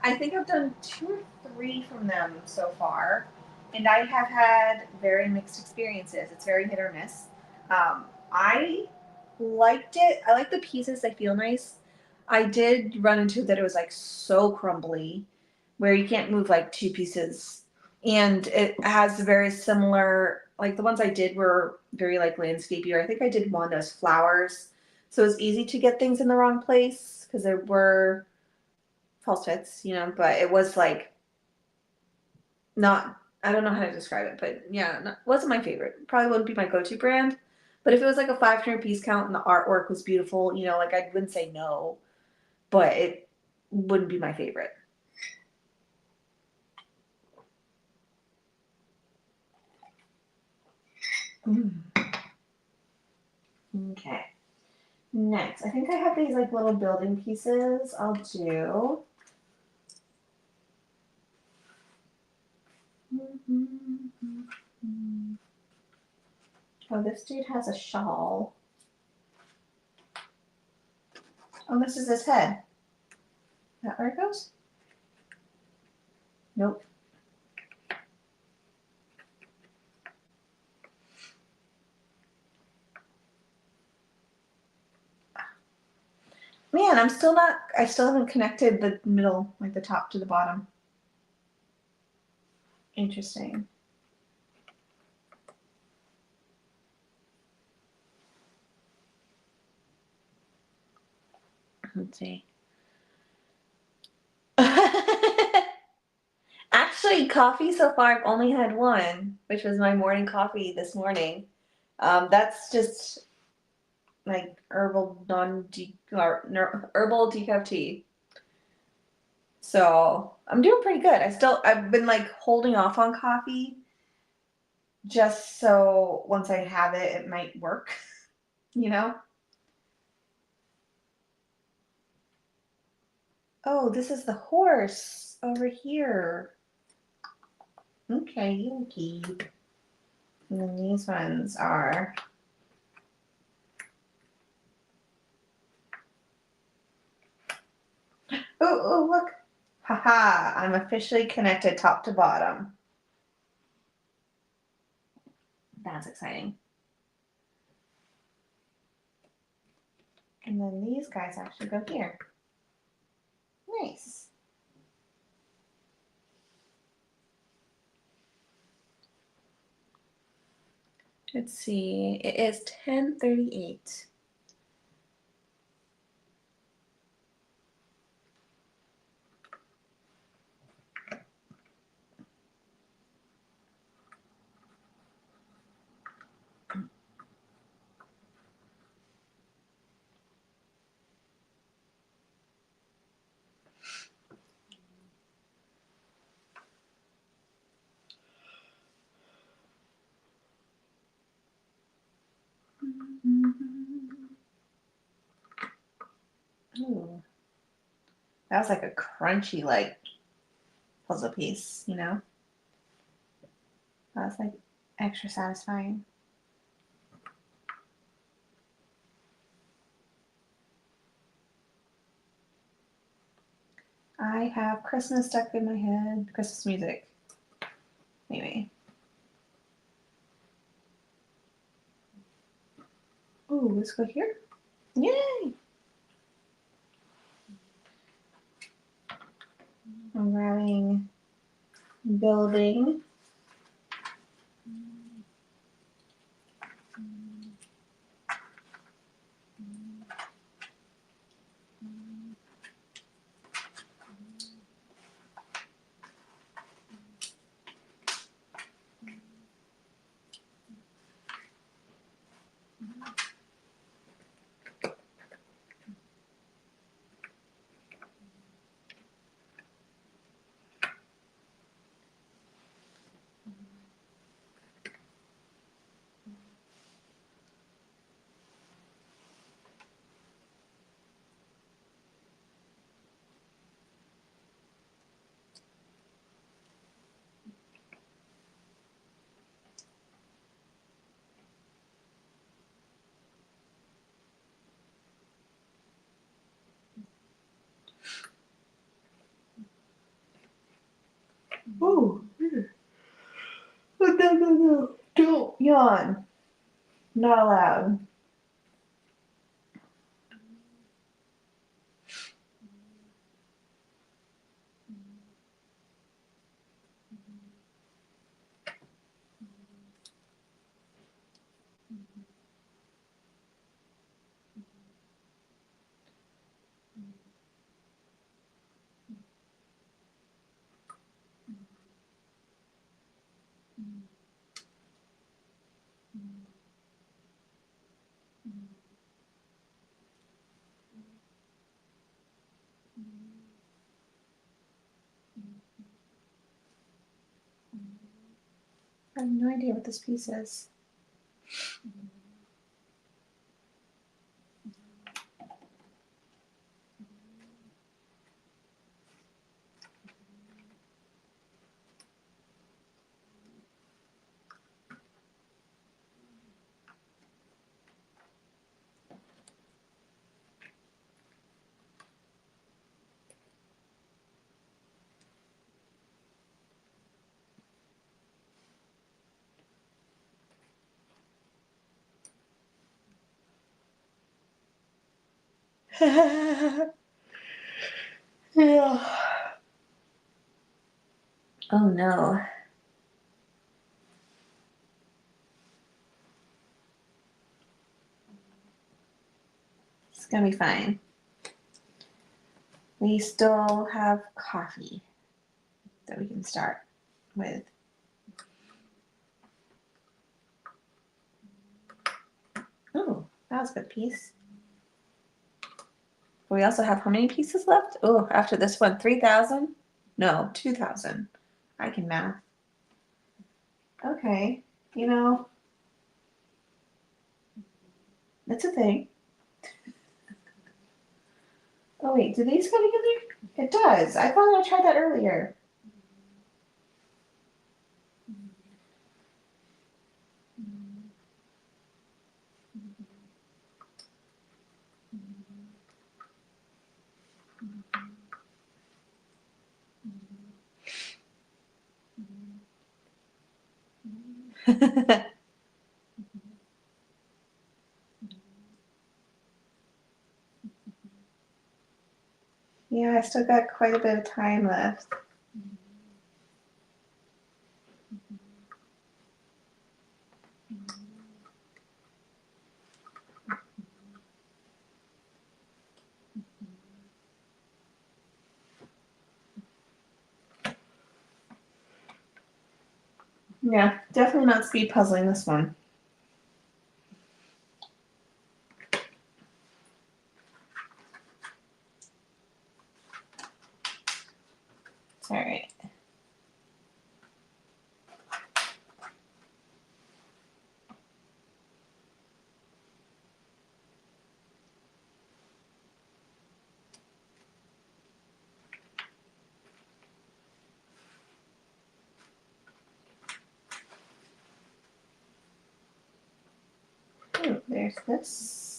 Speaker 1: I think I've done 2 or 3 from them so far, and I have had very mixed experiences. It's very hit or miss. I liked it. I like the pieces. They feel nice. I did run into that it was like so crumbly, where you can't move like 2 pieces, and it has very similar. Like the ones I did were very like landscapey. Or I think I did one that was flowers, so it was easy to get things in the wrong place because there were false fits, but it was like not, I don't know how to describe it, but yeah, wasn't my favorite. Probably wouldn't be my go-to brand. But if it was like a 500 piece count and the artwork was beautiful, like I wouldn't say no, but it wouldn't be my favorite. Mm. Okay. Next, I think I have these like little building pieces I'll do. Oh, this dude has a shawl. Oh, this is his head. Is that where it goes? Nope. Man, I still haven't connected the middle, like the top to the bottom. Interesting. Let's see. Actually, coffee so far, I've only had one, which was my morning coffee this morning. That's just like herbal herbal decaf tea. So I'm doing pretty good. I've been like holding off on coffee just so once I have it, it might work, you know? Oh, this is the horse over here. Okay, okay. And then these ones are. Oh, look. Haha, I'm officially connected top to bottom. That's exciting. And then these guys actually go here. Nice. Let's see. It is 10:38. Ooh. That was like a crunchy like puzzle piece, That was like extra satisfying. I have Christmas stuck in my head. Christmas music. Maybe. Ooh, let's go here. Yay! I'm grabbing building. Yawn. Not allowed. I have no idea what this piece is. Yeah. Oh no. It's gonna be fine. We still have coffee that we can start with. Oh, that was a good piece. We also have how many pieces left? Oh, after this one, 3,000? No, 2,000. I can math. Okay, you know, it's a thing. Oh wait, do these go together? It does. I thought I tried that earlier. Yeah, I still got quite a bit of time left. Yeah, definitely not speed puzzling this one. It's all right. Ooh, there's this.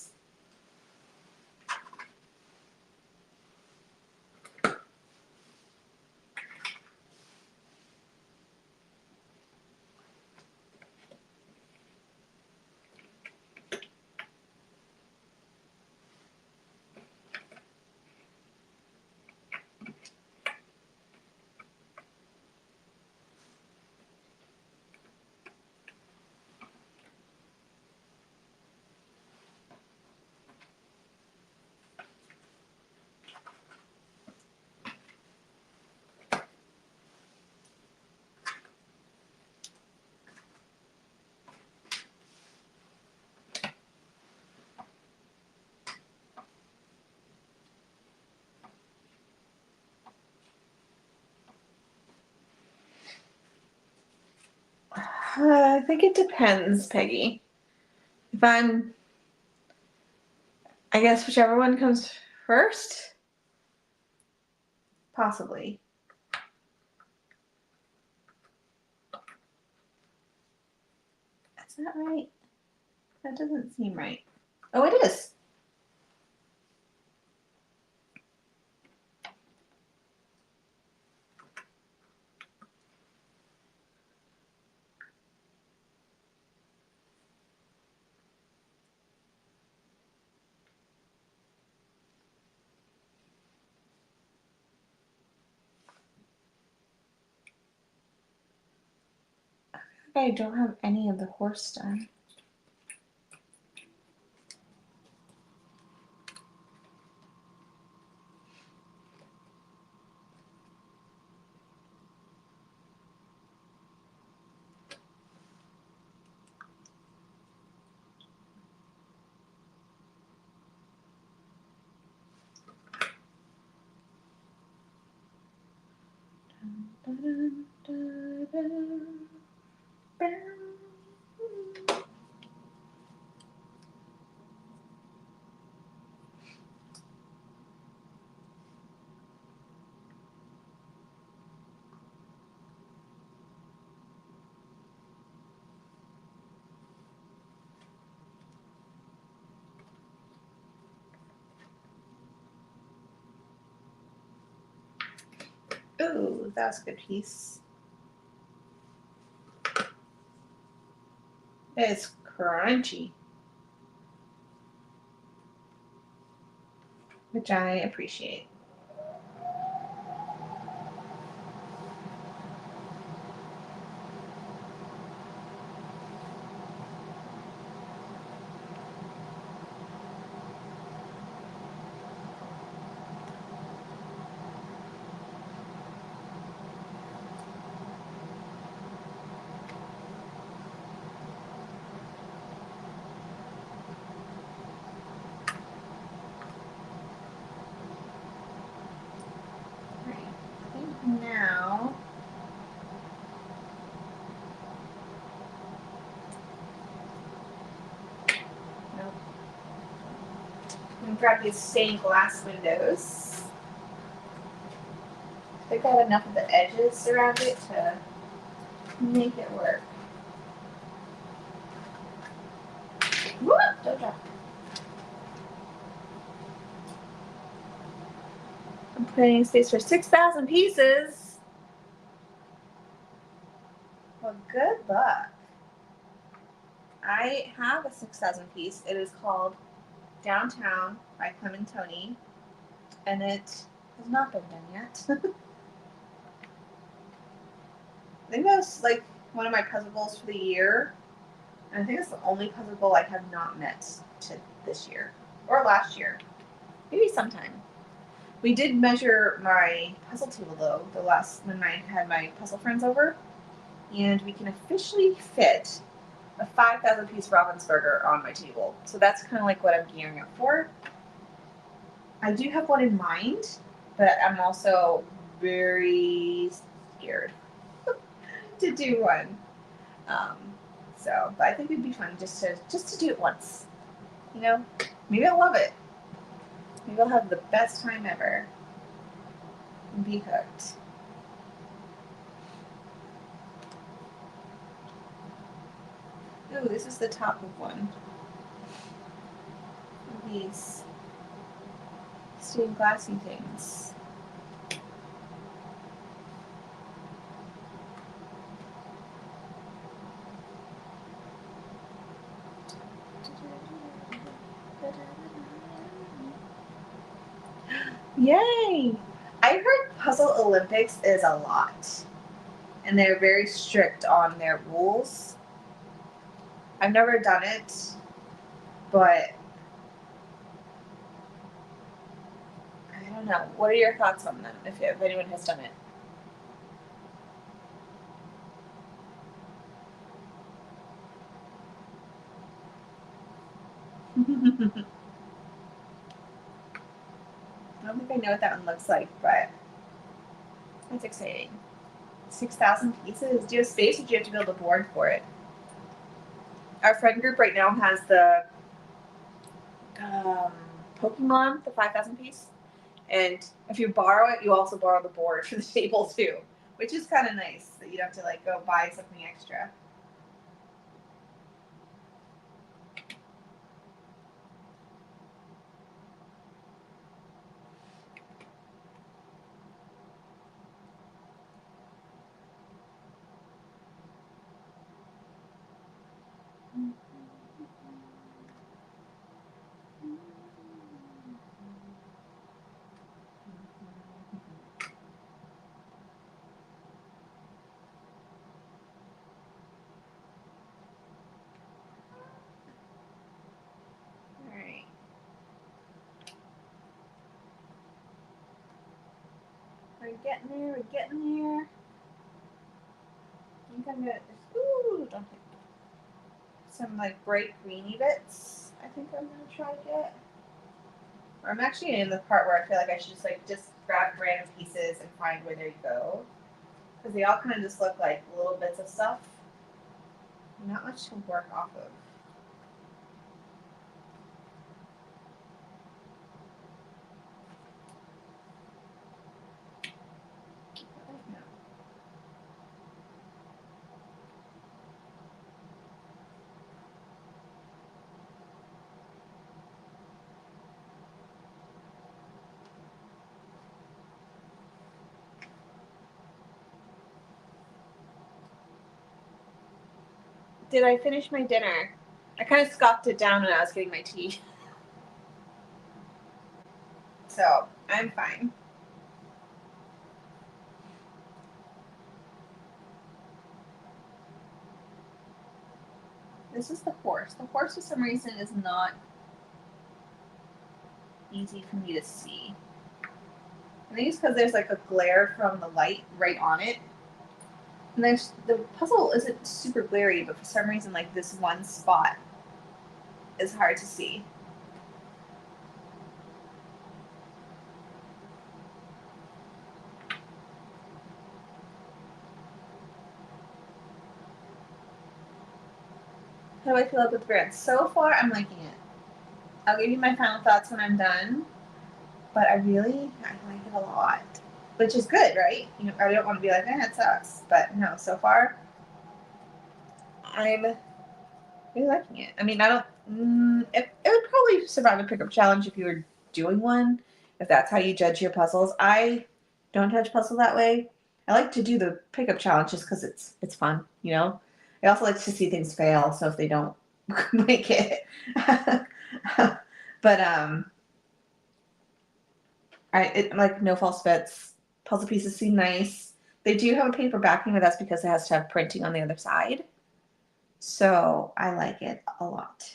Speaker 1: I think it depends, Peggy. If I'm, I guess whichever one comes first, possibly. Is that right? That doesn't seem right. Oh, it is. I don't have any of the horse done. Ooh, that's a good piece. It's crunchy, which I appreciate. Right. I think now nope. I'm gonna grab these stained glass windows. They got enough of the edges around it to make it work. Whoop! Don't drop. I'm planning space for 6,000 pieces. Well, good luck. I have a 6,000 piece. It is called Downtown by Clementoni, and it has not been done yet. I think that's like one of my puzzle goals for the year. And I think it's the only puzzle goal I have not met to this year or last year. Maybe sometime. We did measure my puzzle table though the last when I had my puzzle friends over, and we can officially fit a 5,000 piece Ravensburger on my table. So that's kind of like what I'm gearing up for. I do have one in mind, but I'm also very scared to do one. Um, but I think it'd be fun just to do it once. You know, maybe I'll love it. Maybe I'll have the best time ever and be hooked. Ooh, this is the top of one of these stained glassy things. Yay! I heard Puzzle Olympics is a lot, and they're very strict on their rules. I've never done it, but I don't know. What are your thoughts on them, if anyone has done it? I don't think I know what that one looks like, but it's exciting. 6,000 pieces. Do you have space, or do you have to build a board for it? Our friend group right now has the Pokemon, the 5,000 piece, and if you borrow it, you also borrow the board for the table too, which is kind of nice that you don't have to like go buy something extra. We're getting there. We're getting there. I think I'm gonna. Ooh, don't hit some like bright greeny bits. I think I'm gonna try to get. Or I'm actually in the part where I feel like I should just grab random pieces and find where they go, because they all kind of just look like little bits of stuff. Not much to work off of. Did I finish my dinner? I kind of scoffed it down when I was getting my tea. So, I'm fine. This is the horse. The horse, for some reason, is not easy for me to see. I think it's because there's like a glare from the light right on it. And there's the puzzle isn't super glary, but for some reason, like this one spot is hard to see. How do I feel about the brand? So far, I'm liking it. I'll give you my final thoughts when I'm done. But I like it a lot, which is good, right? You know, I don't want to be like, it sucks. But no, so far, I'm really liking it. I mean, I don't. It would probably survive a pickup challenge if you were doing one, if that's how you judge your puzzles. I don't judge puzzles that way. I like to do the pickup challenge just because it's fun, you know. I also like to see things fail, so if they don't make it, but like no false fits. Puzzle pieces seem nice. They do have a paper backing, but that's because it has to have printing on the other side. So I like it a lot.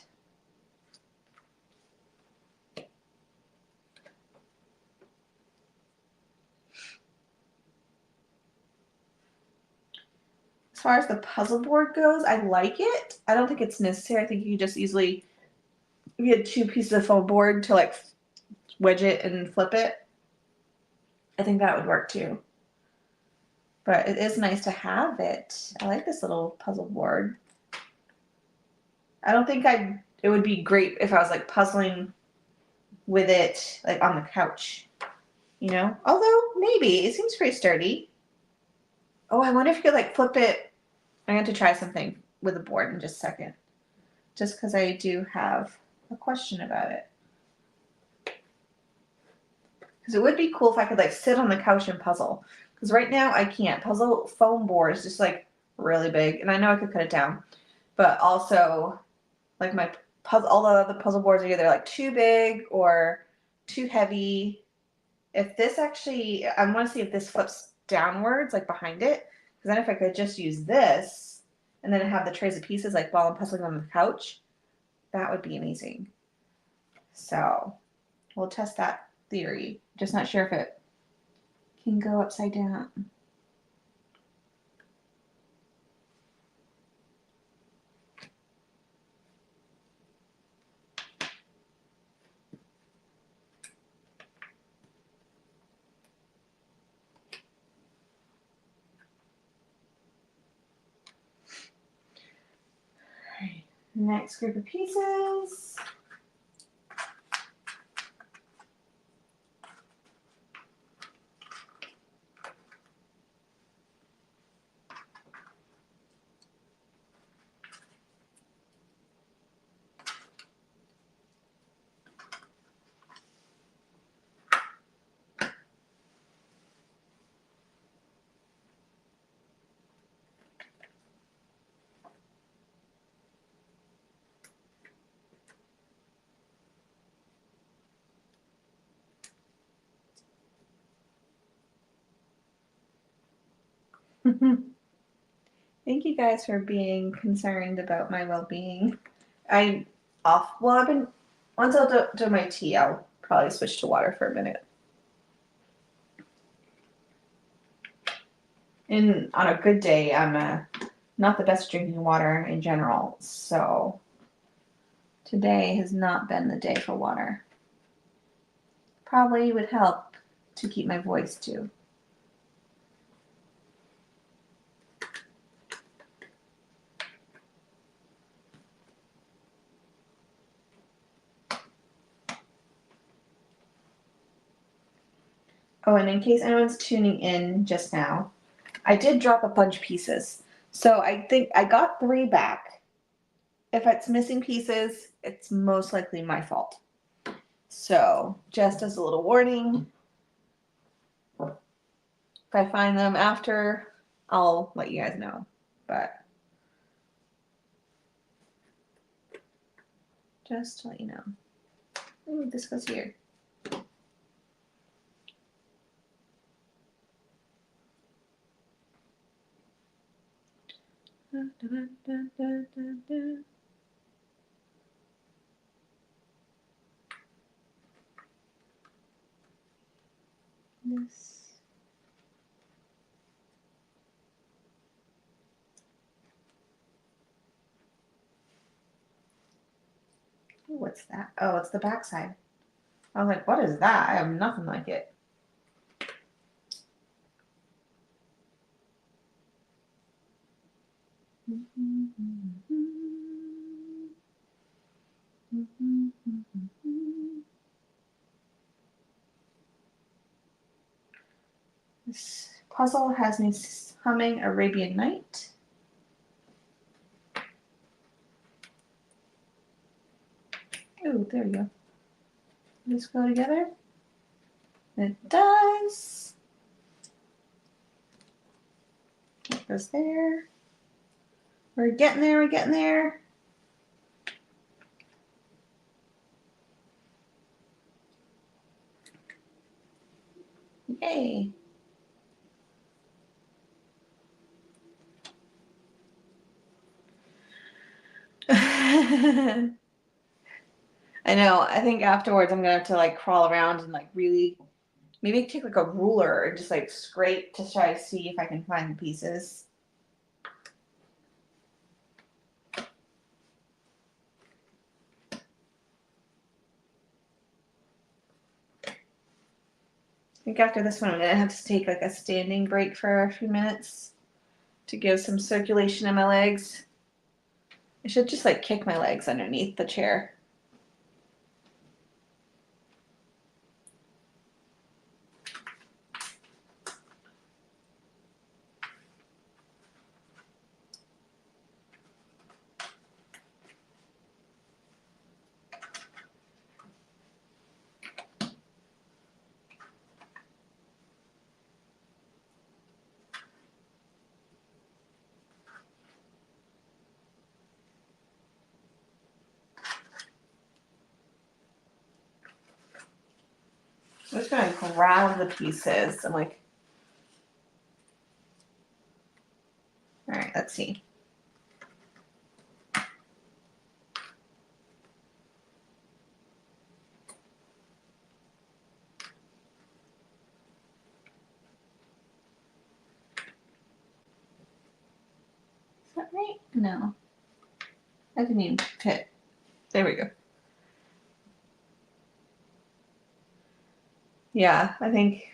Speaker 1: As far as the puzzle board goes, I like it. I don't think it's necessary. I think you could just easily get 2 pieces of foam board to like wedge it and flip it. I think that would work too. But it is nice to have it. I like this little puzzle board. I don't think it would be great if I was like puzzling with it like on the couch, you know? Although maybe it seems pretty sturdy. Oh, I wonder if you could like flip it. I have to try something with the board in just a second, just because I do have a question about it. Because it would be cool if I could like sit on the couch and puzzle. Because right now I can't. Puzzle foam board is just like really big, and I know I could cut it down, but also like my puzzle, all the other puzzle boards are either like too big or too heavy. If this actually, I want to see if this flips downwards, like behind it. Because then if I could just use this and then have the trays of pieces like while I'm puzzling on the couch, that would be amazing. So we'll test that theory. Just not sure if it can go upside down. Next group of pieces. Thank you guys for being concerned about my well-being. I've been, once I'll do my tea, I'll probably switch to water for a minute. And on a good day, I'm not the best drinking water in general, so today has not been the day for water. Probably would help to keep my voice too. Oh, and in case anyone's tuning in just now, I did drop a bunch of pieces. So I think I got 3 back. If it's missing pieces, it's most likely my fault. So just as a little warning, if I find them after, I'll let you guys know. But just to let you know. Ooh, this goes here. This. What's that? Oh, it's the backside. I was like, what is that? I have nothing like it. This puzzle has me humming Arabian Night. Oh, there we go. Let's go together. It does. It goes there. We're getting there, we're getting there. Yay. I know. I think afterwards I'm gonna have to like crawl around and like really maybe take like a ruler and just like scrape to try to see if I can find the pieces. I think after this one I'm gonna have to take like a standing break for a few minutes to give some circulation in my legs. I should just like kick my legs underneath the chair. I'm just gonna grab the pieces. I'm like, all right, let's see. Is that right? No. That didn't even fit. There we go. Yeah, I think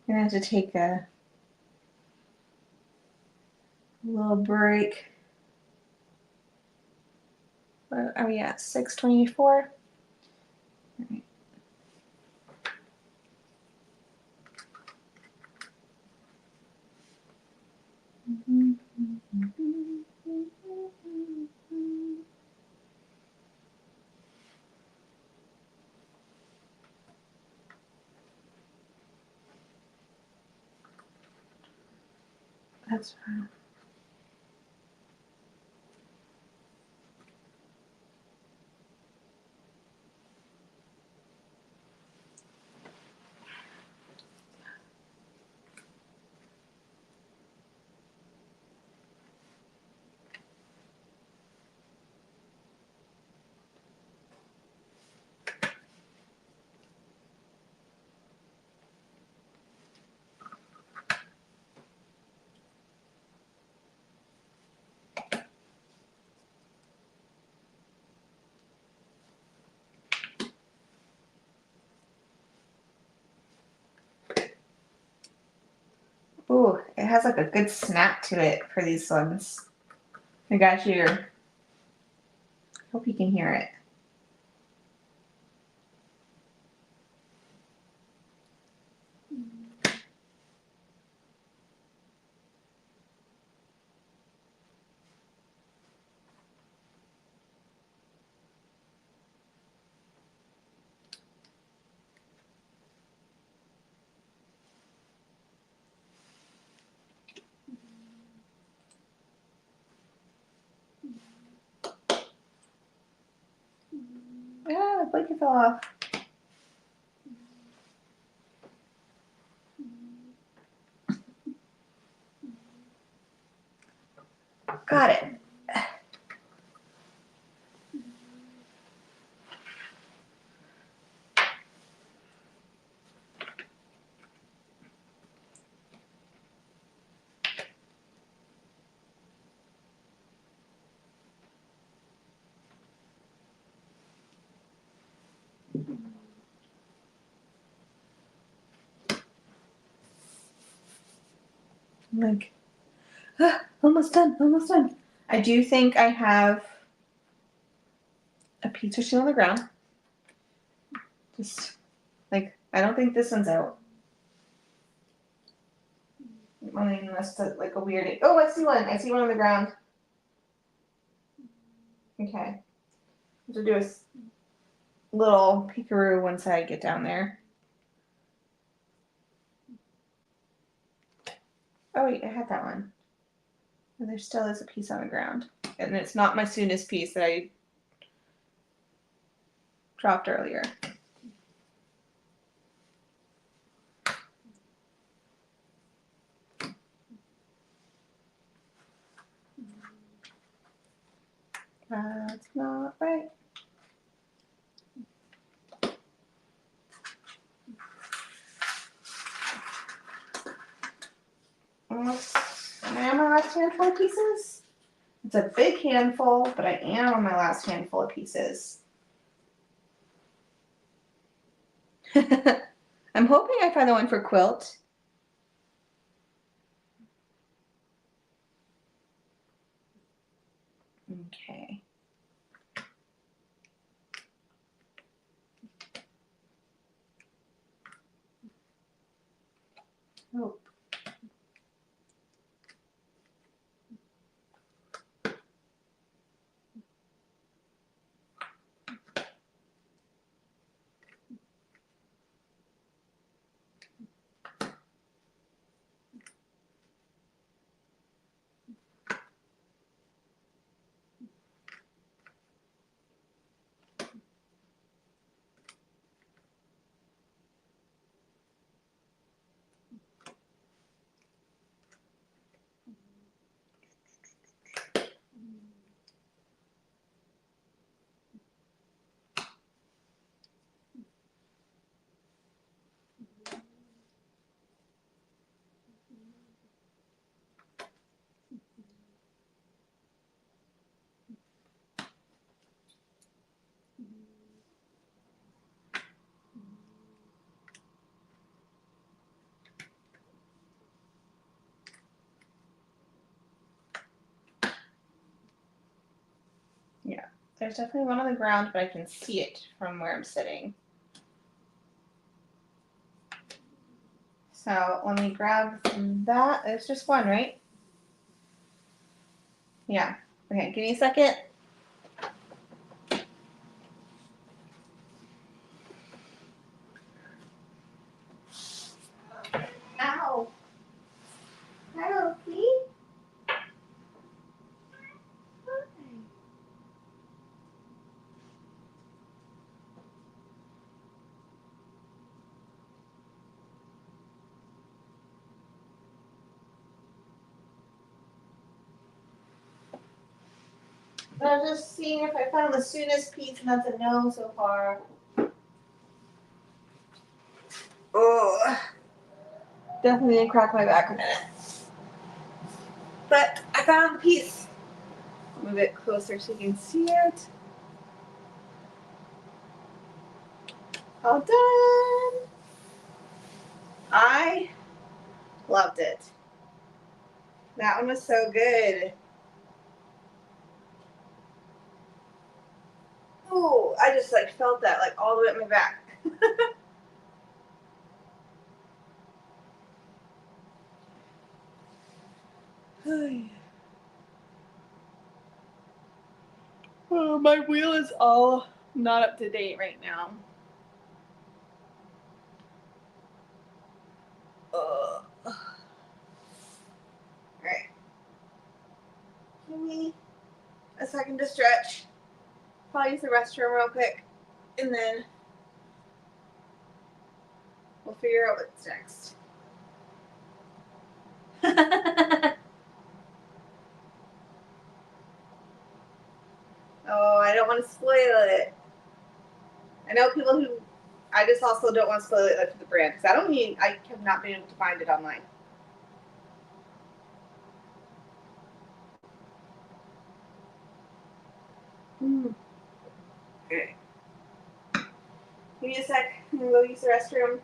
Speaker 1: I'm gonna have to take a little break. Where are we at? 6:24? All right. That's fine. has like a good snap to it for these ones. I got you. Hope you can hear it. Ah, the blanket fell off. Got it. I'm like, almost done, almost done. I do think I have a piece or two on the ground. Just like, I don't think this one's out. I mean, that's like a weird. Oh, I see one. I see one on the ground. Okay. I'll do a little peekaroo once I get down there. Oh wait, I had that one. And there still is a piece on the ground. And it's not my Soonness piece that I dropped earlier. That's not right. Almost. Am I on my last handful of pieces? It's a big handful, but I am on my last handful of pieces. I'm hoping I find the one for quilt. Okay. Oh. Yeah, there's definitely one on the ground, but I can see it from where I'm sitting. So let me grab that. There's just one, right? Yeah. Okay, give me a second. Ow. Hello, please. I was just seeing if I found the Soonness piece, and that's a no so far. Oh, definitely didn't crack my back a minute. But I found the piece. Move it closer so you can see it. All done. I loved it. That one was so good. Oh, I just like felt that like all the way up my back. Oh, my wheel is all not up to date right now. All right. Give me a second to stretch. Probably use the restroom real quick, and then we'll figure out what's next. Oh, I don't want to spoil it. I know people who. I just also don't want to spoil it to the brand because I have not been able to find it online. Okay. Give me a sec. I'm gonna go use the restroom.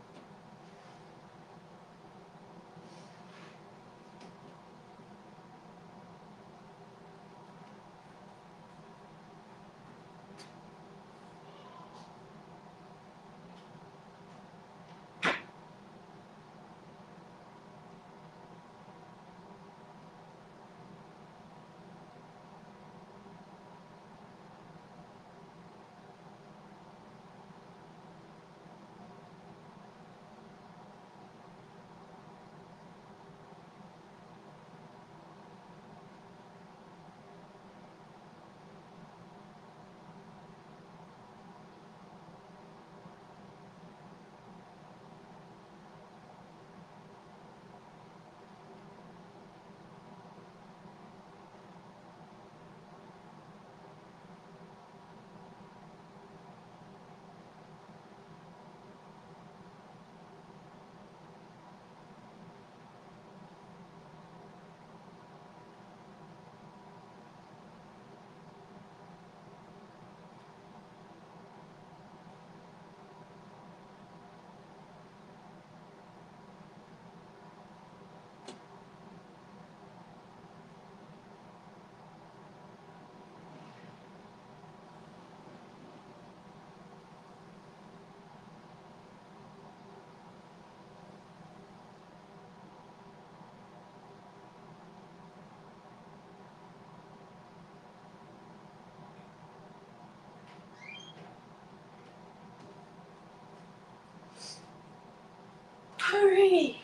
Speaker 1: Alright.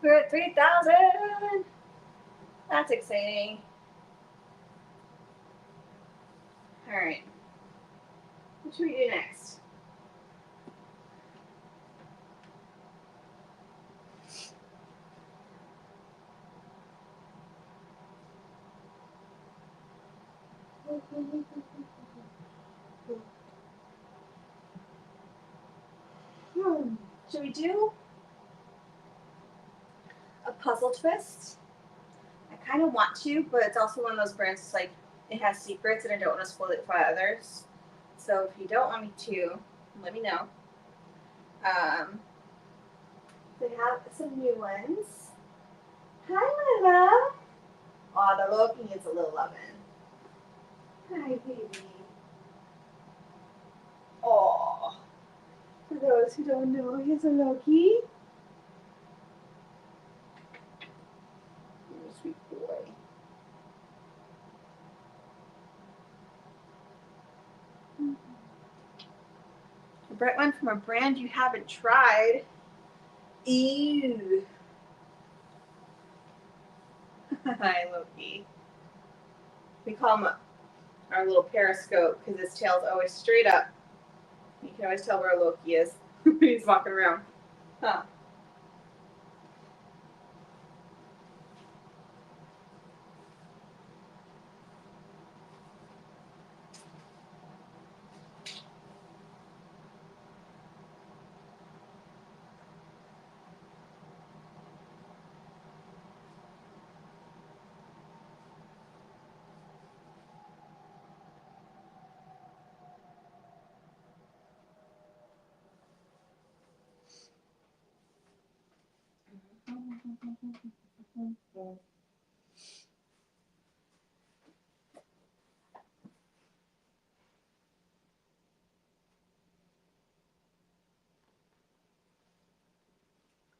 Speaker 1: We're at 3,000. That's exciting. Alright. What should we do next? Should we do a puzzle twist? I kind of want to, but it's also one of those brands that's like, it has secrets and I don't want to spoil it for others. So if you don't want me to, let me know. They have some new ones. Hi, my love. Oh, the Loki needs a little loving. Hi, baby. Oh, for those who don't know, he's a Loki. Oh, sweet boy. A bright one from a brand you haven't tried. Ew. Hi, Loki. We call him our little periscope because his tail's always straight up. You can always tell where Loki is when he's walking around. Huh.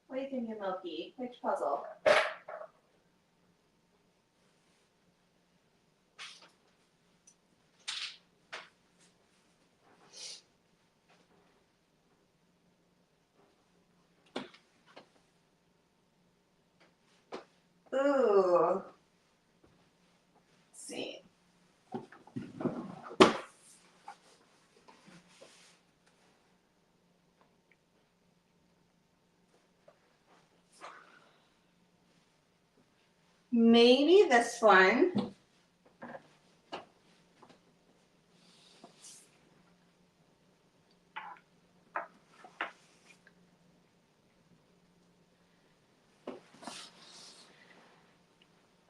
Speaker 1: What are you thinking, Loki? Which puzzle? Ooh. Let's see. Maybe this one.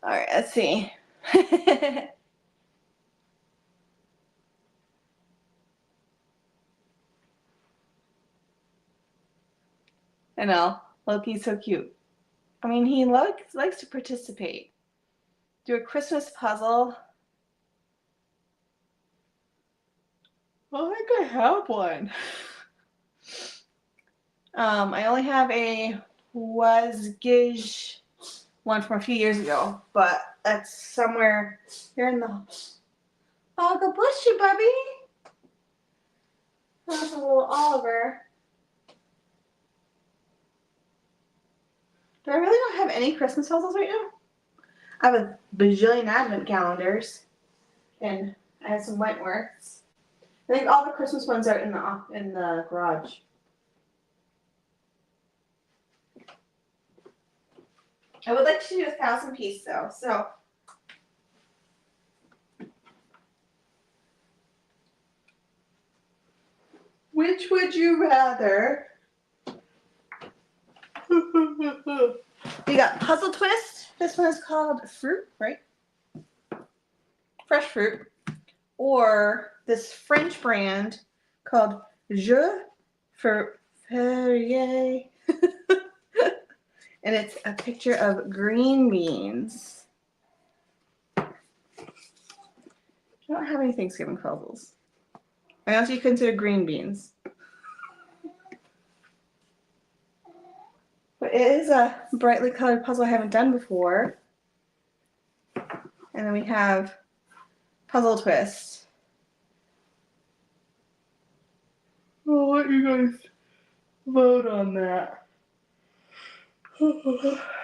Speaker 1: All right, let's see. I know. Loki's so cute. I mean, he likes to participate. Do a Christmas puzzle. I think I have one. I only have a was-gish one from a few years ago, but that's somewhere here in the. Oh, God bless you, Bubby. That's a little Oliver. Do I really not have any Christmas puzzles right now? I have a bajillion advent calendars, and I have some Wentworths. I think all the Christmas ones are in the garage. I would like to do 1,000 piece though, so. Which would you rather? We got Puzzle Twist. This one is called Fruit, right? Fresh Fruit. Or this French brand called Je Ferrier. And it's a picture of green beans. I don't have any Thanksgiving puzzles. Unless you consider green beans. But it is a brightly colored puzzle I haven't done before. And then we have Puzzle Twist. I'll let you guys vote on that.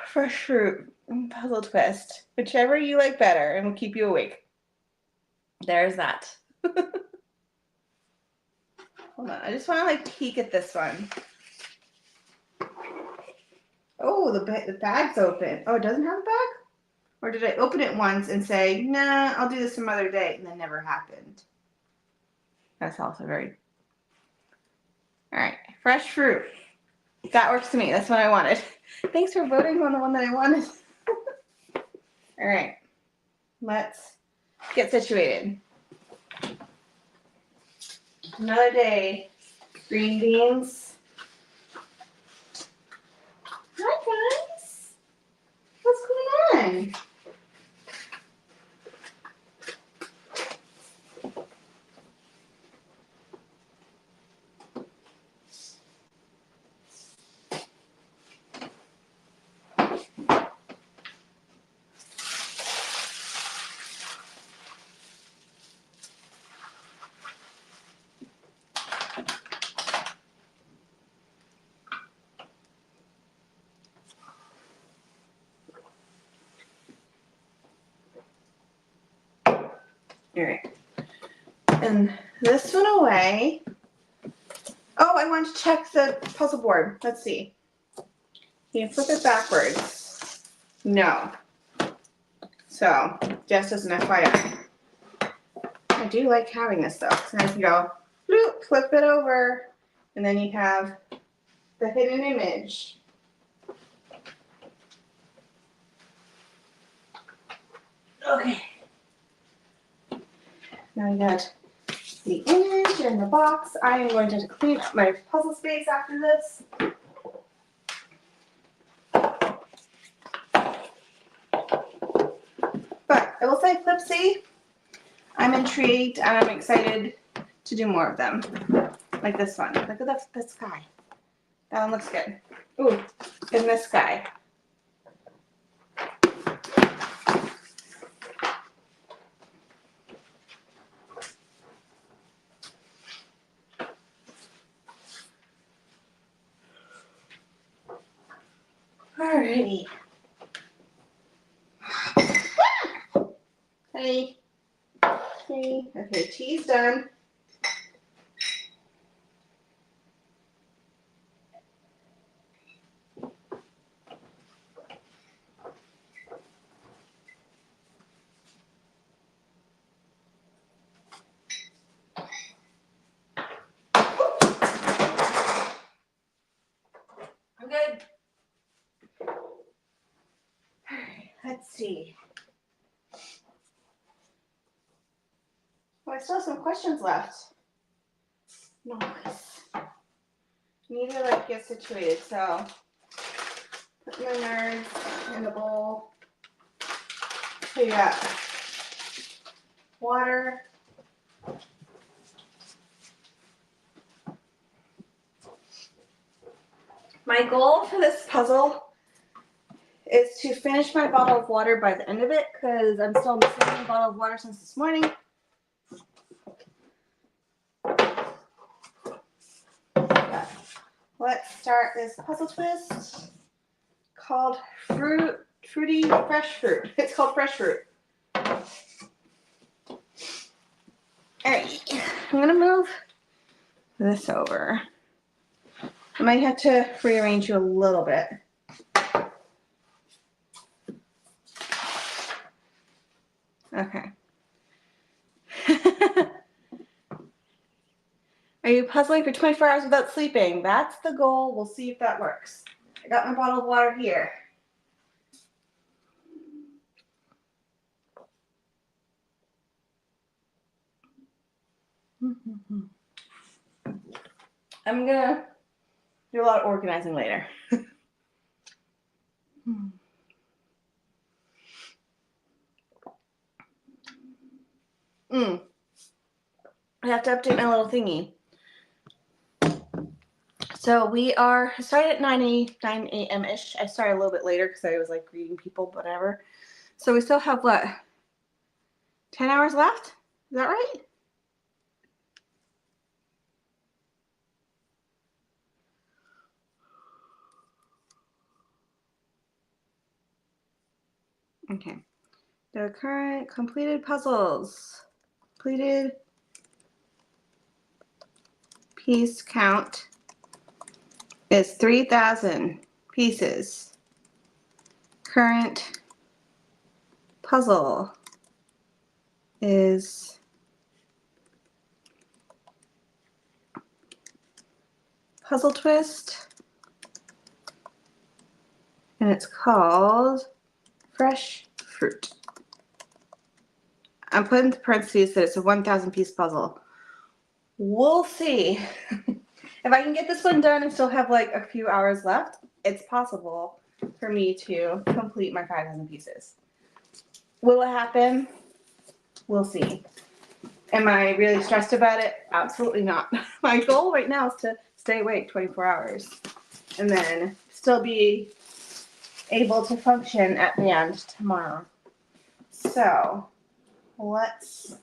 Speaker 1: Fresh Fruit and Puzzle Twist. Whichever you like better and will keep you awake. There's that. Hold on, I just want to like peek at this one. Oh, the bag's open. Oh, it doesn't have a bag? Or did I open it once and say, nah, I'll do this some other day, and then never happened? That's also very... All right, Fresh Fruit. That works to me. That's what I wanted. Thanks for voting on the one that I wanted. All right, let's get situated. Another day. Green beans. Hi, guys. What's going on? All right. And this one away. Oh, I want to check the puzzle board. Let's see. Can you flip it backwards? No. So, just as an FYI. I do like having this though. So now you can go, bloop, flip it over, and then you have the hidden image. Okay. Now we got the image and the box. I am going to clean up my puzzle space after this. say Flipsi. I'm intrigued and I'm excited to do more of them. Like this one. Look at this guy. That one looks good. Ooh, and this guy. Alrighty. Hey. Hey. Okay, tea's done. I'm good. Alright, let's see. Oh, I still have some questions left. Nice. Need to like get situated, so put my nerds in the bowl. So you got water. My goal for this puzzle is to finish my bottle of water by the end of it because I'm still missing a bottle of water since this morning. Let's start this puzzle twist called Fruity Fresh Fruit. It's called Fresh Fruit. Alright, I'm gonna move this over. I might have to rearrange you a little bit. Okay. Are you puzzling for 24 hours without sleeping? That's the goal. We'll see if that works. I got my bottle of water here. I'm gonna do a lot of organizing later. I have to update my little thingy. So we are started at 9 a.m.-ish. I started a little bit later because I was like greeting people, whatever. So we still have what? 10 hours left? Is that right? Okay. The current completed puzzles. Completed piece count is 3,000 pieces. Current puzzle is puzzle twist, and it's called Fresh Fruit. I'm putting the parentheses that it's a 1,000 piece puzzle. We'll see. If I can get this one done and still have like a few hours left, it's possible for me to complete my 5,000 pieces. Will it happen? We'll see. Am I really stressed about it? Absolutely not. My goal right now is to stay awake 24 hours and then still be able to function at the end tomorrow. So let's,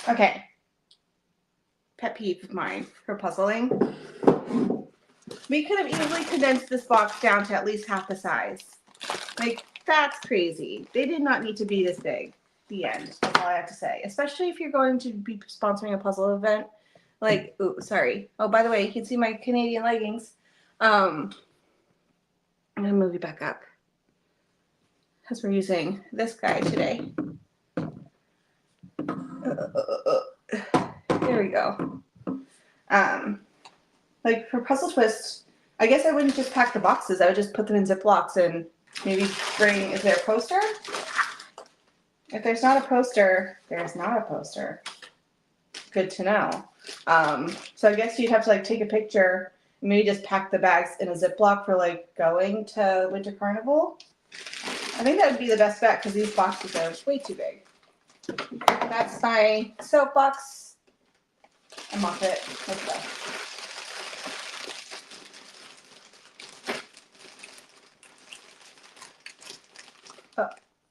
Speaker 1: okay. Pet peeve of mine for puzzling. We could have easily condensed this box down to at least half the size. Like, that's crazy. They did not need to be this big. The end. That's all I have to say. Especially if you're going to be sponsoring a puzzle event. Like, ooh, sorry. Oh, by the way, you can see my Canadian leggings. I'm going to move you back up. Because we're using this guy today. There we go. Like for puzzle twist, I guess I wouldn't just pack the boxes. I would just put them in Ziplocs and maybe bring, is there a poster? If there's not a poster, there's not a poster. Good to know. So I guess you'd have to like take a picture and maybe just pack the bags in a Ziploc for like going to Winter Carnival. I think that would be the best bet because these boxes are way too big. That's my soapbox. A Muppet. Let's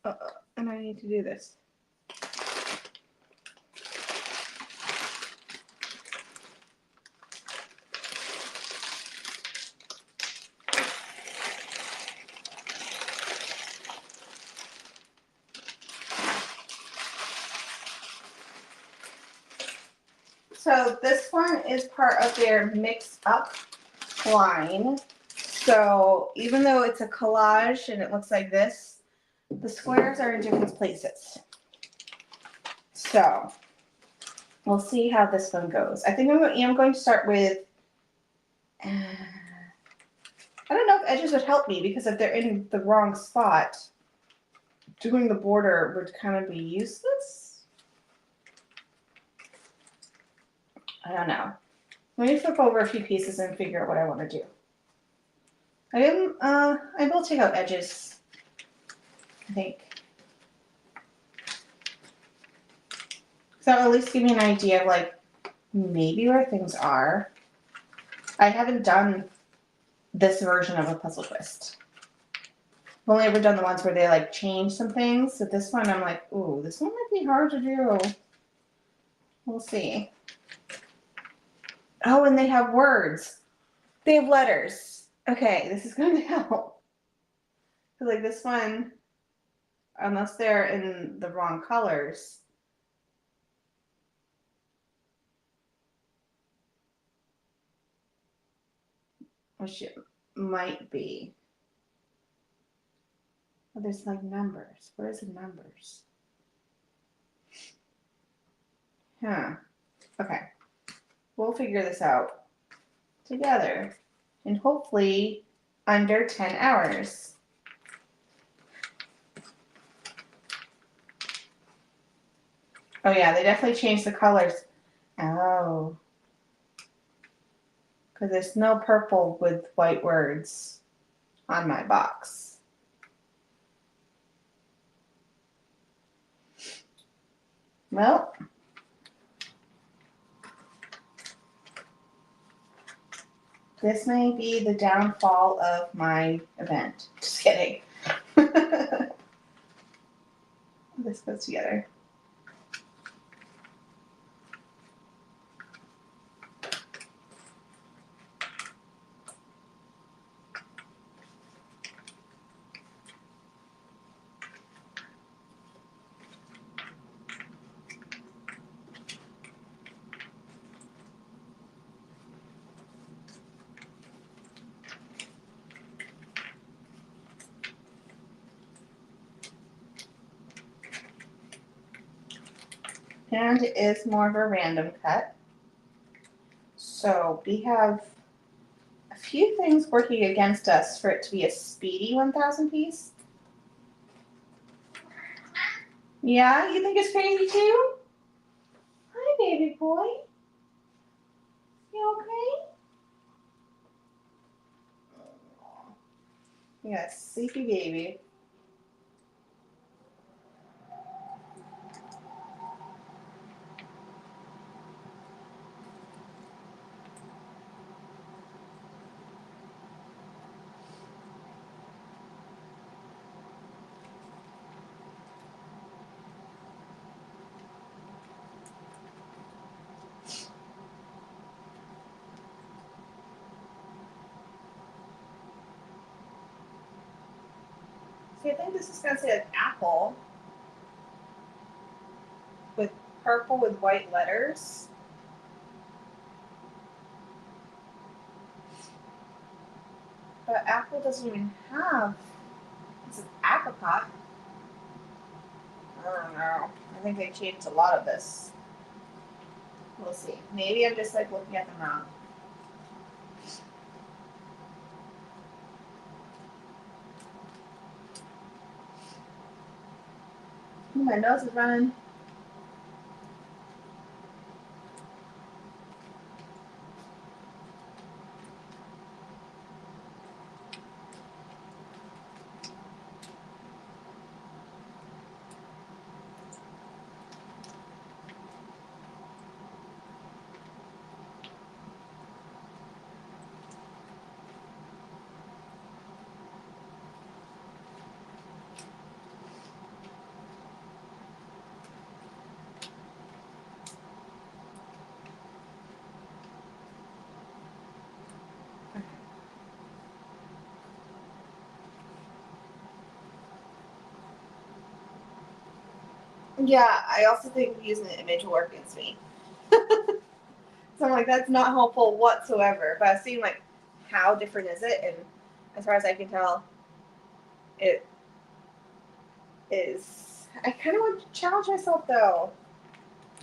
Speaker 1: go. And I need to do this. So this one is part of their mix up line. So even though it's a collage and it looks like this, the squares are in different places. So we'll see how this one goes. I think I am going to start with, I don't know if edges would help me because if they're in the wrong spot, doing the border would kind of be useless. I don't know. Let me flip over a few pieces and figure out what I want to do. I will take out edges, I think. So that'll at least give me an idea of like maybe where things are. I haven't done this version of a puzzle twist. I've only ever done the ones where they like change some things. So this one I'm like, ooh, this one might be hard to do. We'll see. Oh, and they have words. They have letters. Okay, this is going to help. Because like this one, unless they're in the wrong colors. Which it might be. Oh, there's like numbers. Where's the numbers? Huh. Okay. We'll figure this out together. And hopefully under 10 hours. Oh yeah, they definitely changed the colors. Oh. Because there's no purple with white words on my box. Well. This may be the downfall of my event. Just kidding. This goes together. And it is more of a random cut. So we have a few things working against us for it to be a speedy 1,000 piece. Yeah, you think it's crazy too? Hi, baby boy. You okay? You got a sleepy baby. See, I think this is gonna say an apple with purple with white letters. But apple doesn't even have, it's an apricot. I don't know. I think they changed a lot of this. We'll see. Maybe I'm just like looking at them wrong. Ooh, my nose is running. Yeah, I also think using the image will work against me. So I'm like, that's not helpful whatsoever. But I was seeing like, how different is it? And as far as I can tell, it is. I kind of want to challenge myself though.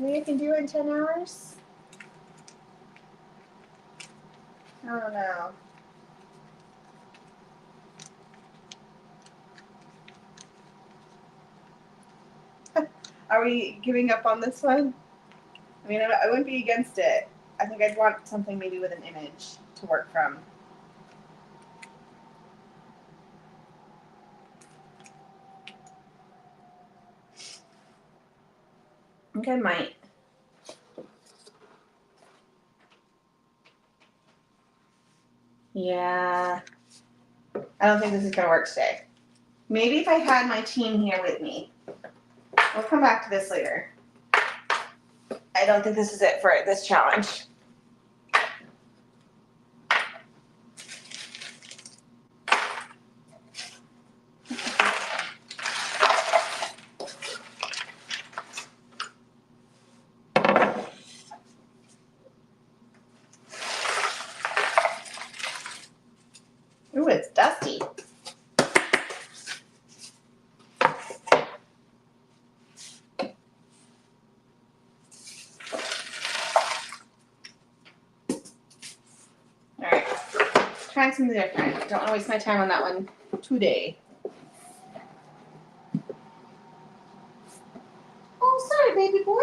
Speaker 1: Maybe I can do it in 10 hours? I don't know. Are we giving up on this one? I mean, I wouldn't be against it. I think I'd want something maybe with an image to work from. I think I might. Yeah. I don't think this is going to work today. Maybe if I had my team here with me. We'll come back to this later. I don't think this is it for this challenge. Ooh, it's dusty. All right. Trying something different. Don't want to waste my time on that one today. Oh, sorry, baby boy.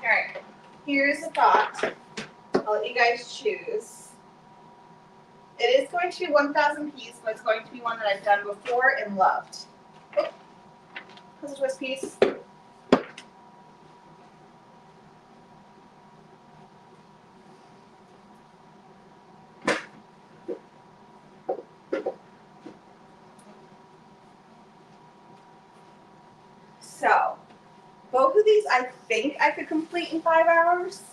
Speaker 1: All right. Here's a thought. I'll let you guys choose. It is going to be 1,000 piece, but it's going to be one that I've done before and loved. Oh, here's a twist piece. So, both of these I think I could complete in 5 hours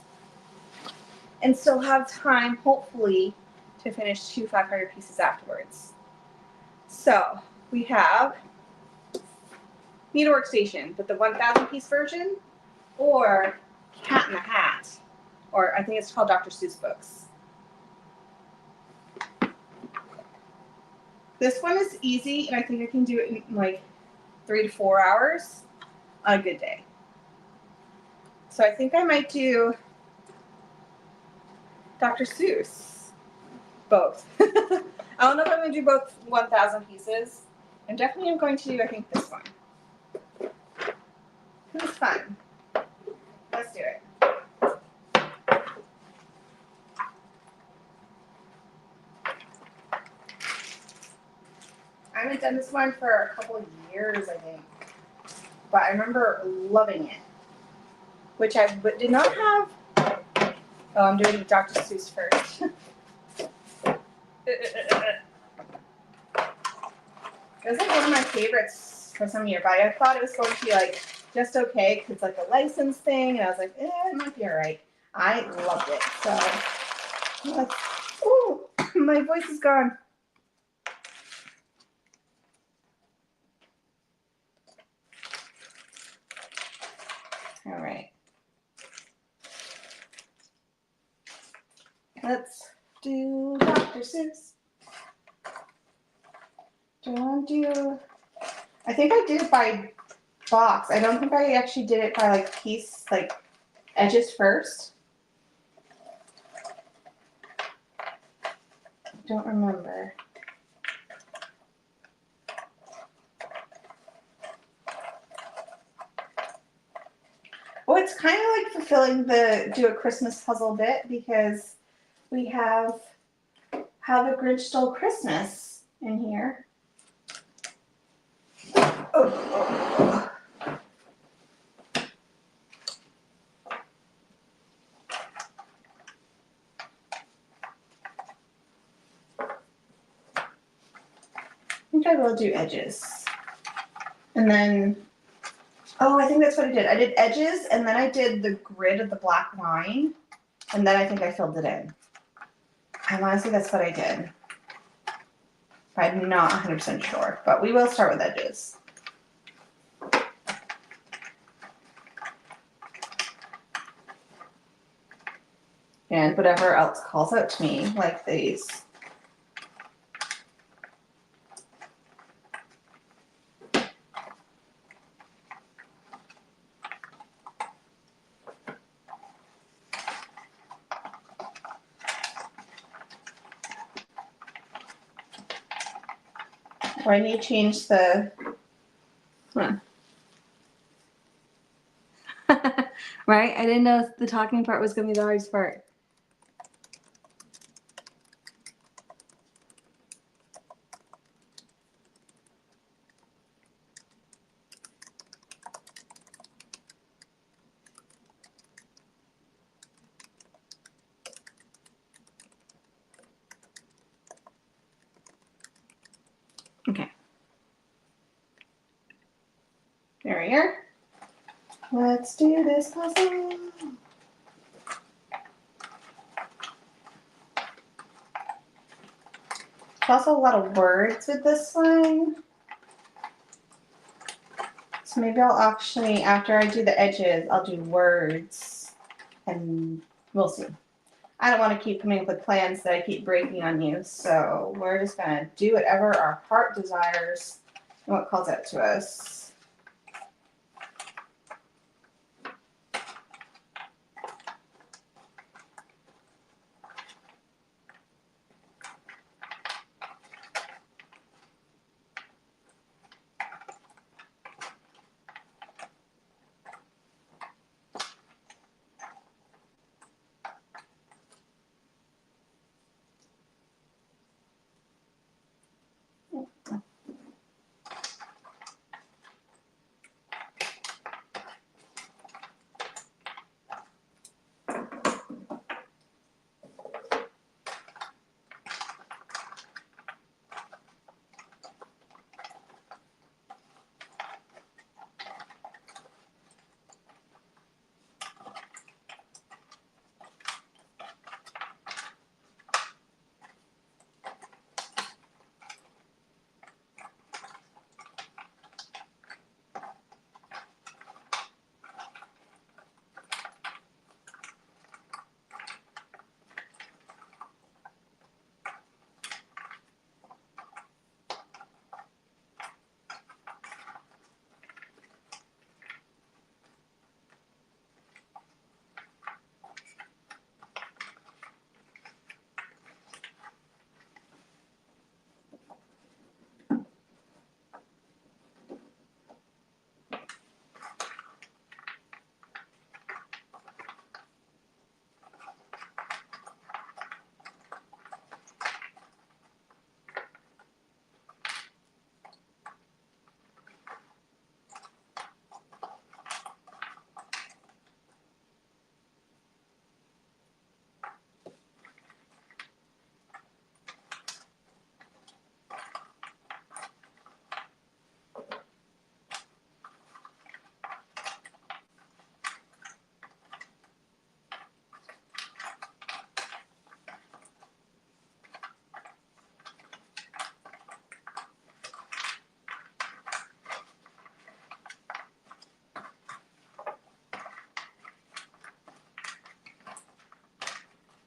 Speaker 1: and still have time, hopefully, to finish 2 500 pieces afterwards. So, we have Need a Workstation, but the 1,000 piece version, or Cat in the Hat, or I think it's called Dr. Seuss books. This one is easy, and I think I can do it in like 3 to 4 hours on a good day. So I think I might do Dr. Seuss, both. I don't know if I'm going to do both 1,000 pieces. I'm definitely going to do, I think, this one. This is fun. Let's do it. I haven't done this one for a couple of years, I think. But I remember loving it. Which I did not have. Oh, I'm doing Dr. Seuss first. It was like one of my favorites for some year, but I thought it was going to be like just okay because it's like a license thing, and I was like, it might be alright. I loved it. So, let's, ooh, my voice is gone. All right. Let's do Dr. Seuss. Do I want to do? I think I did it by box. I don't think I actually did it by like piece, like edges first. don't remember. Oh, it's kind of like fulfilling the do a Christmas puzzle bit because we have How the Grinch Stole Christmas in here. Oh. I think I will do edges. And then, oh, I think that's what I did. I did edges and then I did the grid of the black line. And then I think I filled it in. I want to say that's what I did. I'm not 100% sure, but we will start with edges. And whatever else calls out to me, like these. Or I need to change the,
Speaker 3: Right? I didn't know if the talking part was going to be the hardest part. Okay.
Speaker 1: there we are. Let's do this puzzle. There's also a lot of words with this one. So maybe I'll actually, after I do the edges, I'll do words and we'll see. I don't want to keep coming up with plans that I keep breaking on you. So we're just going to do whatever our heart desires and what calls out to us.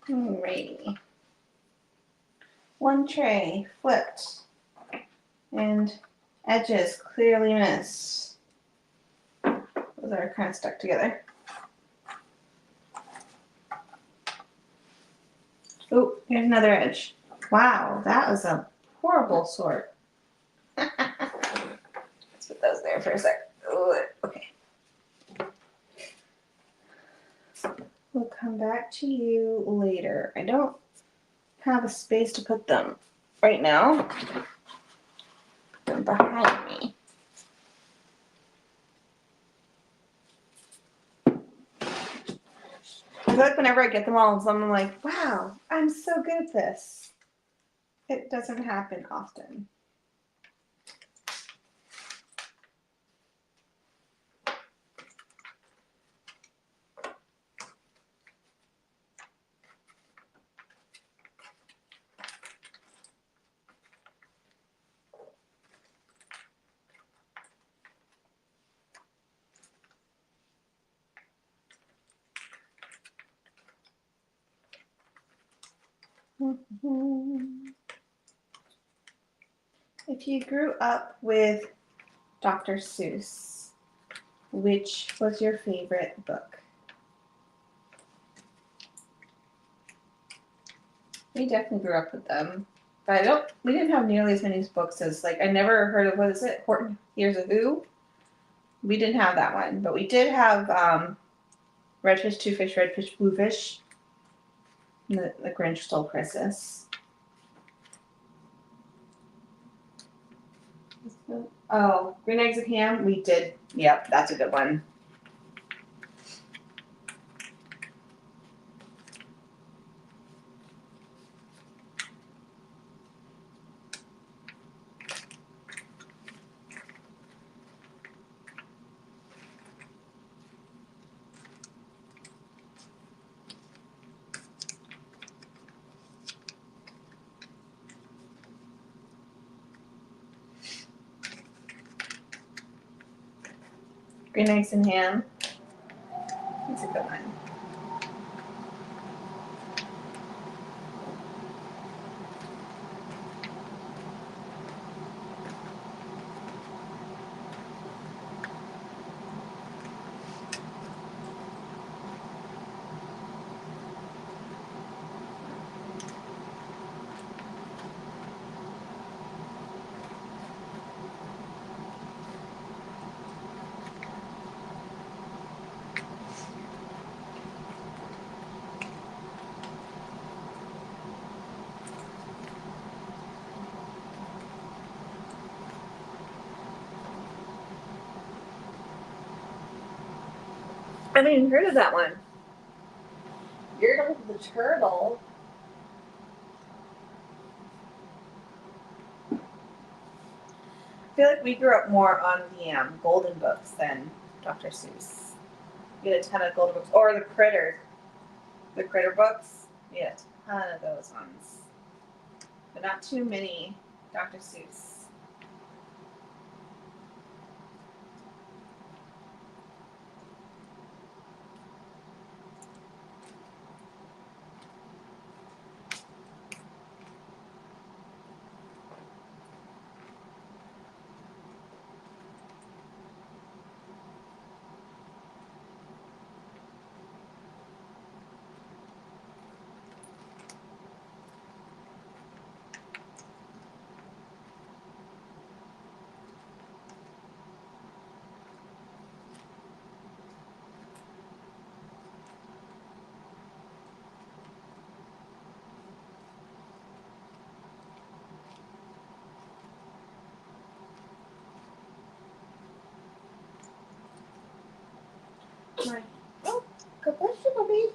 Speaker 1: Alrighty. One tray flipped and edges clearly missed. Those are kind of stuck together. Oh, here's another edge. Wow, that was a horrible sort. Let's put those there for a sec. Okay. We'll come back to you later. I don't have a space to put them right now. Put them behind me. I feel like whenever I get them all, I'm like, wow, I'm so good at this. It doesn't happen often. If you grew up with Dr. Seuss, which was your favorite book? We definitely grew up with them. But we didn't have nearly as many books as, like, I never heard of, what is it? Horton Hears a Who? We didn't have that one. But we did have Red Fish, Two Fish, Red Fish, Blue Fish. And the Grinch Stole Christmas. Oh, Green Eggs and Ham? We did. Yep, that's a good one. Green Eggs and Ham. That's a good one. I haven't even heard of that one. You're the turtle. I feel like we grew up more on the golden books than Dr. Seuss. We had a ton of golden books. Or the critter books. We had a ton of those ones. But not too many Dr. Seuss. Right. Oh, good question, Bobby.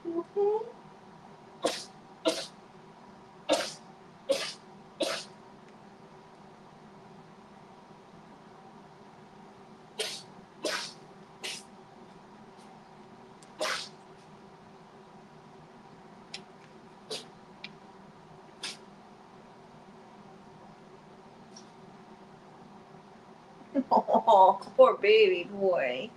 Speaker 1: Okay. Oh, poor baby boy.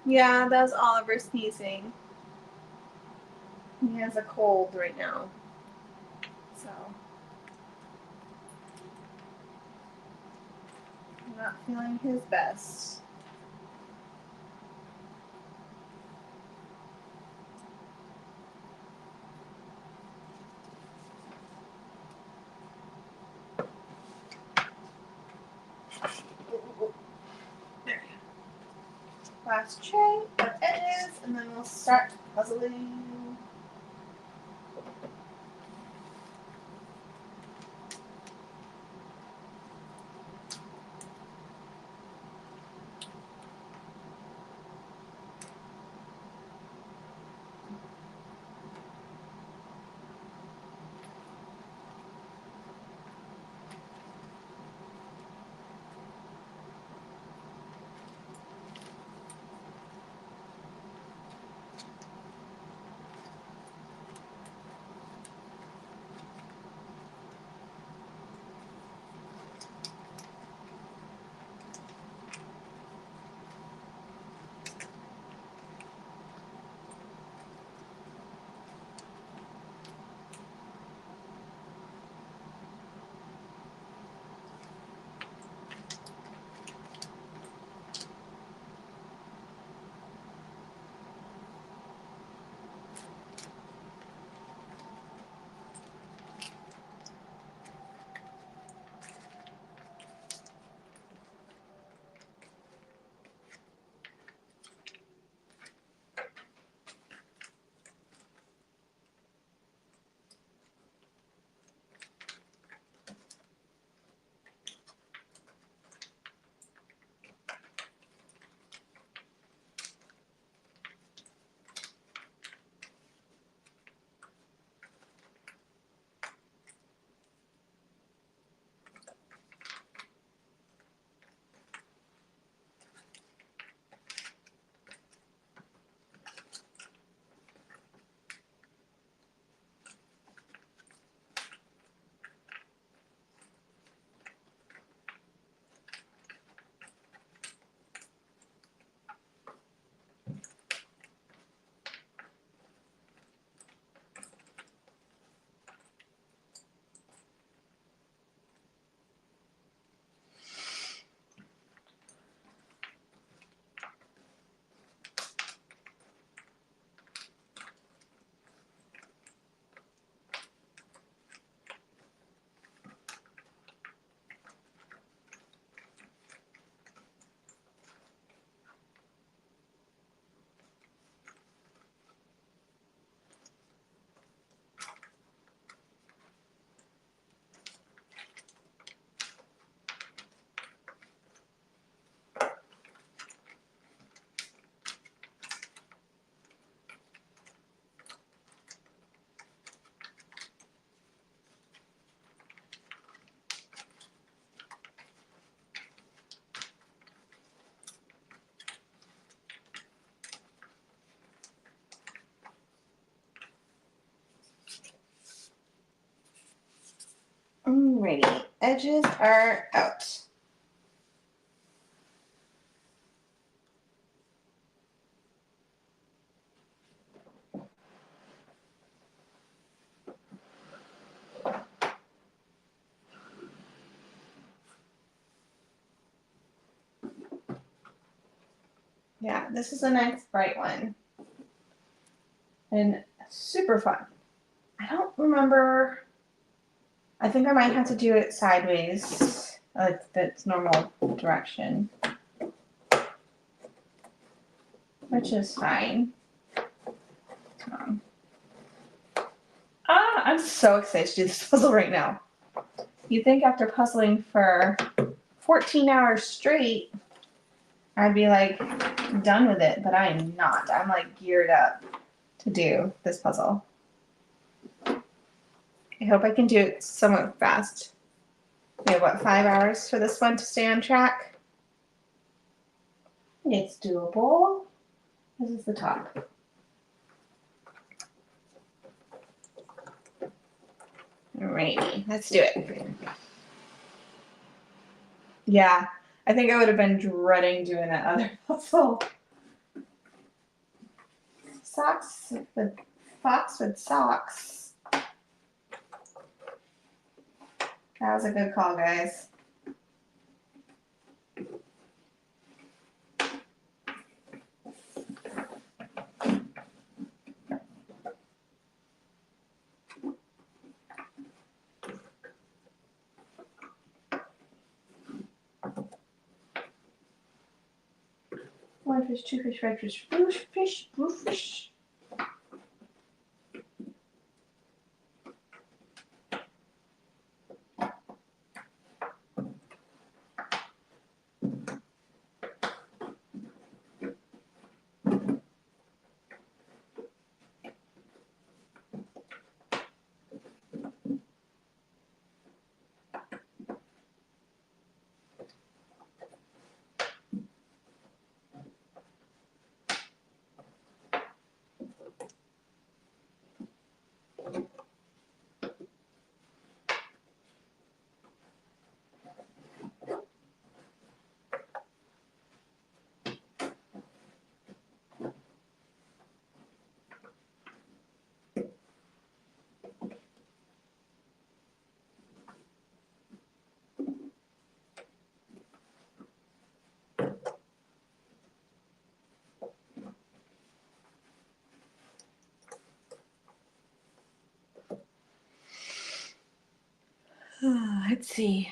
Speaker 1: Yeah, that was Oliver sneezing. He has a cold right now. So I'm not feeling his best. There. Last tray of edges, and then we'll start puzzling. Alrighty, edges are out. Yeah, this is a nice bright one. And super fun. I don't remember. I think I might have to do it sideways, like that's normal direction, which is fine. I'm so excited to do this puzzle right now. You'd think after puzzling for 14 hours straight, I'd be like done with it, but I am not. I'm like geared up to do this puzzle. I hope I can do it somewhat fast. We have what, 5 hours for this one to stay on track? It's doable. This is the top. Alrighty, let's do it. Yeah, I think I would have been dreading doing that other puzzle. Socks with fox with socks. That was a good call, guys. One fish, two fish, red fish, blue fish, blue fish. Let's see.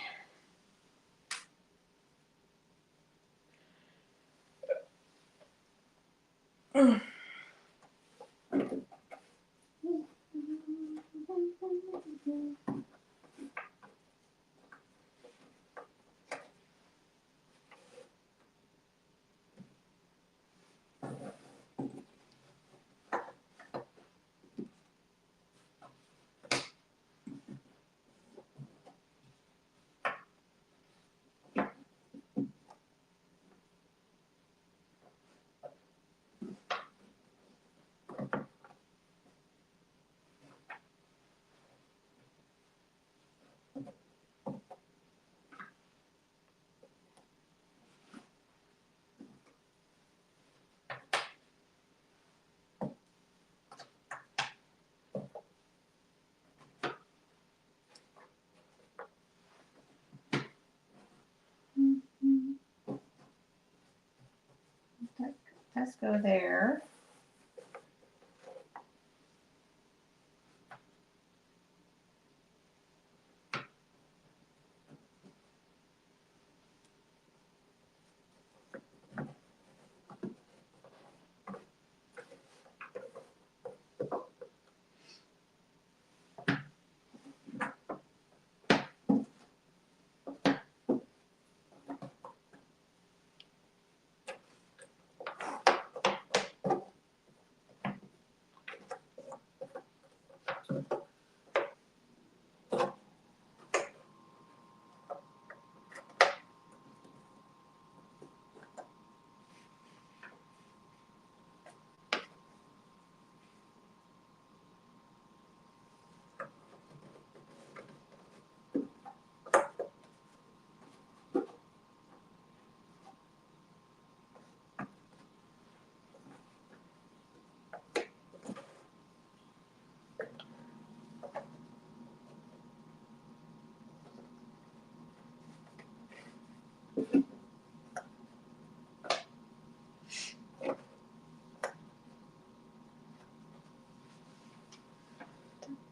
Speaker 1: Let's go there.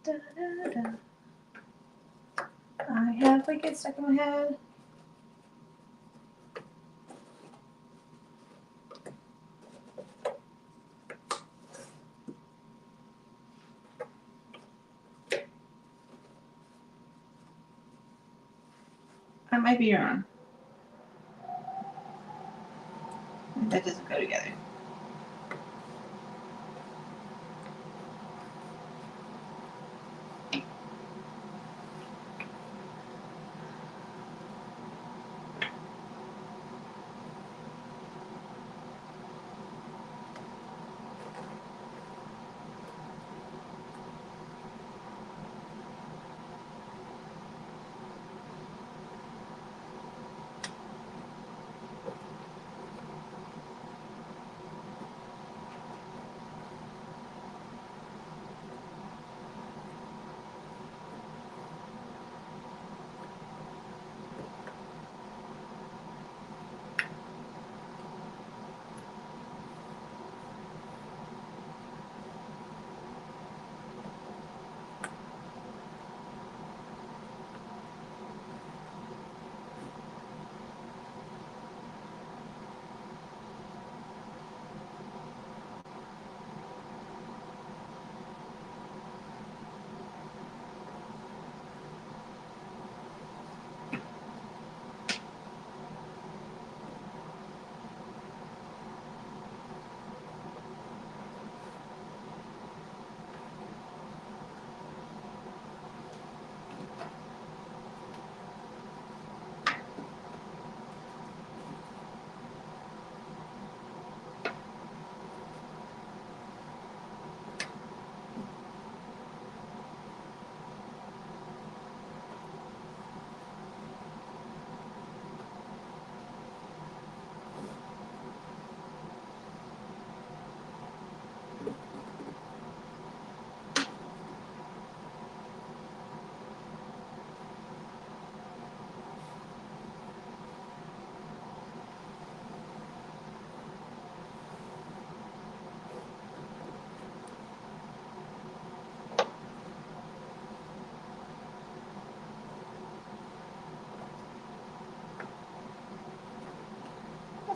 Speaker 1: Da, da, da. I have Wicked stuck in my head. I might be wrong. That doesn't go together.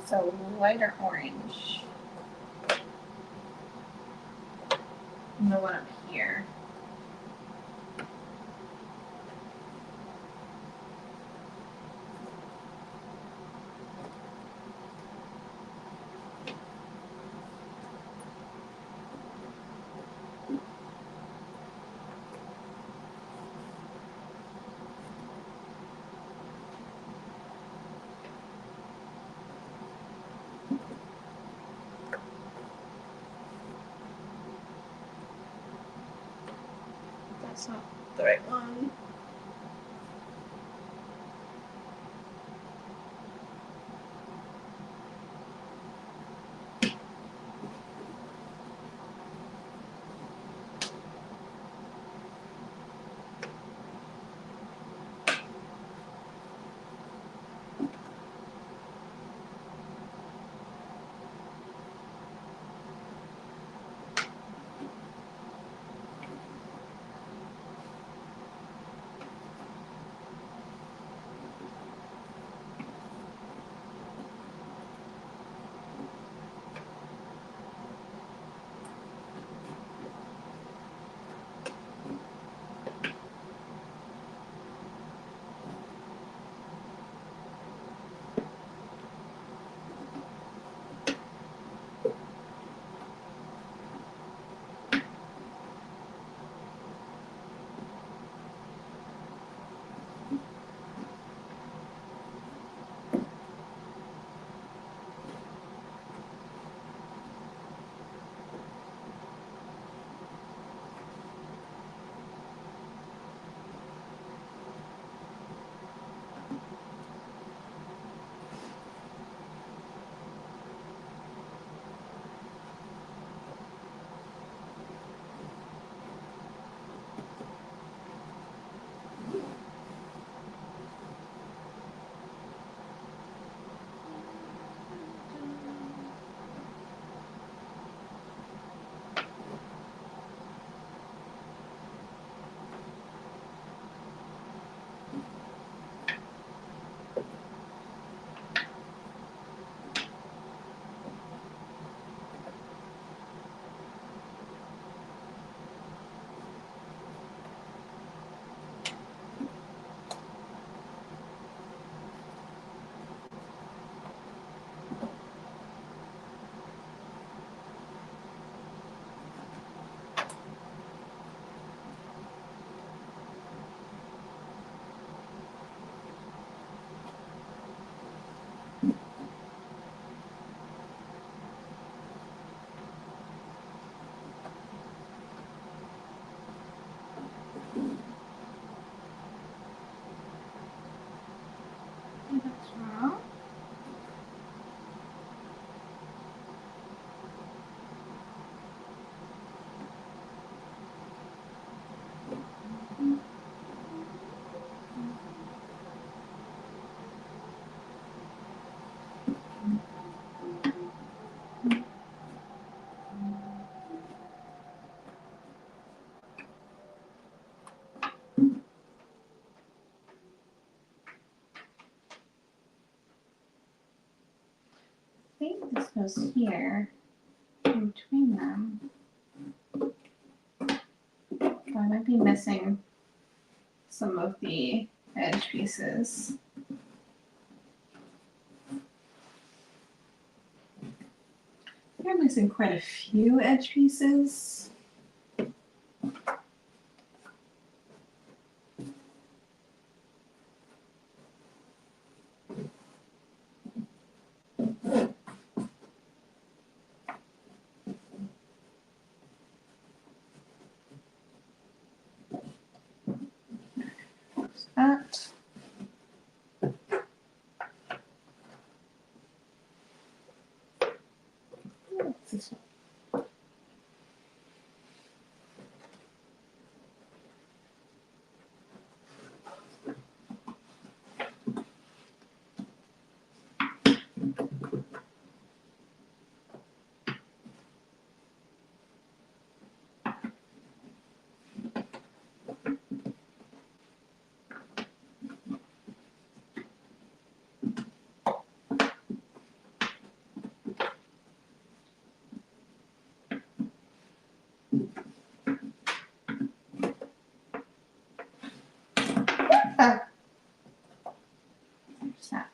Speaker 1: So lighter orange. And the one up here. That's not the right one. That's wrong. I think this goes here, in between them. I might be missing some of the edge pieces. I think I'm missing quite a few edge pieces. That. What's this one? There's that.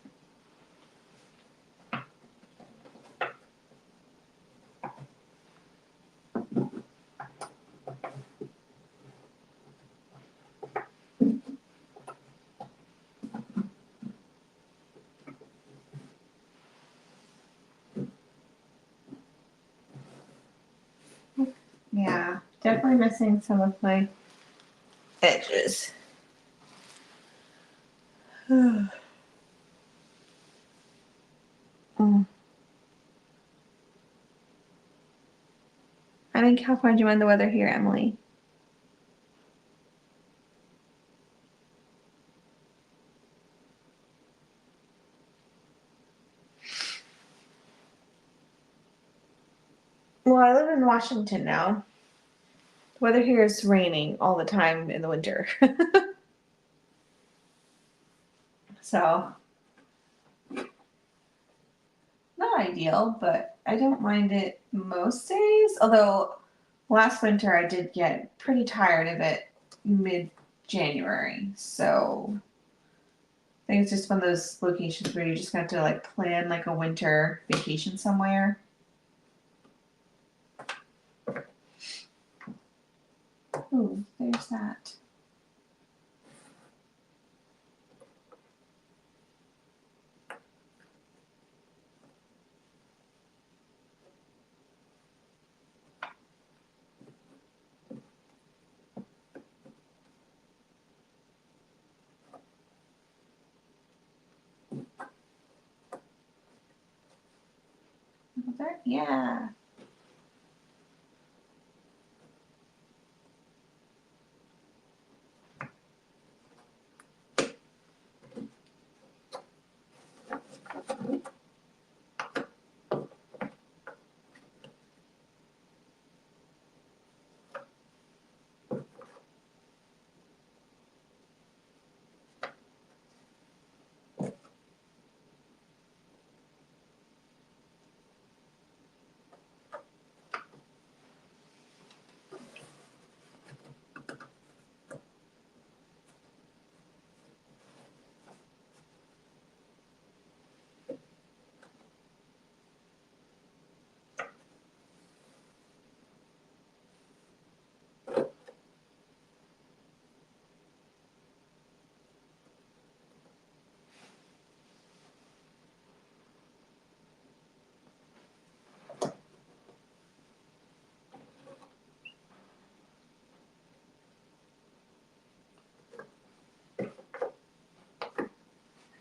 Speaker 1: Yeah, definitely missing some of my edges. Mm. I'm in California. Do you mind the weather here, Emily? Well, I live in Washington now. The weather here is raining all the time in the winter. So, not ideal, but I don't mind it most days. Although, last winter I did get pretty tired of it mid-January. So, I think it's just one of those locations where you just have to like plan like a winter vacation somewhere. Ooh, there's that. There? Yeah.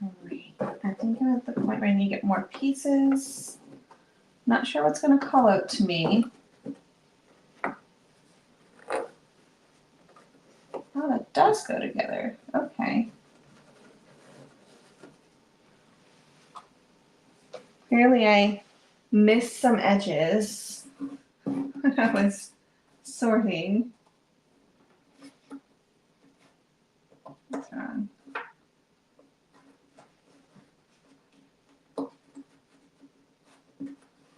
Speaker 1: Alright. I think I'm at the point where I need to get more pieces. Not sure what's going to call out to me. Oh, that does go together. Okay. Clearly I missed some edges when I was sorting. What's wrong?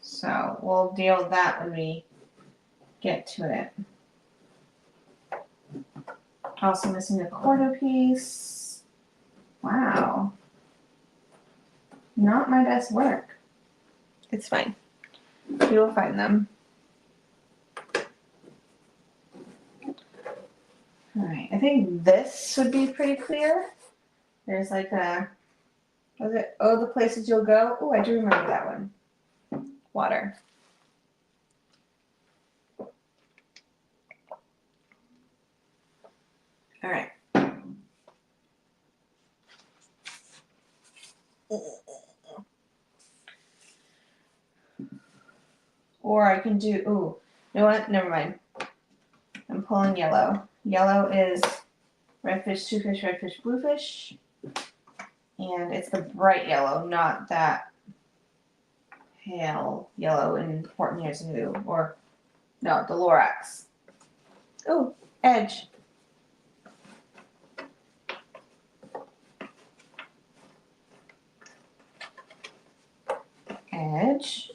Speaker 1: So we'll deal with that when we get to it. Also missing a quarter piece. Wow. Not my best work. It's fine. We will find them. Alright, I think this would be pretty clear. There's like a, was it, oh, the places you'll go? Oh, I do remember that one. Water. Alright. Or I can do, ooh, you know what? Never mind. I'm pulling yellow. Yellow is redfish, two fish, redfish, bluefish. And it's the bright yellow, not that pale yellow in Port Yazoo. Or, no, the Lorax. Ooh, edge. Edge.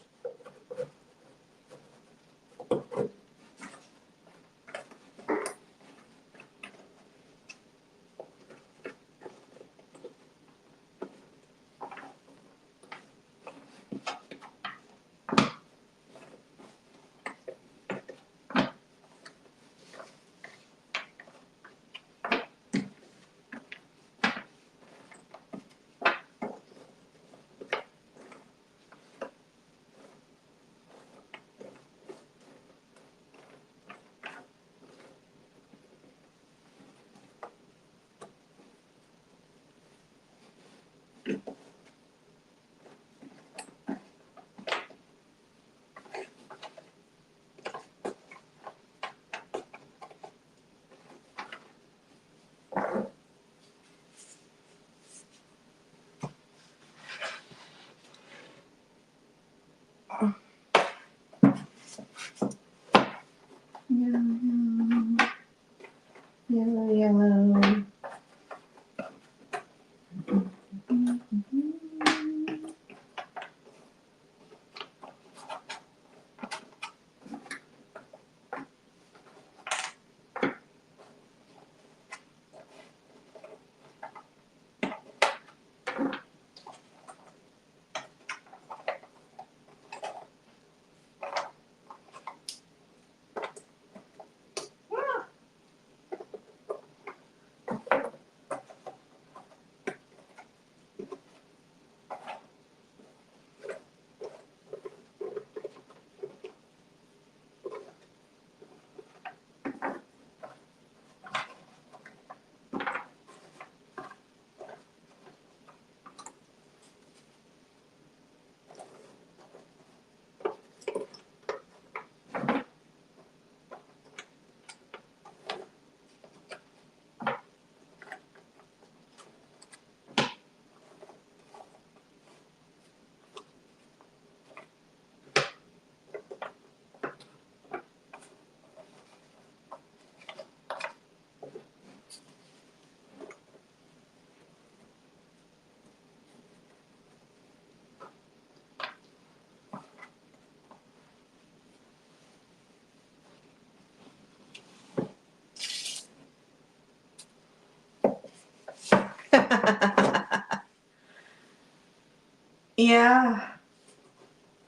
Speaker 1: Yeah,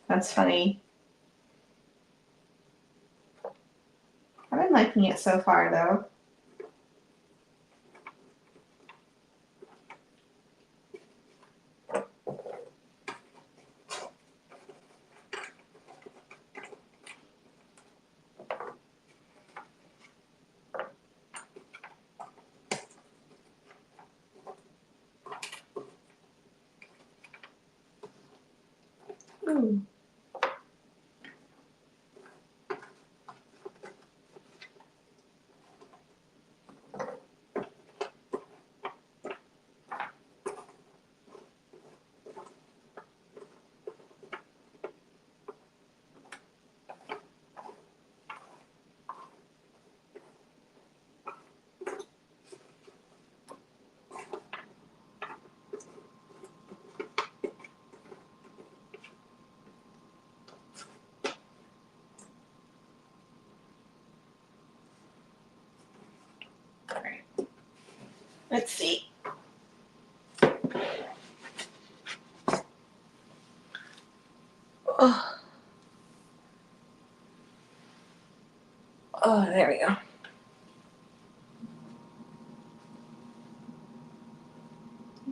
Speaker 1: that's funny. I've been liking it so far, though. Ooh. All right. Let's see. Oh, oh, there we go.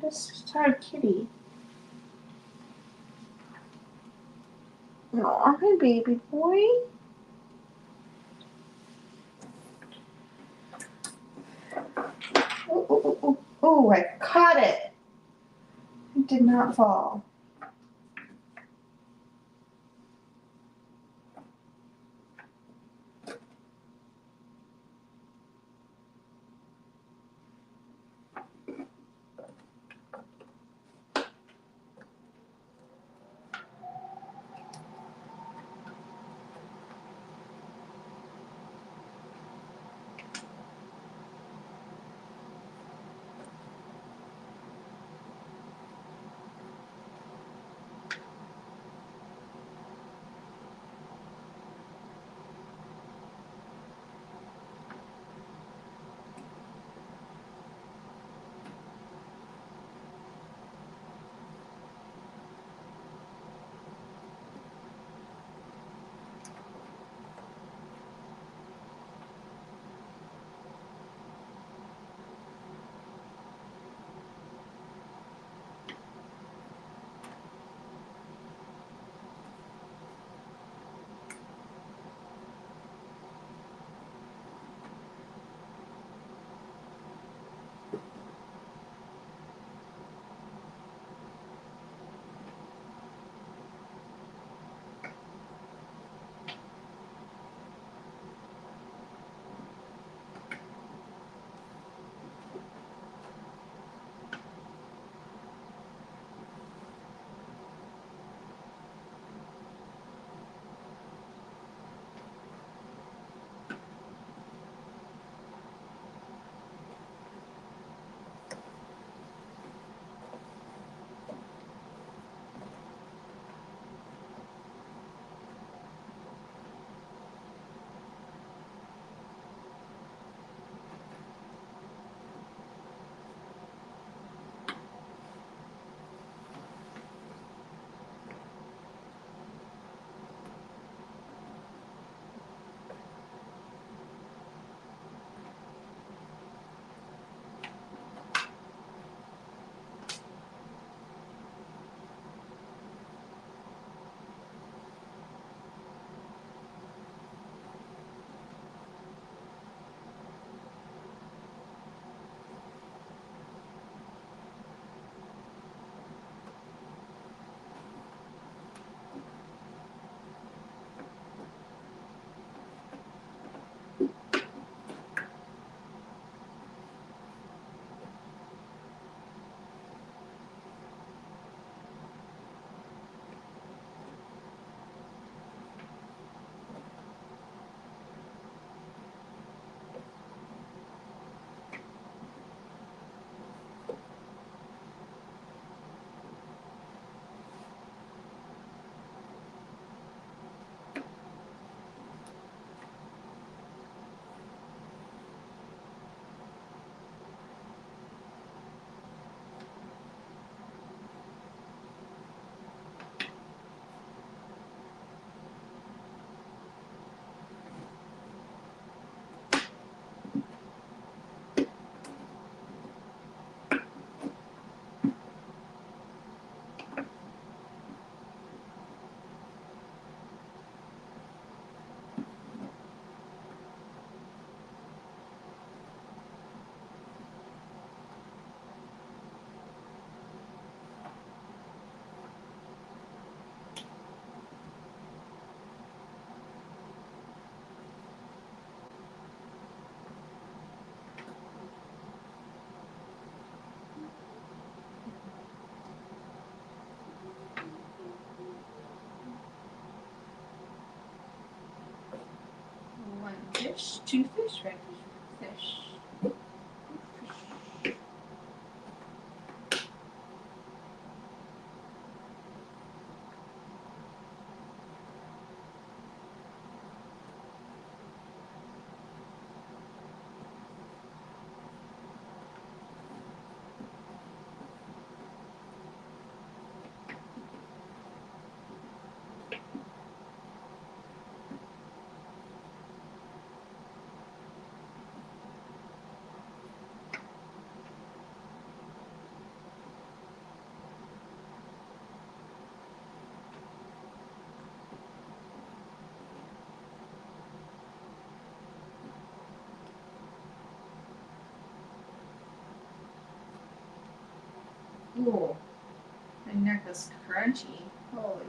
Speaker 1: Just saw a kitty. Oh, hi, baby boy. Oh, oh, oh, oh, oh, I caught it. It did not fall.
Speaker 3: fish. Two fish, right? Fish. Ooh, my neck is crunchy. Holy.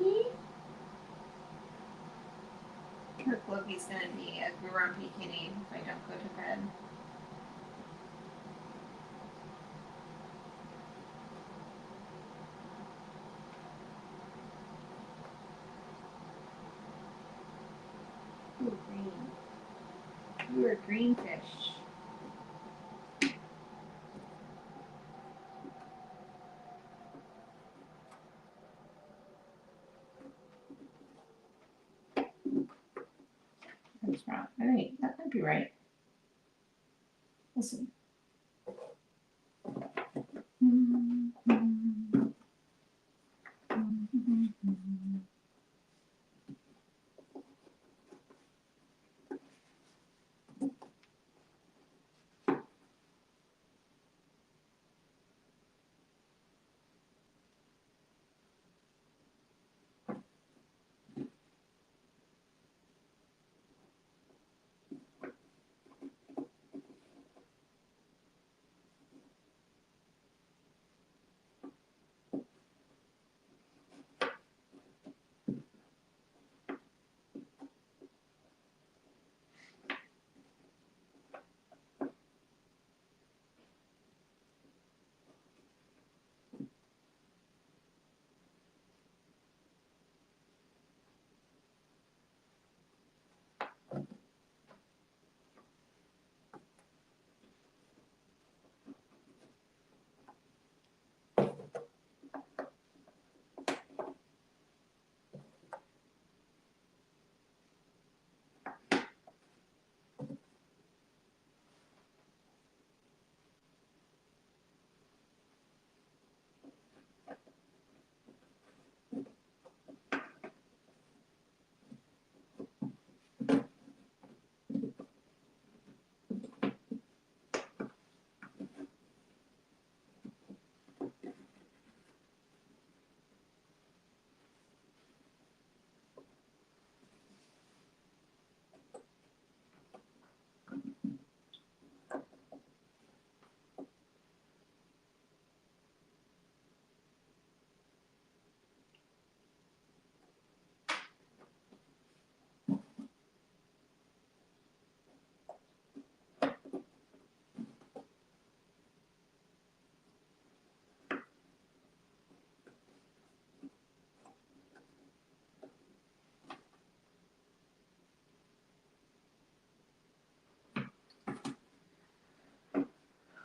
Speaker 3: Okay. Kirk Loki's gonna be a grumpy kitty if I don't go to bed. Ooh, green. You are green fish. That's wrong. Oh, wait, that might be right. Listen.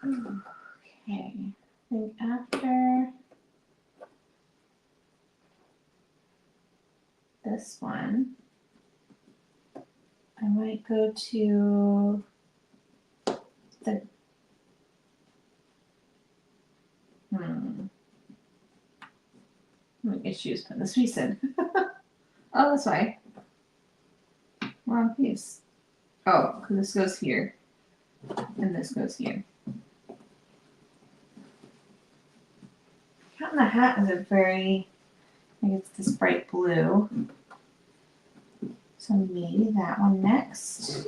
Speaker 3: Okay, I think after this one, I might go to the, Let me get shoes put this piece in. Oh, that's why. Wrong piece. Oh, because this goes here. And this goes here. Cat in the Hat is a very, I think it's this bright blue. So maybe that one next.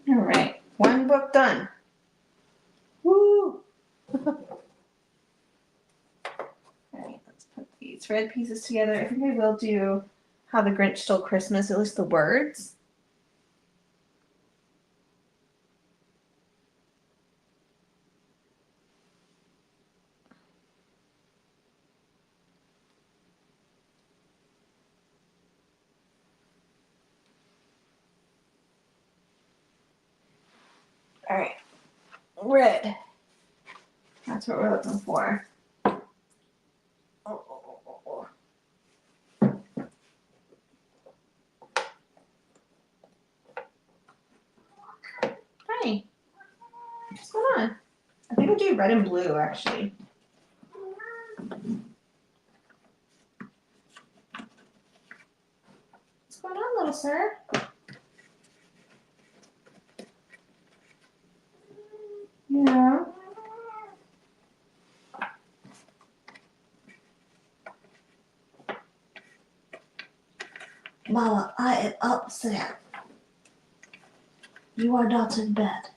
Speaker 3: All right, one book done. Woo! All right, let's put these red pieces together. I think I will do How the Grinch Stole Christmas, at least the words. All right, red. That's what we're looking for. Oh. Hi, what's going on? I think I'll do red and blue actually. What's going on, little sir? Yeah. Mama, I am upset. You are not in bed.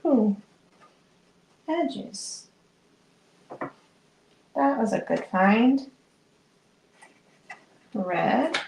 Speaker 3: Ooh, edges. That was a good find. Red.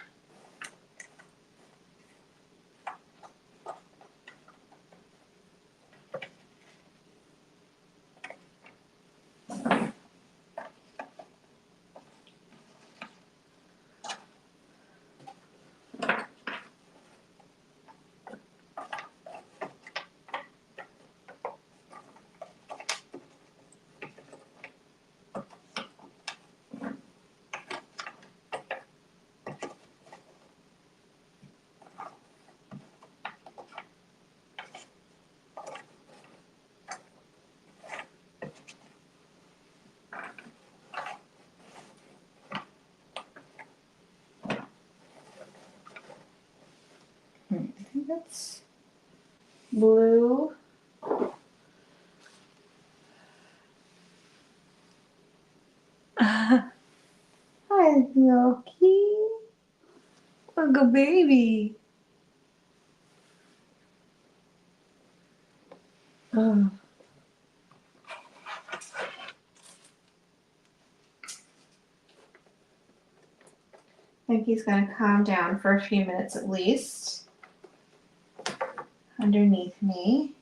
Speaker 3: I think that's blue. Hi, Loki. Look a baby. Oh. I think he's gonna calm down for a few minutes at least. underneath me.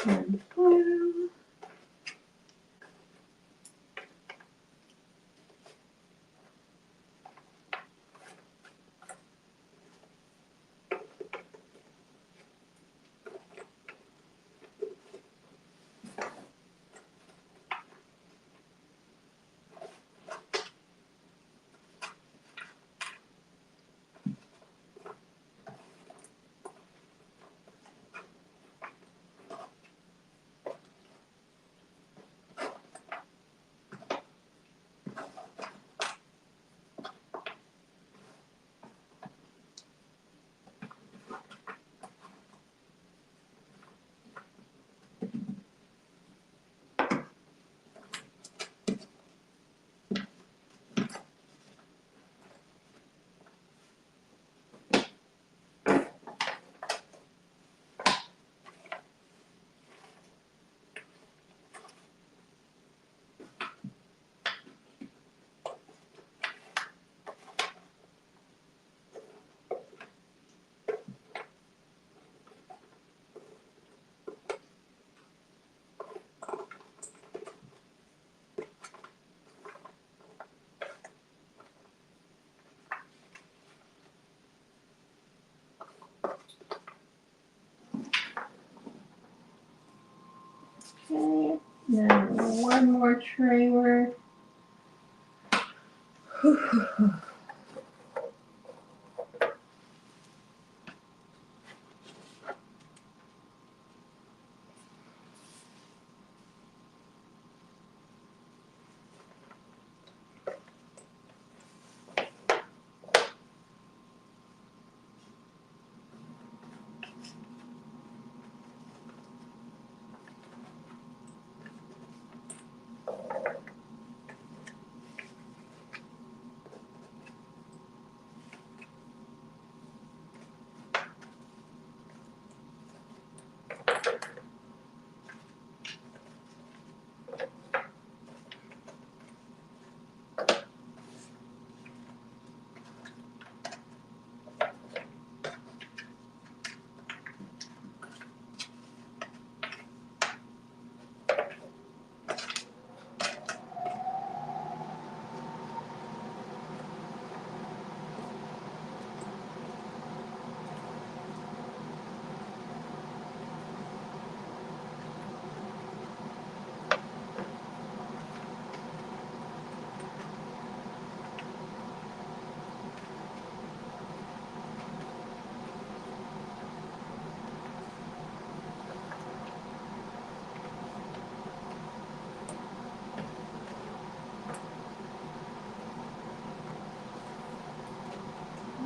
Speaker 3: And blue. Okay, then one more tray worth.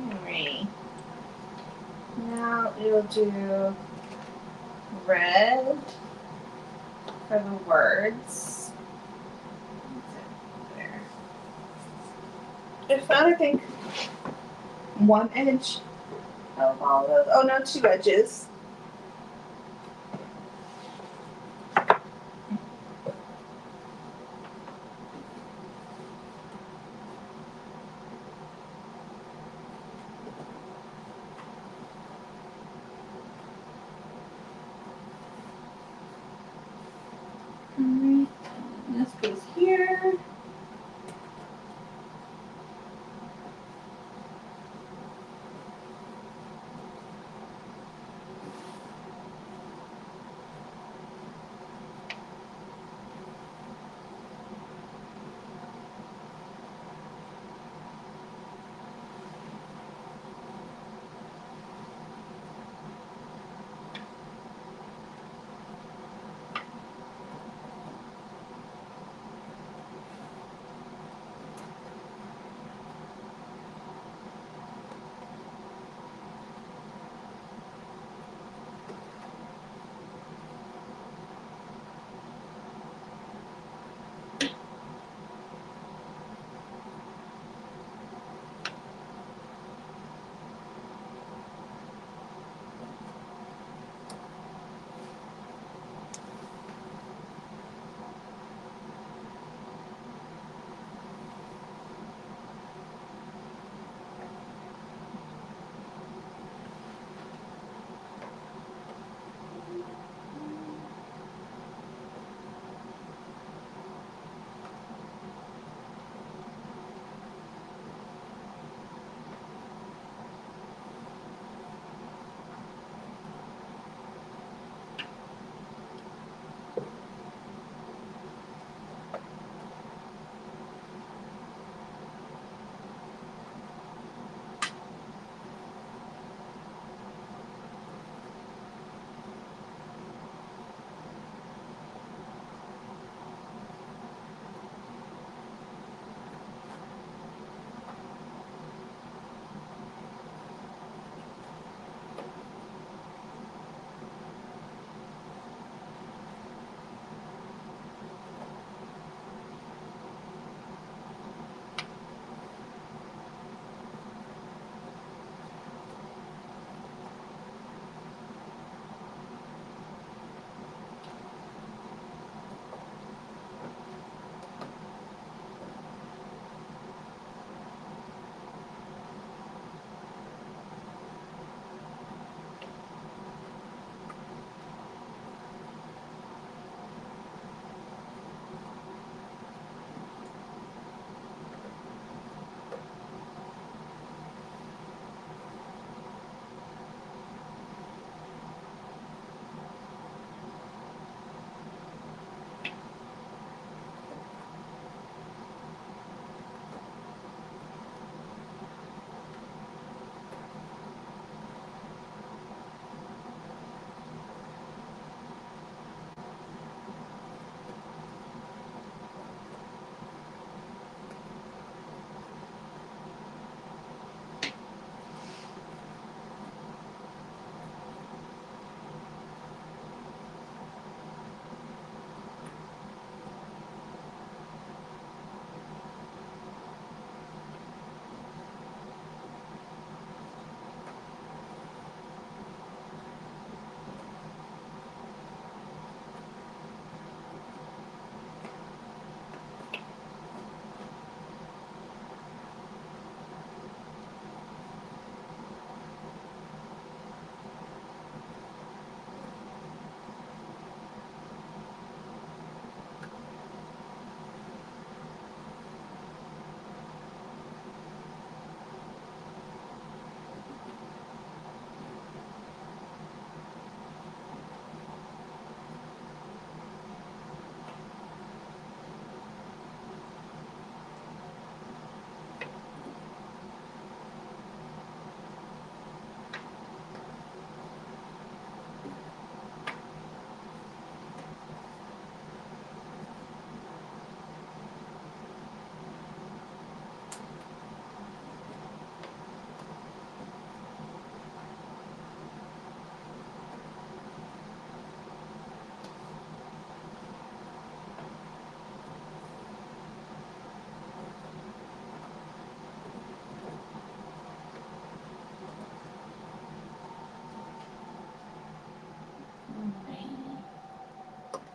Speaker 3: Alrighty. Now we'll do red for the words. There. I found, I think, one edge of all of those. Oh no, two edges. Alright, this goes here.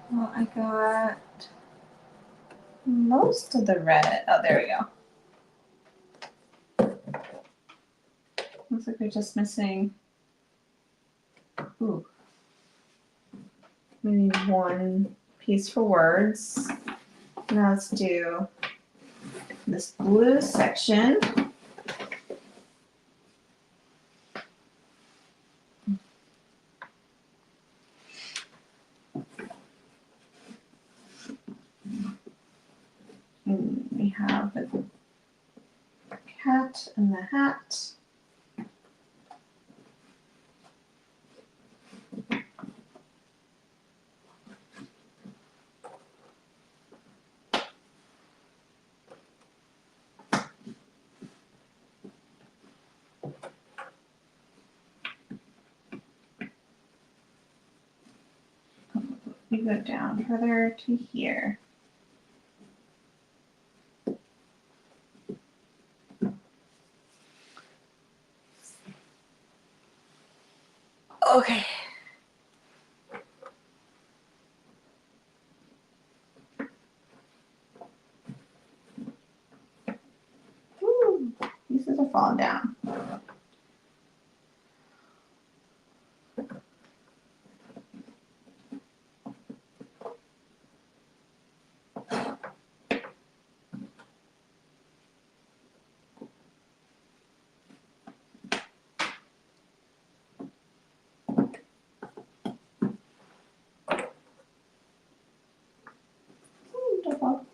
Speaker 3: Well, I got most of the red. Oh, there we go. Looks like we're just missing. Ooh. We need one piece for words. Now let's do this blue section. And we have the cat and the hat. We go down further to here. Okay. Woo, pieces are falling down. Don't fall.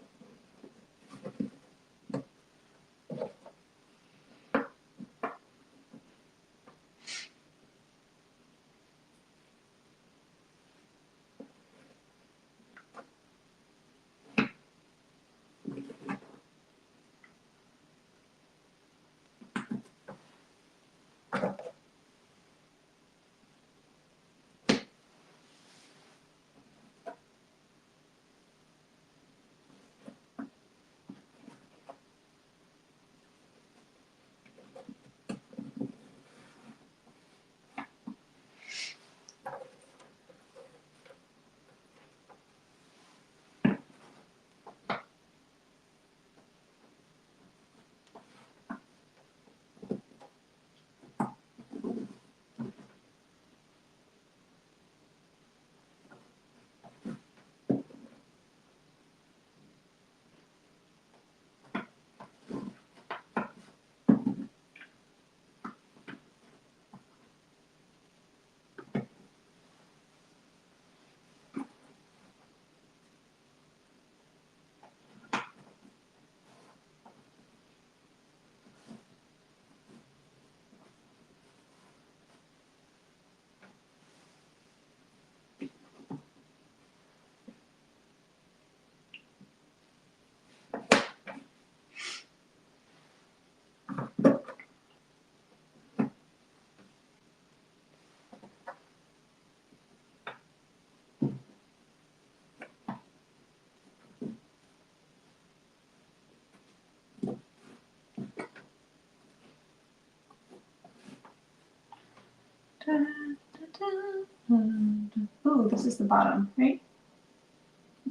Speaker 3: Ooh, this is the bottom, right?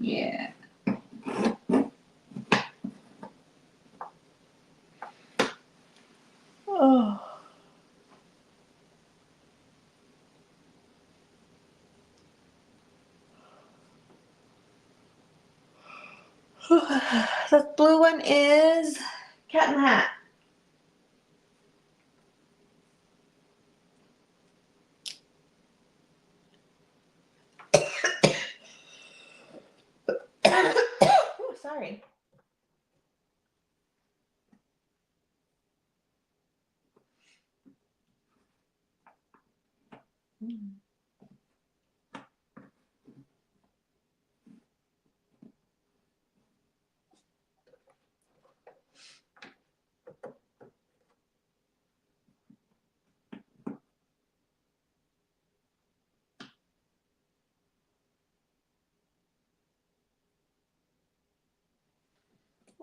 Speaker 3: Yeah. Oh. The blue one is Cat in the Hat. Oh, sorry.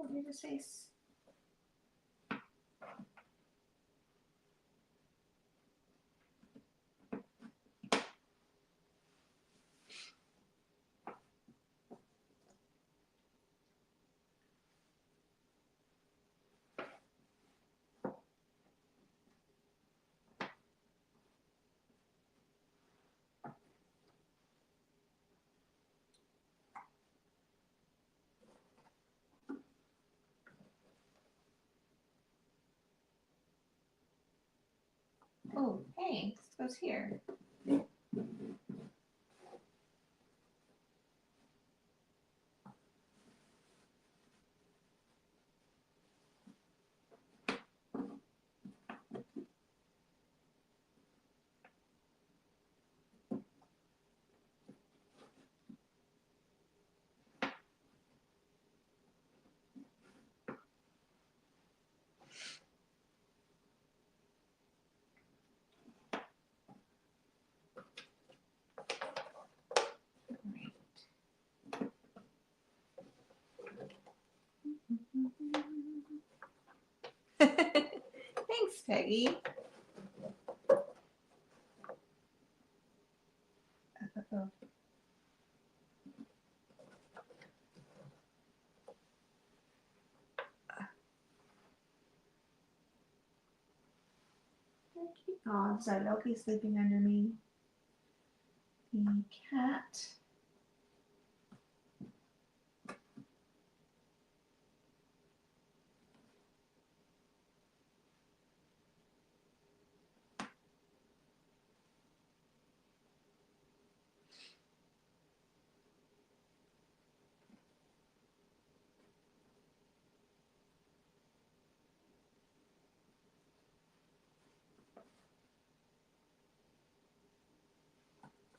Speaker 3: Oh, here's his face.
Speaker 1: Oh, hey, this goes here. Thanks, Peggy. Uh-oh. Oh, is that Loki sleeping under me? The cat.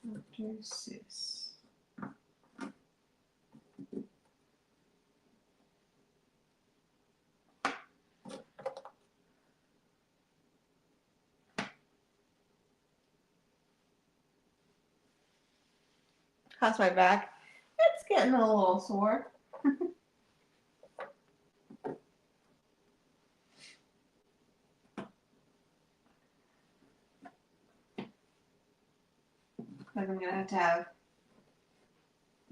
Speaker 1: Dr. Seuss. How's my back? It's getting a little sore. Like I'm gonna have to have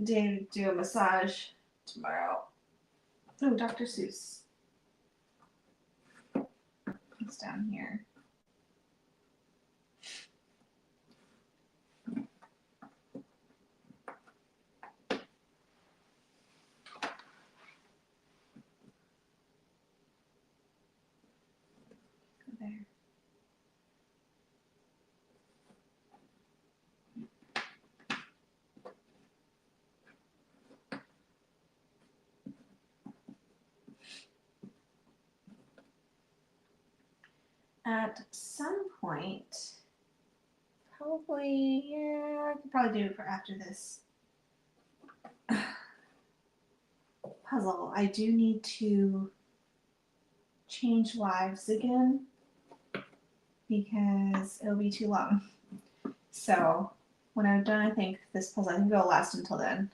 Speaker 1: Dave do a massage tomorrow. Oh, Dr. Seuss. It's down here. Go there. At some point, probably, yeah, I could probably do it for after this puzzle. I do need to change lives again because it'll be too long. So when I'm done, I think this puzzle, I think it'll last until then.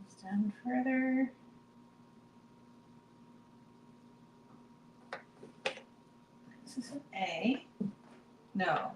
Speaker 1: It's down further. This is an A. No.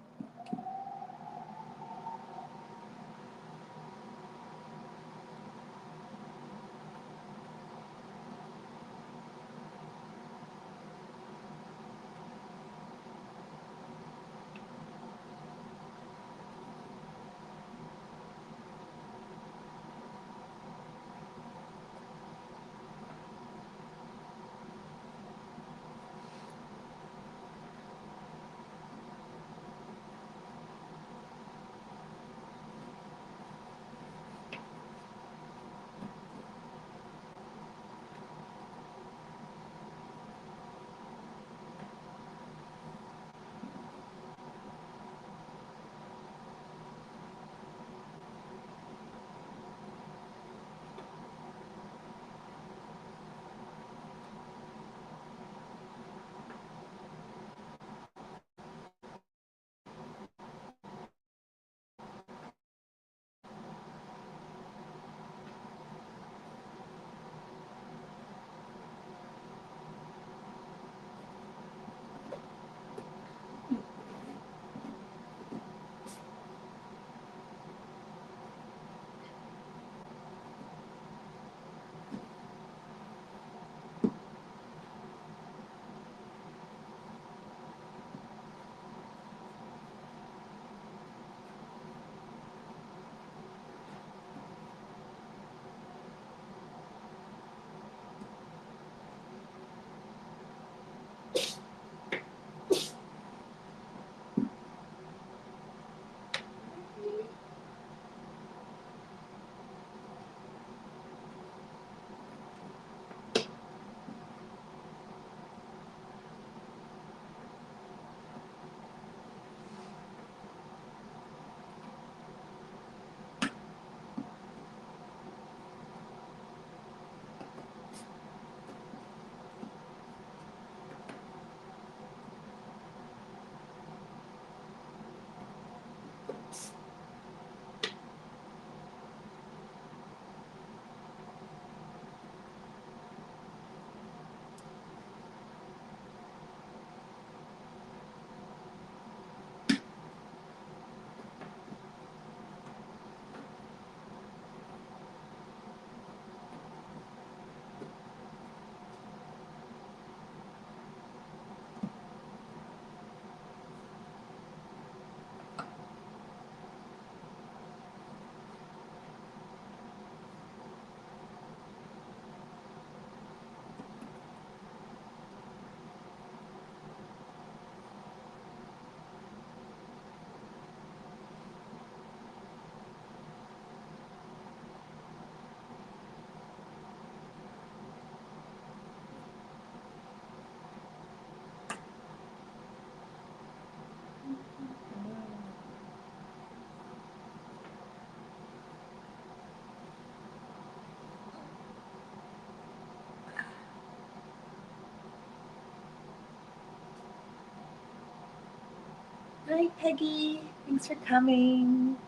Speaker 3: Hi, Peggy. Thanks for coming.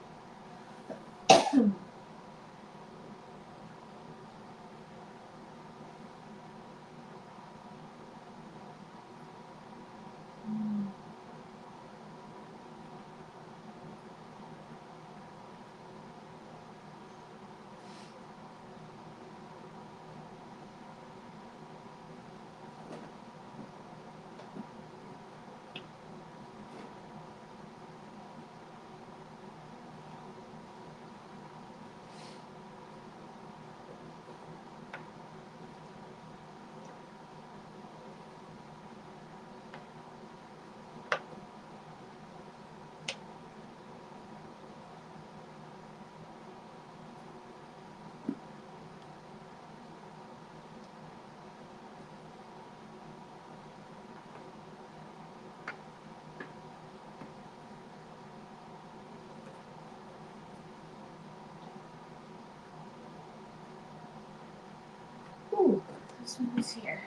Speaker 3: Ooh, this one is here.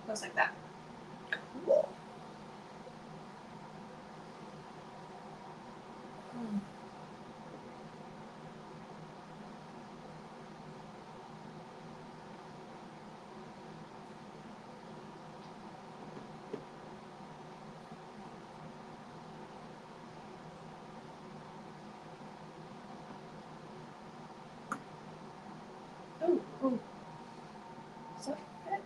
Speaker 3: Goes like that. Cool. Ooh, ooh. Is that it?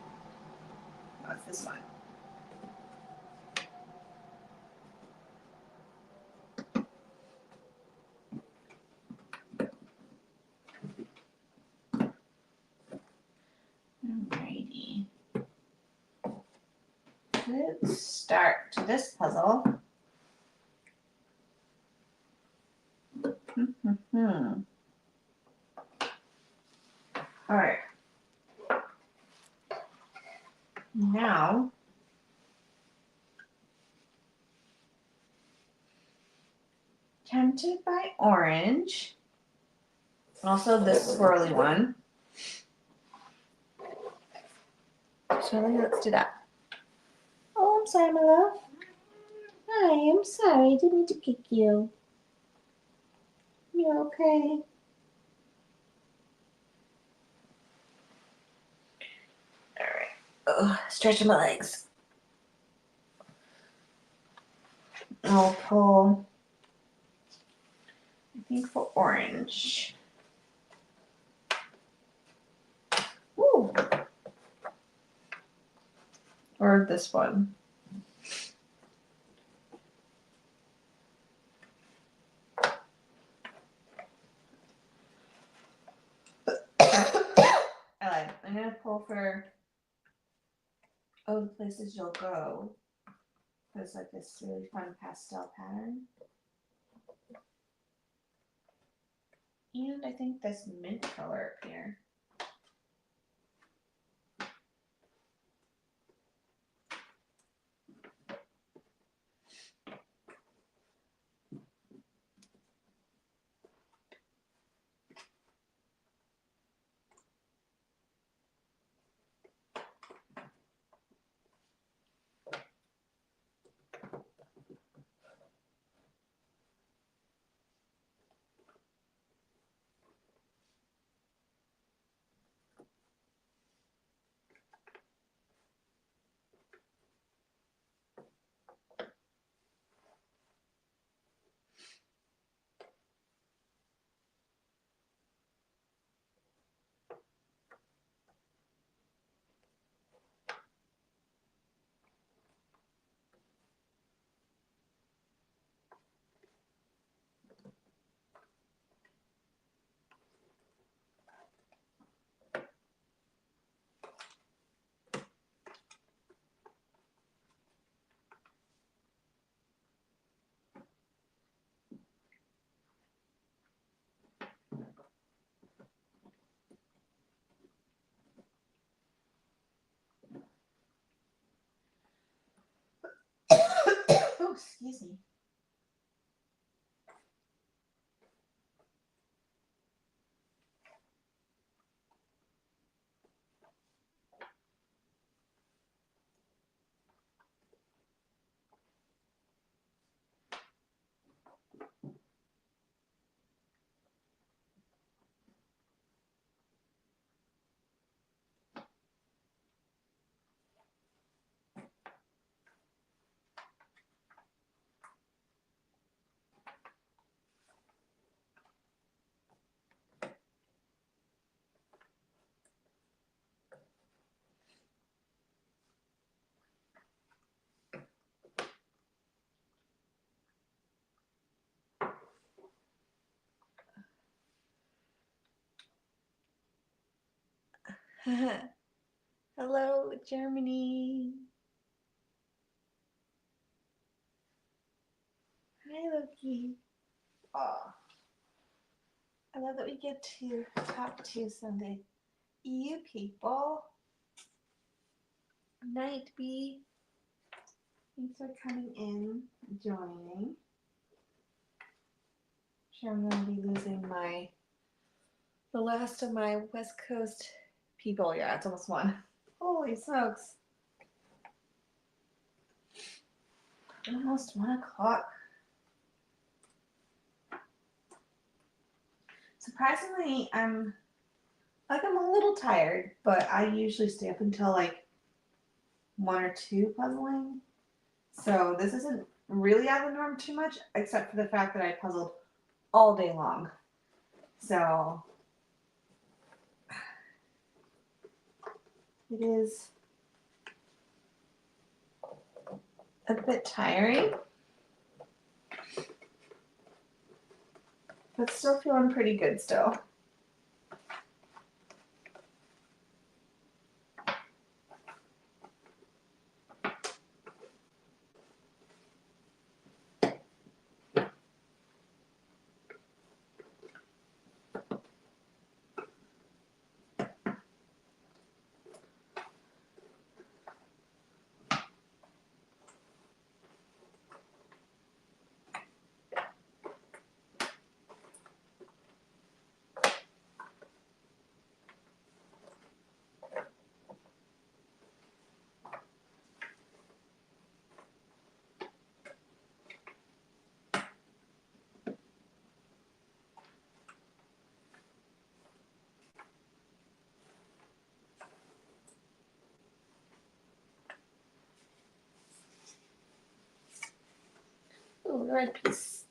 Speaker 3: Oh, it's this one. Alrighty. Let's start this puzzle. Alright. Now, tempted by orange. Also this swirly one. Swirly, let's do that. Oh, I'm sorry, my love. Hi, I'm sorry. I didn't mean to kick you. You okay? Alright. Oh, stretching my legs. I'll pull, I think, for orange. Ooh. Or this one. I lied. I'm going to pull for the places you'll go. There's like this really fun pastel pattern. And I think this mint color up here. excuse me. Hello, Germany. Hi, Loki. Oh, I love that we get to talk to some of you people. Night B. Thanks for coming in, joining. Sure, I'm gonna be losing the last of my West Coast people. Yeah, it's almost 1. Holy smokes. Almost 1 o'clock. Surprisingly, I'm a little tired, but I usually stay up until like 1 or 2 puzzling. So this isn't really out of the norm too much, except for the fact that I puzzled all day long. So it is a bit tiring, but still feeling pretty good still. Oh, the red piece.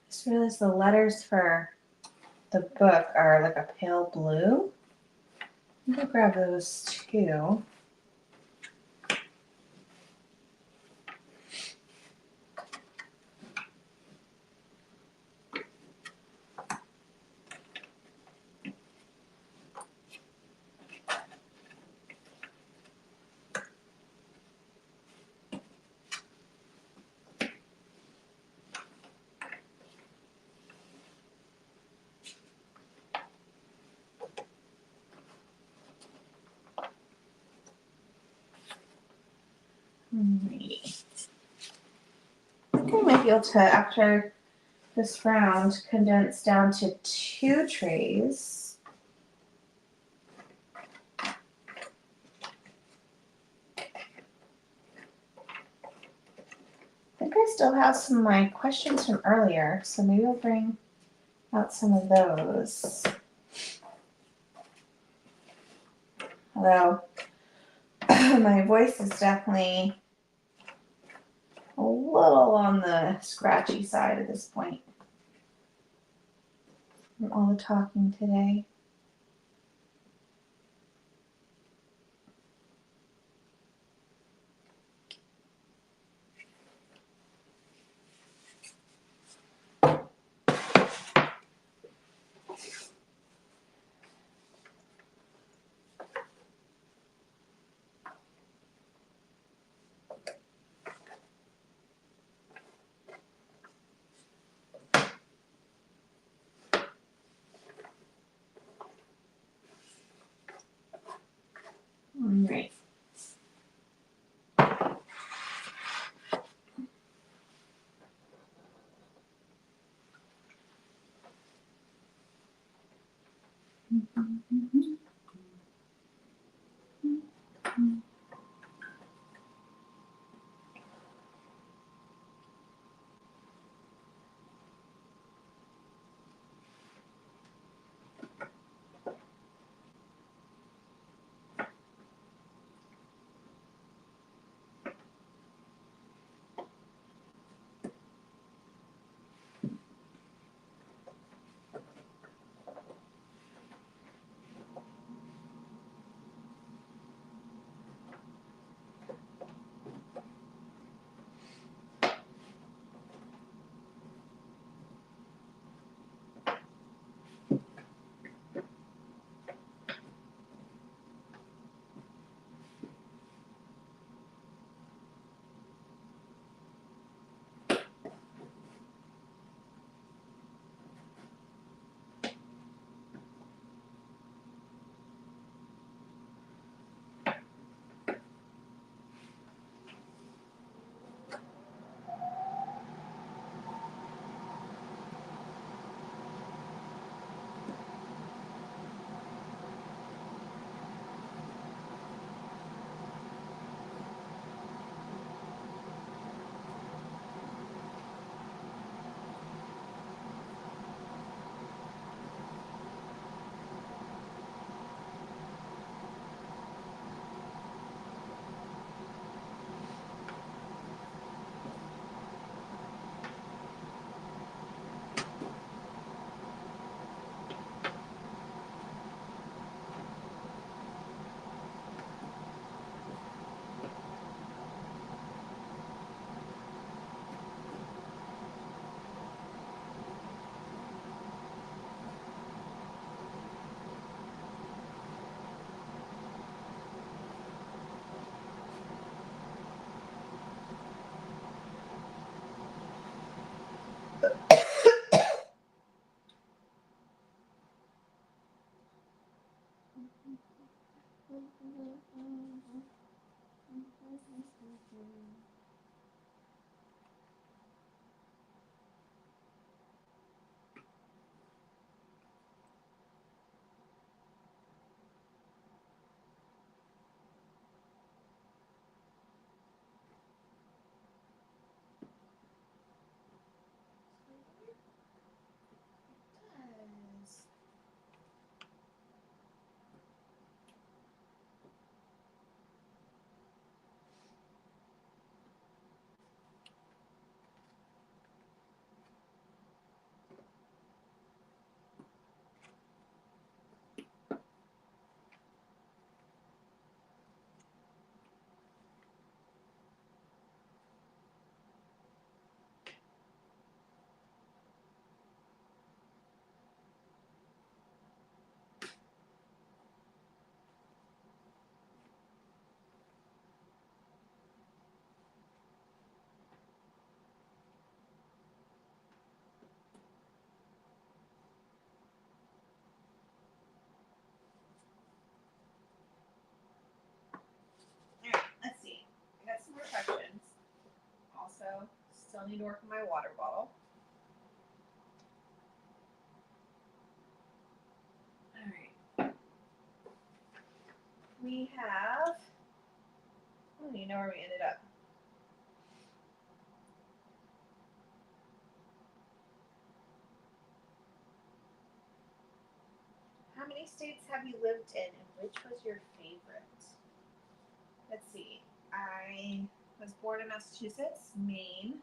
Speaker 3: Just realized the letters for the book are like a pale blue. I'm gonna grab those too. Alrighty. I think I might be able to, after this round, condense down to 2 trays. I think I still have some of my questions from earlier, so maybe I'll bring out some of those. Although my voice is definitely a little on the scratchy side at this point from all the talking today. All right. All right, let's see. I got some more questions. Also, still need to work on my water bottle. All right. We have. Oh, you know where we ended up. How many states have you lived in, and which was your favorite? let's see. I was born in Massachusetts, Maine.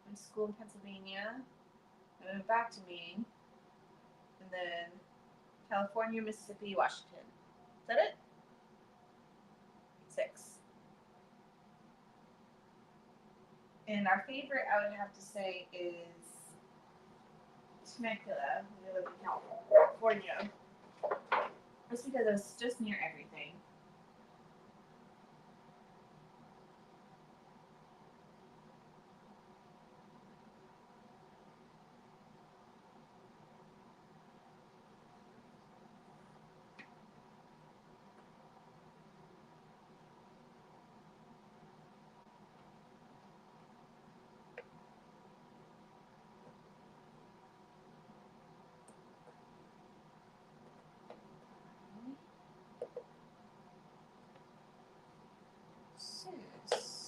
Speaker 3: Went to school in Pennsylvania. I moved back to Maine, and then California, Mississippi, Washington. Is that it? 6. And our favorite, I would have to say, is Temecula. We live in California. Just because it's just near everything. Soonness.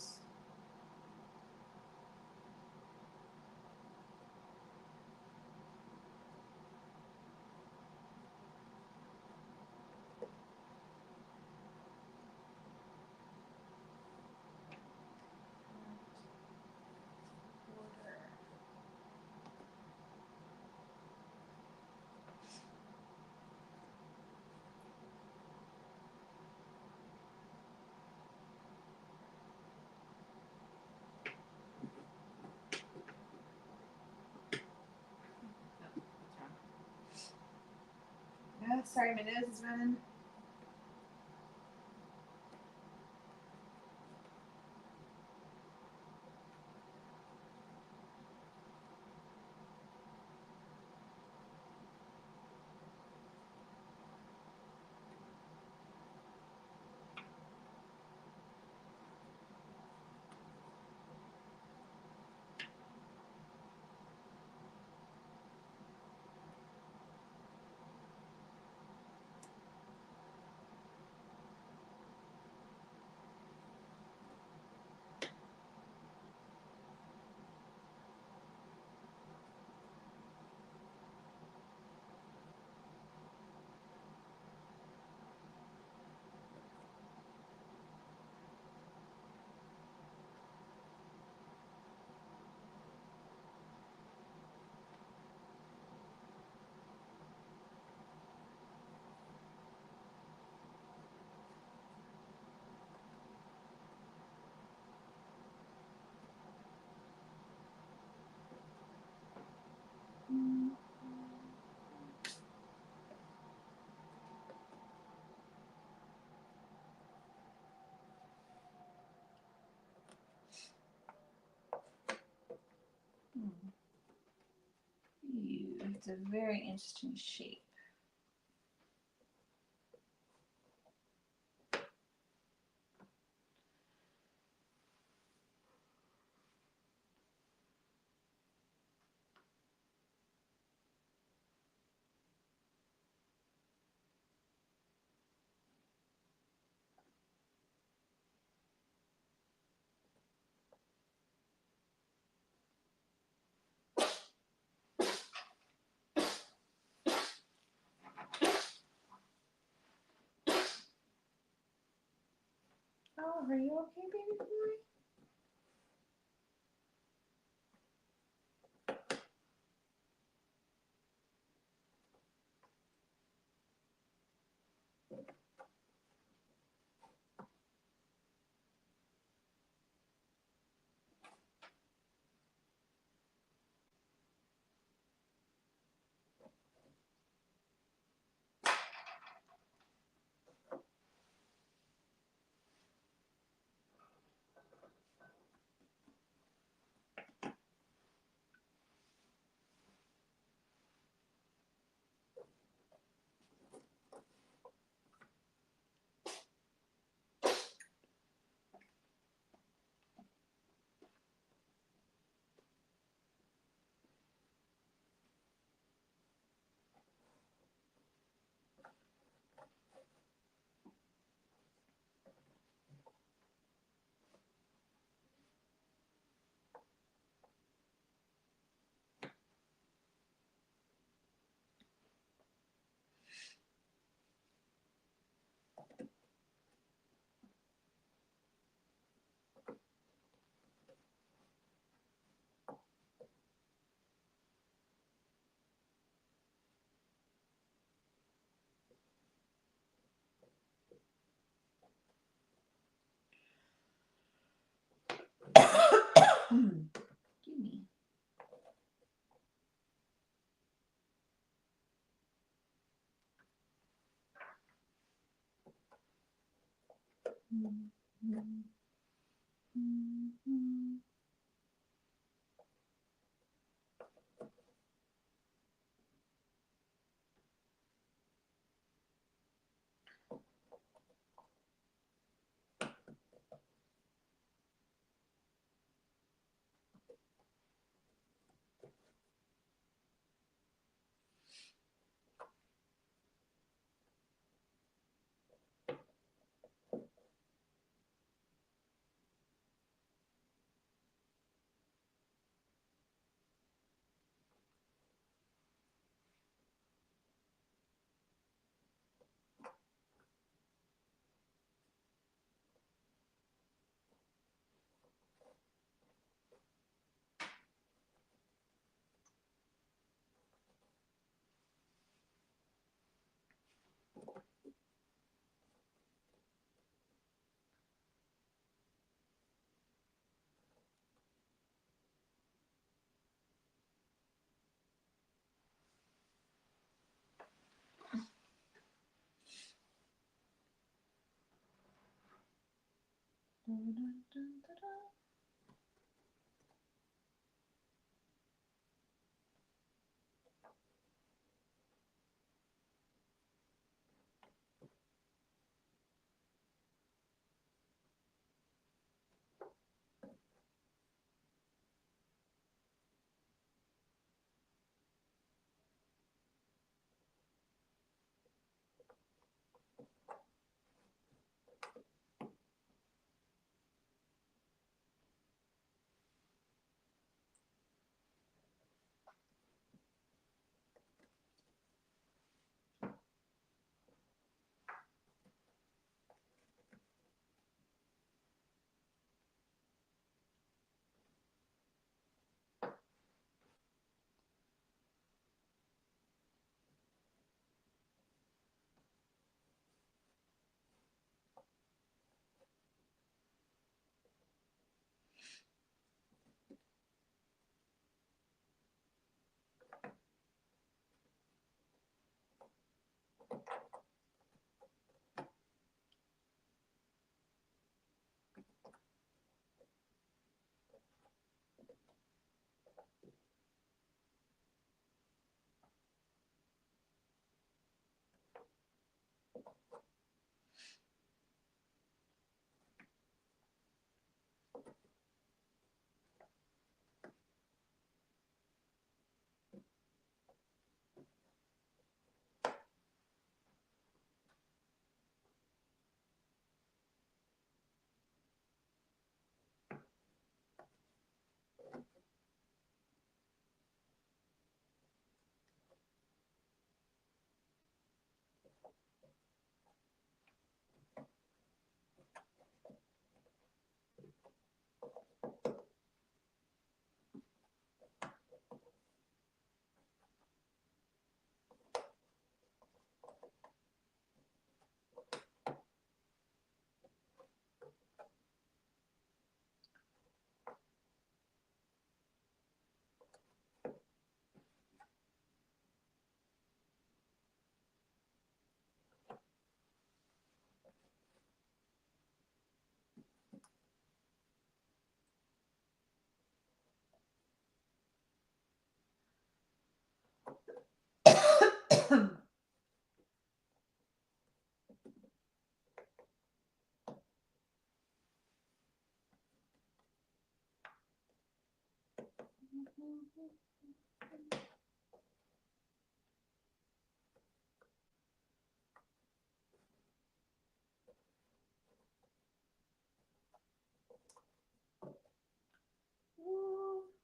Speaker 3: Sorry, my nose is running. It's a very interesting shape. Oh, are you okay, baby boy? Ooh,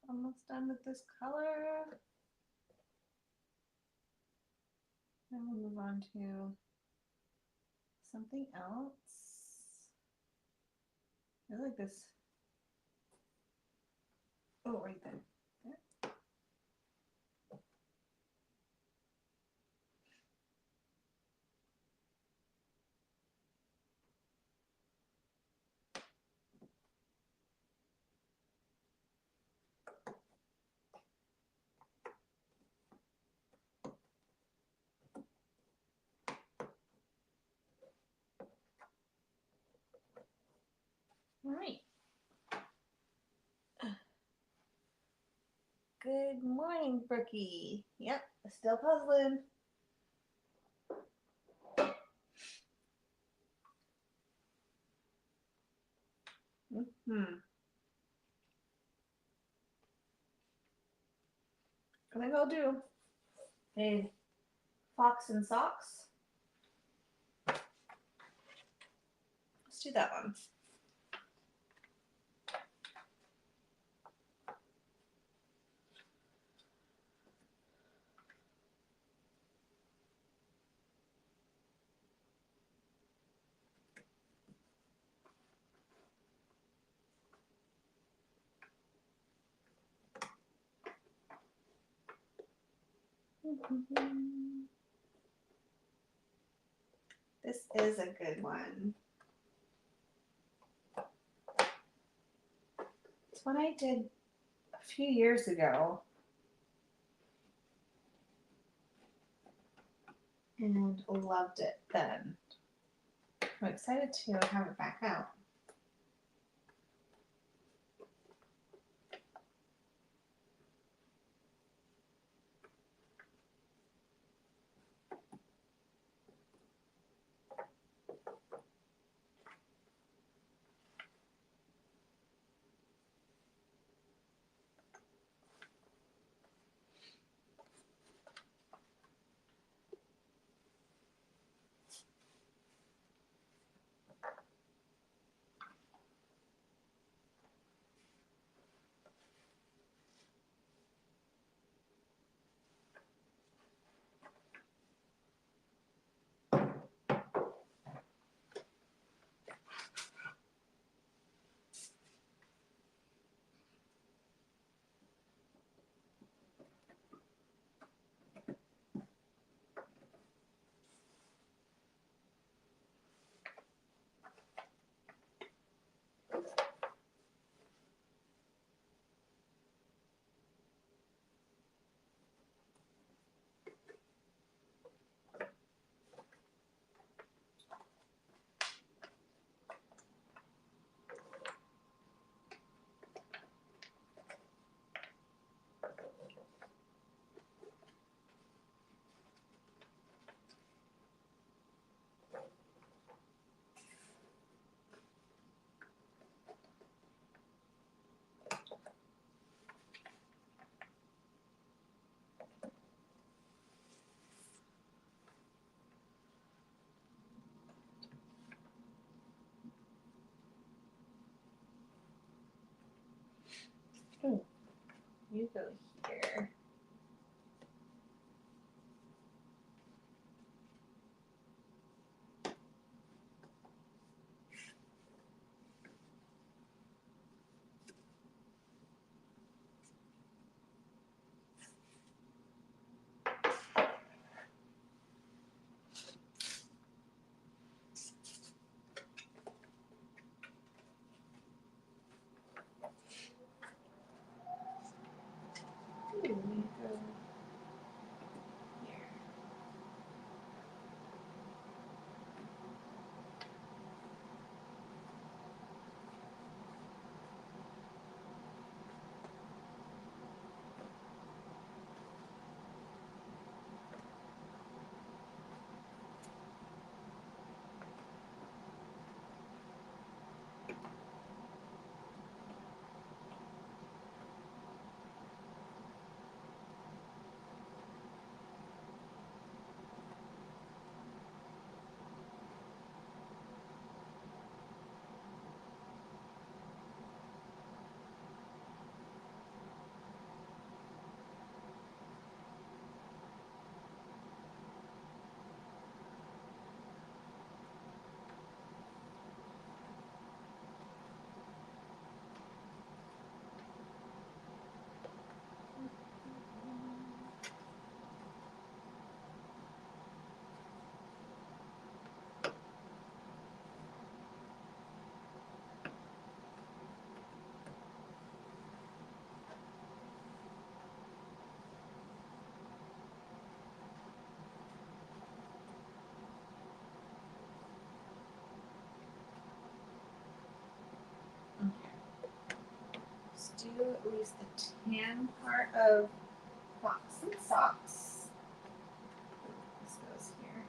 Speaker 3: almost done with this color. Then we'll move on to something else. I like this. Oh, right there. Good morning, Brookie. Yep, still puzzling. I think I'll do a fox and socks. Let's do that one. This is a good one. It's one I did a few years ago. And loved it then. I'm excited to have it back out. Ooh, you go here. Ooh, you go here. Let's do at least the tan part of want some socks. This goes here.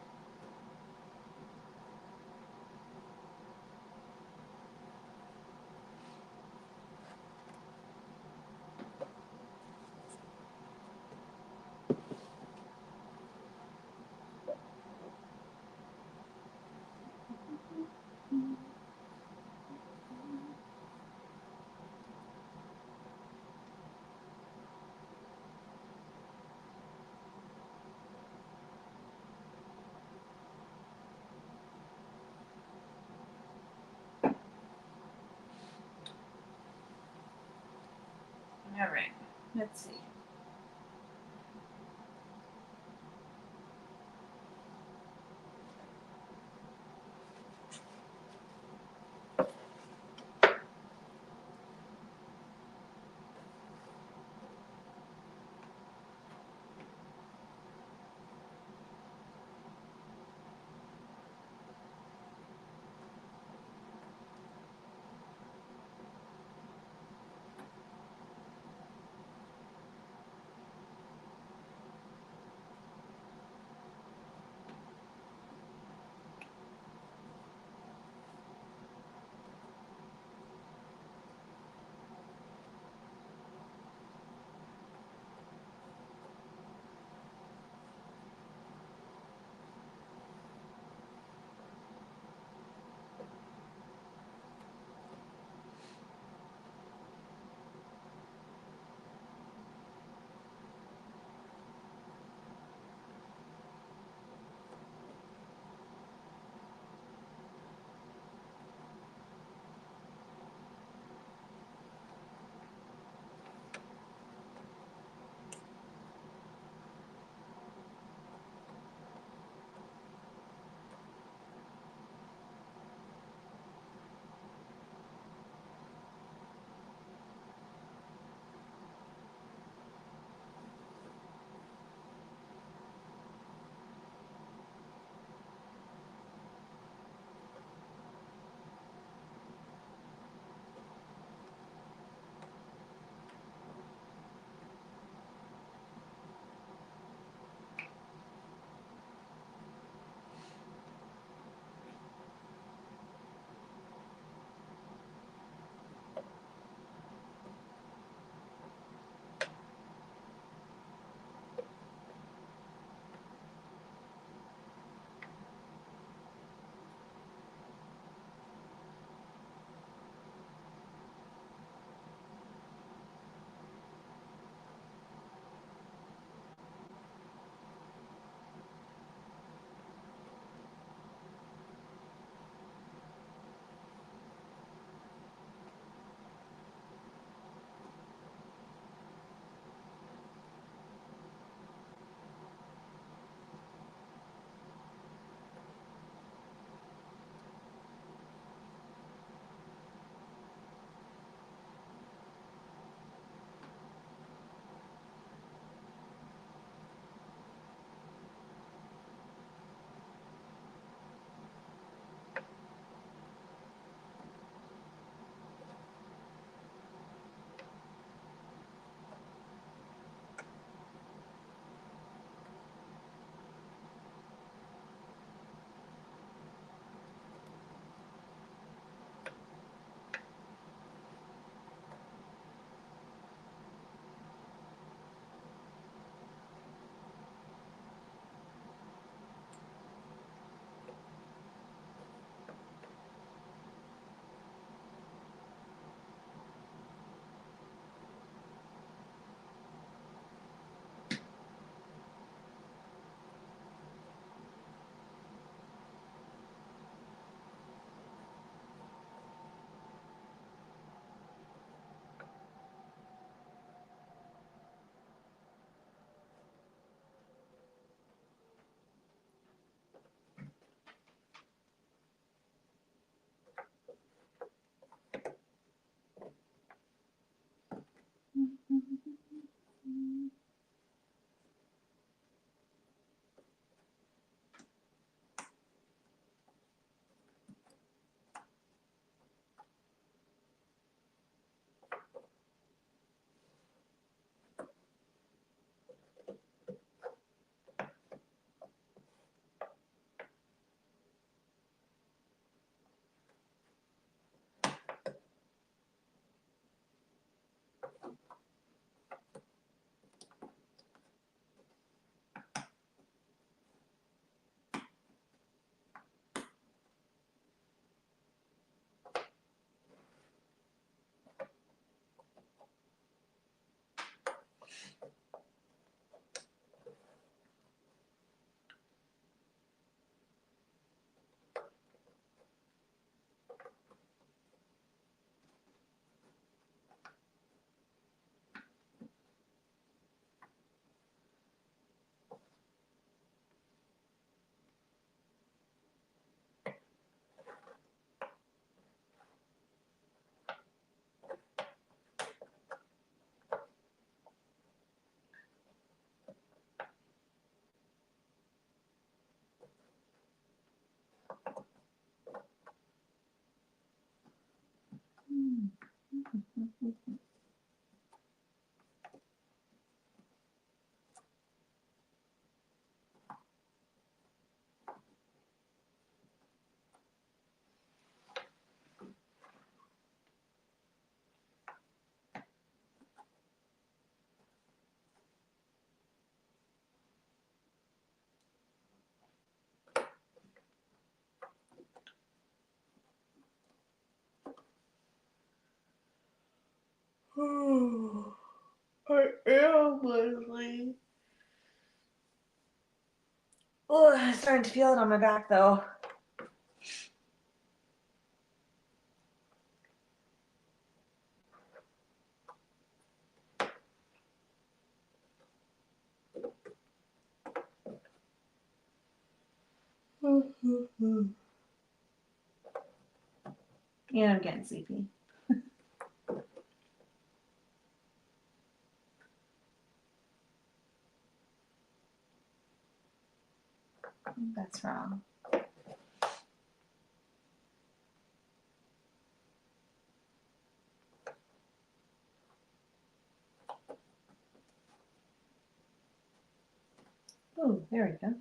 Speaker 3: All right, let's see. I am Leslie. Oh, I'm starting to feel it on my back though. And I'm getting sleepy. That's wrong. Oh, there we go.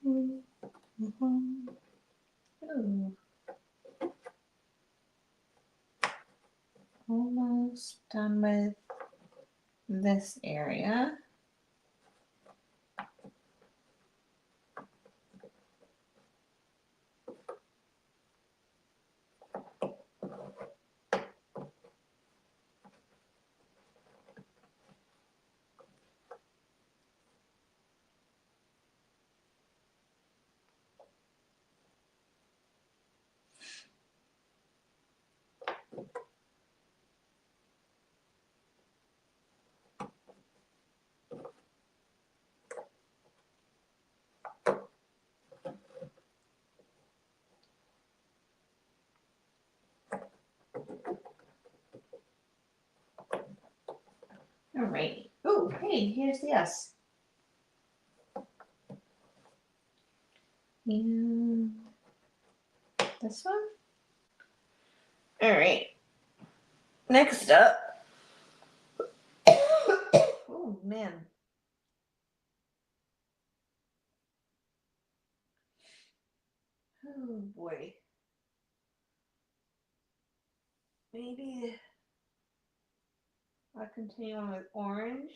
Speaker 3: Ooh, almost done with this area. All right. Oh, hey, here's the S. And this one. All right. Next up. Oh, man. Oh, boy. Maybe I'll continue on with orange.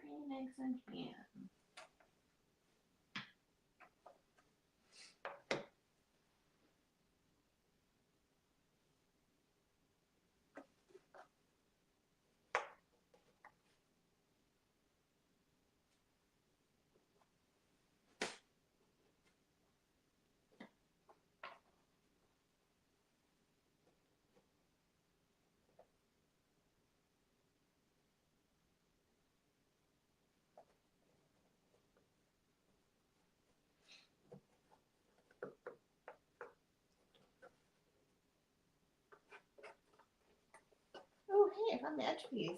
Speaker 3: Green eggs and ham. on the edge piece.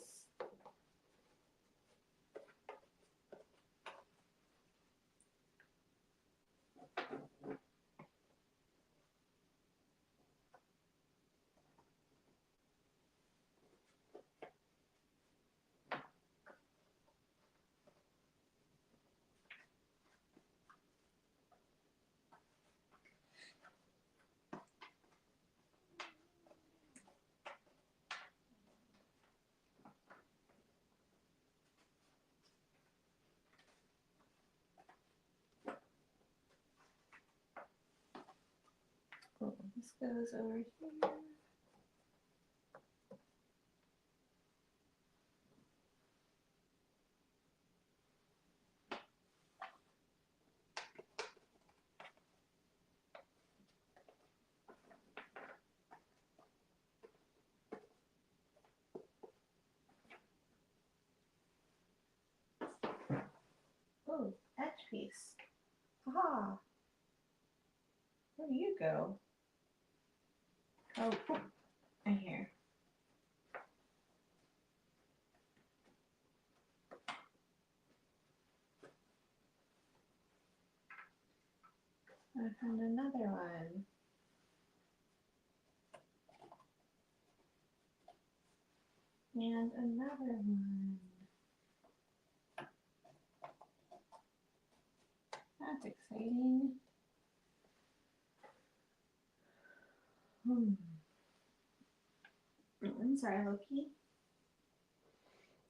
Speaker 3: Oh, this goes over here. Oh, edge piece. Aha! Where do you go? Oh, in here. I found another one. And another one. That's exciting. I'm sorry, Loki.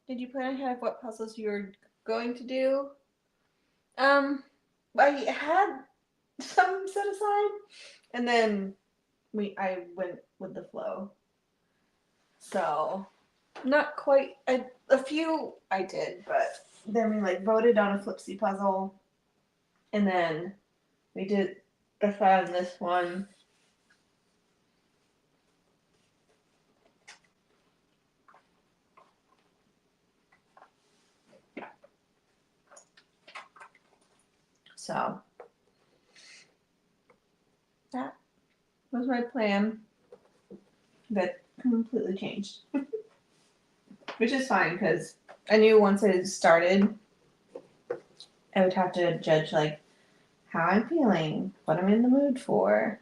Speaker 3: Did you plan ahead of what puzzles you were going to do? I had some set aside, and then I went with the flow. So, not quite. A few I did, but then we like voted on a Flipsi puzzle, and then we did decided on this one. So that was my plan. That completely changed, which is fine because I knew once I started, I would have to judge like how I'm feeling, what I'm in the mood for.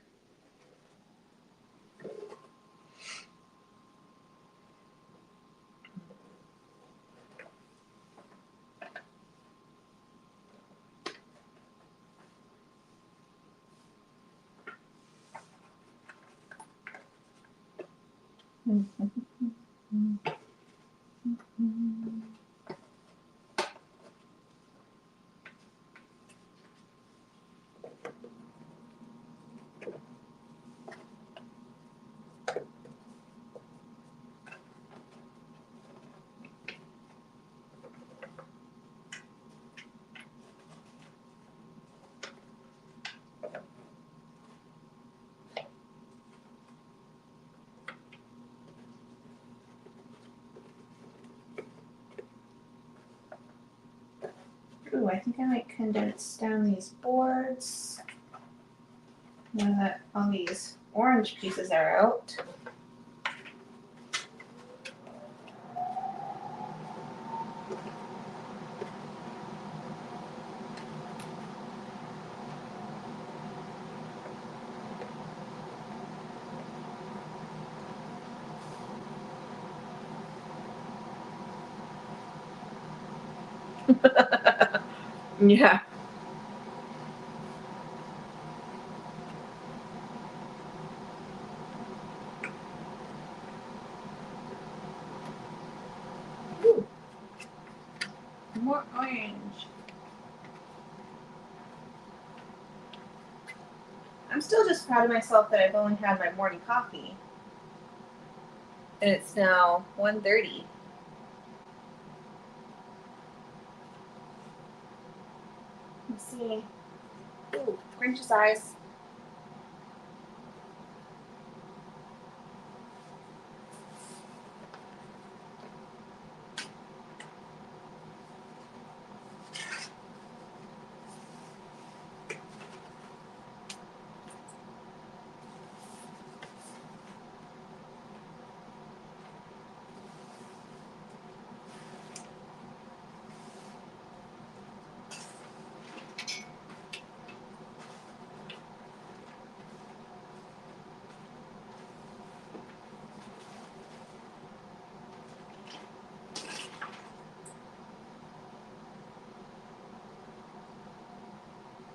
Speaker 3: Ooh, I think I might condense down these boards now that all these orange pieces are out. Yeah. Ooh, more orange. I'm still just proud of myself that I've only had my morning coffee. And it's now 1:30. Let's see. Ooh, Grinch's eyes.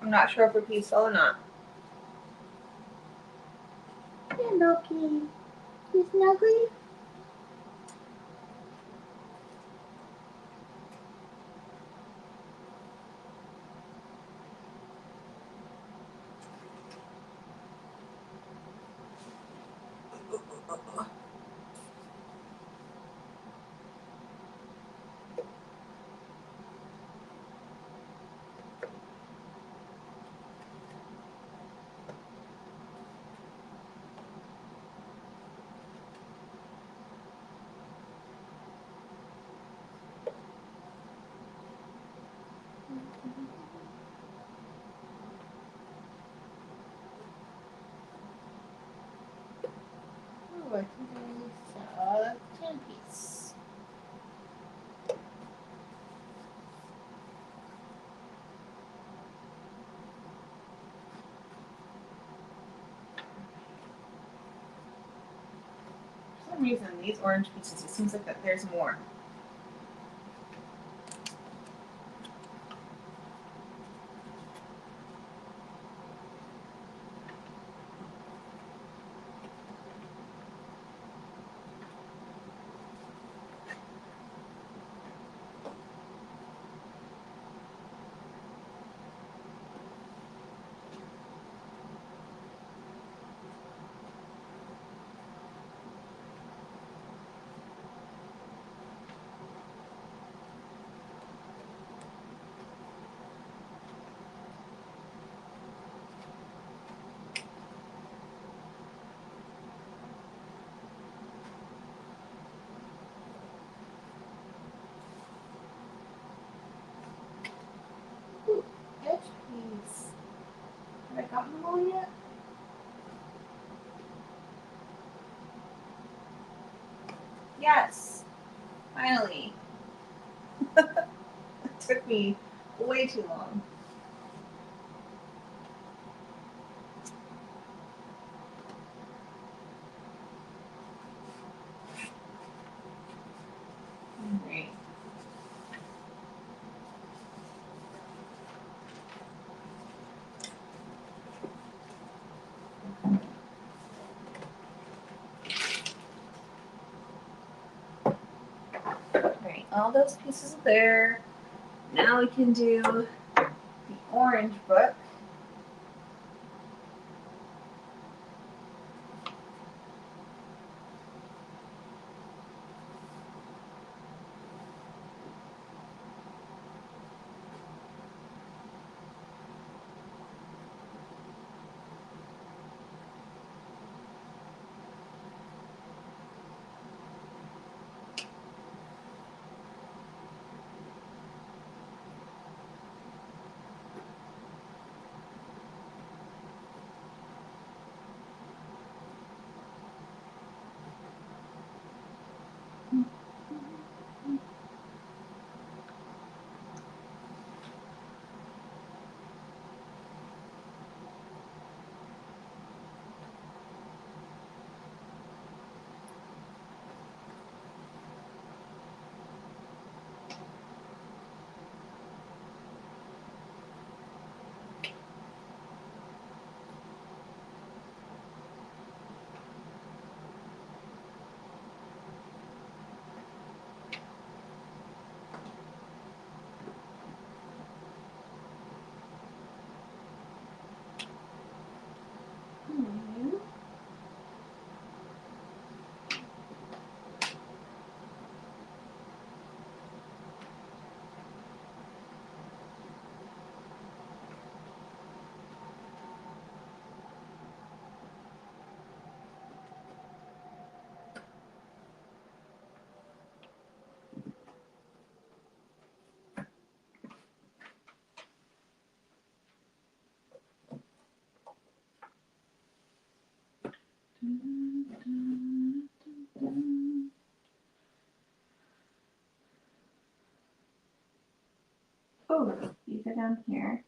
Speaker 3: I'm not sure if we're peaceful or not.
Speaker 1: Hey, Loki. You snuggly?
Speaker 3: Oh, I think I saw the 10 piece. For some reason, these orange pieces, it seems like that there's more. Ooh, edge piece. Have I gotten them all yet? Yes. Finally. It took me way too long. Alright. Alright, all those pieces are there. Now we can do the orange book. Oh, these are down here.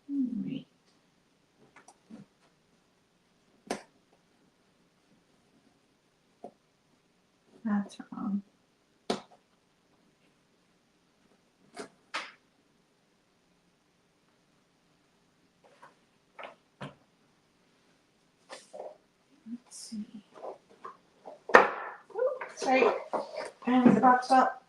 Speaker 1: Alright. That's wrong. Let's see.
Speaker 3: Sorry. And the box up.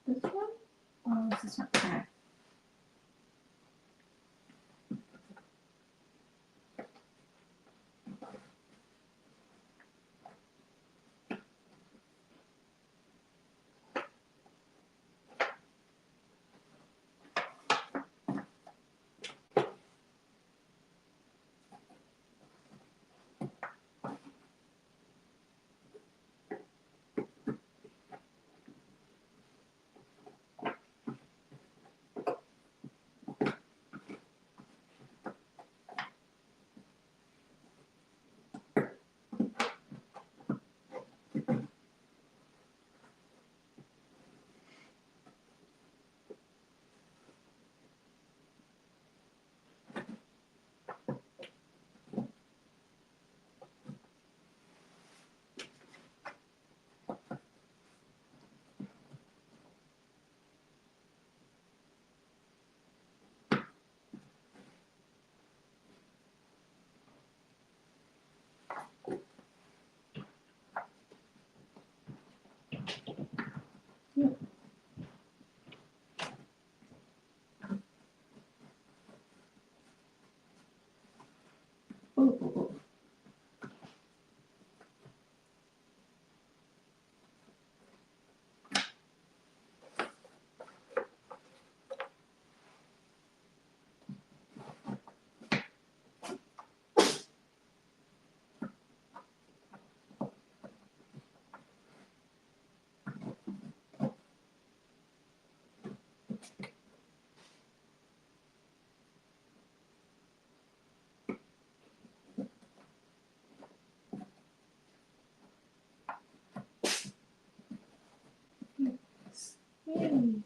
Speaker 1: This one? Oh, this is not okay. Ooh, ooh, ooh. Yay.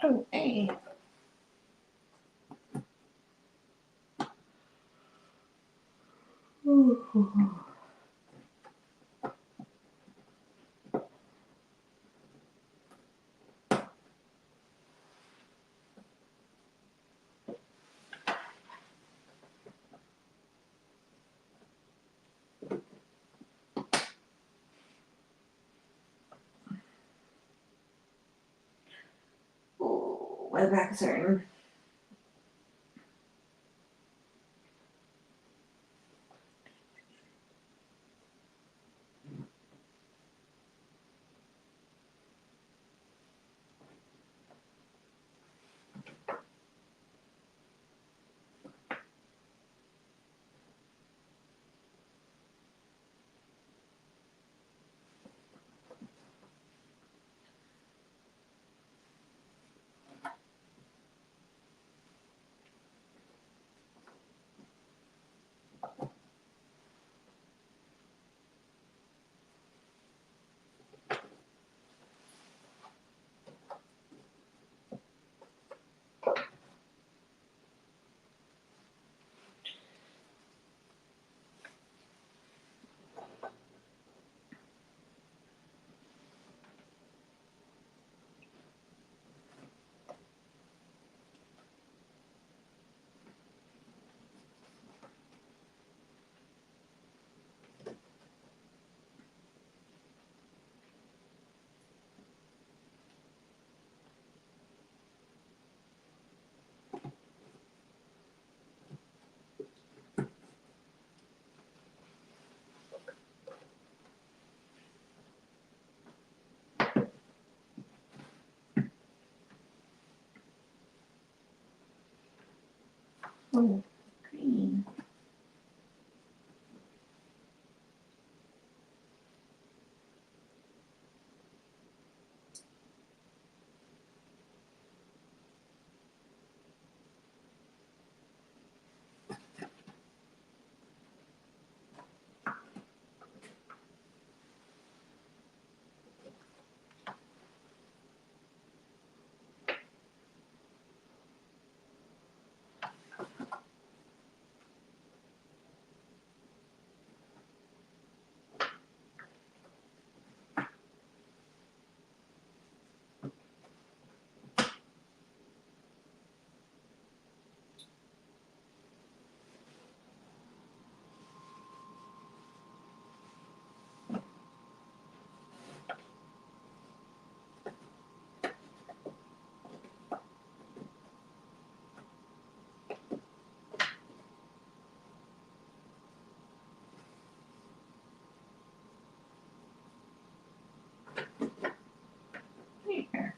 Speaker 1: Oh, hey. Ooh. Ooh, my back is hurting.
Speaker 3: Oh, green. Here.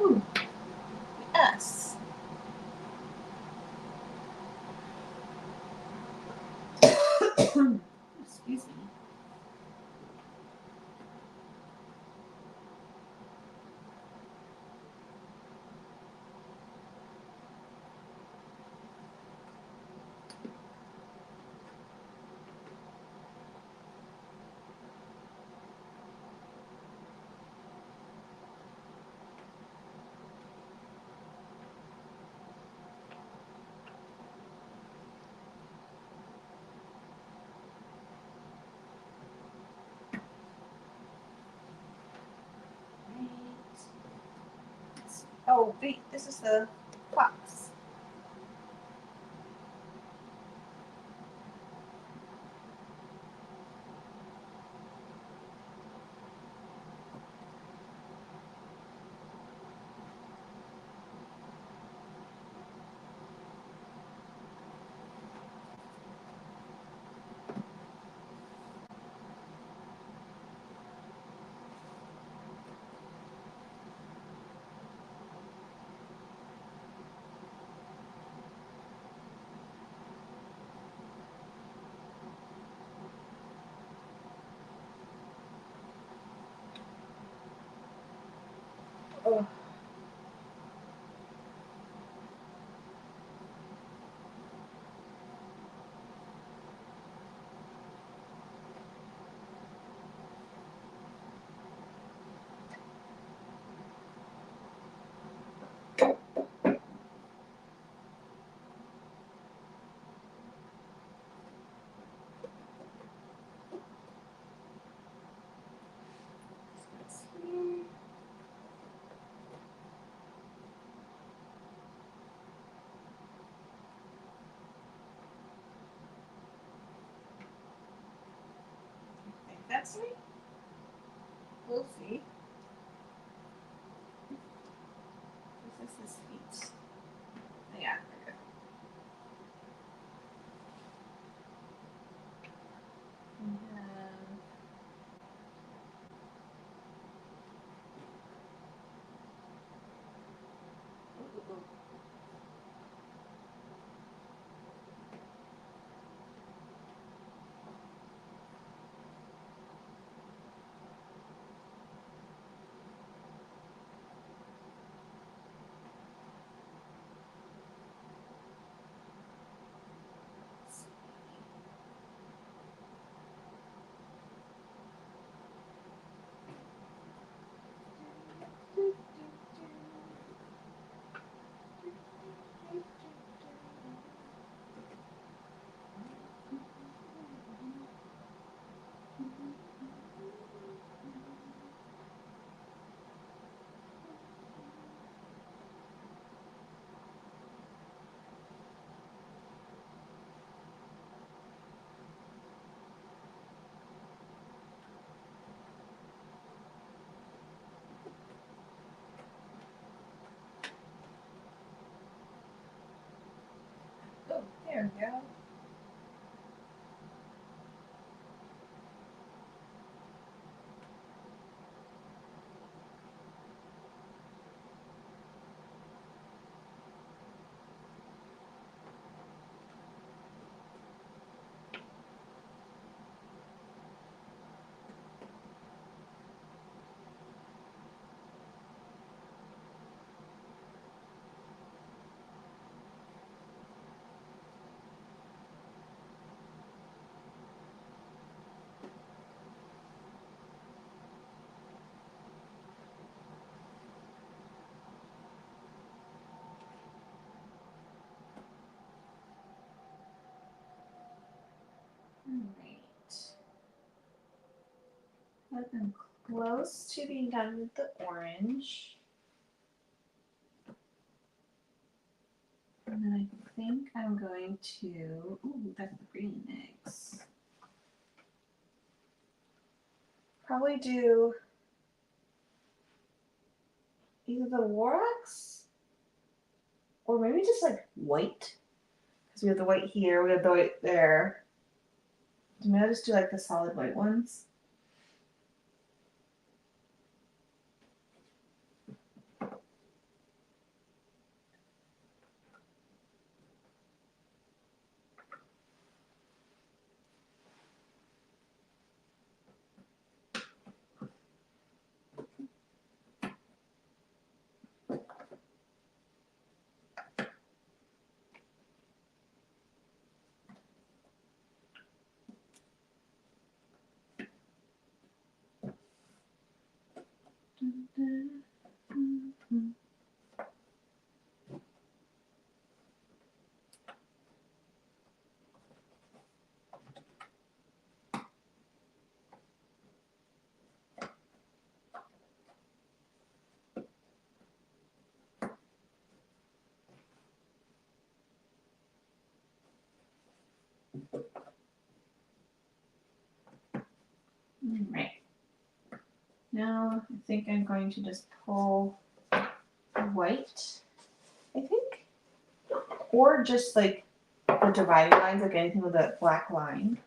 Speaker 3: Ooh, yes. Excuse me. Oh, wait, this is the box. Oh. fancy. We'll see. This is his feet. Yeah, we're good. And then ooh. Oh, there we go. Alright. Let them close to being done with the orange. And then I think I'm going to, ooh, that's the green mix. Probably do either the Warax or maybe just like white. Because we have the white here, we have the white there. Maybe I'll just do like the solid white ones. Right. Now I think I'm going to just pull white, I think. Or just like the dividing lines, like anything with a black line.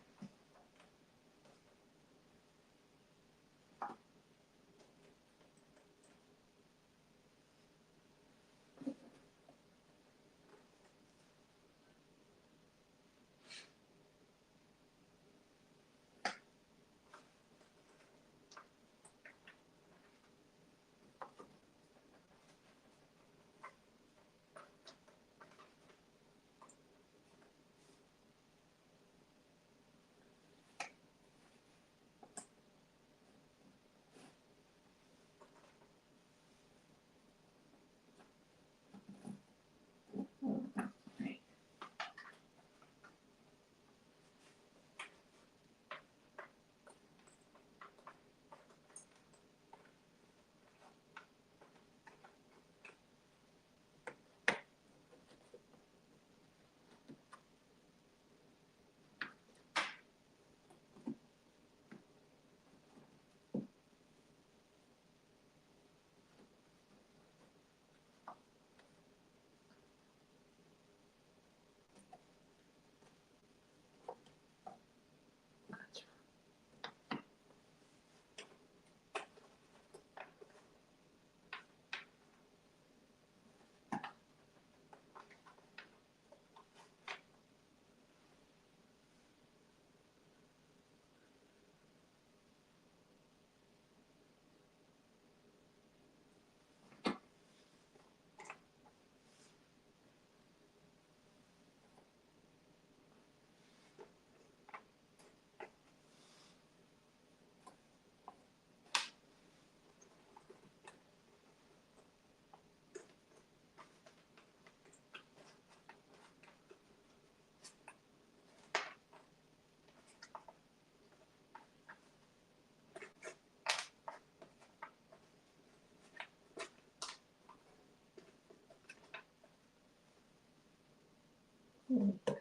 Speaker 1: There.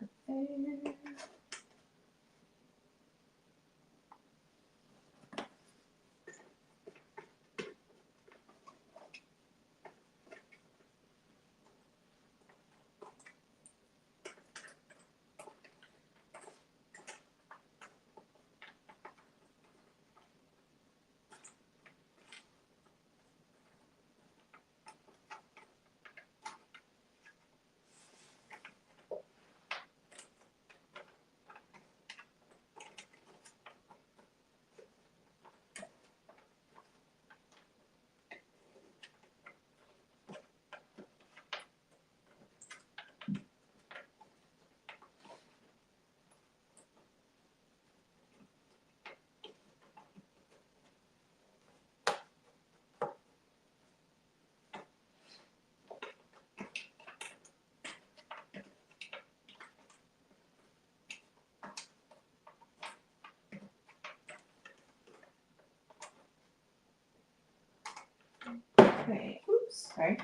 Speaker 1: Okay, oops, sorry.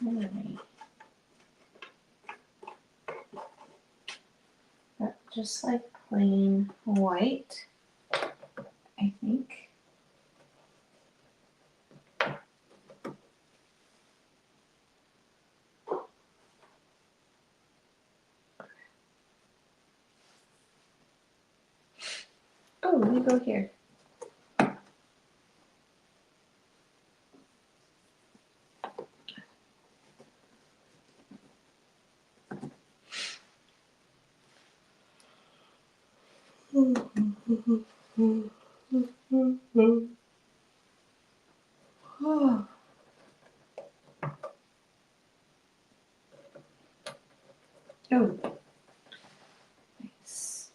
Speaker 1: Alright. That's just like plain white, I think. Oh, let me go here. Oh, oh, nice.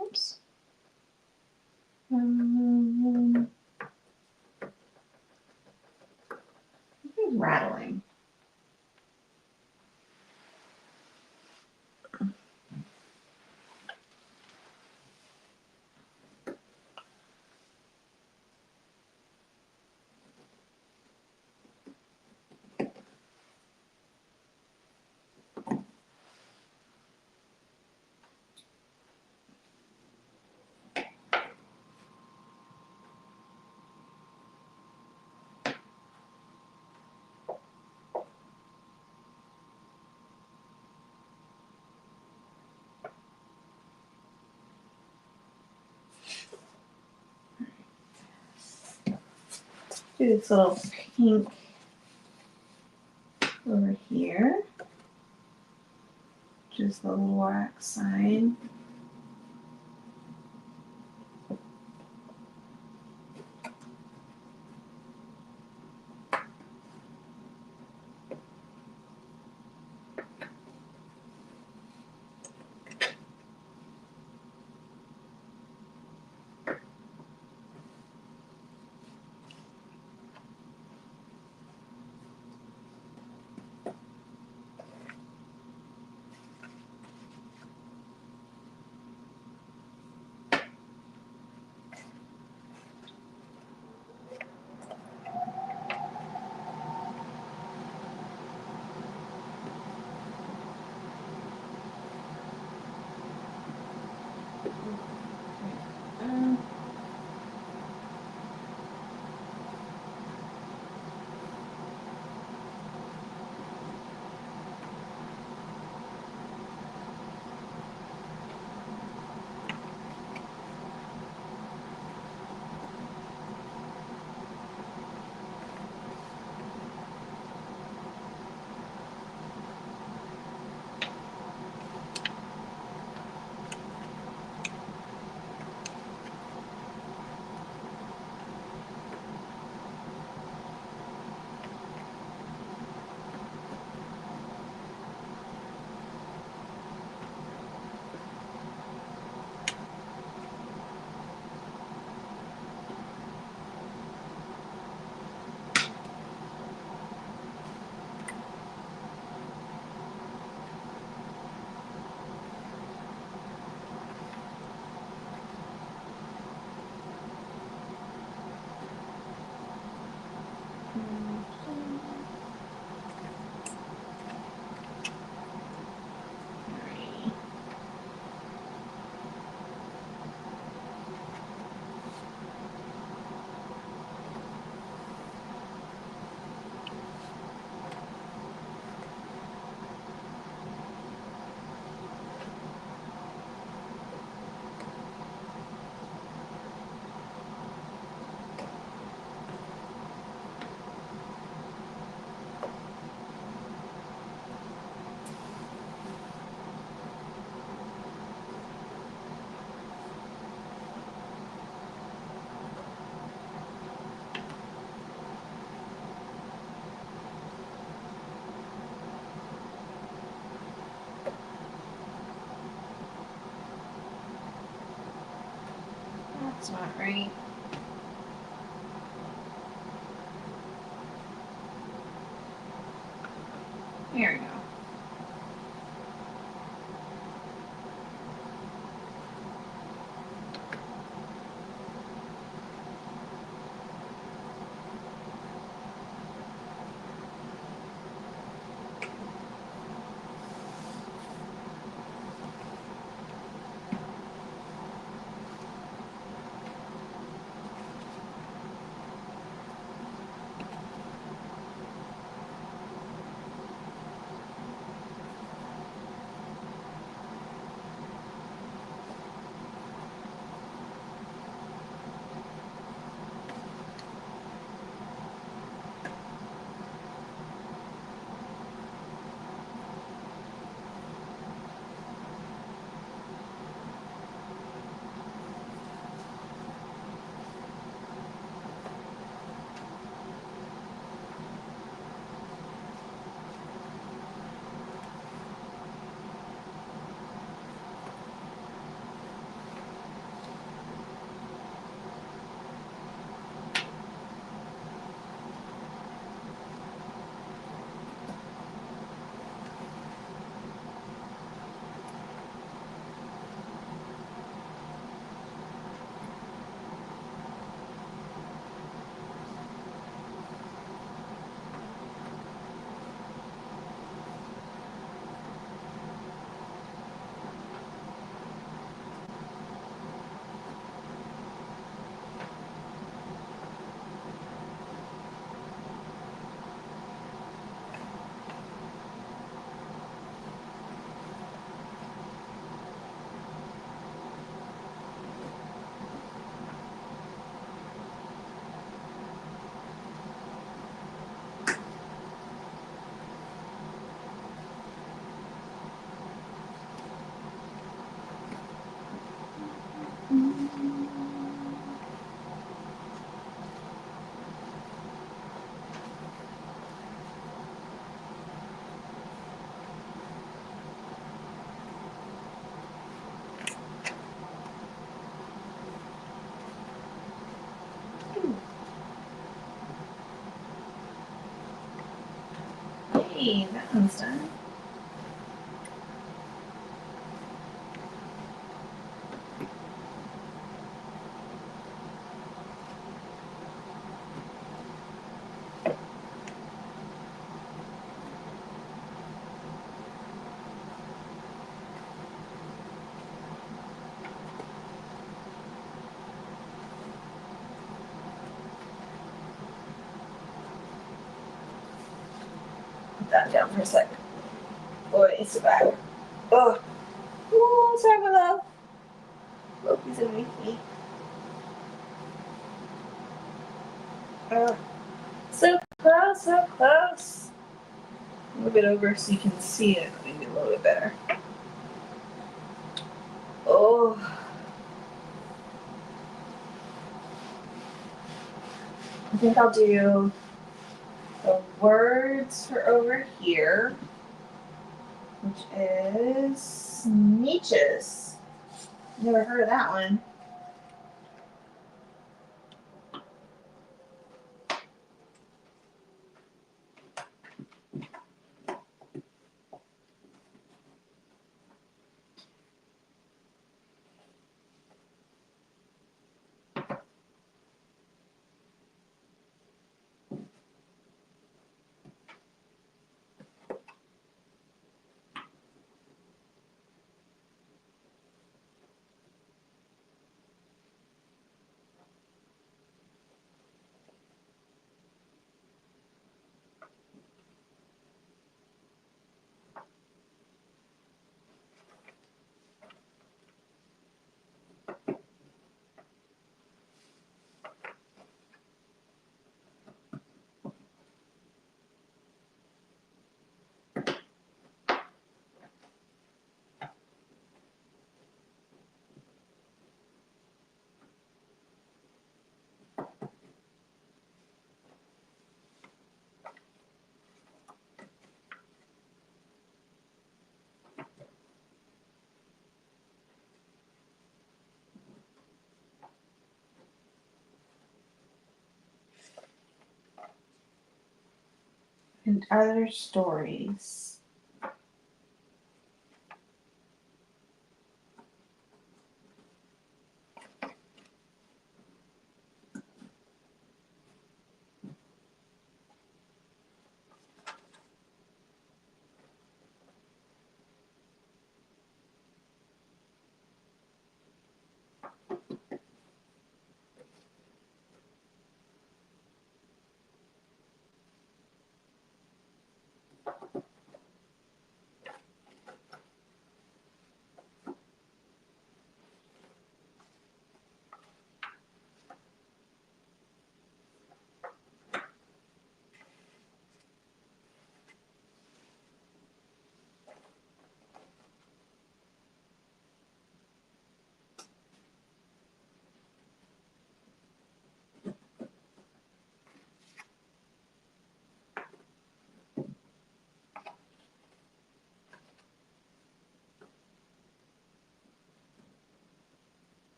Speaker 1: Oops. Something's rattling. Do this little pink over here. Just the little wax sign. That's not right. There we go. Hey, that one's done. Put that down for a second. Boy, it's back. Oh, oh, sorry, my love. Loki's underneath me. So close, so close. Move it over so you can see it maybe a little bit better. Oh. I think I'll do the words for over here, which is niches. Never heard of that one.
Speaker 3: And other stories.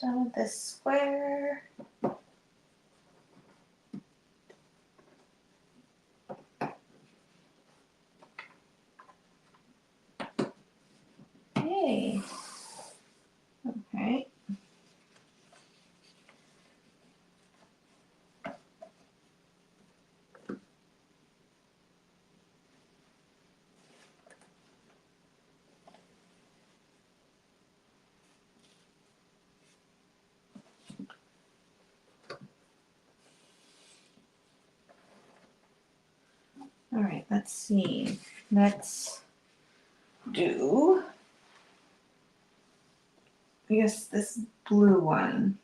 Speaker 3: Done with this square. Yay. Okay. All right, let's see. Let's do, I guess, this blue one.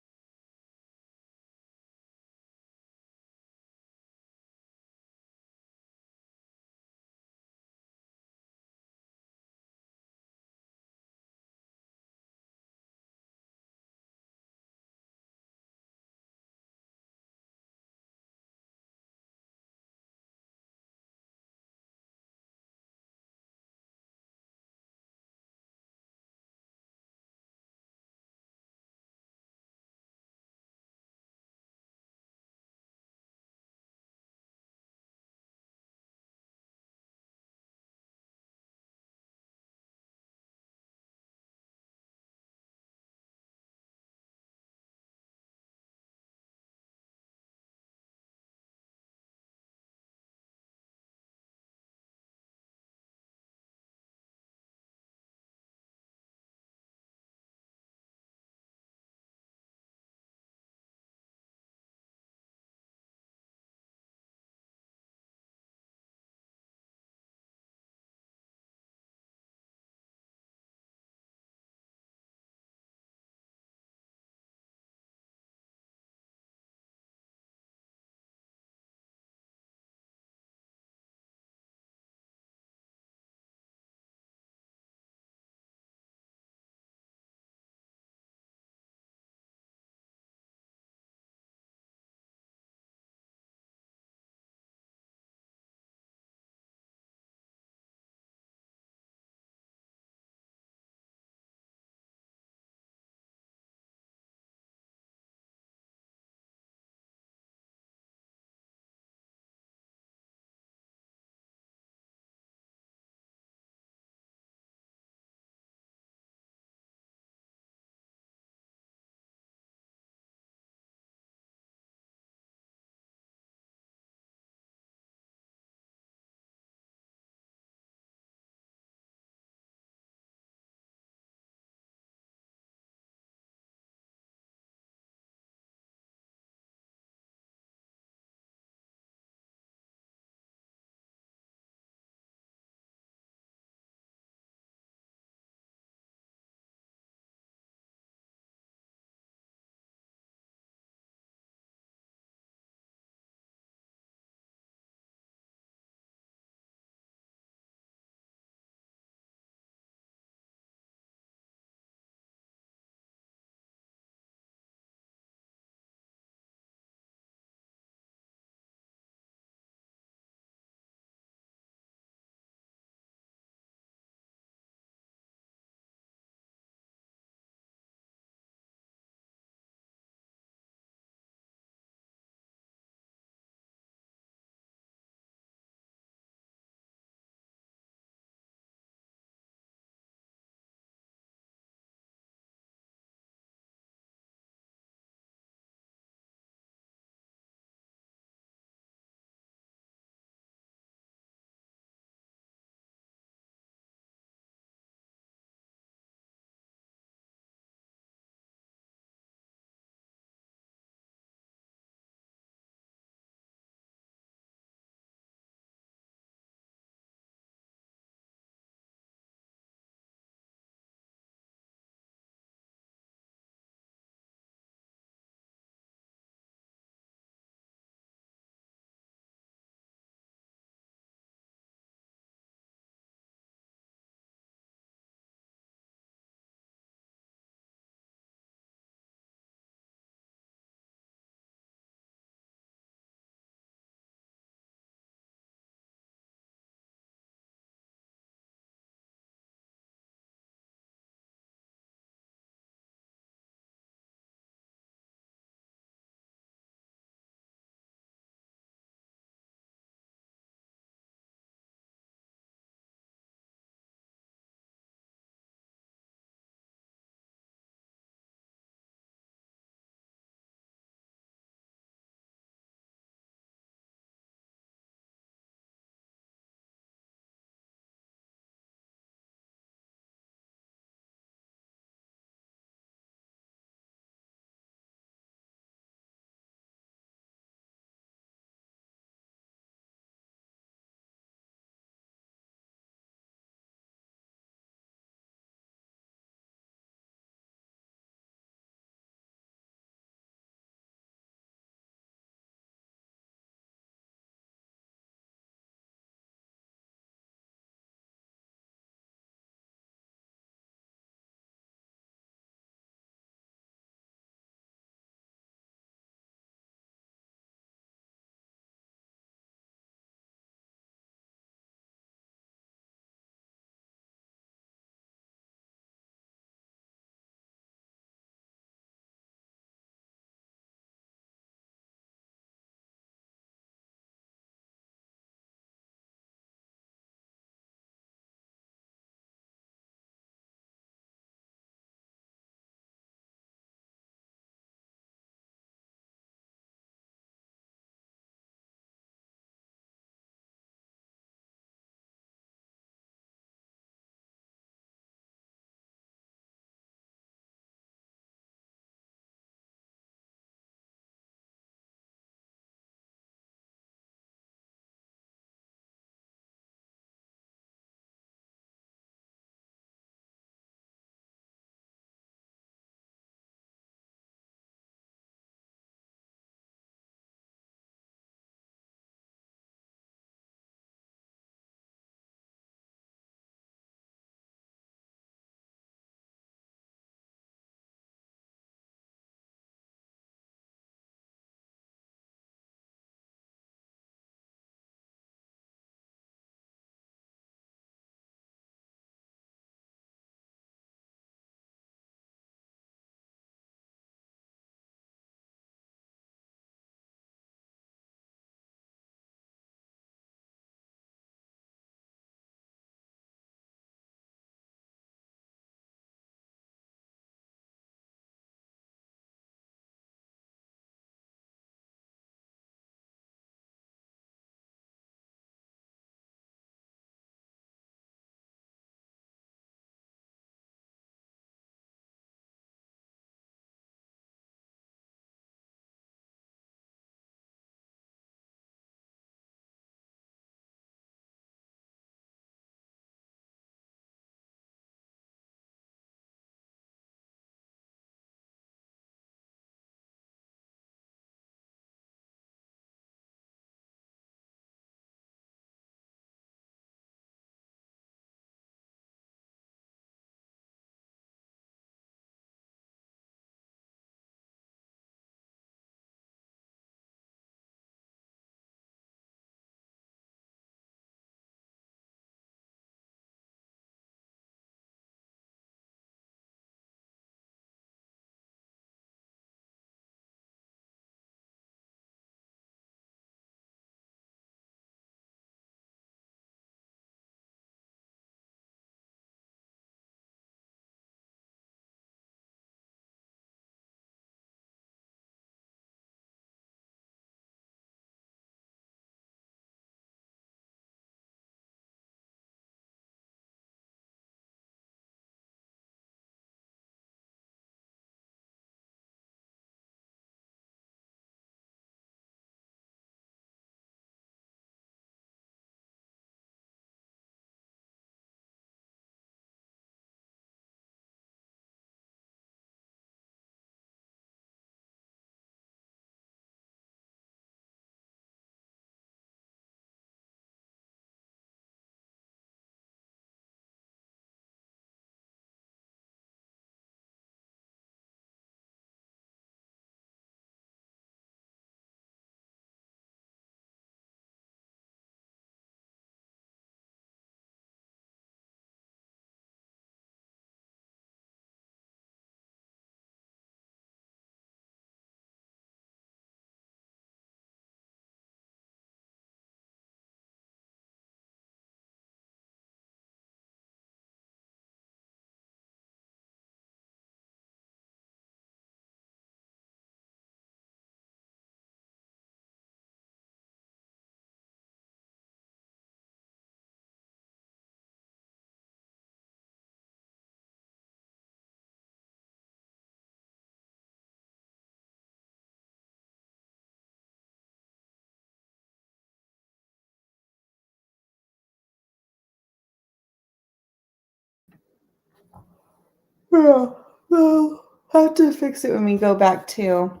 Speaker 1: Yeah, well, I'll have to fix it when we go back to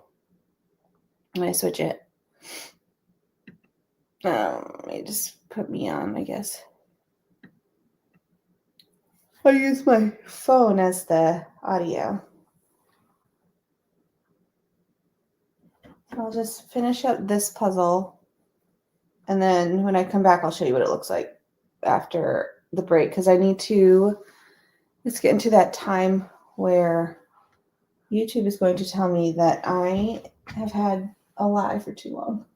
Speaker 1: when I switch it. They just put me on, I guess. I'll use my phone as the audio. I'll just finish up this puzzle, and then when I come back, I'll show you what it looks like after the break, because I need to, let's get into that time where YouTube is going to tell me that I have had a lie for too long.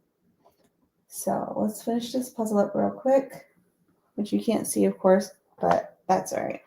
Speaker 1: So let's finish this puzzle up real quick, which you can't see, of course, but that's all right.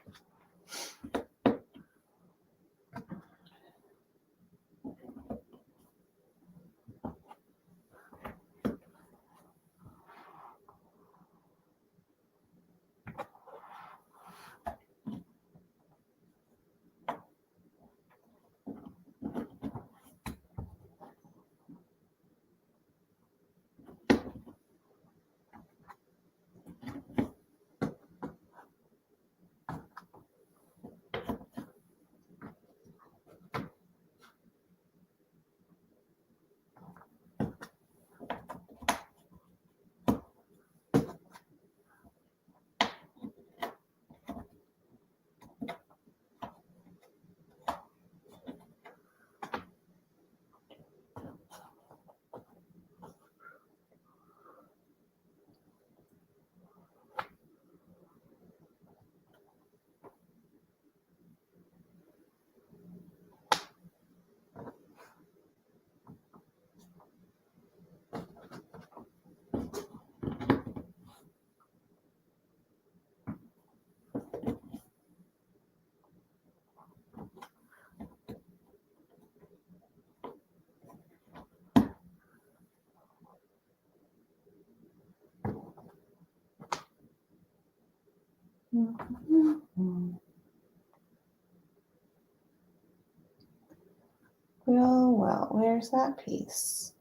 Speaker 1: Well, where's that piece?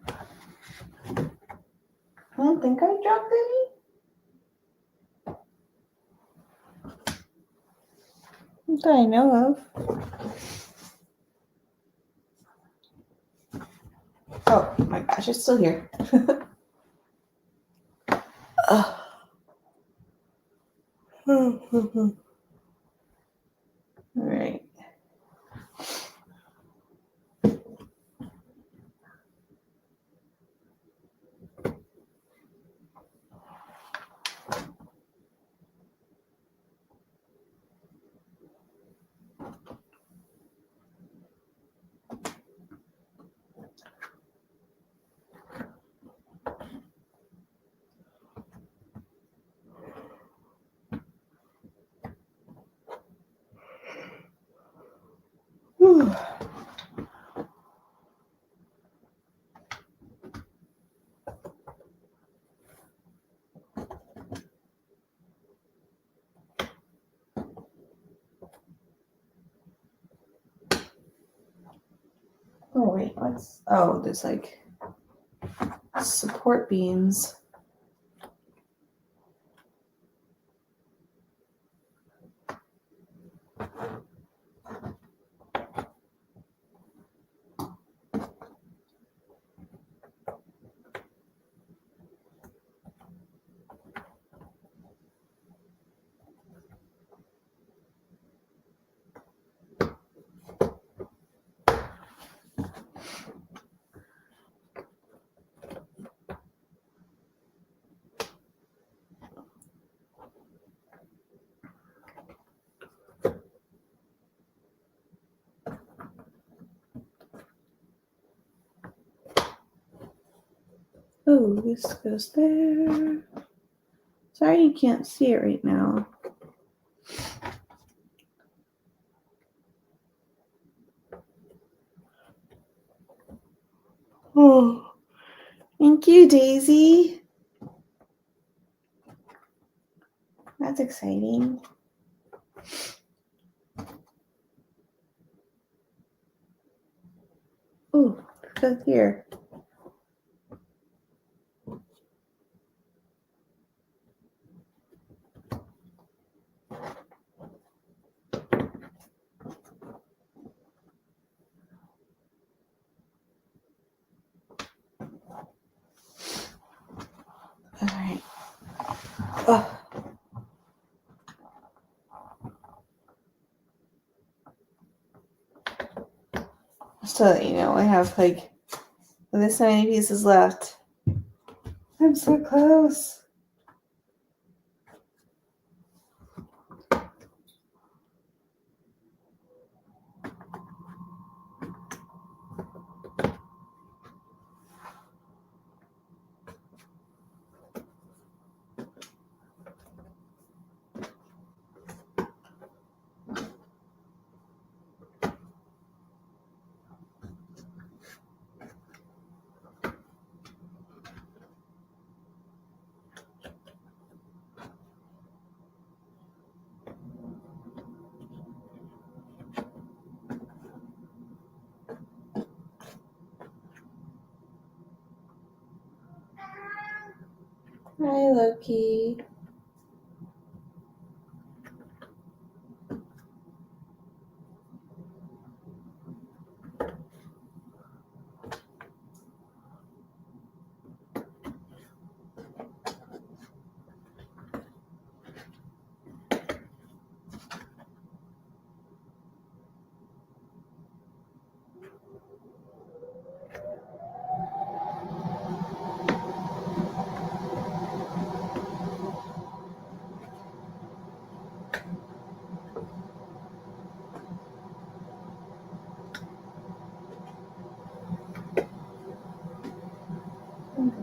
Speaker 1: I don't think I dropped any. Not that I know of. Oh my gosh, it's still here. All right. Whew. Oh wait, what's? Oh, there's like support beams. Oh, this goes there. Sorry you can't see it right now. Oh, thank you, Daisy. That's exciting. Oh, it goes here. All right. Oh. Just to let you know, I have like this many pieces left. I'm so close. Hi, Loki.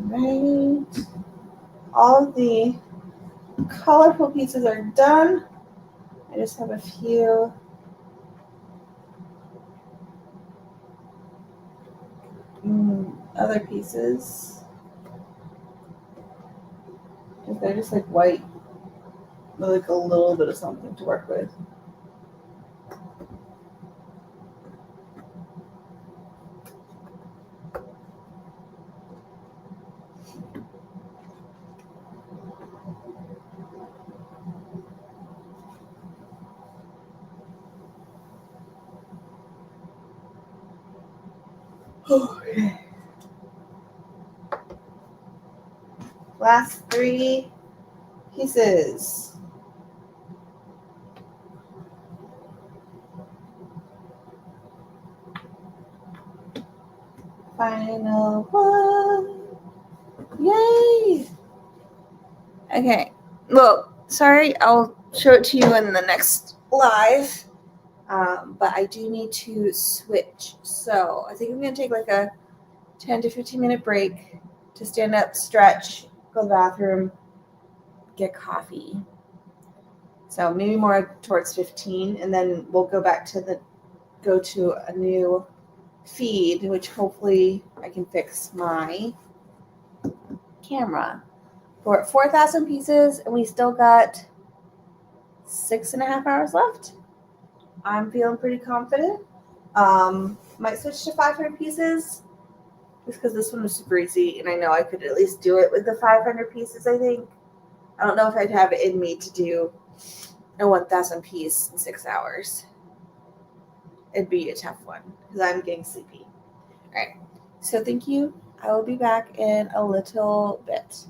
Speaker 1: Right. All of the colorful pieces are done. I just have a few other pieces. They're just like white with like a little bit of something to work with. Okay. Last 3 pieces. Final one. Yay! Okay. Well, sorry, I'll show it to you in the next live. But I do need to switch. So I think I'm going to take like a 10 to 15 minute break to stand up, stretch, go to the bathroom, get coffee. So maybe more towards 15, and then we'll go to a new feed, which hopefully I can fix my camera. We're at 4,000 pieces, and we still got 6.5 hours left. I'm feeling pretty confident. Might switch to 500 pieces just because this one was super easy, and I know I could at least do it with the 500 pieces, I think. I don't know if I'd have it in me to do a 1,000 piece in 6 hours. It'd be a tough one because I'm getting sleepy. All right. So thank you. I will be back in a little bit.